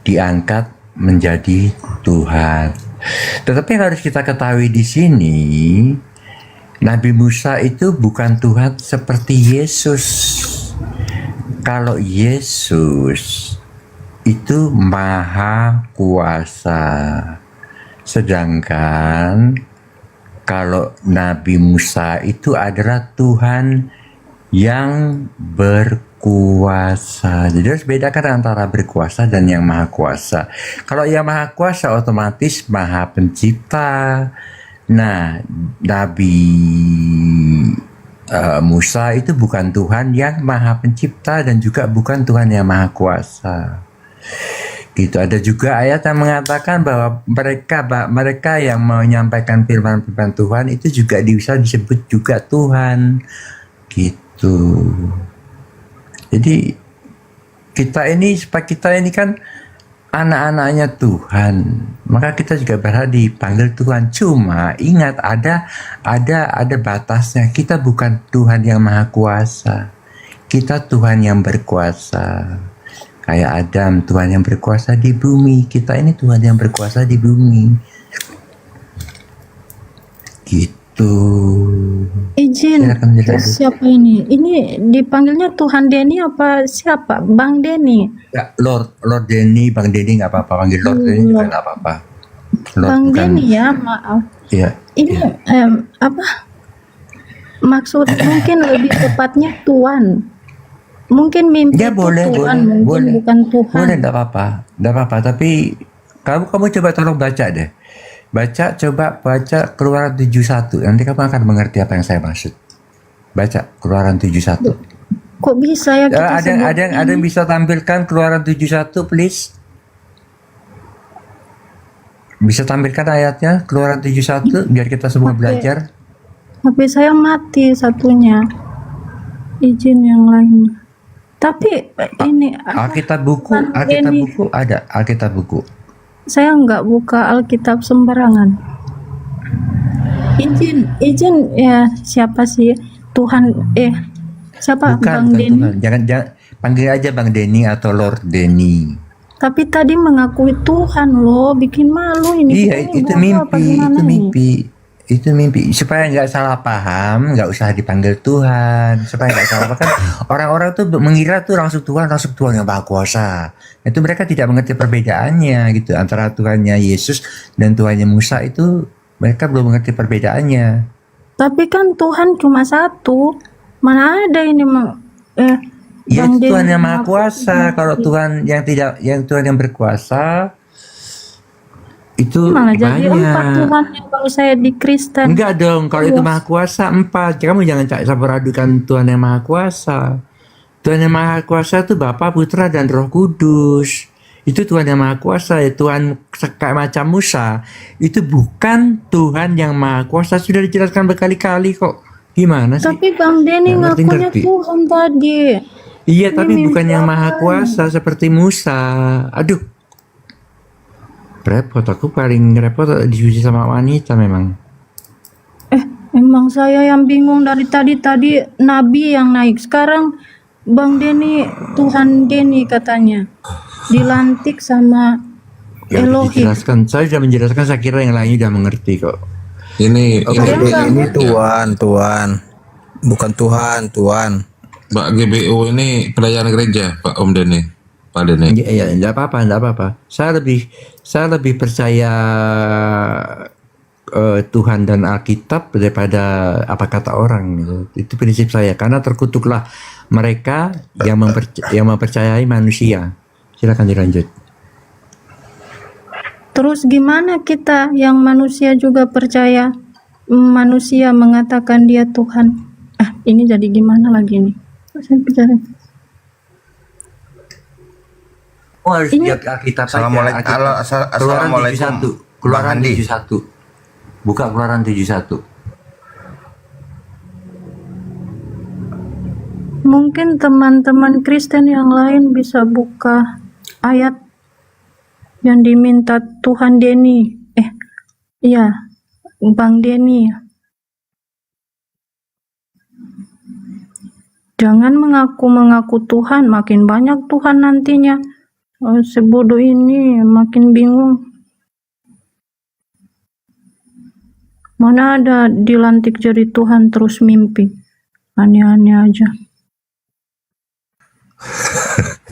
diangkat menjadi Tuhan. Tetapi yang harus kita ketahui di sini, Nabi Musa itu bukan Tuhan seperti Yesus. Kalau Yesus itu maha kuasa, sedangkan kalau Nabi Musa itu adalah Tuhan yang berkuasa. Jadi harus bedakan antara berkuasa dan yang maha kuasa. Kalau yang maha kuasa otomatis maha pencipta. Nah, Nabi Musa itu bukan Tuhan yang maha pencipta dan juga bukan Tuhan yang maha kuasa. Gitu. Ada juga ayat yang mengatakan bahwa mereka yang menyampaikan firman-firman Tuhan itu juga bisa disebut juga Tuhan. Gitu. Jadi kita ini kan anak-anaknya Tuhan, maka kita juga berhak dipanggil Tuhan. Cuma ingat ada batasnya. Kita bukan Tuhan yang maha kuasa, kita Tuhan yang berkuasa. Kayak Adam, Tuhan yang berkuasa di bumi. Kita ini Tuhan yang berkuasa di bumi. Gitu. Izin, siapa ini? Ini dipanggilnya Tuhan Denny apa siapa? Bang Denny? Ya, Lord Denny, Bang Denny nggak apa-apa. Panggil Lord Denny juga nggak apa-apa. Bang Denny ya, maaf. Iya. Ini apa? maksud mungkin lebih tepatnya Tuhan. Mungkin mimpi Ya itu boleh, Tuhan, boleh, mungkin boleh. bukan Tuhan. Boleh, enggak apa-apa. Tapi kamu coba tolong baca deh. Coba baca Keluaran 71. Nanti kamu akan mengerti apa yang saya maksud. Baca Keluaran 71. Kok bisa ya kita sebut Ada yang ini? bisa tampilkan Keluaran 71, please? Bisa tampilkan ayatnya Keluaran 71 biar kita semua belajar. HP saya mati satunya. Izin yang lainnya. Tapi ini Alkitab buku Denny, ada, Alkitab buku. saya nggak buka Alkitab sembarangan. Izin ya, siapa sih Tuhan, siapa Bang Bukan Denny? Tuhan. Jangan panggil aja Bang Denny atau Lord Denny. Tapi tadi mengakui Tuhan loh, bikin malu ini. Iya, Kita ini itu bodoh apa mimpi, gimana itu nih? mimpi. Itu mimpi supaya nggak salah paham, nggak usah dipanggil Tuhan, supaya nggak salah paham. Kan orang-orang tuh mengira tuh langsung Tuhan yang Maha Kuasa. Itu mereka tidak mengerti perbedaannya gitu antara Tuhannya Yesus dan Tuhannya Musa, itu mereka belum mengerti perbedaannya. Tapi kan Tuhan cuma satu. Mana ada ini Ya Bang itu Tuhan Denny yang Maha mengaku Kuasa. Kalau Tuhan yang Tuhan yang berkuasa itu malah jadi 4 banyak. Tuhan kalau saya di Kristen. Enggak dong, kalau itu Luas. Maha Kuasa 4. Kamu jangan campur adukan Tuhan yang Maha Kuasa. Tuhan yang Maha Kuasa itu Bapa, Putra, dan Roh Kudus. Itu Tuhan yang Maha Kuasa, ya Tuhan kayak macam Musa. Itu bukan Tuhan yang Maha Kuasa, sudah dijelaskan berkali-kali kok. Gimana sih? Tapi Bang Denny Nggak ngakunya ngerti-ngerti. Tuhan tadi. Iya, Ini tapi bukan mimpi yang Maha apaan? Kuasa seperti Musa. Aduh, repot. Aku paling repot diskusi sama wanita memang. Emang saya yang bingung dari tadi Nabi yang naik. Sekarang Bang Denny, Tuhan Denny katanya. Dilantik sama Ya udah Elohim. dijelaskan. Saya sudah menjelaskan, saya kira yang lain sudah mengerti kok. Ini Tuhan, bukan Tuhan. Pak GBO ini pelayanan gereja, Pak Om Denny. Pak Denny. Iya, enggak apa-apa. Saya lebih percaya Tuhan dan Alkitab daripada apa kata orang gitu. Itu prinsip saya, karena terkutuklah mereka yang mempercayai manusia. Silakan dilanjut. Terus gimana kita yang manusia juga percaya manusia mengatakan dia Tuhan? Ini jadi gimana lagi nih? Saya bicara. Oh, harus lihat Alkitab saja. Keluaran 71. Keluaran 71. Buka Keluaran 71. Mungkin teman-teman Kristen yang lain bisa buka ayat yang diminta Tuhan Denny. Iya, Bang Denny. Jangan mengaku Tuhan, makin banyak Tuhan nantinya. Sebodoh ini, makin bingung. Mana ada dilantik jadi Tuhan terus mimpi. Aneh-aneh aja.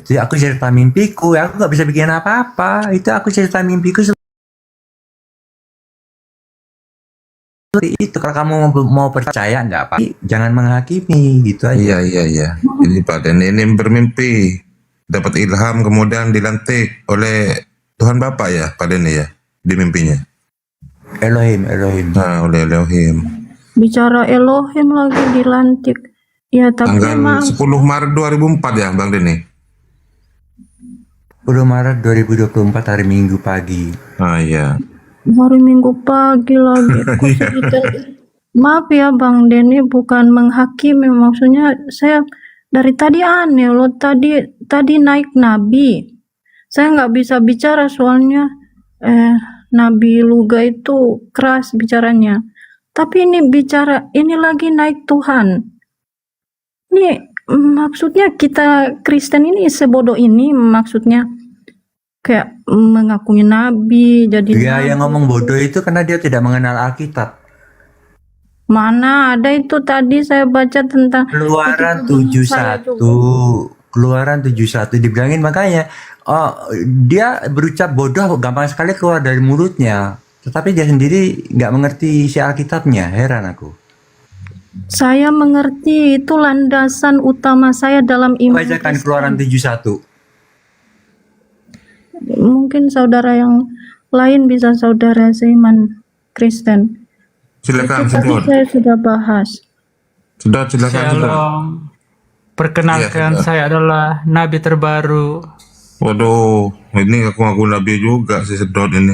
Itu aku cerita mimpiku, aku nggak bisa bikin apa-apa. Itu aku cerita mimpiku seperti itu. Kalau kamu mau percaya nggak apa, jangan menghakimi gitu aja. Iya. Ini Pak Denny ini bermimpi, dapat ilham, kemudian dilantik oleh Tuhan Bapa ya, Pak Denny ya, di mimpinya. Elohim. Nah, oleh Elohim. Bicara Elohim lagi dilantik. Ya tapi Tanggal maaf. 10 Maret 2004 ya, Bang Denny. 10 Maret 2024 hari Minggu pagi. Ah iya. Hari Minggu pagi lagi. Kok sedetail itu? Maaf ya Bang Denny, bukan menghakimi, maksudnya saya dari tadi aneh loh, tadi naik Nabi. Saya nggak bisa bicara soalnya Nabi Luga itu keras bicaranya. Tapi ini lagi naik Tuhan. Ini maksudnya kita Kristen ini sebodoh ini, maksudnya kayak mengakui Nabi jadi Dia Nabi. yang ngomong bodoh itu karena dia tidak mengenal Alkitab. Mana ada itu tadi saya baca tentang Keluaran itu saya 71. juga. Keluaran 71 dibilangin, makanya dia berucap bodoh gampang sekali keluar dari mulutnya. Tetapi dia sendiri nggak mengerti isi Alkitabnya. Heran aku. Saya mengerti itu landasan utama saya dalam iman. Bacakan Keluaran 71. Mungkin saudara yang lain bisa saudara seiman Kristen. Silakan, Itu tadi Sedot. saya sudah bahas. Sedot, silakan, Sedot. Shalom. Perkenalkan, Iya, saya adalah nabi terbaru. Waduh, ini aku nabi juga si Sedot ini.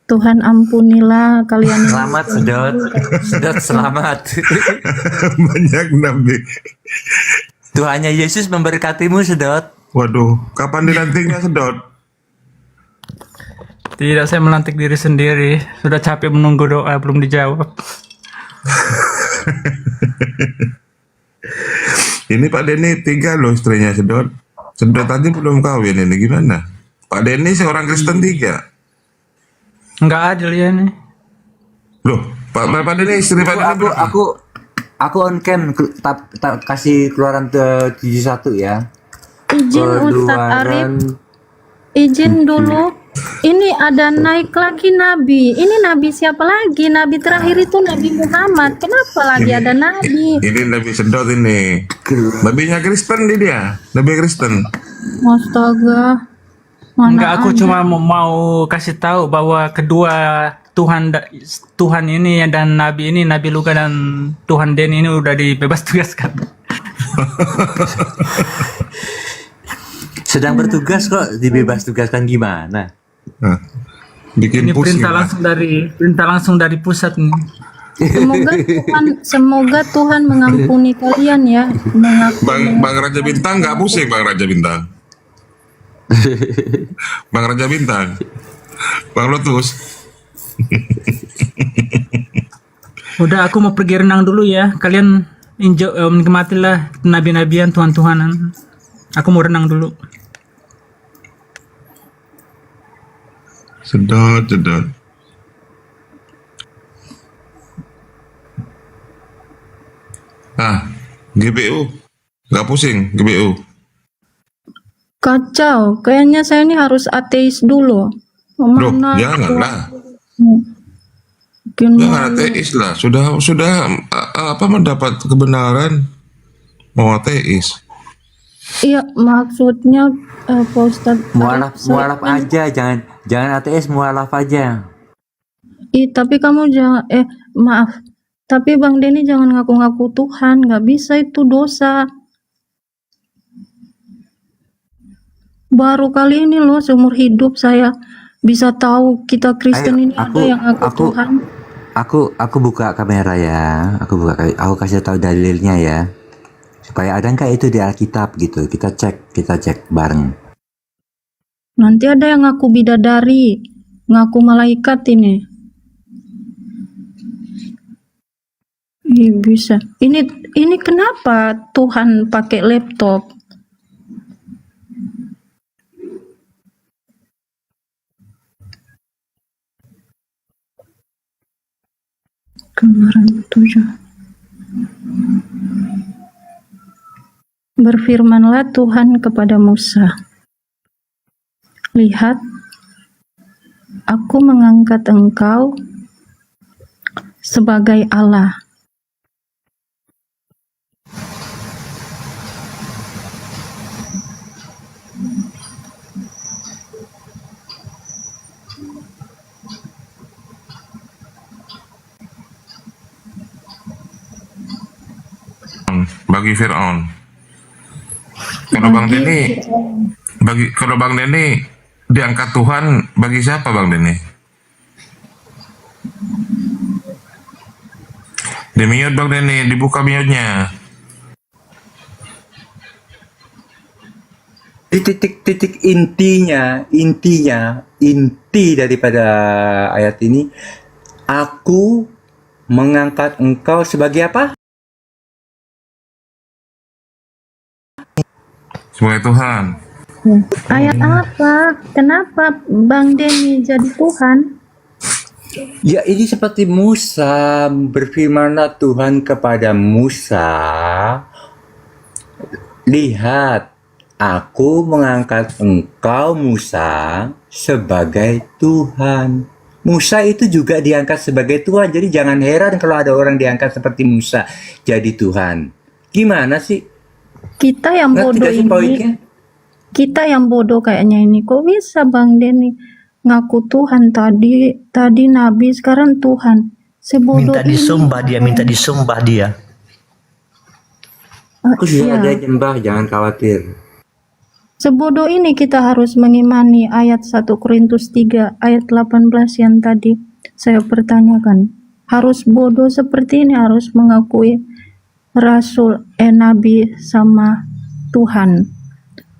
Tuhan ampunilah kalian. Selamat Sedot. Sedot selamat. Banyak nabi. Tuhannya Yesus memberkatimu Sedot. Waduh, kapan dilantiknya Sedot? Tidak, saya melantik diri sendiri. Sudah capek menunggu doa belum dijawab. Ini Pak Denny 3 loh istrinya Sedot. Sedot tadi belum kawin ini gimana? Pak Denny seorang Kristen 3. Nggak adil ya nih. Loh, Pak Denny istri Pak Denny berapa? Aku on cam kasih Keluaran 71 ya. Izin Ustadz Arif, izin dulu. Ini ada naik lagi nabi. Ini nabi siapa lagi? Nabi terakhir itu Nabi Muhammad. Kenapa lagi ada nabi? Ini Nabi Sedot ini. Nabinya Kristen dia. Nabi Kristen. Astaga. Enggak, aku cuma mau kasih tahu bahwa kedua Tuhan ini dan Nabi ini, Nabi Luka dan Tuhan Denny ini udah dibebas tugaskan. Sedang bertugas kok dibebas tugaskan gimana? Bikin Ini perintah langsung dari pusat nih. Semoga Tuhan mengampuni kalian ya. Bang Raja Bintang nggak pusing Bang Raja Bintang. Bang Raja Bintang. Bang Lotus. Udah, aku mau pergi renang dulu ya. Kalian nikmatilah nabi-nabian, Tuhan-Tuhanan. Aku mau renang dulu. Sedot. GBU. Nggak pusing GBU. Kacau. Kayaknya saya ini harus ateis dulu. Loh, janganlah. Jangan ateis lah. Sudah mendapat kebenaran mau ateis. Iya, maksudnya Pak Ustadz. Mualaf aja, jangan ateis, mualaf aja. Tapi kamu jangan, maaf. Tapi Bang Denny jangan ngaku-ngaku Tuhan, nggak bisa, itu dosa. Baru kali ini loh seumur hidup saya bisa tahu kita Kristen ini ada yang ngaku Tuhan. Aku buka kamera ya. Aku kasih tahu dalilnya ya. Supaya ada nggak itu di Alkitab gitu. Kita cek bareng. Nanti ada yang ngaku bidadari, ngaku malaikat ini. Bisa. Ini kenapa Tuhan pakai laptop? Keluaran 7. Berfirmanlah Tuhan kepada Musa, lihat, aku mengangkat engkau sebagai Allah. Bagi Fir'aun. Kalau Bang Denny diangkat Tuhan, bagi siapa Bang Denny? Di mute Bang Denny, dibuka mute-nya. Titik inti daripada ayat ini, aku mengangkat engkau sebagai apa? Sebagai Tuhan. Ayat apa? Kenapa Bang Denny jadi Tuhan? Ya, ini seperti Musa, berfirmanlah Tuhan kepada Musa, lihat, aku mengangkat engkau Musa sebagai Tuhan. Musa itu juga diangkat sebagai Tuhan. Jadi jangan heran kalau ada orang diangkat seperti Musa jadi Tuhan. Gimana sih? Kita yang Ngerti bodoh gak sih ini, poinnya? kita yang bodoh kayaknya ini. Kok bisa Bang Denny ngaku Tuhan tadi nabi, sekarang Tuhan. Sebodoh Minta ini. disembah dia. Aku juga Iya. ada nyembah, jangan khawatir. Sebodoh ini kita harus mengimani ayat 1 Korintus 3 ayat 18 yang tadi saya pertanyakan. Harus bodoh seperti ini, harus mengakui Rasul, Nabi sama Tuhan.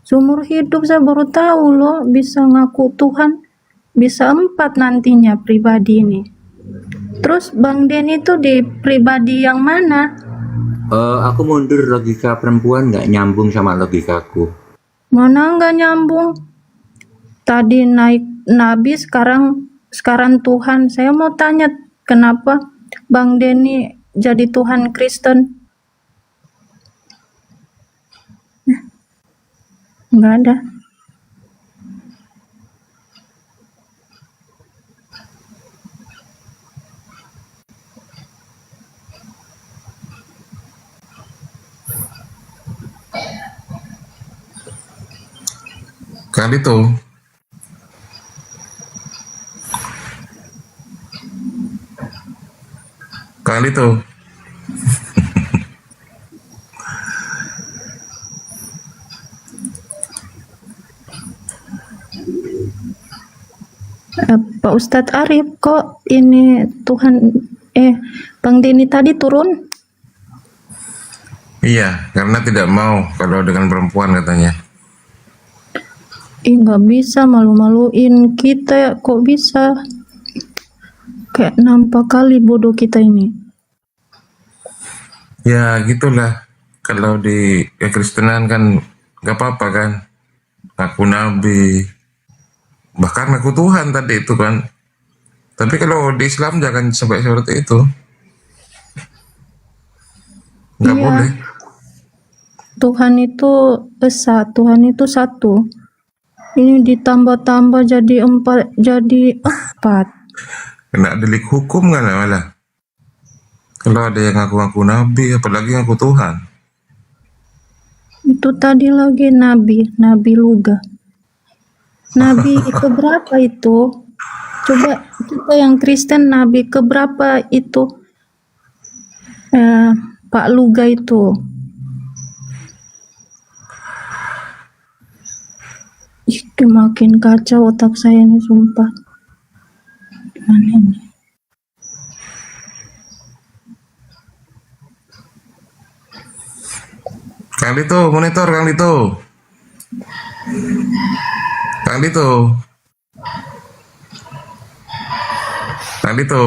Seumur hidup saya baru tahu loh bisa ngaku Tuhan, bisa 4 nantinya pribadi ini. Terus Bang Denny itu di pribadi yang mana? Aku mundur, logika perempuan nggak nyambung sama logikaku. Mana nggak nyambung? Tadi naik nabi, sekarang Tuhan. Saya mau tanya kenapa Bang Denny jadi Tuhan Kristen? Nggak ada. Kali itu Pak Ustadz Arif, kok ini Tuhan Bang Denny tadi turun? iya, karena tidak mau kalau dengan perempuan katanya. Nggak bisa, malu-maluin kita, kok bisa? Kayak nampak kali bodoh kita ini. Ya gitulah, kalau di Kristenan kan gak apa-apa kan, aku nabi, bahkan aku Tuhan tadi itu kan. Tapi kalau di Islam jangan sampai seperti itu, nggak Iya. boleh. Tuhan itu esa, Tuhan itu satu. Ini ditambah-tambah jadi 4, jadi 4. Kena delik hukum kan malah. Kalau ada yang ngaku-ngaku nabi, apalagi ngaku Tuhan. Itu tadi lagi Nabi Luga. Nabi keberapa itu? Coba kita yang Kristen Nabi keberapa itu? Pak Luga itu. Itu makin kacau otak saya nih, sumpah. Gimana ini? Kang Dito, monitor Kang Dito. Kang Dito. Kang Dito.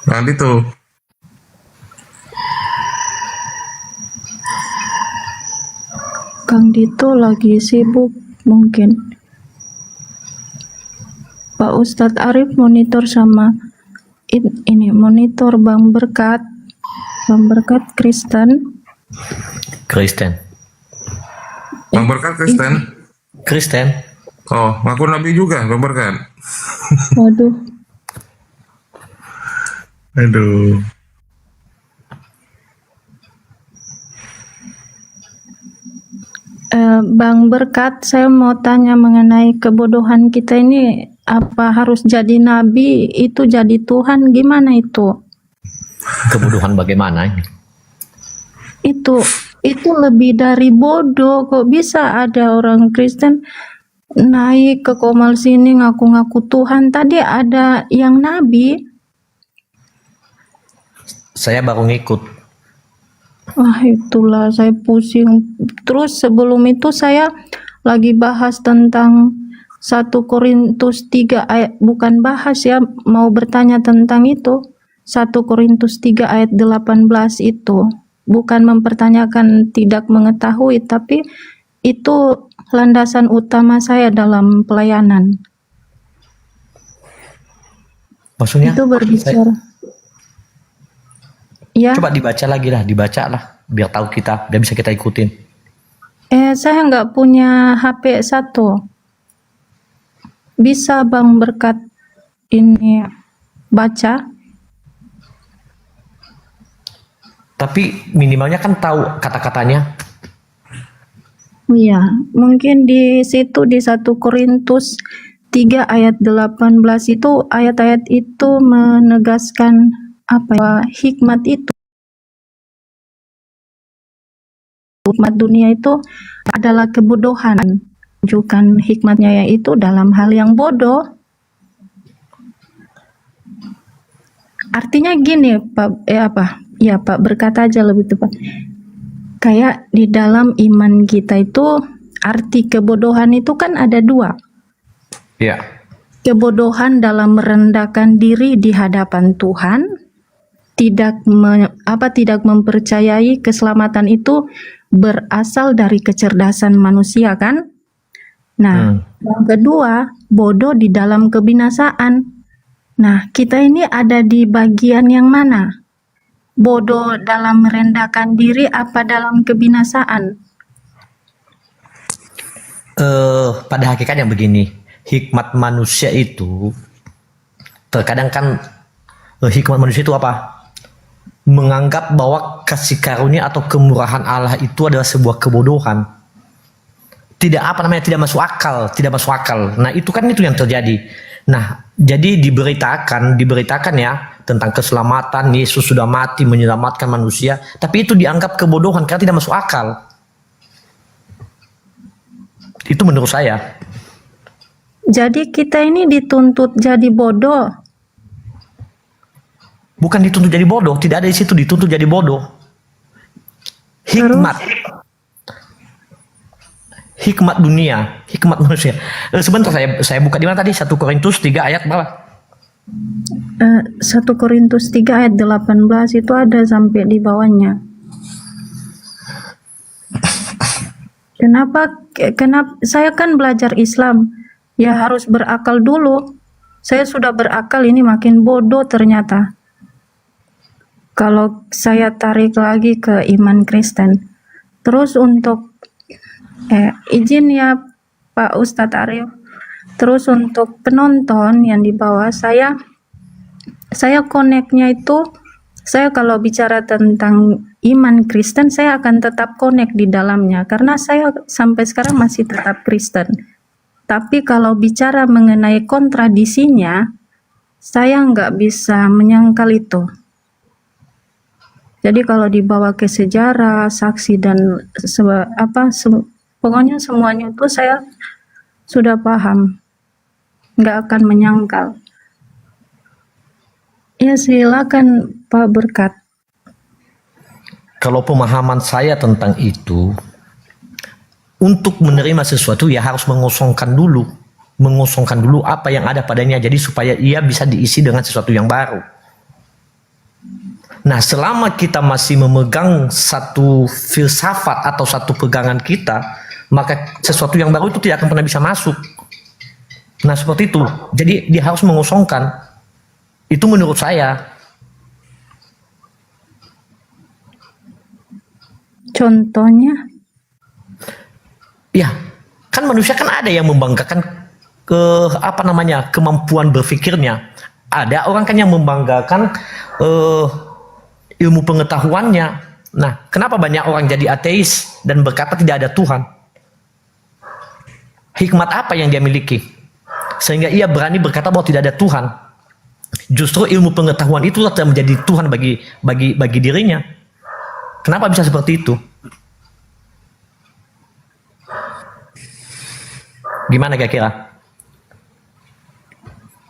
Kang Dito. Kang Dito lagi sibuk mungkin. Pak Ustadz Arif monitor sama ini monitor Bang Berkat Kristen. Bang Berkat Kristen. Kristen. Oh, ngaku nabi juga Bang Berkat. Waduh. Aduh. Bang Berkat, saya mau tanya mengenai kebodohan kita ini, apa harus jadi nabi itu jadi Tuhan, gimana itu? Kebodohan bagaimana ini? Itu lebih dari bodoh. Kok bisa ada orang Kristen naik ke Komal sini ngaku-ngaku Tuhan? Tadi ada yang nabi. Saya baru ngikut. Wah, itulah saya pusing. Terus sebelum itu saya lagi bahas tentang 1 Korintus 3 ayat, bukan bahas ya, mau bertanya tentang itu. 1 Korintus 3 ayat 18 itu. Bukan mempertanyakan tidak mengetahui, tapi itu landasan utama saya dalam pelayanan. Maksudnya? Itu berbicara. Ya. Coba dibaca lah, biar tahu kita, biar bisa kita ikutin. Saya nggak punya HP 1. Bisa Bang Berkat ini baca? Tapi minimalnya kan tahu kata-katanya. Iya, mungkin di situ di 1 Korintus 3 ayat 18 itu ayat-ayat itu menegaskan apa ya, hikmat dunia itu adalah kebodohan. Tunjukkan hikmatnya yaitu dalam hal yang bodoh. Artinya gini, Pak, ya Pak, berkata aja lebih tepat. Kayak di dalam iman kita itu arti kebodohan itu kan ada 2. Iya. Kebodohan dalam merendahkan diri di hadapan Tuhan, tidak mempercayai keselamatan itu berasal dari kecerdasan manusia kan? Nah, yang kedua, bodoh di dalam kebinasaan. Nah, kita ini ada di bagian yang mana? Bodoh dalam merendahkan diri apa dalam kebinasaan? Pada hakikatnya begini, hikmat manusia itu terkadang kan hikmat manusia itu apa? Menganggap bahwa kasih karunia atau kemurahan Allah itu adalah sebuah kebodohan. Tidak masuk akal. Nah, itu yang terjadi. Nah, jadi diberitakan ya tentang keselamatan, Yesus sudah mati menyelamatkan manusia, tapi itu dianggap kebodohan karena tidak masuk akal. Itu menurut saya. Jadi kita ini dituntut jadi bodoh. Bukan dituntut jadi bodoh, tidak ada di situ dituntut jadi bodoh. Hikmat dunia, hikmat manusia. Sebentar saya buka di mana tadi? 1 Korintus 3 ayat berapa? 1 Korintus 3 ayat 18 itu ada sampai di bawahnya. Kenapa saya kan belajar Islam, ya harus berakal dulu. Saya sudah berakal, ini makin bodoh ternyata. Kalau saya tarik lagi ke iman Kristen. Terus untuk izin ya Pak Ustadz Arif. Terus untuk penonton yang di bawah, saya connect-nya itu, saya kalau bicara tentang iman Kristen, saya akan tetap connect di dalamnya karena saya sampai sekarang masih tetap Kristen. Tapi kalau bicara mengenai kontradisinya, saya nggak bisa menyangkal itu. Jadi kalau dibawa ke sejarah, saksi dan pokoknya semuanya itu saya sudah paham, nggak akan menyangkal. Ya silakan Pak Berkat. Kalau pemahaman saya tentang itu, untuk menerima sesuatu ya harus mengosongkan dulu apa yang ada padanya, jadi supaya ia bisa diisi dengan sesuatu yang baru. Nah, selama kita masih memegang satu filsafat atau satu pegangan kita, maka sesuatu yang baru itu tidak akan pernah bisa masuk. Nah, seperti itu. Jadi dia harus mengosongkan. Itu menurut saya. Contohnya? Ya, kan manusia kan ada yang membanggakan kemampuan berpikirnya. Ada orang kan yang membanggakan ilmu pengetahuannya. Nah, kenapa banyak orang jadi ateis dan berkata tidak ada Tuhan? Hikmat apa yang dia miliki sehingga ia berani berkata bahwa tidak ada Tuhan? Justru ilmu pengetahuan itu telah menjadi Tuhan bagi dirinya. Kenapa bisa seperti itu? Gimana kira-kira?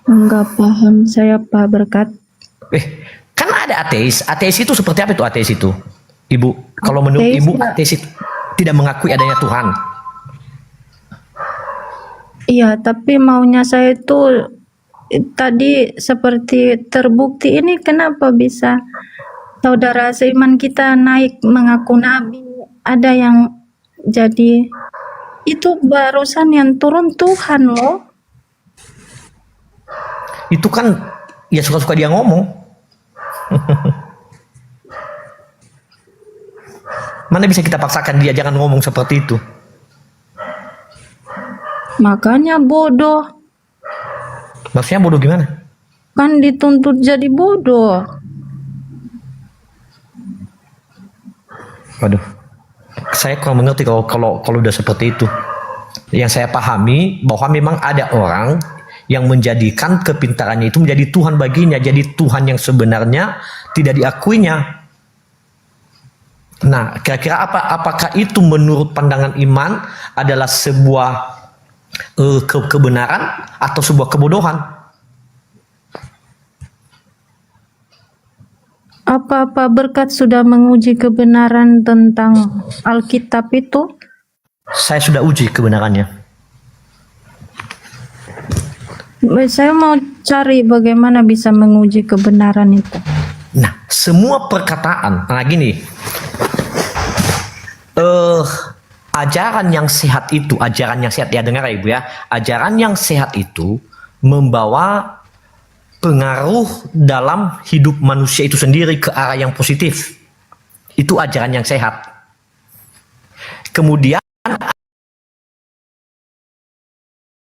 Enggak paham saya Pak Berkat. Kan ada ateis. Ateis itu seperti apa itu ateis itu? Ibu, kalau menurut Ibu ateis itu tidak mengakui adanya Tuhan. Iya, tapi maunya saya itu tadi seperti terbukti ini kenapa bisa saudara seiman kita naik mengaku nabi, ada yang jadi itu barusan yang turun Tuhan loh. Itu kan ya suka-suka dia ngomong. Mana bisa kita paksakan dia jangan ngomong seperti itu? Makanya bodoh. Maksudnya bodoh gimana? Kan dituntut jadi bodoh. Waduh, saya kurang mengerti kalau udah seperti itu. Yang saya pahami bahwa memang ada orang yang menjadikan kepintarannya itu menjadi Tuhan baginya, jadi Tuhan yang sebenarnya tidak diakuinya. Nah, kira-kira apakah itu menurut pandangan iman adalah sebuah kebenaran atau sebuah kebodohan? Apa-apa berkat sudah menguji kebenaran tentang Alkitab itu? Saya sudah uji kebenarannya. Saya mau cari bagaimana bisa menguji kebenaran itu. Nah, semua perkataan, nah gini, ajaran yang sehat itu, ajaran yang sehat, ya dengar ya Ibu ya, ajaran yang sehat itu membawa pengaruh dalam hidup manusia itu sendiri ke arah yang positif. Itu ajaran yang sehat. Kemudian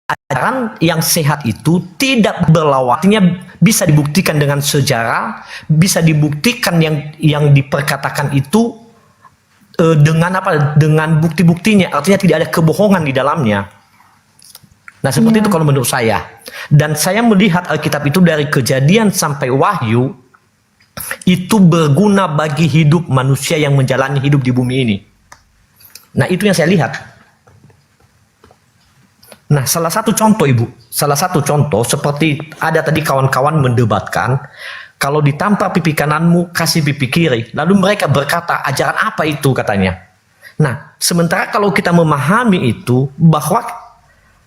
ajaran yang sehat itu tidak berlawan, artinya bisa dibuktikan dengan sejarah, bisa dibuktikan yang diperkatakan itu dengan apa? Dengan bukti-buktinya, artinya tidak ada kebohongan di dalamnya. Nah, seperti itu kalau menurut saya. Dan saya melihat Alkitab itu dari Kejadian sampai Wahyu itu berguna bagi hidup manusia yang menjalani hidup di bumi ini. Nah, itu yang saya lihat. Nah, salah satu contoh Ibu, salah satu contoh seperti ada tadi kawan-kawan mendebatkan, kalau ditampar pipi kananmu, kasih pipi kiri. Lalu mereka berkata, ajaran apa itu katanya. Nah, sementara kalau kita memahami itu, bahwa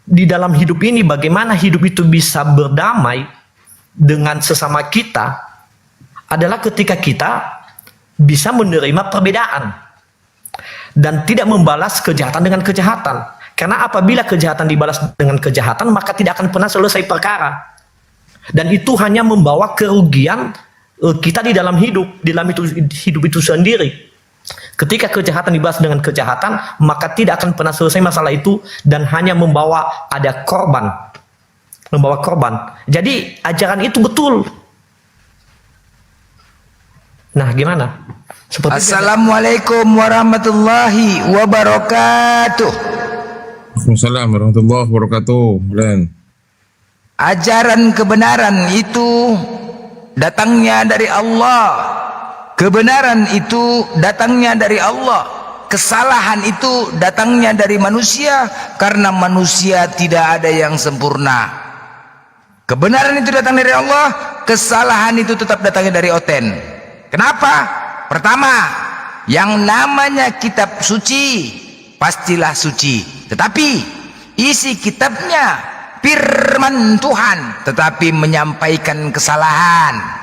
di dalam hidup ini bagaimana hidup itu bisa berdamai dengan sesama kita, adalah ketika kita bisa menerima perbedaan. Dan tidak membalas kejahatan dengan kejahatan. Karena apabila kejahatan dibalas dengan kejahatan, maka tidak akan pernah selesai perkara. Dan itu hanya membawa kerugian kita di dalam hidup itu sendiri. Ketika kejahatan dibalas dengan kejahatan, maka tidak akan pernah selesai masalah itu dan hanya membawa ada korban. Membawa korban. Jadi ajaran itu betul. Nah, gimana? Assalamualaikum warahmatullahi wabarakatuh. Waalaikumsalam warahmatullahi wabarakatuh. Ajaran kebenaran itu datangnya dari Allah. Kebenaran itu datangnya dari Allah. Kesalahan itu datangnya dari manusia, karena manusia tidak ada yang sempurna. Kebenaran itu datang dari Allah, kesalahan itu tetap datangnya dari Oten. Kenapa? Pertama, yang namanya kitab suci pastilah suci, tetapi isi kitabnya firman Tuhan, tetapi menyampaikan kesalahan.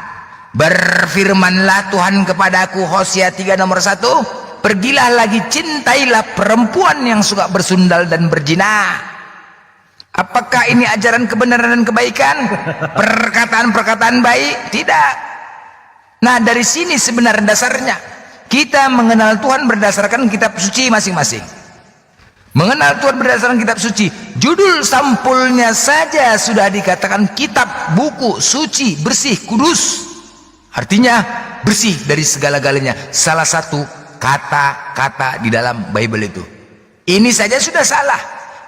Berfirmanlah Tuhan kepadaku, Hosea 3 nomor 1, pergilah lagi, cintailah perempuan yang suka bersundal dan berzina. Apakah ini ajaran kebenaran dan kebaikan? Perkataan-perkataan baik? Tidak. Nah, dari sini sebenarnya dasarnya kita mengenal Tuhan berdasarkan kitab suci masing-masing. Mengenal Tuhan berdasarkan kitab suci, judul sampulnya saja sudah dikatakan kitab, buku suci, bersih, kudus. Artinya bersih dari segala-galanya. Salah satu kata-kata di dalam Bible itu. Ini saja sudah salah.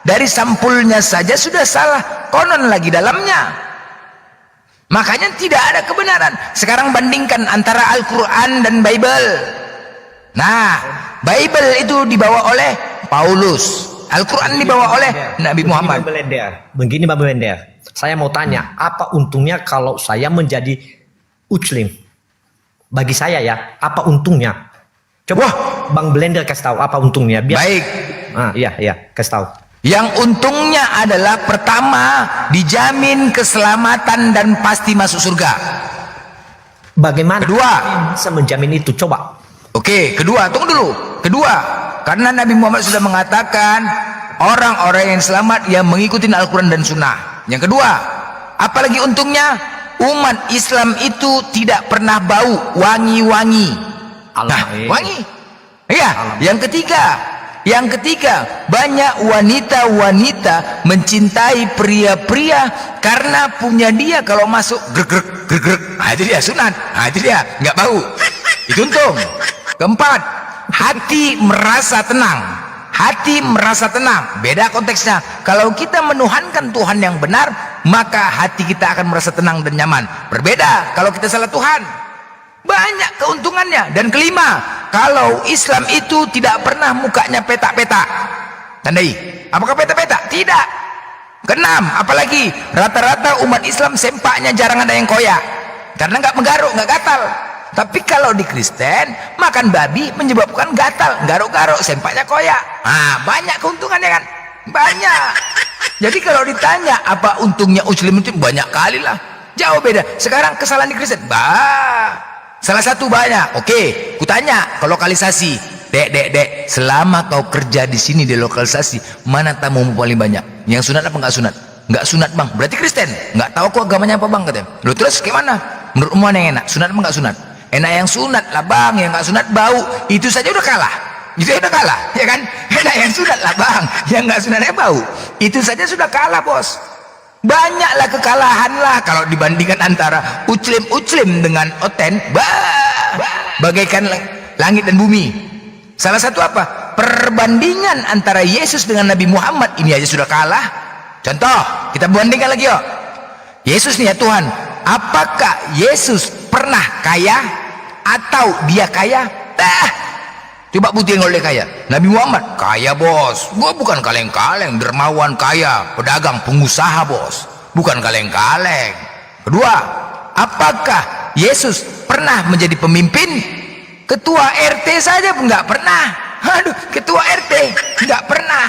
Dari sampulnya saja sudah salah, konon lagi dalamnya. Makanya tidak ada kebenaran. Sekarang bandingkan antara Al-Quran dan Bible. Nah, Bible itu dibawa oleh Paulus, Al-Quran dibawa oleh Nabi Muhammad. Begini Mbak Belender, saya mau tanya, apa untungnya kalau saya menjadi Muslim? Bagi saya ya, apa untungnya? Coba Bang Belender kasih tahu apa untungnya. Baik. Iya, kasih tahu. Yang untungnya adalah pertama, dijamin keselamatan dan pasti masuk surga. Bagaimana kedua bisa menjamin itu? Coba. Oke, kedua, tunggu dulu. Kedua, karena Nabi Muhammad sudah mengatakan orang-orang yang selamat yang mengikuti Al-Quran dan Sunnah. Yang kedua, apalagi untungnya, umat Islam itu tidak pernah bau wangi-wangi. Nah, wangi. Iya. Yang ketiga, Yang ketiga, banyak wanita-wanita mencintai pria-pria karena punya dia kalau masuk grek. Nah, itu dia sunat. Nah, itu dia nggak bau. Itu untung. Keempat, hati merasa tenang. Hati merasa tenang, beda konteksnya. Kalau kita menuhankan Tuhan yang benar, maka hati kita akan merasa tenang dan nyaman. Berbeda kalau kita salah Tuhan, banyak keuntungannya. Dan kelima, kalau Islam itu tidak pernah mukanya petak-petak. Tandai, apakah petak-petak? Tidak. Keenam, apalagi rata-rata umat Islam sempaknya jarang ada yang koyak, karena nggak menggaruk, nggak gatal. Tapi kalau di Kristen, makan babi menyebabkan gatal, garuk-garuk, sempaknya koyak. Nah, banyak keuntungannya kan? Banyak. Jadi kalau ditanya apa untungnya Muslim itu, banyak kali lah. Jauh beda. Sekarang kesalahan di Kristen, salah satu banyak. Oke, kutanya ke lokalisasi. Dek, selama kau kerja di sini di lokalisasi, mana tamu paling banyak? Yang sunat apa nggak sunat? Nggak sunat bang, berarti Kristen. Nggak tahu kok agamanya apa bang, katanya. Lu terus gimana? Menurut mana yang enak? Sunat apa nggak sunat? Enak yang sunat lah bang, yang nggak sunat bau. Itu saja udah kalah. Itu udah kalah, ya kan? Enak yang sunat lah bang, yang nggak sunatnya bau. Itu saja sudah kalah bos. Banyaklah kekalahan lah kalau dibandingkan antara uclim dengan oten. Bagaikan langit dan bumi. Salah satu apa? Perbandingan antara Yesus dengan Nabi Muhammad ini aja sudah kalah. Contoh, kita bandingkan lagi yuk. Yesus nih ya Tuhan, apakah Yesus pernah kaya atau dia kaya? Coba buktiin kalau dia kaya. Nabi Muhammad kaya bos, gua bukan kaleng-kaleng, dermawan kaya, pedagang, pengusaha bos, bukan kaleng-kaleng. Kedua, apakah Yesus pernah menjadi pemimpin? Ketua RT saja pun nggak pernah. Aduh, ketua RT nggak pernah.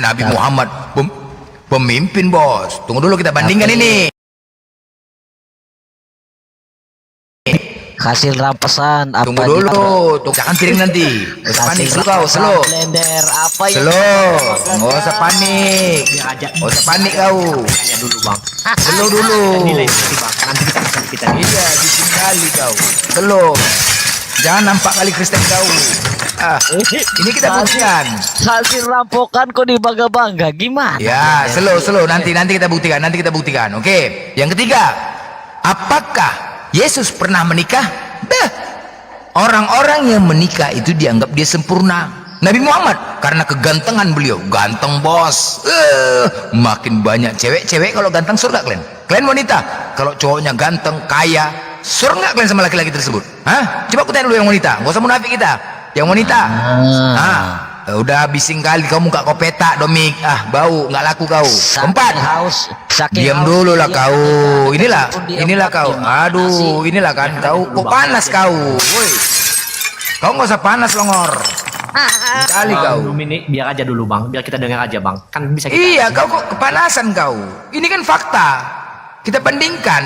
Nabi Muhammad pemimpin bos. Tunggu dulu kita bandingkan ini. Hasil rampasan apa? Tunggu dulu, jangan piring nanti. Gak usah panik, slow. Blender apa ya? Slow, nggak usah panik. Nggak usah panik kau. Dulu bang. Slow dulu. Nilai bang. Nanti kita. Iya, bising kali kau. Slow. Jangan nampak kali Kristen kau. Ini kita buktikan. Hasil rampokan kok dibangga-bangga gimana? Ya, slow. Nanti kita buktikan. Oke. Yang ketiga, apakah Yesus pernah menikah? Orang-orang yang menikah itu dianggap dia sempurna. Nabi Muhammad karena kegantengan beliau, ganteng bos. Makin banyak cewek kalau ganteng surga kalian. Kalian wanita, kalau cowoknya ganteng, kaya, surga kalian sama laki-laki tersebut? Hah? Coba aku tanya dulu yang wanita, gak usah munafik kita. Yang wanita, udah bising kali kau muka kau petak Domik, bau, nggak laku kau. Keempat, diam dulu lah kau. Inilah kau. Aduh, inilah kan kau. Kok panas kau? Woi, kau nggak usah panas longor. Kali kau. Biar aja dulu bang, biar kita dengar aja bang. Kan bisa. Iya, kau kok kepanasan kau. Ini kan fakta. Kita bandingkan.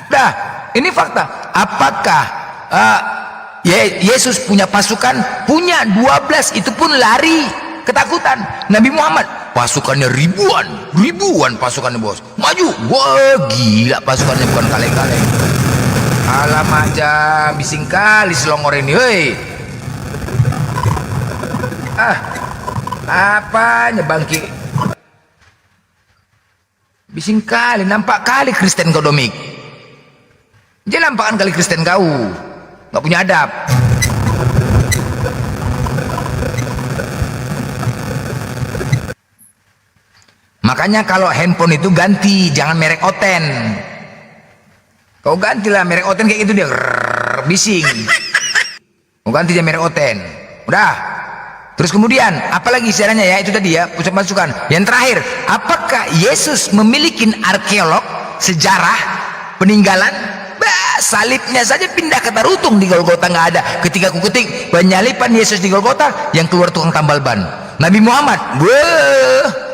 Dah, ini fakta. Apakah Yesus punya pasukan? Punya 12, itu pun lari ketakutan. Nabi Muhammad pasukannya ribuan pasukannya bos, maju. Wah gila pasukannya, bukan kaleng-kaleng. Alamak aja, bising kali selongor ini. Hei, apanya bangki, bising kali. Nampak kali Kristen kau Domik. Jangan nampakan kali Kristen kau, nggak punya adab. Makanya kalau handphone itu ganti, jangan merek Oten. Kau gantilah merek Oten kayak gitu dia bising. Kau ganti aja merek Oten. Udah. Terus kemudian apalagi caranya ya, itu tadi ya, pusat masukan. Yang terakhir, apakah Yesus memiliki arkeolog, sejarah, peninggalan? Salibnya saja pindah ke Tarutung, di Golgota nggak ada. Ketika aku ketik penyalipan Yesus di Golgota, yang keluar tukang tambal ban. Nabi Muhammad,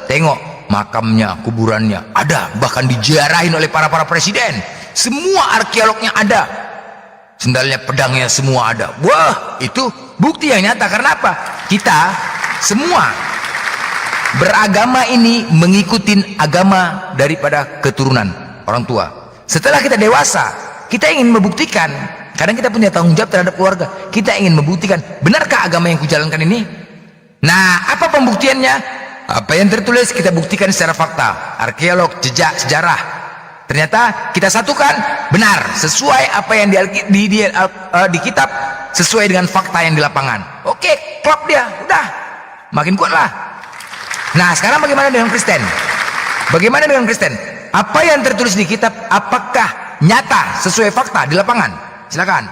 tengok makamnya, kuburannya ada, bahkan diziarahin oleh para presiden. Semua arkeolognya ada, sendalnya, pedangnya semua ada. Wah, itu bukti yang nyata. Karena apa? Kita semua beragama ini mengikuti agama daripada keturunan orang tua. Setelah kita dewasa, kita ingin membuktikan, kadang kita punya tanggung jawab terhadap keluarga. Kita ingin membuktikan, benarkah agama yang kujalankan ini? Nah, apa pembuktiannya? Apa yang tertulis kita buktikan secara fakta, arkeolog, jejak, sejarah. Ternyata kita satukan benar sesuai apa yang di kitab, sesuai dengan fakta yang di lapangan. Oke, klop dia, udah makin kuat lah. Nah, sekarang bagaimana dengan Kristen? Bagaimana dengan Kristen? Apa yang tertulis di kitab, apakah nyata sesuai fakta di lapangan? Silakan.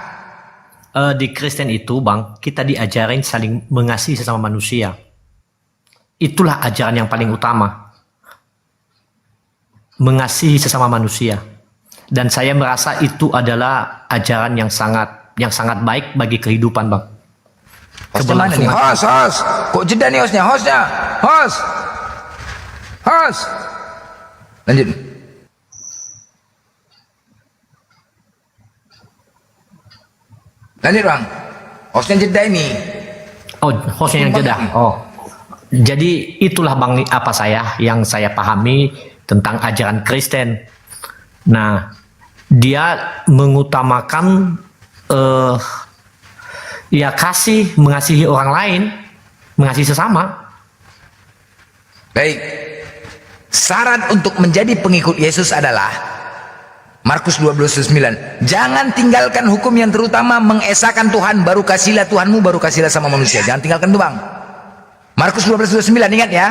Di Kristen itu, Bang, kita diajarin saling mengasihi sesama manusia. Itulah ajaran yang paling utama. Mengasihi sesama manusia. Dan saya merasa itu adalah ajaran yang sangat baik bagi kehidupan, Bang. Hostnya mana nih? Host. Kok jeda nih hostnya? Host. Lanjut. Lanjut, Bang. Hostnya jeda ini. Oh, hostnya yang jeda. Oh. Jadi itulah, Bang, yang saya pahami tentang ajaran Kristen. Nah, dia mengutamakan mengasihi orang lain, mengasihi sesama. Baik. Syarat untuk menjadi pengikut Yesus adalah Markus 12:9. Jangan tinggalkan hukum yang terutama, mengesahkan Tuhan, baru kasihlah Tuhanmu, baru kasihlah sama manusia. Jangan tinggalkan itu, Bang. Markus 12:29, ingat ya.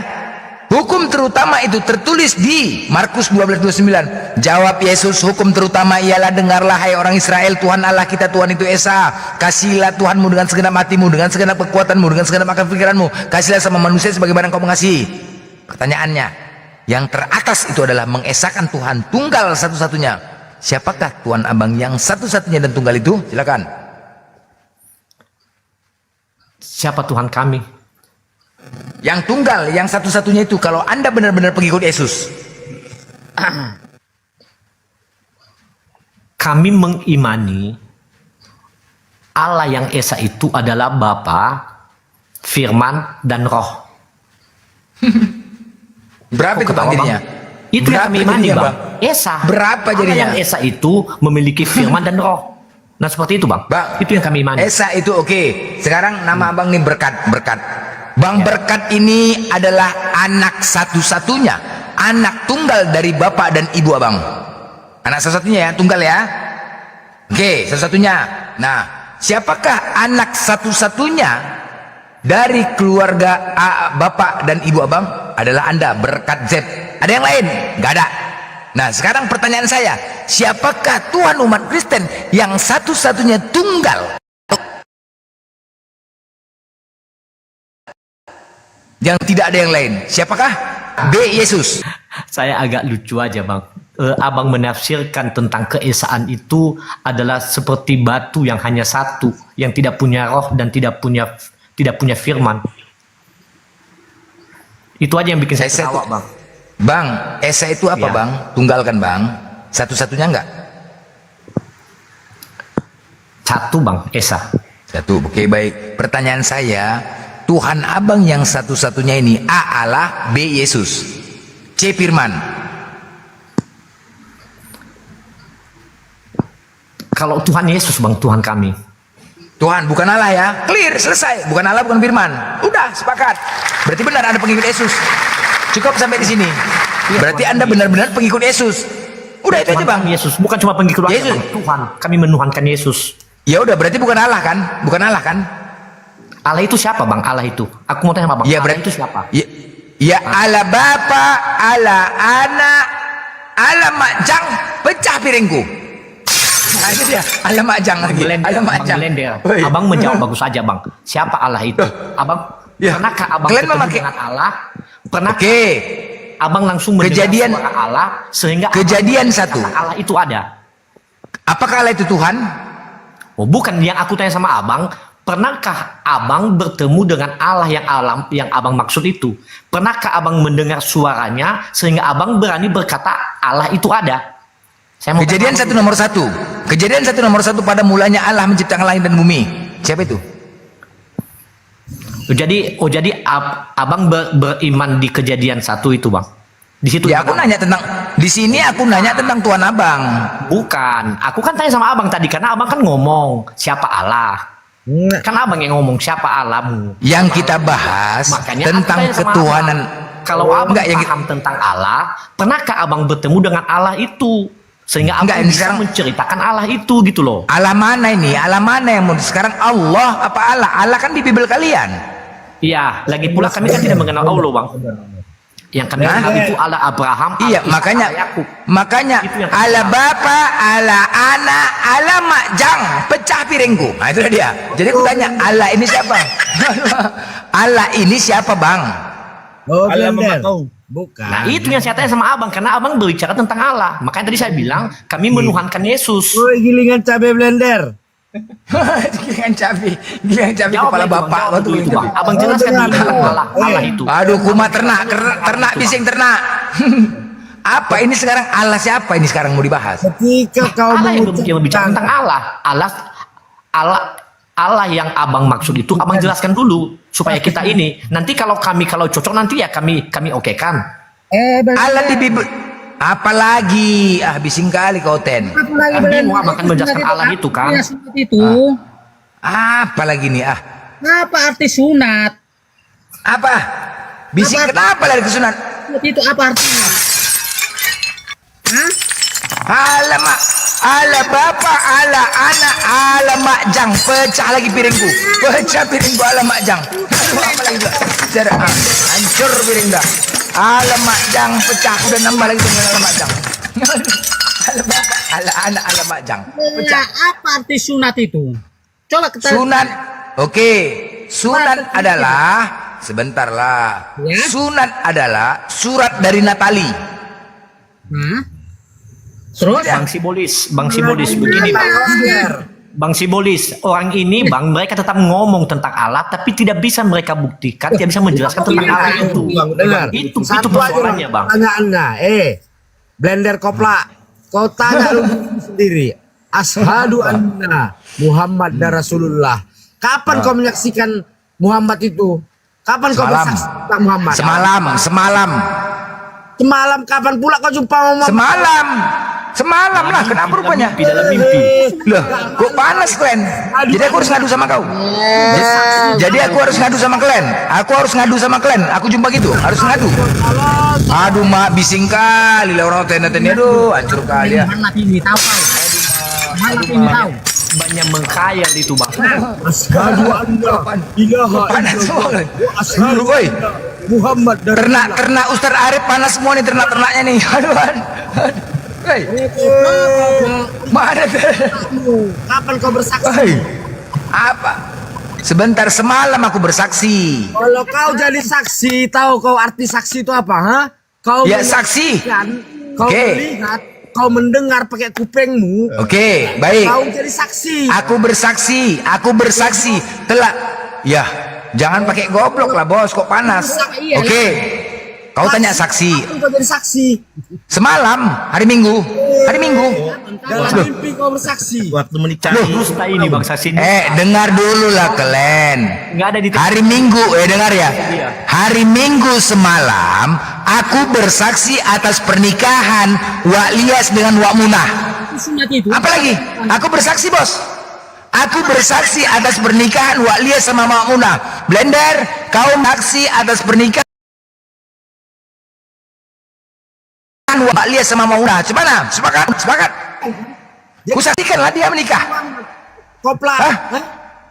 Hukum terutama itu tertulis di Markus 12:29. Jawab Yesus, hukum terutama ialah, dengarlah hai orang Israel, Tuhan Allah kita Tuhan itu Esa. Kasihlah Tuhanmu dengan segenap hatimu, dengan segenap kekuatanmu, dengan segenap akal pikiranmu. Kasihlah sama manusia sebagaimana engkau mengasihi. Pertanyaannya, yang teratas itu adalah mengesahkan Tuhan tunggal satu-satunya. Siapakah Tuhan Abang yang satu-satunya dan tunggal itu? Silakan. Siapa Tuhan kami? Yang tunggal, yang satu-satunya itu, kalau Anda benar-benar pengikut Yesus. Kami mengimani Allah yang Esa itu adalah Bapa, Firman, dan Roh. Berapa itu, Bang, jadinya? Itu yang kami imani, Bang. Esa. Berapa jadinya? Allah yang Esa itu memiliki Firman dan Roh. Nah, seperti itu, Bang. Itu yang kami imani. Esa itu oke. Sekarang nama Abang nih berkat. Bang Berkat ini adalah anak satu-satunya, anak tunggal dari bapak dan ibu Abang. Anak satu-satunya ya, tunggal ya. Oke, satu-satunya. Nah, siapakah anak satu-satunya dari keluarga bapak dan ibu Abang? Adalah Anda, Berkat Z. Ada yang lain? Gak ada. Nah, sekarang pertanyaan saya, siapakah Tuhan umat Kristen yang satu-satunya tunggal? Yang tidak ada yang lain. Siapakah? B. Yesus. Saya agak lucu aja, Bang. Abang menafsirkan tentang keesaan itu adalah seperti batu yang hanya satu, yang tidak punya roh dan tidak punya firman. Itu aja yang bikin saya ketawa, Bang. Bang, Esa itu apa, Bang? Tunggal kan, Bang? Satu-satunya enggak? Satu, Bang, Esa. Satu, oke, baik. Pertanyaan saya, Tuhan Abang yang satu-satunya ini, A. Allah, B. Yesus, C. Firman. Kalau Tuhan Yesus, Bang, Tuhan kami. Tuhan, bukan Allah ya. Clear, selesai. Bukan Allah, bukan Firman. Udah, sepakat. Berarti benar Anda pengikut Yesus. Cukup sampai di sini. Berarti Anda benar-benar pengikut Yesus. Udah, itu aja, Bang. Yesus, bukan cuma pengikut Yesus. Tuhan, kami menuhankan Yesus. Ya udah, berarti bukan Allah kan? Bukan Allah kan? Allah itu siapa, Bang? Allah itu. Aku mau tanya apa, Bang? Ya, Allah itu siapa? Ya Allah Bapa, Allah Anak, Allah Majang, pecah piringku. Nah, itu dia. Allah Majang lagi. Allah Majang. Abang menjawab bagus aja, Bang. Siapa Allah itu? Abang, pernahkah Abang ketemu dengan Allah? Pernahkah Abang langsung mendengar suara Allah sehingga kejadian satu. Allah itu ada? Apakah Allah itu Tuhan? Oh, bukan yang aku tanya sama Abang. Pernahkah Abang bertemu dengan Allah yang Abang maksud itu? Pernahkah Abang mendengar suaranya sehingga Abang berani berkata Allah itu ada? Kejadian 1 nomor 1. Kejadian 1 nomor 1, pada mulanya Allah menciptakan langit dan bumi. Siapa itu? Jadi Abang beriman di Kejadian 1 itu, Bang. Di situ ya, aku nanya tentang, di sini aku nanya tentang Tuhan Abang. Bukan, aku kan tanya sama Abang tadi karena Abang kan ngomong siapa Allah. Kan abang yang ngomong siapa Allahmu. Yang kita bahas Makanya tentang aku tanya sama ketuhanan. abang, kalau abang paham tentang Allah, pernahkah abang bertemu dengan Allah itu? Sehingga abang bisa menceritakan Allah itu gitu loh. Allah mana ini? Allah mana yang mau sekarang? Allah apa Allah? Allah kan di Bible kalian. Iya, lagi pula kami kan tidak mengenal Allah, Bang. Yang kami kenal itu Allah Abraham, Iya, Allah makanya Ishak, Allah Yakub. makanya Allah Bapa, Allah Anak, Allah Makjang, pecah piringku. Nah, itu dia. Jadi aku tanya, Allah ini siapa? Allah ini siapa, Bang? Oh, blender. Bukan. Nah, itu yang saya tanya sama abang, karena abang berbicara tentang Allah. Makanya tadi saya bilang kami menuhankan Yesus. Woi, gilingan cabai blender. Gilingan cabai kepala bapak waktu itu, Bang. Abang jelaskan dulu tentang Allah, Allah itu. Aduh, kumat ternak bising ternak. Apa ini sekarang Allah siapa ini sekarang mau dibahas? Ketika kau Allah yang berbicara tentang Allah, Allah yang abang maksud itu abang jelaskan dulu supaya kita ini nanti kalau cocok nanti ya kami oke kan. Allah di Bible apalagi bising kali kau Ten. Kami mau abang kan menjelaskan Allah itu kan. Itu. Apalagi nih Apa arti sunat? Apa? Bising kenapa lari ke sunat? Itu apa artinya? Hah? Alamak, ala bapak, ala anak, ala makjang, pecah lagi piringku, pecah piringku, ala makjang. Aduh, apa lagi dah? Hancur piring dah. Ala makjang, pecah, udah nambah lagi dengan ala makjang. Ala bapak, ala anak, ala makjang, pecah. Apa arti sunat itu? Coba kita. Sunat, oke. Sunat adalah, sebentar lah. Sunat adalah surat dari Natali. Terus Bang Sibolis begini Bang. Bang Sibolis, orang ini Bang mereka tetap ngomong tentang Allah tapi tidak bisa mereka buktikan, tidak bisa menjelaskan tentang Allah itu. Dengar. Itu persoalannya Bang. Tanya Anda, blender kopla, kau tanya lu sendiri. Ashadu anna Muhammad dan Rasulullah. Kapan kau menyaksikan Muhammad itu? Kapan kau bersaksi tentang Muhammad? Semalam kapan pula kau jumpa Muhammad? Semalam lah, kenapa rupanya? Dalam mimpi. Loh, kok panas Glenn? Jadi aku harus ngadu sama kau. Jadi aku harus ngadu sama Glenn. Aku jumpa gitu, harus ngadu. Aduh, mak bising kali lah orang tenda-tenda. Aduh, hancur kali ya. Ini tahu. Banyak mengkhayal itu Bang. Ashadu anna ilaha illallah. Ashadu anna Muhammad dan ternak Ustaz Arif panas semua nih ternaknya nih. Aduh. Mana kapan kau bersaksi? Apa? Sebentar, semalam aku bersaksi. Kalau kau jadi saksi, tahu kau arti saksi itu apa? Kau saksi. Kau melihat, kau mendengar pakai kupingmu. Oke, baik. Kau jadi saksi. Aku bersaksi. Telah. Ya, jangan pakai goblok lah bos, kok panas. Oke. Kau tanya saksi. Kau jadi saksi. Semalam, hari Minggu. Dalam mimpi kau bersaksi. Waktu menikah ini Bang saksi. Dengar dulu lah kalian. Enggak ada di hari Minggu, dengar ya. Hari Minggu semalam aku bersaksi atas pernikahan Wak Lias dengan Wak Munah. Apalagi? Aku bersaksi, Bos. Aku bersaksi atas pernikahan Wak Lias sama Wak Munah. Blender, kau saksi atas pernikahan Wak Lias sama Wak Munah. Gimana? Sepakat? Kusaksikanlah dia menikah. Kopla.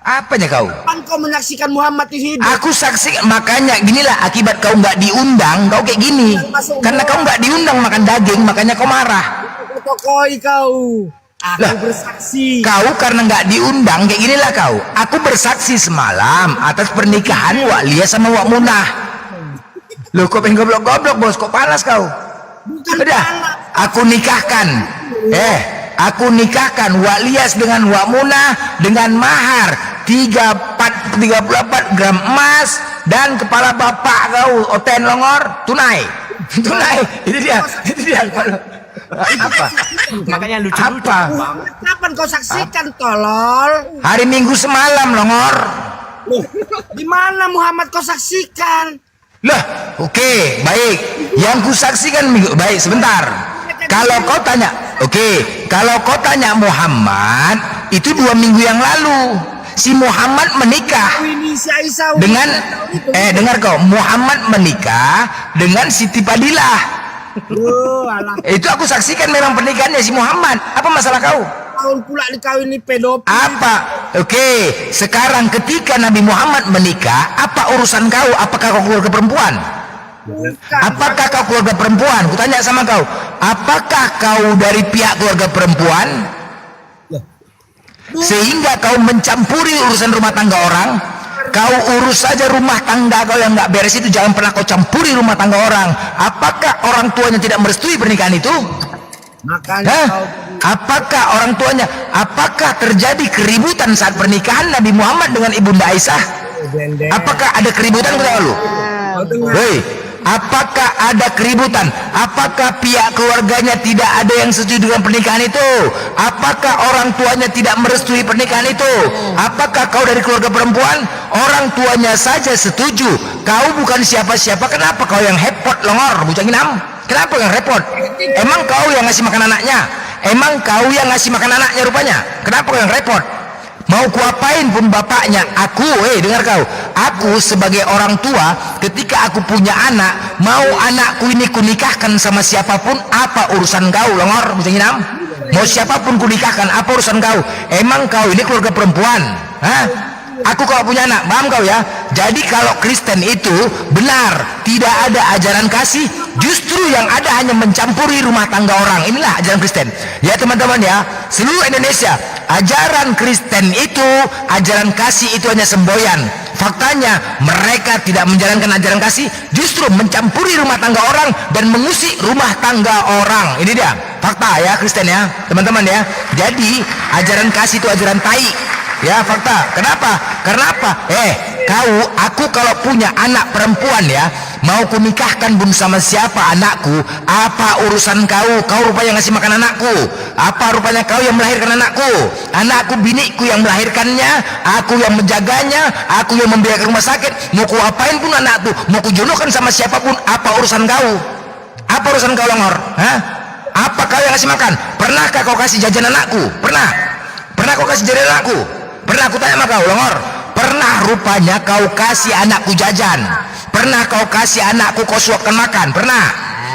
Apanya kau? Kapan kau menyaksikan Muhammad di hidup? Aku saksi, makanya ginilah akibat kau nggak diundang, kau kayak gini. Karena kau nggak diundang makan daging, makanya kau marah. Tokoi kau. Aku bersaksi. Kau karena nggak diundang kayak ginilah kau. Aku bersaksi semalam atas pernikahan Wak Lias sama Wak Munah. Loh, kok pengen goblok-goblok bos? Kok panas kau? Udah, aku nikahkan. Aku nikahkan Wak Lias dengan Wak Munah dengan mahar 34 gram emas dan kepala bapak kau Oten Longor tunai. Itu dia. Apa? Makanya lucu. Kapan kau saksikan tolol? Hari Minggu semalam Longor. Di mana Muhammad kau saksikan? Lah, oke, baik. Yang ku saksikan Minggu, baik sebentar. Kalau kau tanya, kalau kau tanya Muhammad itu 2 minggu yang lalu. Si Muhammad menikah dengan dengar kau, Muhammad menikah dengan Siti Fadilah. Itu aku saksikan memang pernikahannya si Muhammad. Apa masalah kau? Tahun pula dikawini pedofil. Apa? Oke, sekarang ketika Nabi Muhammad menikah, apa urusan kau? Apakah kau keluarga perempuan? Apakah kau keluarga perempuan? Kutanya sama kau, apakah kau dari pihak keluarga perempuan? Sehingga kau mencampuri urusan rumah tangga orang. Kau urus saja rumah tangga kau yang nggak beres itu, jangan pernah kau campuri rumah tangga orang. Apakah orang tuanya tidak merestui pernikahan itu? Makanya apakah orang tuanya, apakah terjadi keributan saat pernikahan Nabi Muhammad dengan Ibunda Aisyah? Apakah ada keributan kata lu? Hei, apakah ada keributan? Apakah pihak keluarganya tidak ada yang setuju dengan pernikahan itu? Apakah orang tuanya tidak merestui pernikahan itu? Apakah kau dari keluarga perempuan? Orang tuanya saja setuju. Kau bukan siapa-siapa, kenapa kau yang hepot longor bujang inam? Kenapa yang repot? Emang kau yang ngasih makan anaknya? Emang kau yang ngasih makan anaknya rupanya? Kenapa kau yang repot? Mau kuapain pun bapaknya, aku, dengar kau, aku sebagai orang tua, ketika aku punya anak, mau anakku ini kunikahkan sama siapapun, apa urusan kau, longor, bujang inam? Mau siapapun kunikahkan, apa urusan kau? Emang kau ini keluarga perempuan? Hah? Aku kalau punya anak, paham kau ya? Jadi kalau Kristen itu benar, tidak ada ajaran kasih, justru yang ada hanya mencampuri rumah tangga orang. Inilah ajaran Kristen. Ya teman-teman ya, seluruh Indonesia, ajaran Kristen itu, ajaran kasih itu hanya semboyan. Faktanya mereka tidak menjalankan ajaran kasih, justru mencampuri rumah tangga orang dan mengusik rumah tangga orang. Ini dia fakta ya Kristen ya, teman-teman ya. Jadi ajaran kasih itu ajaran tai. Ya fakta. Kenapa? Karena apa? Aku kalau punya anak perempuan ya, mau kunikahkan pun sama siapa anakku, apa urusan kau? Kau rupanya ngasih makan anakku. Apa rupanya kau yang melahirkan anakku? Anakku biniku yang melahirkannya, aku yang menjaganya, aku yang membiayai rumah sakit. Mau ku apain pun anakku, mau ku jodohkan sama siapapun, apa urusan kau? Apa urusan kau longor? Hah? Apa kau yang ngasih makan? Pernahkah kau kasih jajan anakku? Pernah? Pernah kau kasih jajan anakku? Pernah aku tanya sama kau, longor? Pernah rupanya kau kasih anakku jajan? Pernah kau kasih anakku kau suapkan makan? Pernah?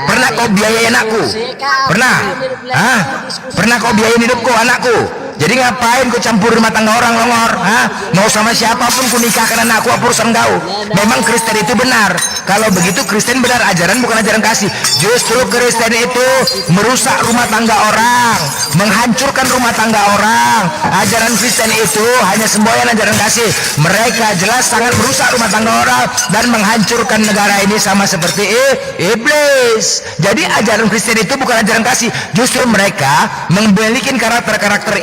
Pernah kau biayai anakku? Pernah? Hah? Pernah kau biayain hidupku, anakku? Jadi ngapain kau campur rumah tangga orang, longor? Hah? Mau sama siapapun ku nikahkan anakku, apa urusan kau? Memang Kristen itu benar. Kalau begitu Kristen benar, ajaran bukan ajaran kasih. Justru Kristen itu merusak rumah tangga orang, menghancurkan rumah tangga orang. Ajaran Kristen itu hanya semboyan ajaran kasih. Mereka jelas sangat merusak rumah tangga orang dan menghancurkan negara ini sama seperti iblis. Jadi ajaran Kristen itu bukan ajaran kasih, justru mereka memiliki karakter-karakter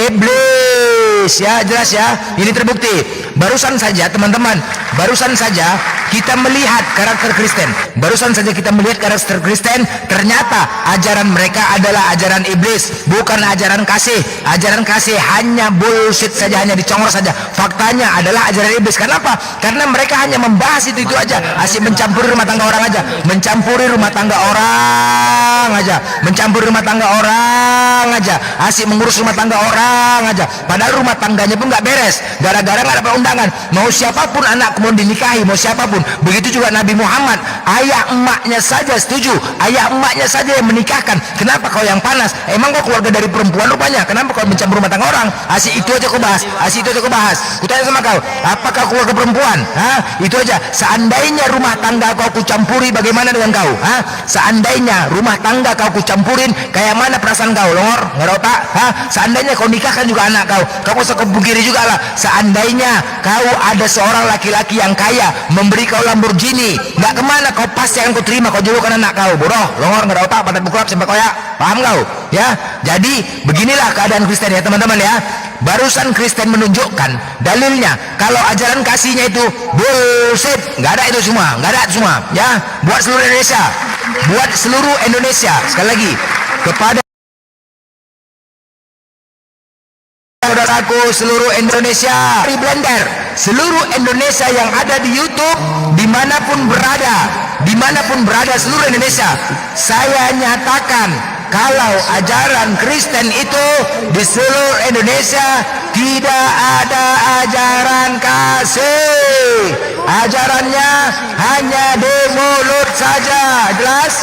iblis. Ya jelas ya, ini terbukti. Barusan saja teman-teman, barusan saja kita melihat karakter Kristen, barusan saja kita melihat karakter Kristen, ternyata ajaran mereka adalah ajaran iblis, bukan ajaran kasih. Ajaran kasih hanya bullshit saja, hanya dicongor saja. Faktanya adalah ajaran iblis. Kenapa? Karena mereka hanya membahas itu aja, asyik mencampuri rumah tangga orang aja, mencampuri rumah tangga orang aja, mencampuri rumah tangga orang aja, asyik mengurus rumah tangga orang aja, padahal rumah tangganya pun nggak beres, gara-gara nggak dapat undangan. Mau siapapun anak mau dinikahi, mau siapapun. Begitu juga Nabi Muhammad, ayah emaknya saja setuju, ayah emaknya saja yang menikahkan. Kenapa kau yang panas? Emang kau keluarga dari perempuan rupanya? Kenapa kau mencampur rumah tangga orang? Asyik itu aja kau bahas, asyik itu aja kau bahas. Kutanya sama kau, apakah keluarga perempuan? Hah? Itu aja. Seandainya rumah tangga kau kucampuri, bagaimana dengan kau? Hah? Seandainya rumah tangga kau kucampurin, kayak mana perasaan kau, longor? Nggak ada otak? Hah? Seandainya kau nikahkan juga anak kau usah kau pungkiri juga lah. Seandainya kau ada seorang laki-laki yang kaya memberi kau Lamborghini, nggak kemana kau pasti akan kau terima, kau jodohkan anak kau. Bodoh, longor, nggak ada otak, padat buklap sampai koyak. Paham kau? Ya. Jadi beginilah keadaan Kristen ya teman-teman ya. Barusan Kristen menunjukkan dalilnya kalau ajaran kasihnya itu bullshit, nggak ada itu semua, nggak ada semua ya. Buat seluruh Indonesia, buat seluruh Indonesia, sekali lagi kepada saudaraku seluruh Indonesia, di Blender, seluruh Indonesia yang ada di YouTube, dimanapun berada seluruh Indonesia, saya nyatakan kalau ajaran Kristen itu di seluruh Indonesia tidak ada ajaran kasih. Ajarannya hanya di mulut saja. Jelas?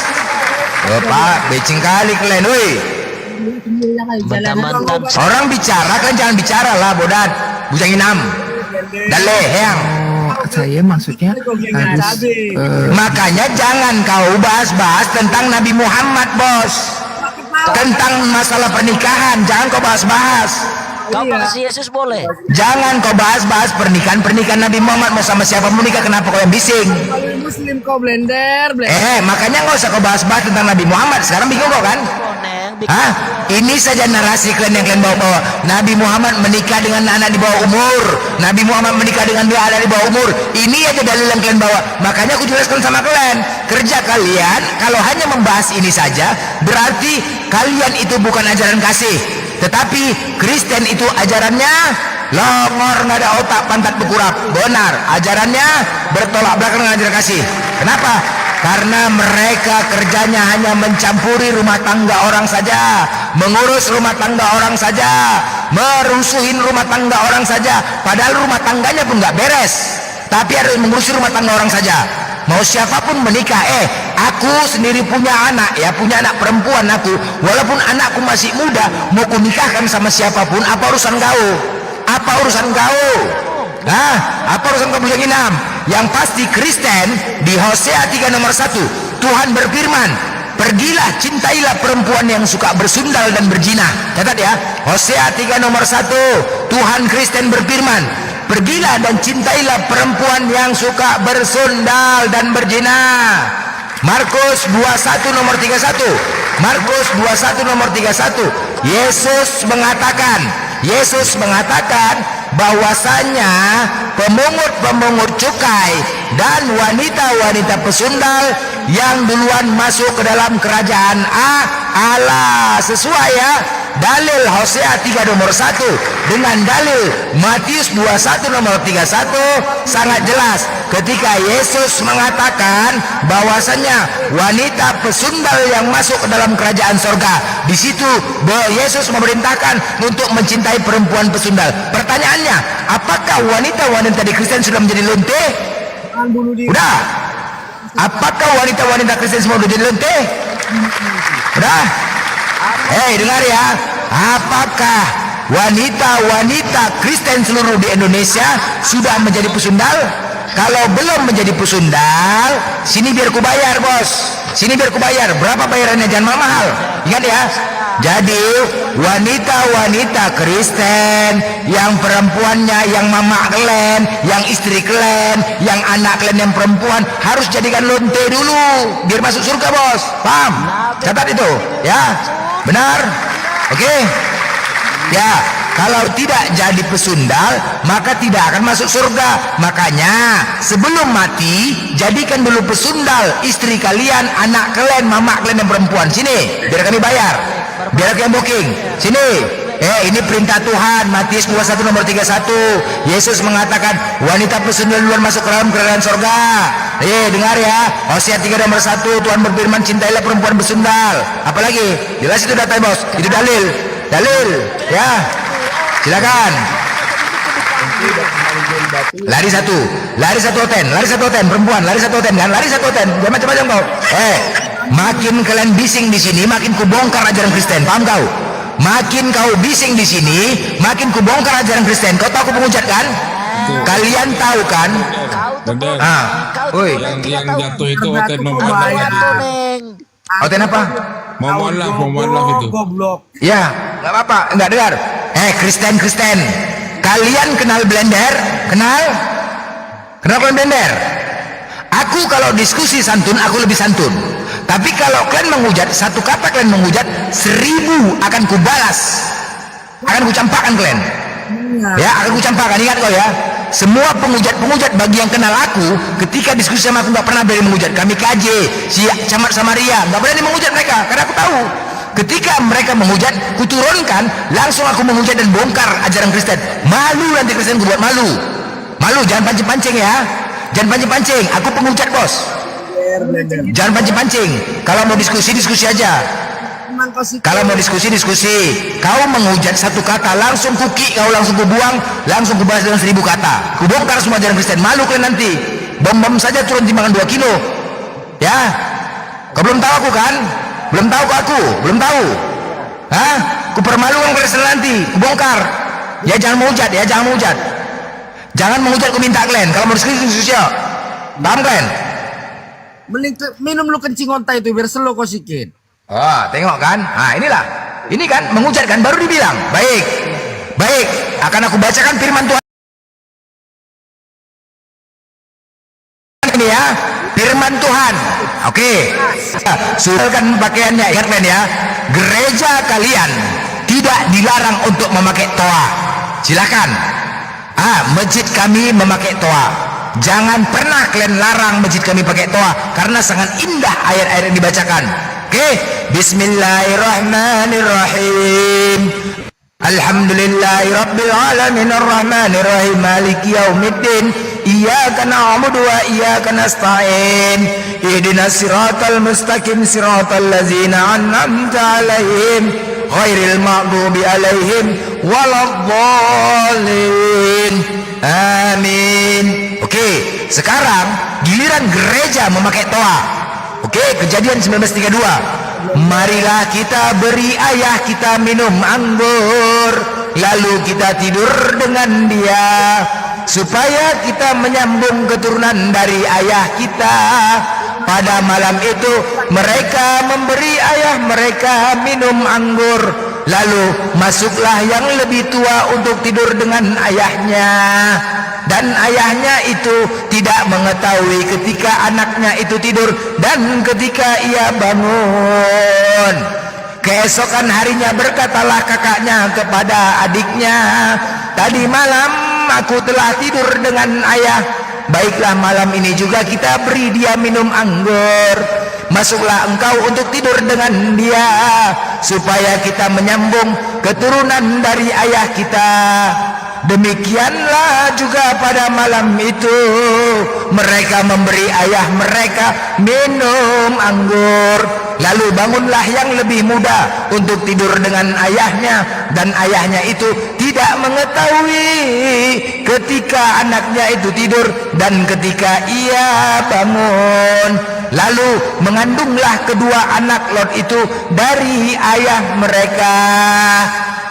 Oh, Pak, becing kali kalian, woi. Orang bicara, kalian jangan bicara lah, bodat. Bujang inam. Dale, yang. Saya maksudnya harus Makanya jangan kau bahas-bahas tentang Nabi Muhammad, bos. Tentang masalah pernikahan, jangan kau bahas-bahas. Kau bahas Yesus boleh. Jangan kau bahas-bahas pernikahan Nabi Muhammad. Mau sama siapa mau nikah, kenapa kau yang bising? Muslim kau blender. Makanya nggak usah kau bahas-bahas tentang Nabi Muhammad. Sekarang bingung kau kan? Hah? Ini saja narasi kalian yang kalian bawa-bawa. Nabi Muhammad menikah dengan anak di bawah umur. Nabi Muhammad menikah dengan dia anak di bawah umur. Ini aja dalil yang kalian bawa. Makanya aku jelaskan sama kalian. Kerja kalian kalau hanya membahas ini saja, berarti kalian itu bukan ajaran kasih. Tetapi Kristen itu ajarannya longor, nggak ada otak, pantat berkurap. Benar, ajarannya bertolak belakang dengan ajaran kasih. Kenapa? Karena mereka kerjanya hanya mencampuri rumah tangga orang saja, mengurus rumah tangga orang saja, merusuhin rumah tangga orang saja. Padahal rumah tangganya pun nggak beres, tapi harus mengurusi rumah tangga orang saja. Mau siapapun menikah, aku sendiri punya anak, punya anak perempuan aku. Walaupun anakku masih muda, mau kunikahkan sama siapapun, apa urusan kau? Apa urusan kau? Apa urusan kau bujang inam? Yang pasti Kristen di Hosea 3 nomor 1, Tuhan berfirman, pergilah cintailah perempuan yang suka bersundal dan berzina. Catat ya, Hosea 3 nomor 1, Tuhan Kristen berfirman, pergilah dan cintailah perempuan yang suka bersundal dan berzina. Markus 21 nomor 31, Markus 21 nomor 31, Yesus mengatakan bahwasanya pemungut-pemungut cukai dan wanita-wanita pesundal yang duluan masuk ke dalam kerajaan Allah. Sesuai ya, dalil Hosea 3 nomor 1 dengan dalil Matius 21 nomor 31 sangat jelas ketika Yesus mengatakan bahwasanya wanita pesundal yang masuk ke dalam kerajaan sorga. Di situ Yesus memerintahkan untuk mencintai perempuan pesundal. Pertanyaannya, apakah wanita-wanita di Kristen sudah menjadi lonte? Udah. Apakah wanita-wanita Kristen semua sudah jadi lonte? Udah. Dengar ya. Apakah wanita-wanita Kristen seluruh di Indonesia sudah menjadi pesundal? Kalau belum menjadi pesundal, sini biar ku bayar, bos. Sini biar ku bayar. Berapa bayarannya? Jangan mahal-mahal. Ingat ya. Jadi wanita-wanita Kristen yang perempuannya, yang mama kalian, yang istri kalian, yang anak kalian yang perempuan harus jadikan lonte dulu biar masuk surga, bos. Paham? Catat itu ya. Benar? Oke. Ya, kalau tidak jadi pesundal maka tidak akan masuk surga. Makanya sebelum mati jadikan dulu pesundal istri kalian, anak kalian, mama kalian yang perempuan. Sini biar kami bayar, biar kalian booking. Sini. Ini perintah Tuhan. Matius 21 nomor 31. Yesus mengatakan wanita pesundal duluan masuk ke dalam kerajaan surga. Dengar ya, Hosea 3 nomor 1, Tuhan berfirman cintailah perempuan pesundal. Apalagi? Jelas itu data, bos. Itu dalil ya. Silakan. Lari satu oten perempuan, lari satu oten kan, lari satu oten. Jangan macam-macam kau. Makin kalian bising di sini, makin kubongkar ajaran Kristen. Paham kau? Makin kau bising di sini, makin kubongkar ajaran Kristen. Kau tahu aku pengucat kan? Kalian tahu kan? Yang jatuh itu oten memualaf. Oten apa? Memualaf itu. Ya, nggak apa-apa, nggak dengar. Kristen, kalian kenal blender? Kenal kalian blender? Aku kalau diskusi santun, aku lebih santun. Tapi kalau kalian menghujat, satu kata kalian menghujat, 1000 akan kubalas, akan kucampakkan kalian. Ya, akan kucampakkan. Ingat kau ya. Semua penghujat bagi yang kenal aku, ketika diskusi sama aku nggak pernah berani menghujat. Kami KJ, si Camat Samaria, nggak berani menghujat mereka, karena aku tahu ketika mereka menghujat, kuturunkan langsung aku menghujat dan bongkar ajaran Kristen. Malu nanti Kristen gue buat malu. Jangan pancing-pancing ya. Jangan pancing-pancing. Aku penghujat, bos. Jangan pancing-pancing. Kalau mau diskusi aja. Kalau mau diskusi, kau menghujat satu kata langsung kuki, kau langsung kubuang, langsung kubalas dengan 1000 kata. Kubongkar semua ajaran Kristen. Malu kalian nanti. Bom saja turun timbangan 2 kilo. Ya, kau belum tahu aku kan? Belum tahu aku, belum tahu. Hah? Kupermalukan Kristen nanti, kubongkar. Ya jangan menghujat, Jangan menghujat, ku minta kalian. Kalau mau diskusi ya. Paham kalian? Mending minum lu kencing onta itu biar slow kau sikit. Oh, tengok kan? Nah, inilah. Ini kan menghujat kan, baru dibilang. Baik. Akan aku bacakan firman Tuhan ini ya. Firman Tuhan. Oke. Suralkan pakaiannya, ingat kalian ya. Gereja kalian tidak dilarang untuk memakai toa. Silakan. Masjid kami memakai toa. Jangan pernah kalian larang masjid kami pakai toa, karena sangat indah ayat-ayat yang dibacakan. Oke, Bismillahirrahmanirrahim. Alhamdulillahi rabbil alamin arrahmanir rahim maliki yaumiddin iyyaka na'budu wa iyyaka nasta'in ihdinas siratal mustaqim siratal ladzina an'amta 'alaihim ghairil maghdubi 'alaihim waladdallin. Amin. Oke, sekarang giliran gereja memakai toa. Oke, Kejadian 19:32. Marilah kita beri ayah kita minum anggur, lalu kita tidur dengan dia, supaya kita menyambung keturunan dari ayah kita. Pada malam itu mereka memberi ayah mereka minum anggur, lalu masuklah yang lebih tua untuk tidur dengan ayahnya. Dan ayahnya itu tidak mengetahui ketika anaknya itu tidur dan ketika ia bangun. Keesokan harinya berkatalah kakaknya kepada adiknya, tadi malam aku telah tidur dengan ayah. Baiklah, malam ini juga kita beri dia minum anggur. Masuklah engkau untuk tidur dengan dia, supaya kita menyambung keturunan dari ayah kita. Demikianlah juga pada malam itu mereka memberi ayah mereka minum anggur. Lalu bangunlah yang lebih muda untuk tidur dengan ayahnya, dan ayahnya itu tidak mengetahui ketika anaknya itu tidur dan ketika ia bangun. Lalu mengandunglah kedua anak Lot itu dari ayah mereka.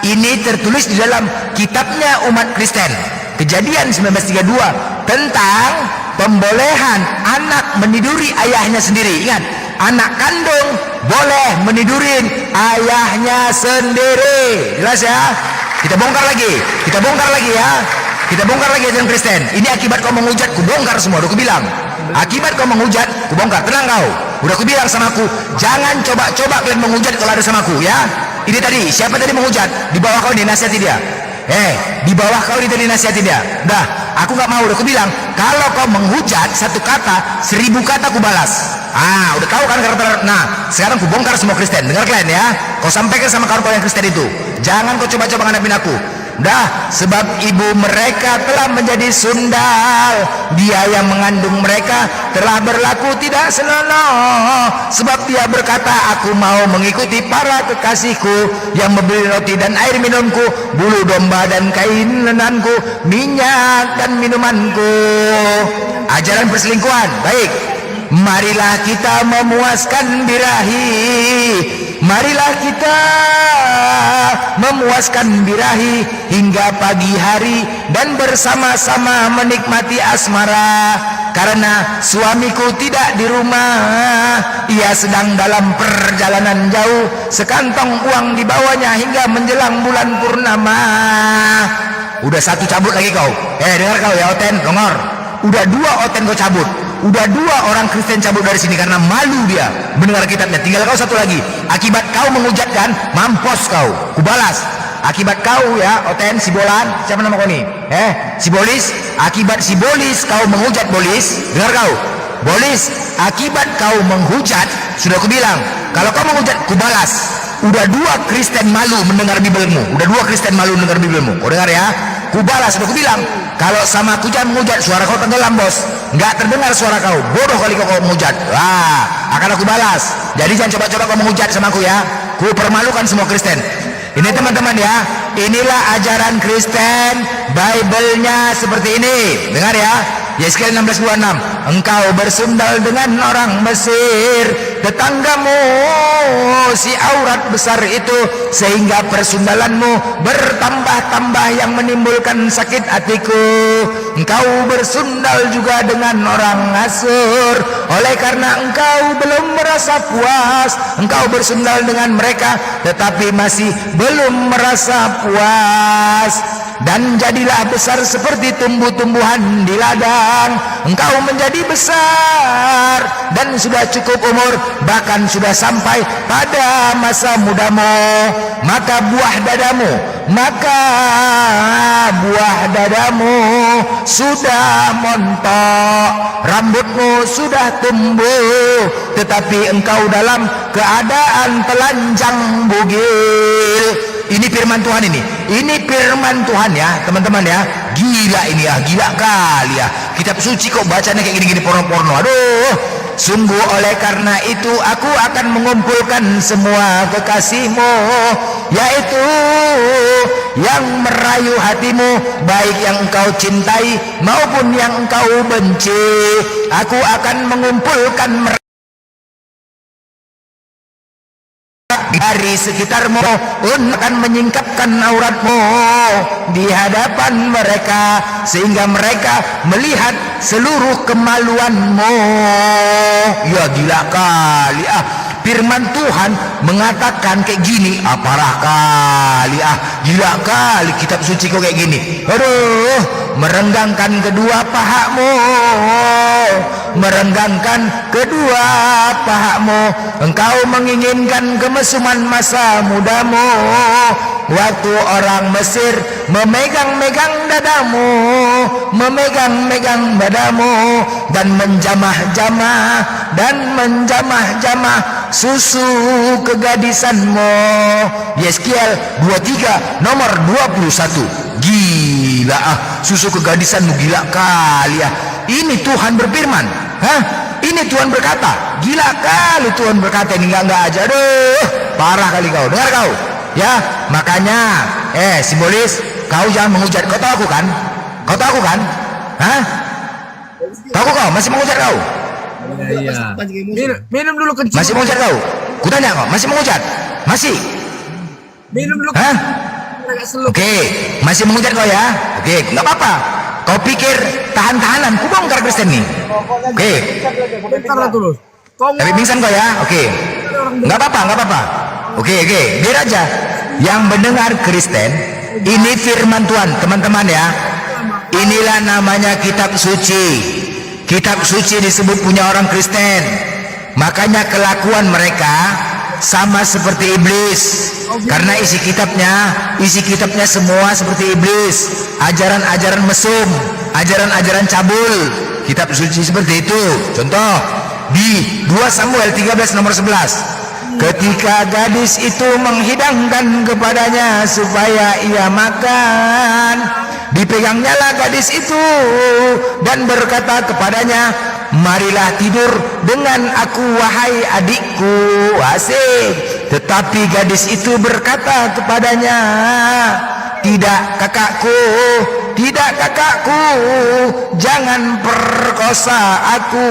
Ini tertulis di dalam kitabnya umat Kristen, Kejadian 19:32, tentang pembolehan anak meniduri ayahnya sendiri. Ingat, anak kandung boleh menidurin ayahnya sendiri. Jelas ya? Kita bongkar lagi ya. Kita bongkar lagi ajaran Kristen. Ini akibat kau menghujat, ku bongkar semua. Udah ku bilang, akibat kau menghujat, ku bongkar. Tenang kau. Udah ku bilang sama aku, jangan coba-coba kalian menghujat kalau ada sama aku ya. Ini tadi, siapa tadi menghujat? Di bawah kau dinasihati dia. Di bawah kau ini tadi nasihati dia. Dah, aku nggak mau. Udah aku bilang, kalau kau menghujat satu kata, 1000 kata aku balas. Udah tahu kan karakter. Nah, sekarang ku bongkar semua Kristen. Dengar kalian ya. Kau sampaikan sama kawan-kawan yang Kristen itu, jangan kau coba-coba ngadapin aku. Dah, sebab ibu mereka telah menjadi sundal, dia yang mengandung mereka telah berlaku tidak senonoh, sebab dia berkata, aku mau mengikuti para kekasihku yang membeli roti dan air minumku, bulu domba dan kain lenanku, minyak dan minumanku. Ajaran perselingkuhan. Baik, marilah kita memuaskan birahi. Marilah kita memuaskan birahi hingga pagi hari dan bersama-sama menikmati asmara. Karena suamiku tidak di rumah, ia sedang dalam perjalanan jauh, sekantong uang dibawanya hingga menjelang bulan purnama. Udah satu cabut lagi kau. Dengar kau ya Oten, Longor. Udah 2 Oten kau cabut. Udah 2 orang Kristen cabut dari sini karena malu dia mendengar kitabnya. Tinggal kau satu lagi. Akibat kau menghujatkan, mampus kau. Kubalas. Akibat kau ya, Oten, si Bolan, siapa nama kau nih? Si Bolis. Akibat si Bolis kau menghujat Bolis. Dengar kau. Bolis, akibat kau menghujat, sudah aku bilang, kalau kau menghujat, kubalas. Udah 2 Kristen malu mendengar Bibelmu. Udah 2 Kristen malu mendengar Bibelmu. Kau dengar ya? Kubalas, sudah aku bilang, kalau sama aku jangan menghujat, suara kau tenggelam bos. Nggak terdengar suara kau. Bodoh kali kau menghujat. Akan aku balas. Jadi jangan coba-coba kau menghujat sama aku ya. ku permalukan semua Kristen. Ini teman-teman ya, inilah ajaran Kristen, Bible-nya seperti ini. Dengar ya, Yesaya 16:26. Engkau bersundal dengan orang Mesir, tetanggamu si aurat besar itu, sehingga persundalanmu bertambah-tambah yang menimbulkan sakit hatiku. Engkau bersundal juga dengan orang Asur, oleh karena engkau belum merasa puas. Engkau bersundal dengan mereka, tetapi masih belum merasa puas. Dan jadilah besar seperti tumbuh-tumbuhan di ladang. Engkau menjadi besar dan sudah cukup umur, bahkan sudah sampai pada masa mudamu. Maka buah dadamu sudah montok, rambutmu sudah tumbuh, tetapi engkau dalam keadaan telanjang bugil. Ini firman Tuhan ini firman Tuhan ya teman-teman ya. Gila ini ya, gila kali ya. Kitab suci kok bacanya kayak gini-gini porno-porno. Aduh, sungguh oleh karena itu aku akan mengumpulkan semua kekasihmu, yaitu yang merayu hatimu, baik yang engkau cintai maupun yang engkau benci. Aku akan mengumpulkan mereka dari sekitarmu, akan menyingkapkan auratmu di hadapan mereka, sehingga mereka melihat seluruh kemaluanmu. Ya gila kali firman Tuhan mengatakan kayak gini, parah kali gila kali kitab suci kok kayak gini. Aduh, merenggangkan kedua pahamu, merenggangkan kedua pahamu. Engkau menginginkan kemesuman masa mudamu, waktu orang Mesir memegang-megang dadamu, memegang-megang dadamu, dan menjamah-jamah susu kegadisanmu. Yeskiel 23 nomor 21. Gila susu kegadisanmu, gila kali Ini Tuhan berfirman. Ini Tuhan berkata. Gila kali Tuhan berkata ini, enggak aja. Aduh, parah kali kau. Dengar kau ya, makanya simbolis kau jangan menghujat. Kau tahu aku kan? Tahu kau masih menghujat kau? Iya. Minum dulu kecil. Masih menghujat kau? Kutanya kau masih menghujat? Masih? Minum dulu. Oke, masih menghujat kau ya? Oke, nggak apa-apa. Kau pikir tahan-tahanan ku bongkar Kristen nih? Oke. Tapi pingsan kau ya? Oke. Nggak apa-apa. Oke, biar aja. Yang mendengar Kristen, ini firman Tuhan, teman-teman ya. Inilah namanya kitab suci. Kitab suci disebut punya orang Kristen. Makanya kelakuan mereka sama seperti iblis. Karena isi kitabnya semua seperti iblis. Ajaran-ajaran mesum, ajaran-ajaran cabul. Kitab suci seperti itu. Contoh di 2 Samuel 13 nomor 11. Ketika gadis itu menghidangkan kepadanya supaya ia makan, dipegangnyalah gadis itu dan berkata kepadanya, marilah tidur dengan aku wahai adikku. Asik. Tetapi gadis itu berkata kepadanya, tidak kakakku, jangan perkosa aku,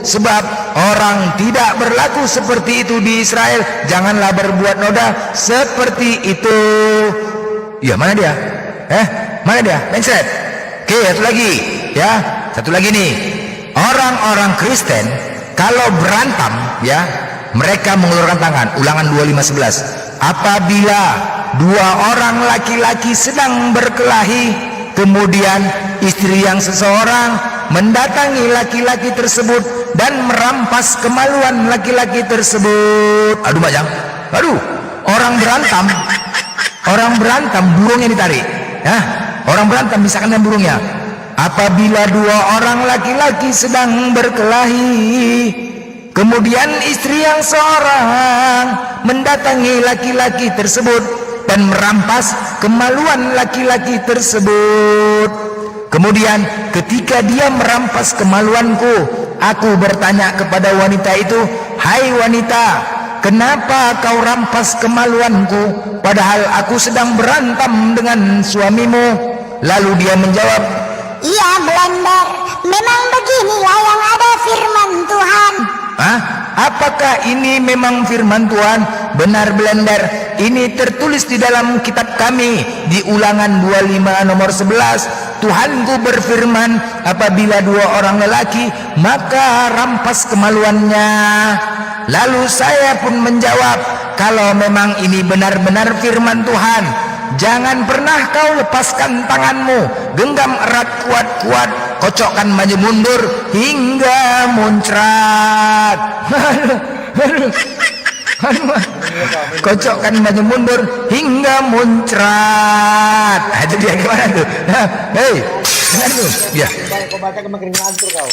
sebab orang tidak berlaku seperti itu di Israel. Janganlah berbuat noda seperti itu. Ya, mana dia? Mana dia? Mencret. Oke, satu lagi nih. Orang-orang Kristen kalau berantem ya, mereka mengeluarkan tangan. Ulangan 25:11. Apabila dua orang laki-laki sedang berkelahi, kemudian istri yang seseorang mendatangi laki-laki tersebut dan merampas kemaluan laki-laki tersebut. Aduh Majang, orang berantem burungnya ditarik ya. Orang berantem misalkan dengan burungnya. Apabila dua orang laki-laki sedang berkelahi, kemudian istri yang seorang mendatangi laki-laki tersebut dan merampas kemaluan laki-laki tersebut. Kemudian ketika dia merampas kemaluanku, aku bertanya kepada wanita itu, hai wanita, kenapa kau rampas kemaluanku padahal aku sedang berantem dengan suamimu? Lalu dia menjawab, Iya Blender, memang beginilah yang ada firman Tuhan. Hah? Apakah ini memang firman Tuhan? Benar Blender, ini tertulis di dalam kitab kami di Ulangan 25 nomor 11. Tuhanku berfirman, apabila dua orang lelaki maka rampas kemaluannya. Lalu saya pun menjawab, kalau memang ini benar-benar firman Tuhan, jangan pernah kau lepaskan tanganmu, genggam erat kuat-kuat, kocokkan maju mundur hingga muncrat. Kocokkan maju mundur hingga muncrat. Itu dia gimana tuh? Hei, dengar tuh. Ya. Kau baca makin ngantur kau.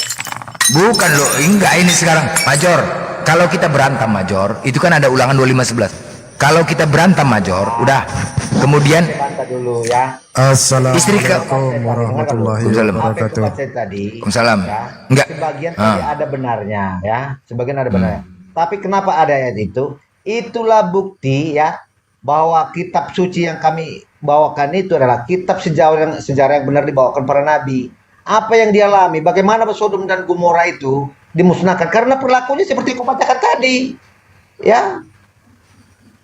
Bukan loh, enggak ini sekarang Major. Kalau kita berantem Major, itu kan ada Ulangan 25:11. Kalau kita berantem Major, udah. Kemudian dulu ya. Assalamualaikum warahmatullahi wabarakatuh. Tadi. Waalaikumsalam. Ya, Enggak. Sebagian tadi ada benarnya ya. Sebagian ada benarnya. Tapi kenapa ada ayat itu? Itulah bukti ya bahwa kitab suci yang kami bawakan itu adalah kitab sejarah yang benar dibawakan para nabi. Apa yang dialami, bagaimana Sodom dan Gomora itu dimusnahkan karena perilakunya seperti yang bacakan tadi. Ya.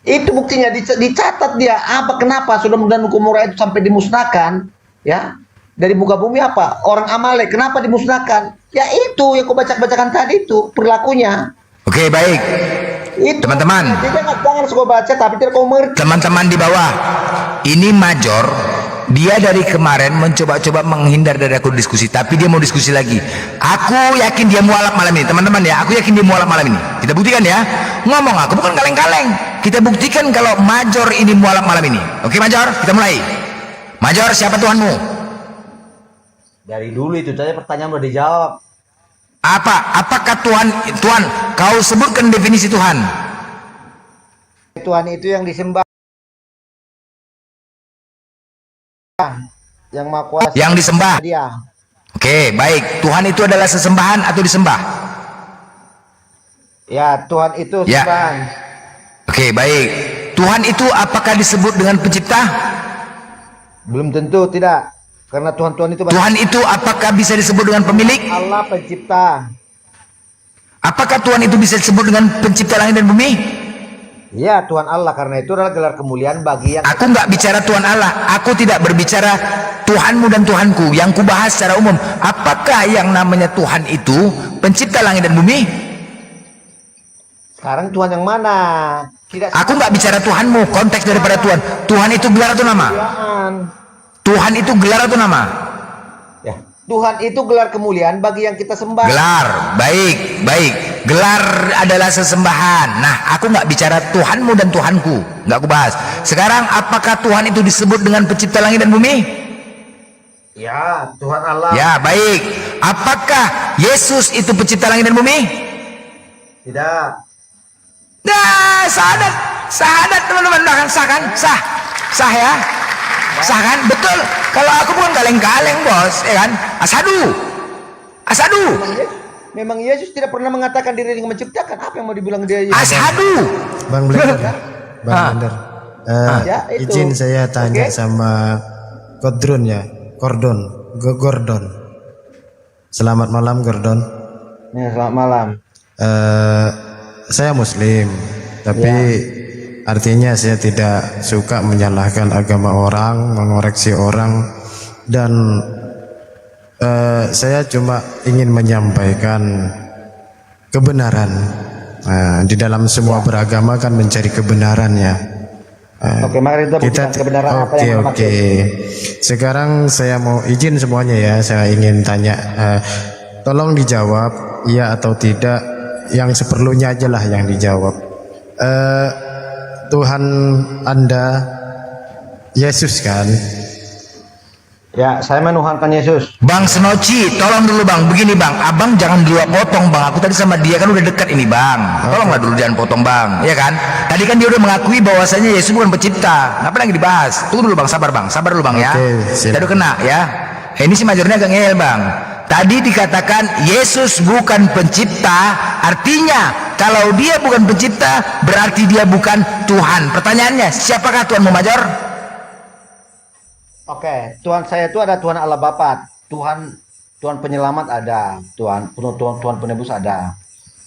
Itu buktinya dicatat dia kenapa Sodom dan Gomora itu sampai dimusnahkan ya dari muka bumi. Apa orang Amalek kenapa dimusnahkan ya itu yang kau bacakan tadi itu perilakunya. Oke, baik teman-teman, jangan suka baca tapi tidak kau mengerti. Teman-teman di bawah ini Major, dia dari kemarin mencoba-coba menghindar dari aku diskusi, tapi dia mau diskusi lagi. Aku yakin dia mualaf malam ini, teman-teman ya. Aku yakin dia mualaf malam ini. Kita buktikan ya. Ngomong aku bukan kaleng-kaleng. Kita buktikan kalau Major ini mualaf malam ini. Oke Major, kita mulai. Major, siapa Tuhanmu? Dari dulu itu saja pertanyaan udah dijawab. Apakah Tuhan kau sebutkan definisi Tuhan? Tuhan itu yang disembah, yang maha kuasa, yang disembah dia. Oke, baik. Tuhan itu adalah sesembahan atau disembah? Ya, Tuhan itu ya. sembahan. Oke, baik. Tuhan itu apakah disebut dengan pencipta? Belum tentu, tidak. Karena Tuhan itu banyak. Tuhan itu apakah bisa disebut dengan pemilik? Allah pencipta. Apakah Tuhan itu bisa disebut dengan pencipta langit dan bumi? Ya, Tuhan Allah, karena itu adalah gelar kemuliaan bagi yang... Aku nggak bicara Tuhan Allah. Aku tidak berbicara Tuhanmu dan Tuhanku. Yang kubahas secara umum. Apakah yang namanya Tuhan itu pencipta langit dan bumi? Sekarang Tuhan yang mana? Aku nggak bicara Tuhanmu. Konteks daripada Tuhan. Tuhan itu gelar atau nama? Tuhan itu gelar atau nama? Ya, Tuhan itu gelar kemuliaan bagi yang kita sembah. Gelar, baik. Gelar adalah sesembahan. Nah, aku nggak bicara Tuhanmu dan Tuhanku, nggak aku bahas. Sekarang, apakah Tuhan itu disebut dengan pencipta langit dan bumi? Ya, Tuhan Allah. Ya, baik. Apakah Yesus itu pencipta langit dan bumi? Tidak. Nah, sahadat teman-teman, sah kan? Sah ya. Sah kan? Betul. Kalau aku bukan kaleng-kaleng bos, ya kan? Asadu. Memang Yesus tidak pernah mengatakan diri yang menciptakan. Apa yang mau dibilang dia? Asadu. Bang Blender. Izin saya tanya sama Gordon. Selamat malam Gordon. Ya, selamat malam. Saya Muslim, tapi artinya saya tidak suka menyalahkan agama orang, mengoreksi orang, dan saya cuma ingin menyampaikan kebenaran. Di dalam semua beragama kan mencari kebenaran ya. Oke, mari kita kebenaran apa yang Oke. Sekarang saya mau izin semuanya ya. Saya ingin tanya, tolong dijawab iya atau tidak. Yang seperlunya aja lah yang dijawab. Tuhan Anda Yesus kan? Ya, saya menuhankan Yesus. Bang Senoci, tolong dulu bang. Begini bang, abang jangan dulu potong bang. Aku tadi sama dia kan udah dekat ini bang. Tolonglah dulu jangan potong bang, ya kan? Tadi kan dia udah mengakui bahwasanya Yesus bukan pencipta. Ngapa lagi dibahas? Tunggu dulu bang, sabar dulu bang ya. Kita udah kena ya. Ini si Majornya agak ngeyel bang. Tadi dikatakan Yesus bukan pencipta, artinya Kalau dia bukan pencipta, berarti dia bukan Tuhan. Pertanyaannya, siapakah Tuhanmu, Major? Oke, Tuhan saya itu ada Tuhan Allah Bapa, Tuhan penyelamat ada, Tuhan penebus ada,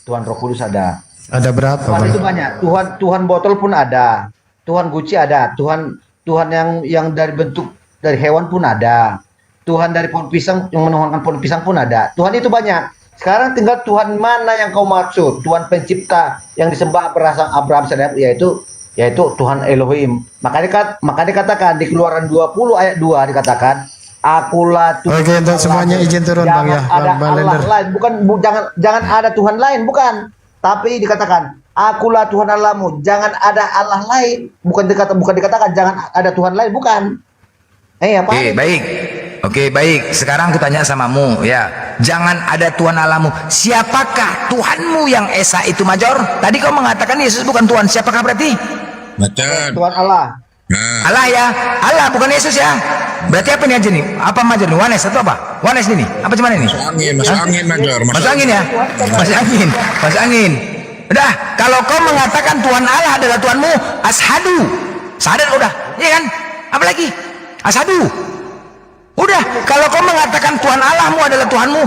Tuhan Roh Kudus ada. Ada berapa, Tuhan Bang? itu banyak. Tuhan botol pun ada. Tuhan Gucci ada. Tuhan yang dari bentuk dari hewan pun ada. Tuhan dari pohon pisang yang menuhankan pohon pisang pun ada. Tuhan itu banyak. Sekarang tinggal Tuhan mana yang kau maksud? Tuhan pencipta yang disembah Abraham yaitu Tuhan Elohim. Makanya dikatakan di Keluaran 20 ayat 2 dikatakan, Akulah Tuhan. Oke, untuk semuanya izin turun, Bang, ya. Ada Bang Allah Lender. lain, jangan ada Tuhan lain, bukan. Tapi dikatakan, Akulah Tuhan Allahmu, jangan ada Allah lain. Bukan dikatakan jangan ada Tuhan lain, bukan. Apa? Oke, baik. Sekarang aku tanya samamu, ya. Jangan ada Tuhan Allahmu. Siapakah Tuhanmu yang Esa itu, Major? Tadi kau mengatakan Yesus bukan Tuhan. Siapakah berarti? Tuhan Allah. Allah ya. Allah bukan Yesus ya. Berarti apa nih aja nih? Apa Major nih? Wanes atau apa? Wanes ini? Apa cuman ini? Masuk angin, Major. Masuk angin ya? Masuk angin. Udah, kalau kau mengatakan Tuhan Allah adalah Tuhanmu, ashadu. Sadar udah, iya kan? Apa lagi? Ashadu. Udah, kalau kau mengatakan Tuhan Allahmu adalah Tuhanmu,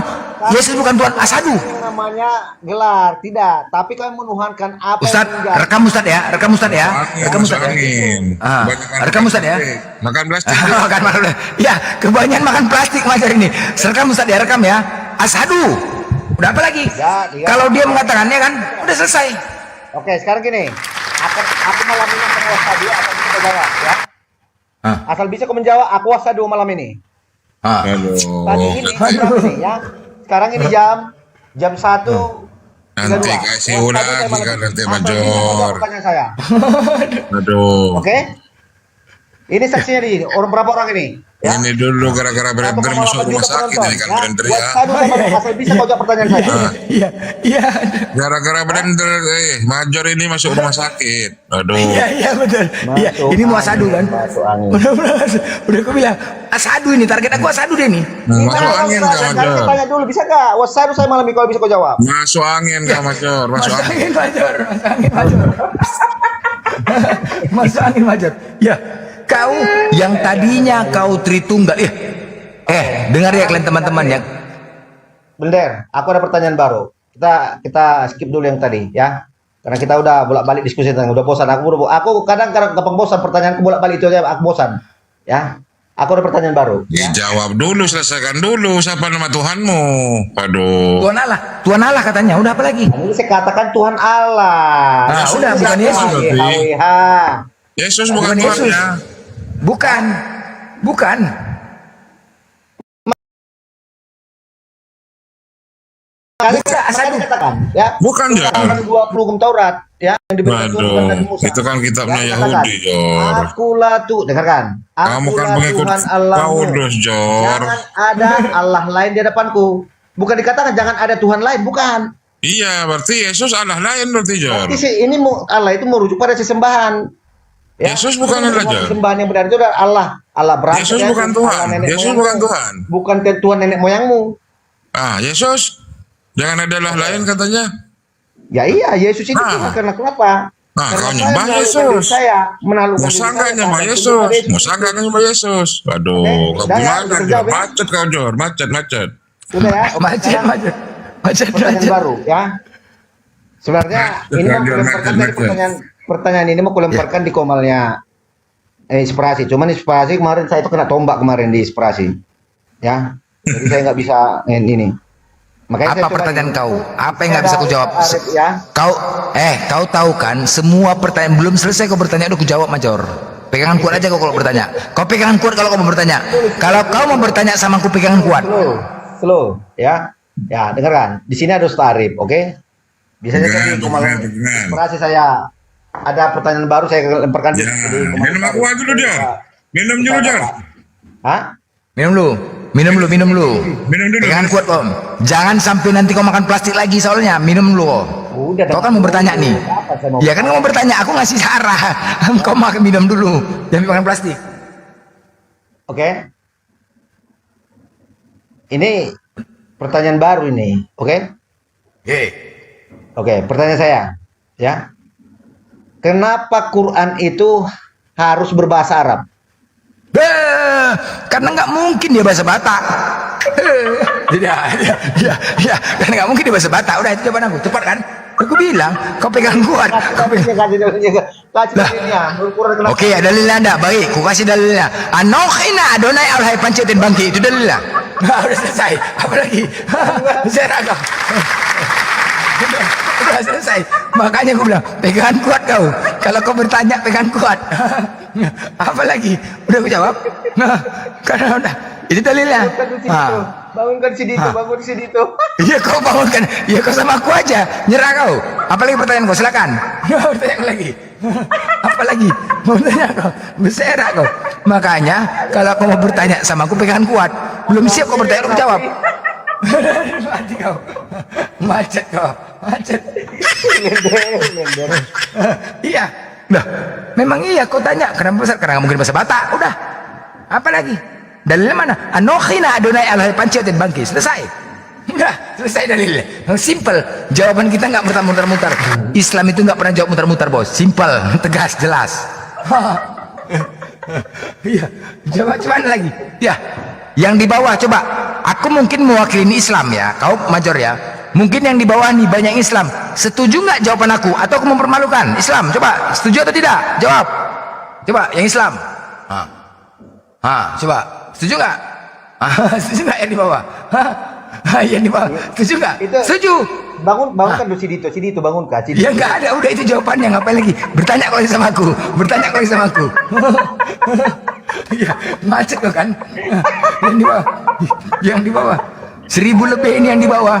Yesus bukan Tuhan, ashadu. Namanya gelar, tidak. Tapi kau menuhankan apa Ustaz, rekam Ustaz ya. Rekam Ustaz ya. Rekam Ustaz ya. Rekam Ustaz ya. Makan plastik. Makan plastik. Ya, kebanyakan makan plastik Major ini. Rekam Ustaz ya, rekam ya. Ashadu. Udah apa lagi? Kalau dia mengatakannya kan, udah selesai. Oke, sekarang gini. Aku malam ini akan wasadu, apa bisa kau jawab ya? Asal bisa kau menjawab, aku wasadu malam ini. Tadi ini jam ini ya. Sekarang ini jam 1. Nanti kasih ulang kan nanti Major. Pertanyaan saya. Aduh. Oke. Ini saksinya di orang berapa orang ini? Ya? Ini dulu gara-gara blender masuk rumah sakit ini kan blender ya. Asal bisa kau jawab pertanyaan saya. Iya. Gara-gara blender Major ini masuk rumah sakit. Aduh. Iya betul. Iya, ini mau asadu kan? Udah aku bilang asadu ini target aku asadu deh nih. Masuk angin Kak Major. Tanya dulu bisa nggak? Wasadu saya malam ini kalau bisa kau jawab. Masuk angin Kak Major. Masuk angin. Masuk angin Major. Ya. Kau yang tadinya kau Tritunggal, dengar ya kalian teman-teman ya. Blender, aku ada pertanyaan baru. Kita skip dulu yang tadi ya. Karena kita udah bolak-balik diskusi tentang udah bosan. Aku kadang gampang bosan pertanyaanku bolak-balik itu aja aku bosan. Ya. Aku ada pertanyaan baru. Dijawab dulu, selesaikan dulu. Siapa nama Tuhanmu? Aduh. Tuhan Allah katanya. Udah apa lagi? Ini saya katakan Tuhan Allah. Nah, udah bukan Yesus. Yesus bukan Tuhannya. Bukan. Katakan, ya. Bukan ya. 20 hukum Taurat, ya, yang diberikan Tuhan kepada Musa. Itu kan kitabnya Ya, Yahudi, Jor. Akulah tuh, dengarkan. Kamu kan pengikut Tuhan Allahmu. Paulus, Jor. Jangan ada Allah lain di hadapanku. Bukan dikatakan jangan ada Tuhan lain, bukan. Iya, berarti Yesus Allah lain berarti, Jor. Ini Allah itu merujuk pada sesembahan. Ya, Yesus bukan Allah, Jor. Sembahan yang benar itu adalah Allah. Allah berarti Yesus bukan Tuhan. Yesus bukan Tuhan. Bukan Tuhan nenek moyangmu. Yesus. Jangan ada Allah lain katanya. Ya iya, Yesus itu Tuhan karena kenapa? Kau nyembah Yesus. Saya menaklukkan Musa nggak nyembah Yesus. Musa nggak nyembah Yesus. Aduh, gimana? Macet kau, Jor. Macet. Sudah ya. Macet. Pertanyaan baru ya. Sebenarnya ini mau kulemparkan dari pertanyaan ini mau kulemparkan di komalnya inspirasi. Cuman inspirasi kemarin saya itu kena tombak kemarin di inspirasi. Ya. Jadi saya nggak bisa ini. Makanya apa pertanyaan kau? Apa yang nggak bisa kau jawab? Ya. Kau tahu kan semua pertanyaan belum selesai kau bertanya udah kau jawab Major. Pegangan kuat aja kau kalau bertanya. Kau pegangan kuat kalau kau mau bertanya. Kalau kau mau bertanya sama aku pegangan kuat. Slow, ya. Ya, dengarkan. Di sini ada Ustaz Arif, oke? Biasanya kan di komal inspirasi saya ada pertanyaan baru saya lemparkan di minum aqua dulu dia. Minum dulu, Jor. Hah? Minum dulu. Pegangan kuat Om. Jangan sampai nanti kau makan plastik lagi soalnya. Minum dulu. Kau kan mau bertanya nih. Ya kan kau mau bertanya, aku ngasih arah. Kau makan minum dulu. Jangan makan plastik. Oke. Ini pertanyaan baru ini, oke? Oke, pertanyaan saya, ya. Kenapa Quran itu harus berbahasa Arab? Karena nggak mungkin dia bahasa Batak. Ya, karena nggak mungkin dia bahasa Batak. Udah itu jawaban aku, cepat kan? Aku bilang, kau pegang kuat. Oke, ya dalilnya anda. Baik, ku kasih dalilnya. Anokhina Adonai Alhai Pancetin Bangki, itu dalilnya. Nah, udah selesai. Apa lagi? Saya ragam. Udah selesai. Makanya aku bilang, pegangan kuat kau. Kalau kau bertanya, pegangan kuat. Apa lagi? Udah aku jawab. Nah, karena udah. Itu dalilnya. Bangunkan si Dito, bangun si Dito. Iya kau bangunkan. Iya kau sama aku aja. Nyerah kau. Apalagi pertanyaan kau, silakan. Pertanyaan lagi. Apalagi? Mau tanya kau. Berserak kau. Makanya kalau kau mau bertanya sama aku, pegangan kuat. Belum siap kau bertanya, aku jawab. Mati kau. Macet kau. Macet. Iya. Loh, memang iya kau tanya. Kenapa besar? Karena mungkin bahasa Batak. Udah. Apa lagi? Dalilnya mana? Anokhina Adonai Alhai Pancetin Bangki. Selesai. Enggak, selesai dalilnya. Simple. Jawaban kita nggak muter-muter. Islam itu nggak pernah jawab muter-muter, bos. Simple, tegas, jelas. Iya. Coba lagi. Ya. Yang di bawah coba. Aku mungkin mewakili Islam ya. Kau major ya. Mungkin yang di bawah nih banyak Islam. Setuju nggak jawaban aku? Atau aku mempermalukan Islam? Coba. Setuju atau tidak? Jawab. Coba yang Islam. Coba. Setuju nggak? Setuju nggak yang di bawah? Yang di bawah. Setuju nggak? Setuju. Bangunkan dulu si Dito bangunkan. Ya nggak ada, udah itu jawabannya. Ngapain lagi? Bertanya kau sama aku. Bertanya kau sama aku. Ya, macet kau kan? Yang di bawah. Yang di bawah. 1000 lebih ini yang di bawah.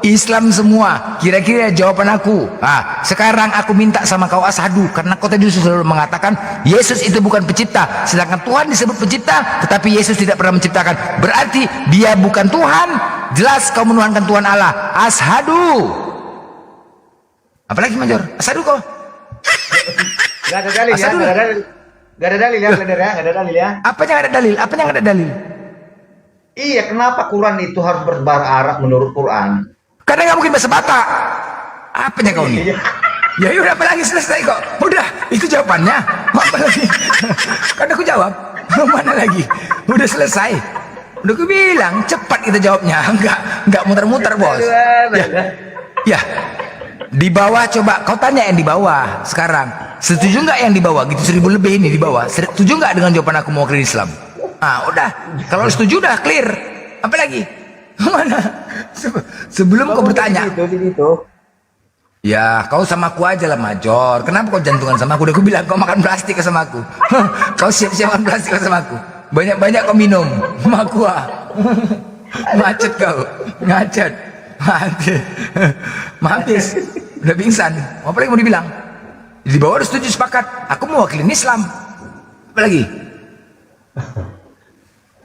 Islam semua. Kira-kira jawaban aku. Sekarang aku minta sama kau ashadu, karena kau tadi selalu mengatakan Yesus itu bukan pencipta, sedangkan Tuhan disebut pencipta, tetapi Yesus tidak pernah menciptakan. Berarti dia bukan Tuhan. Jelas kau menuhankan Tuhan Allah. Ashadu. Apalagi major? Ashadu kau. Gak ada dalil ya. Gak ada dalil ya, gak ada dalil ya. Apanya ada dalil? Apanya nggak ada dalil? Iya, kenapa Quran itu harus berbahasa Arab menurut Quran? Karena nggak mungkin bahasa Batak. Apanya kau nih? Ya udah, apa lagi? Selesai kok. Udah, itu jawabannya. Apa lagi? Karena aku jawab. Mana lagi? Udah selesai. Udah aku bilang cepat kita jawabnya. Nggak muter-muter, bos. Ya. Di bawah coba. Kau tanya yang di bawah sekarang. Setuju nggak yang di bawah? Gitu 1000 lebih ini di bawah. Setuju nggak dengan jawaban aku mewakili Islam? Udah. Kalau setuju udah clear. Apa lagi? Mana? Sebelum kau bertanya. Ya, kau sama aku aja lah, major. Kenapa kau jantungan sama aku? Udah aku bilang kau makan plastik sama aku. Kau siap-siap makan plastik sama aku. Banyak-banyak kau minum sama aku. Macet kau. Ngacet. Habis. Udah pingsan. Apa lagi mau dibilang? Di bawah udah setuju, sepakat. Aku mau wakilin Islam. Apa lagi?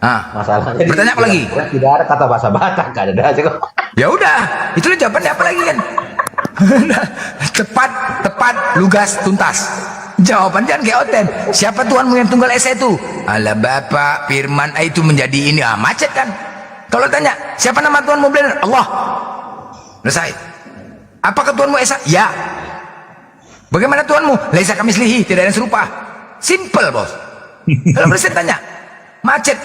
Masalahnya bertanya apa lagi? Tidak ada kata bahasa Batak, gak ada aja kok. Ya udah, itulah jawabannya. Apa lagi kan? Cepat, tepat, lugas, tuntas. Jawaban jangan kayak oten. Siapa Tuhanmu yang tunggal esa itu? Allah Bapa, Firman itu menjadi ini. Macet kan? Kalau tanya, siapa nama Tuhanmu benar? Allah. Selesai. Apakah Tuhanmu esa? Ya. Bagaimana Tuhanmu? Laisa kamislihi, tidak ada yang serupa. Simple, bos. Kalau presiden tanya, macet.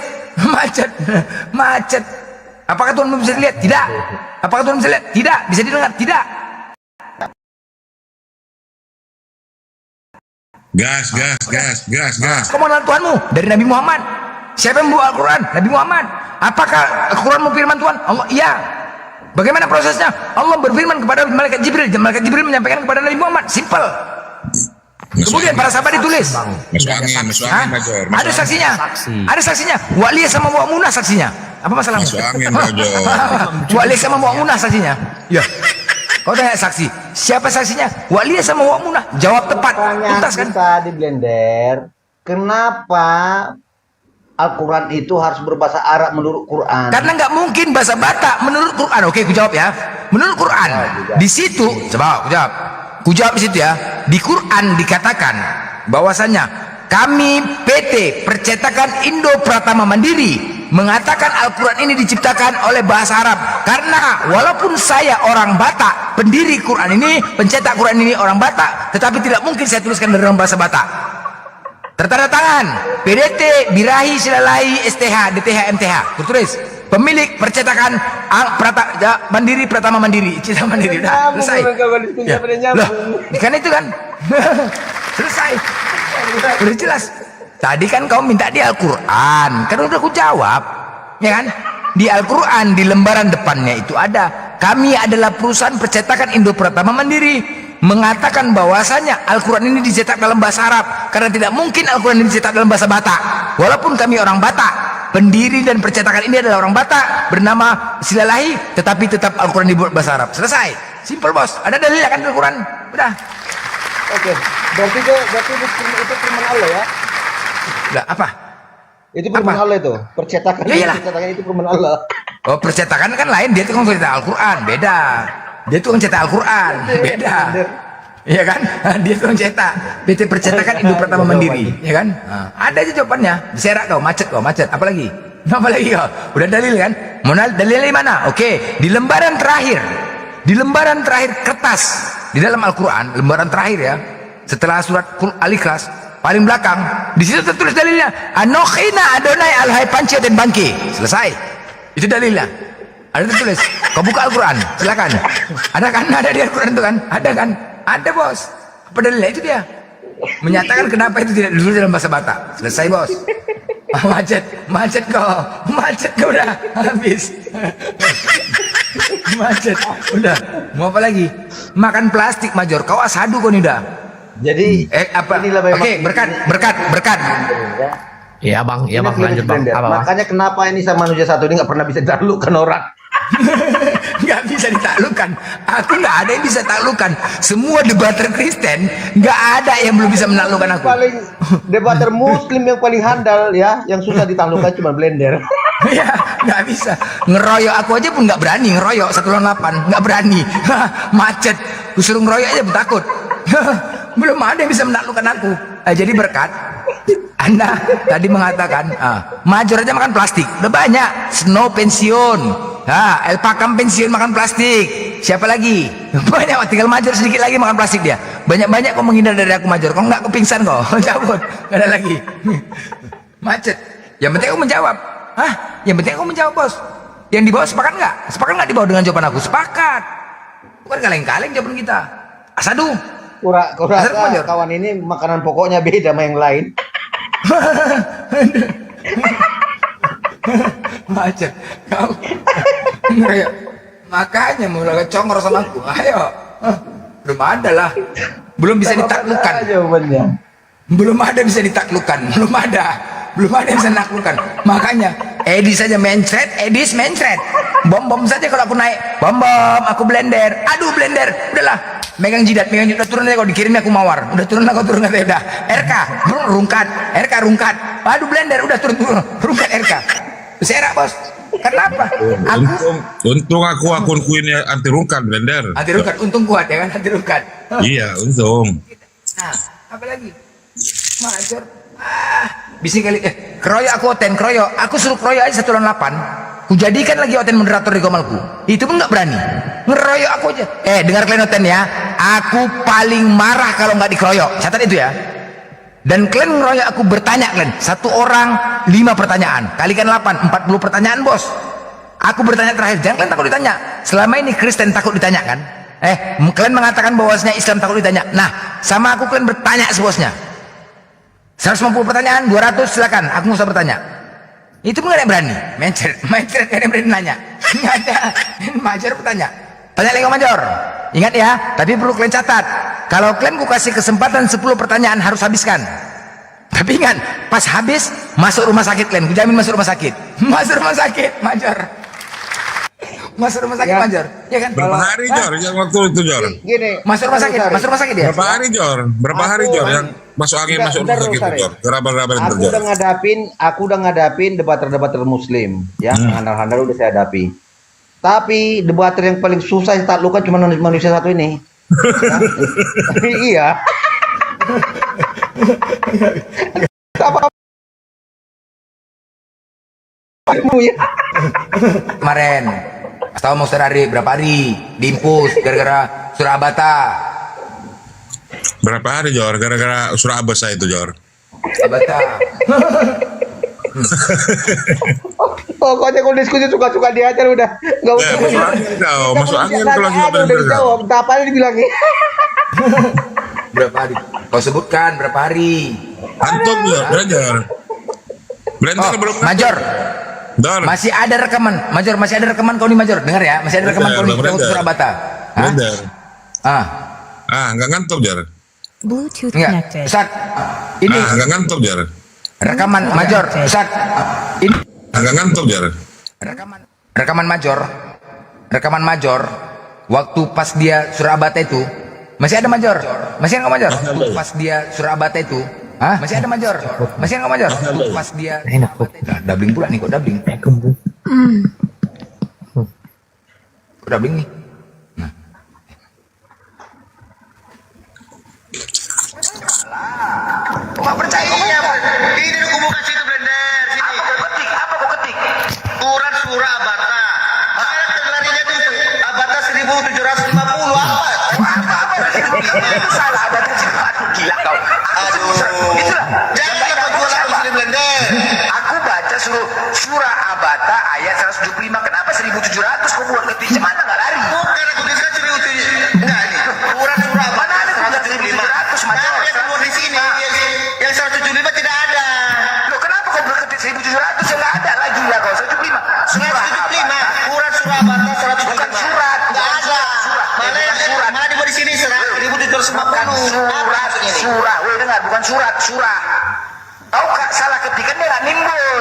Apakah Tuhan bisa dilihat? Tidak. Apakah Tuhan bisa lihat? Tidak. Bisa didengar? Tidak. Gas. Kamu kenal Tuhanmu? Dari Nabi Muhammad. Siapa yang membawa Al-Quran? Nabi Muhammad. Apakah Al-Quran firman Tuhan? Allah. Iya. Bagaimana prosesnya? Allah berfirman kepada malaikat Jibril, dan malaikat Jibril menyampaikan kepada Nabi Muhammad. Simple. Kemudian para sahabat ditulis. Masuk angin, major. Ada saksinya. Ada saksinya. Wa'liyah sama Mu'munah saksinya. Apa masalahnya? Masuk angin, major. Wa'liyah sama Mu'munah saksinya. Ya. Kau tanya saksi. Siapa saksinya? Wa'liyah sama Mu'munah. Jawab tepat. Tuntas kan? Kita di Blender. Kenapa Al-Quran itu harus berbahasa Arab menurut Quran? Karena nggak mungkin bahasa Batak menurut Quran. Oke, aku jawab ya. Menurut Quran, di situ, coba aku jawab. Ku jawab di situ ya. Di Quran dikatakan bahwasanya kami PT Percetakan Indo Pratama Mandiri mengatakan Al-Quran ini diciptakan oleh bahasa Arab. Karena walaupun saya orang Batak, pendiri Quran ini, pencetak Quran ini orang Batak, tetapi tidak mungkin saya tuliskan dalam bahasa Batak. Tertanda tangan PDT Birahi Silalahi STH DTH MTH, tertulis pemilik percetakan Mandiri Pratama Mandiri, Cita Mandiri. Udah selesai ya. Loh, kan itu kan selesai, udah jelas. Tadi kan kau minta di Al-Quran, kan udah aku jawab ya kan. Di Al-Quran di lembaran depannya itu ada, kami adalah perusahaan percetakan Indo Pratama Mandiri, mengatakan bahwasanya Al-Quran ini dicetak dalam bahasa Arab karena tidak mungkin Al-Quran ini dicetak dalam bahasa Batak. Walaupun kami orang Batak, pendiri dan percetakan ini adalah orang Batak bernama Silalahi, tetapi tetap Al-Quran dibuat bahasa Arab. Selesai, simple bos. Ada dalil kan Al-Quran? Udah. Oke, berarti itu firman Allah ya? Udah apa? Itu firman Allah itu, percetakan. Ya iyalah. Percetakan itu firman Allah. Oh, percetakan kan lain, dia itu kan cetak Al-Quran, beda. Dia tuh cetak Al-Quran, beda. Iya kan? Dia tuh cetak. PT Percetakan Indo Pratama Mandiri, ya kan? Nah, ada aja jawabannya. Diserak kau, macet. Apalagi? Apalagi kau? Udah dalil kan? Mau dalilnya di mana? Oke, di lembaran terakhir. Di lembaran terakhir kertas di dalam Al-Quran, lembaran terakhir ya. Setelah surat Al-Ikhlas, paling belakang, di situ tertulis dalilnya. Anokhina Adonai Alhai Panci dan Bangki. Selesai. Itu dalilnya. Ada tertulis. Kau buka Al-Quran, silakan. Ada kan? Ada di Al-Quran itu kan? Ada kan? Ada bos. Apa dalilnya? Itu dia. Menyatakan kenapa itu tidak ditulis dalam bahasa Batak. Selesai bos. Macet kau udah habis. Macet, udah. Mau apa lagi? Makan plastik Major. Kau asadu kau nih dah. Jadi apa? Oke, berkat. Iya bang, lanjut bang. Makanya kenapa ini sama manusia satu ini nggak pernah bisa ditaklukkan orang? Nggak bisa ditaklukkan. Aku nggak ada yang bisa taklukkan. Semua debater Kristen nggak ada yang belum bisa menaklukkan aku. Paling debater Muslim yang paling handal ya, yang susah ditaklukkan cuma Blender. Ya nggak bisa. Ngeroyok aku aja pun nggak berani ngeroyok 1 lawan 8, nggak berani. Macet. Kusuruh ngeroyok aja takut. Belum ada yang bisa menaklukkan aku. Jadi berkat. Anda tadi mengatakan Major aja makan plastik, udah banyak. Snow pensiun, El Pakam pensiun makan plastik. Siapa lagi? Banyak, tinggal Major sedikit lagi makan plastik dia. Banyak kau menghindar dari aku Major. Kau nggak kepingsan kau, cabut, nggak ada lagi. Macet. Yang penting aku menjawab. Yang penting aku menjawab bos. Yang di bawah sepakat nggak? Sepakat nggak di bawah dengan jawaban aku? Sepakat. Bukan kaleng-kaleng jawaban kita. Asadu. Kurasa kawan ini makanan pokoknya beda sama yang lain. Macet kau ngeroyok, makanya mulai congor sama aku. Ayo, belum ada lah, belum bisa ditaklukkan jawabannya. Belum ada bisa ditaklukkan, belum ada yang bisa ditaklukkan. Makanya Edi saja mencret, Edis mencret. Bom saja kalau aku naik, bom aku Blender. Aduh Blender, udahlah. Megang jidat, udah turun aja. Kalau dikirimnya aku mawar, udah turun katanya udah. RK rungkat. Aduh Blender, udah turun rungkat RK. Serak bos. Kenapa? Untung aku akunku ini anti rungkat Blender. Anti rungkat, untung kuat ya kan anti rungkat. Iya untung. Nah, apa lagi? Major. Bising kali. Keroyok aku Oten, keroyok. Aku suruh keroyok aja 1 lawan 8. Ku jadikan lagi Oten moderator di Gomalku. Itu pun nggak berani. Ngeroyok aku aja. Dengar kalian Oten ya. Aku paling marah kalau nggak dikeroyok. Catat itu ya. Dan kalian ngeroyok aku bertanya kalian. 1 orang 5 pertanyaan. Kalikan 8, 40 pertanyaan bos. Aku bertanya terakhir. Jangan kalian takut ditanya. Selama ini Kristen takut ditanya kan? Kalian mengatakan bahwasanya Islam takut ditanya. Nah, sama aku kalian bertanya sebosnya. 150 pertanyaan, 200 silakan. Aku nggak usah bertanya. Itu pun gak ada yang berani. Mencret gak ada yang berani nanya. Nggak ada. Major bertanya. Tanya lagi Major. Ingat ya, tapi perlu kalian catat. Kalau kalian ku kasih kesempatan 10 pertanyaan harus habiskan. Tapi ingat, pas habis masuk rumah sakit kalian. Ku jamin masuk rumah sakit. Masuk rumah sakit, Major. Masuk rumah sakit, Major. Ya kan? Berapa hari Jor yang waktu itu Jor? Gini. Masuk rumah sakit ya? Berapa hari Jor? Berapa hari Jor yang masuk angin masuk rumah sakit itu Jor? Gerabah-gerabah yang terjadi. Aku udah ngadapin debater Muslim ya, handal-handal udah saya hadapi. Tapi debater yang paling susah ditaklukkan cuma manusia satu ini. Iya. Apa Kemarin Mas tahu mau hari berapa hari diimpus gara-gara surah abata. Berapa hari Jor? Gara-gara surah abasa itu Jor. Abata. Pokoknya kalau diskusi suka-suka diajar udah. Enggak usah. Masuk angin kau, masuk angin kalau kita udah dijawab. Entah apa dibilangnya. Berapa hari? Kau sebutkan berapa hari? Antum Jor, belajar. Blender belum Major. Dor. Masih ada rekaman, Major, masih ada rekaman kau nih Major. Dengar ya, masih ada rekaman kau nih untuk Surabata. Blender. Ah, enggak ngantuk Jar. Bluetooth Enggak, connected. Ustaz. Ini Enggak ngantuk Jar. rekaman Major, Ustaz. Ini Enggak ngantuk Jar. rekaman Major. Waktu pas dia Surabata itu masih ada Major. Masih ada nggak Major? Waktu pas dia Surabata itu masih ada Major. Masih ada nggak Major? Waktu pas dia enak kok. Dabling pula nih kok dabling. Kok dabling nih? Nggak percaya ini aku mau kasih itu Blender sini. Apa kau ketik? Quran surah Abata. Larinya tuh Abata 1750 apa? Itu salah Abata 1750 gila kau. Aduh. Itulah. Jangan kau jual aku di Blender. Aku baca surah Abata ayat 175. Kenapa 1700 kau buat ketik? Mana nggak lari? Bukan aku bisa 1700. Enggak ini. Quran surah Abata 1700 Major. Di sini yang 175 tidak ada. Loh kenapa kau berketik 1700 yang nggak ada lagi ya kau 175? Surah 175. Quran surah Abata 175. Bukan surat. Nggak ada. Mana yang surat? Mana di sini 1750. Surat ini. Surah. Woi dengar bukan surat. Surah. Kau salah ketikan dia nggak nimbul.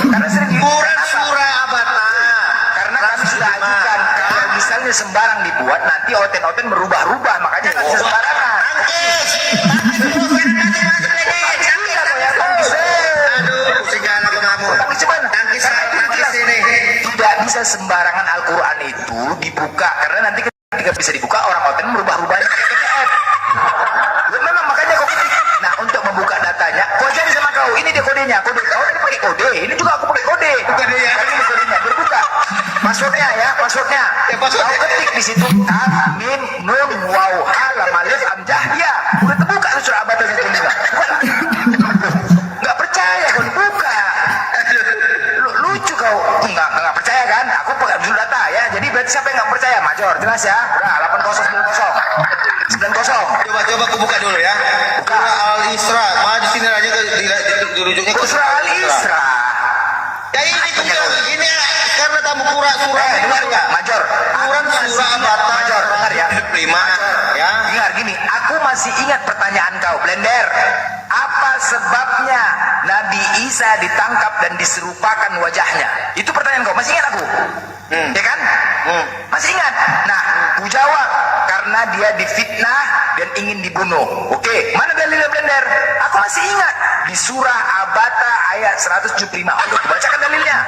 Karena sering Quran surah Abata. Karena kami sudah ajukan kalau misalnya sembarang dibuat nanti oten-oten merubah-rubah makanya nggak bisa sembarangan. Tidak bisa sembarangan Al-Quran itu dibuka karena nanti ketika bisa dibuka orang oten merubah-rubahnya pakai PDF. Memang makanya kau ketik. Nah untuk membuka datanya, kau cari sama kau. Ini dia kodenya. Kode kau tadi pakai kode. Ini juga aku pakai kode. Kodenya. Ini kodenya. Berbuka. Passwordnya ya. Passwordnya. Kau ketik di situ. Mim nun waw lam alif amjah dia. Udah terbuka surah Abata itu juga. Nggak percaya kau dibuka. Lucu kau. Nggak percaya kan? Aku pakai dulu data ya. Jadi berarti siapa yang nggak percaya? Major. Jelas ya. Udah 8090. Coba aku buka dulu ya. Surah Al-Isra. Malah di sini aja dirujuknya ke Surah Al-Isra. Ya ini karena tamu surah dengar ya, Major. Quran surah Abata Major, dengar ya. 75 ya. Dengar gini, aku masih ingat pertanyaan kau, Blender. Apa sebabnya Nabi Isa ditangkap dan diserupakan wajahnya? Itu pertanyaan kau, masih ingat aku? Ya kan? Masih ingat? Nah, ku jawab karena dia difitnah dan ingin dibunuh. Oke, mana dalilnya Blender? Aku masih ingat di surah Abata ayat 175. Ayo bacakan dalilnya.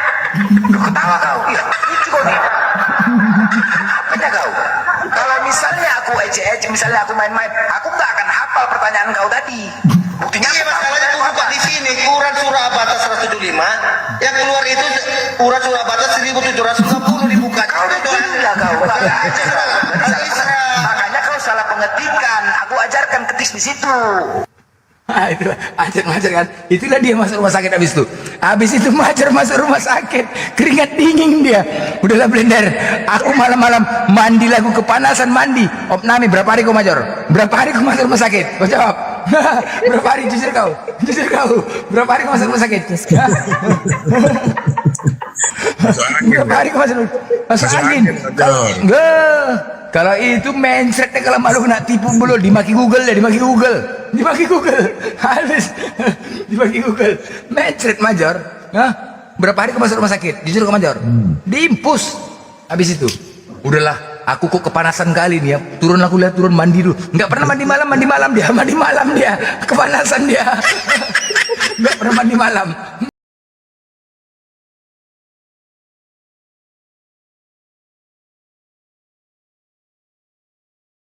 Loh, ketawa kau. Iya, lucu kau nih. Apanya kau? Kalau misalnya aku ece-ece, misalnya aku main-main, aku nggak akan hafal pertanyaan kau tadi. Buktinya masalahnya aku buka di sini Quran surah Abata 175, yang keluar itu Quran surah Abata 1750 dibuka. Kau gila kau. Makanya kau salah pengetikan. Aku ajarkan ketik di situ. Itu Major kan. Itulah dia masuk rumah sakit habis itu. Habis itu Major masuk rumah sakit, keringat dingin dia. Udahlah Blender, aku malam-malam mandi lagu kepanasan mandi. Opnami berapa hari kau Major? Berapa hari kau masuk rumah sakit? Kau jawab. Berapa hari jujur kau? Jujur kau. Berapa hari kau masuk rumah sakit? Berapa hari kau masuk angin? Enggak. Kalau itu mencretnya kalau malu nak tipu belum dimaki Google ya, dimaki Google. Habis dimaki Google. Mencret Major. Berapa hari kau masuk rumah sakit? Jujur kau Major. Diimpus. Habis itu. Udahlah, aku kok kepanasan kali nih ya. Turun mandi dulu. Enggak pernah mandi malam dia. Kepanasan dia. Enggak pernah mandi malam.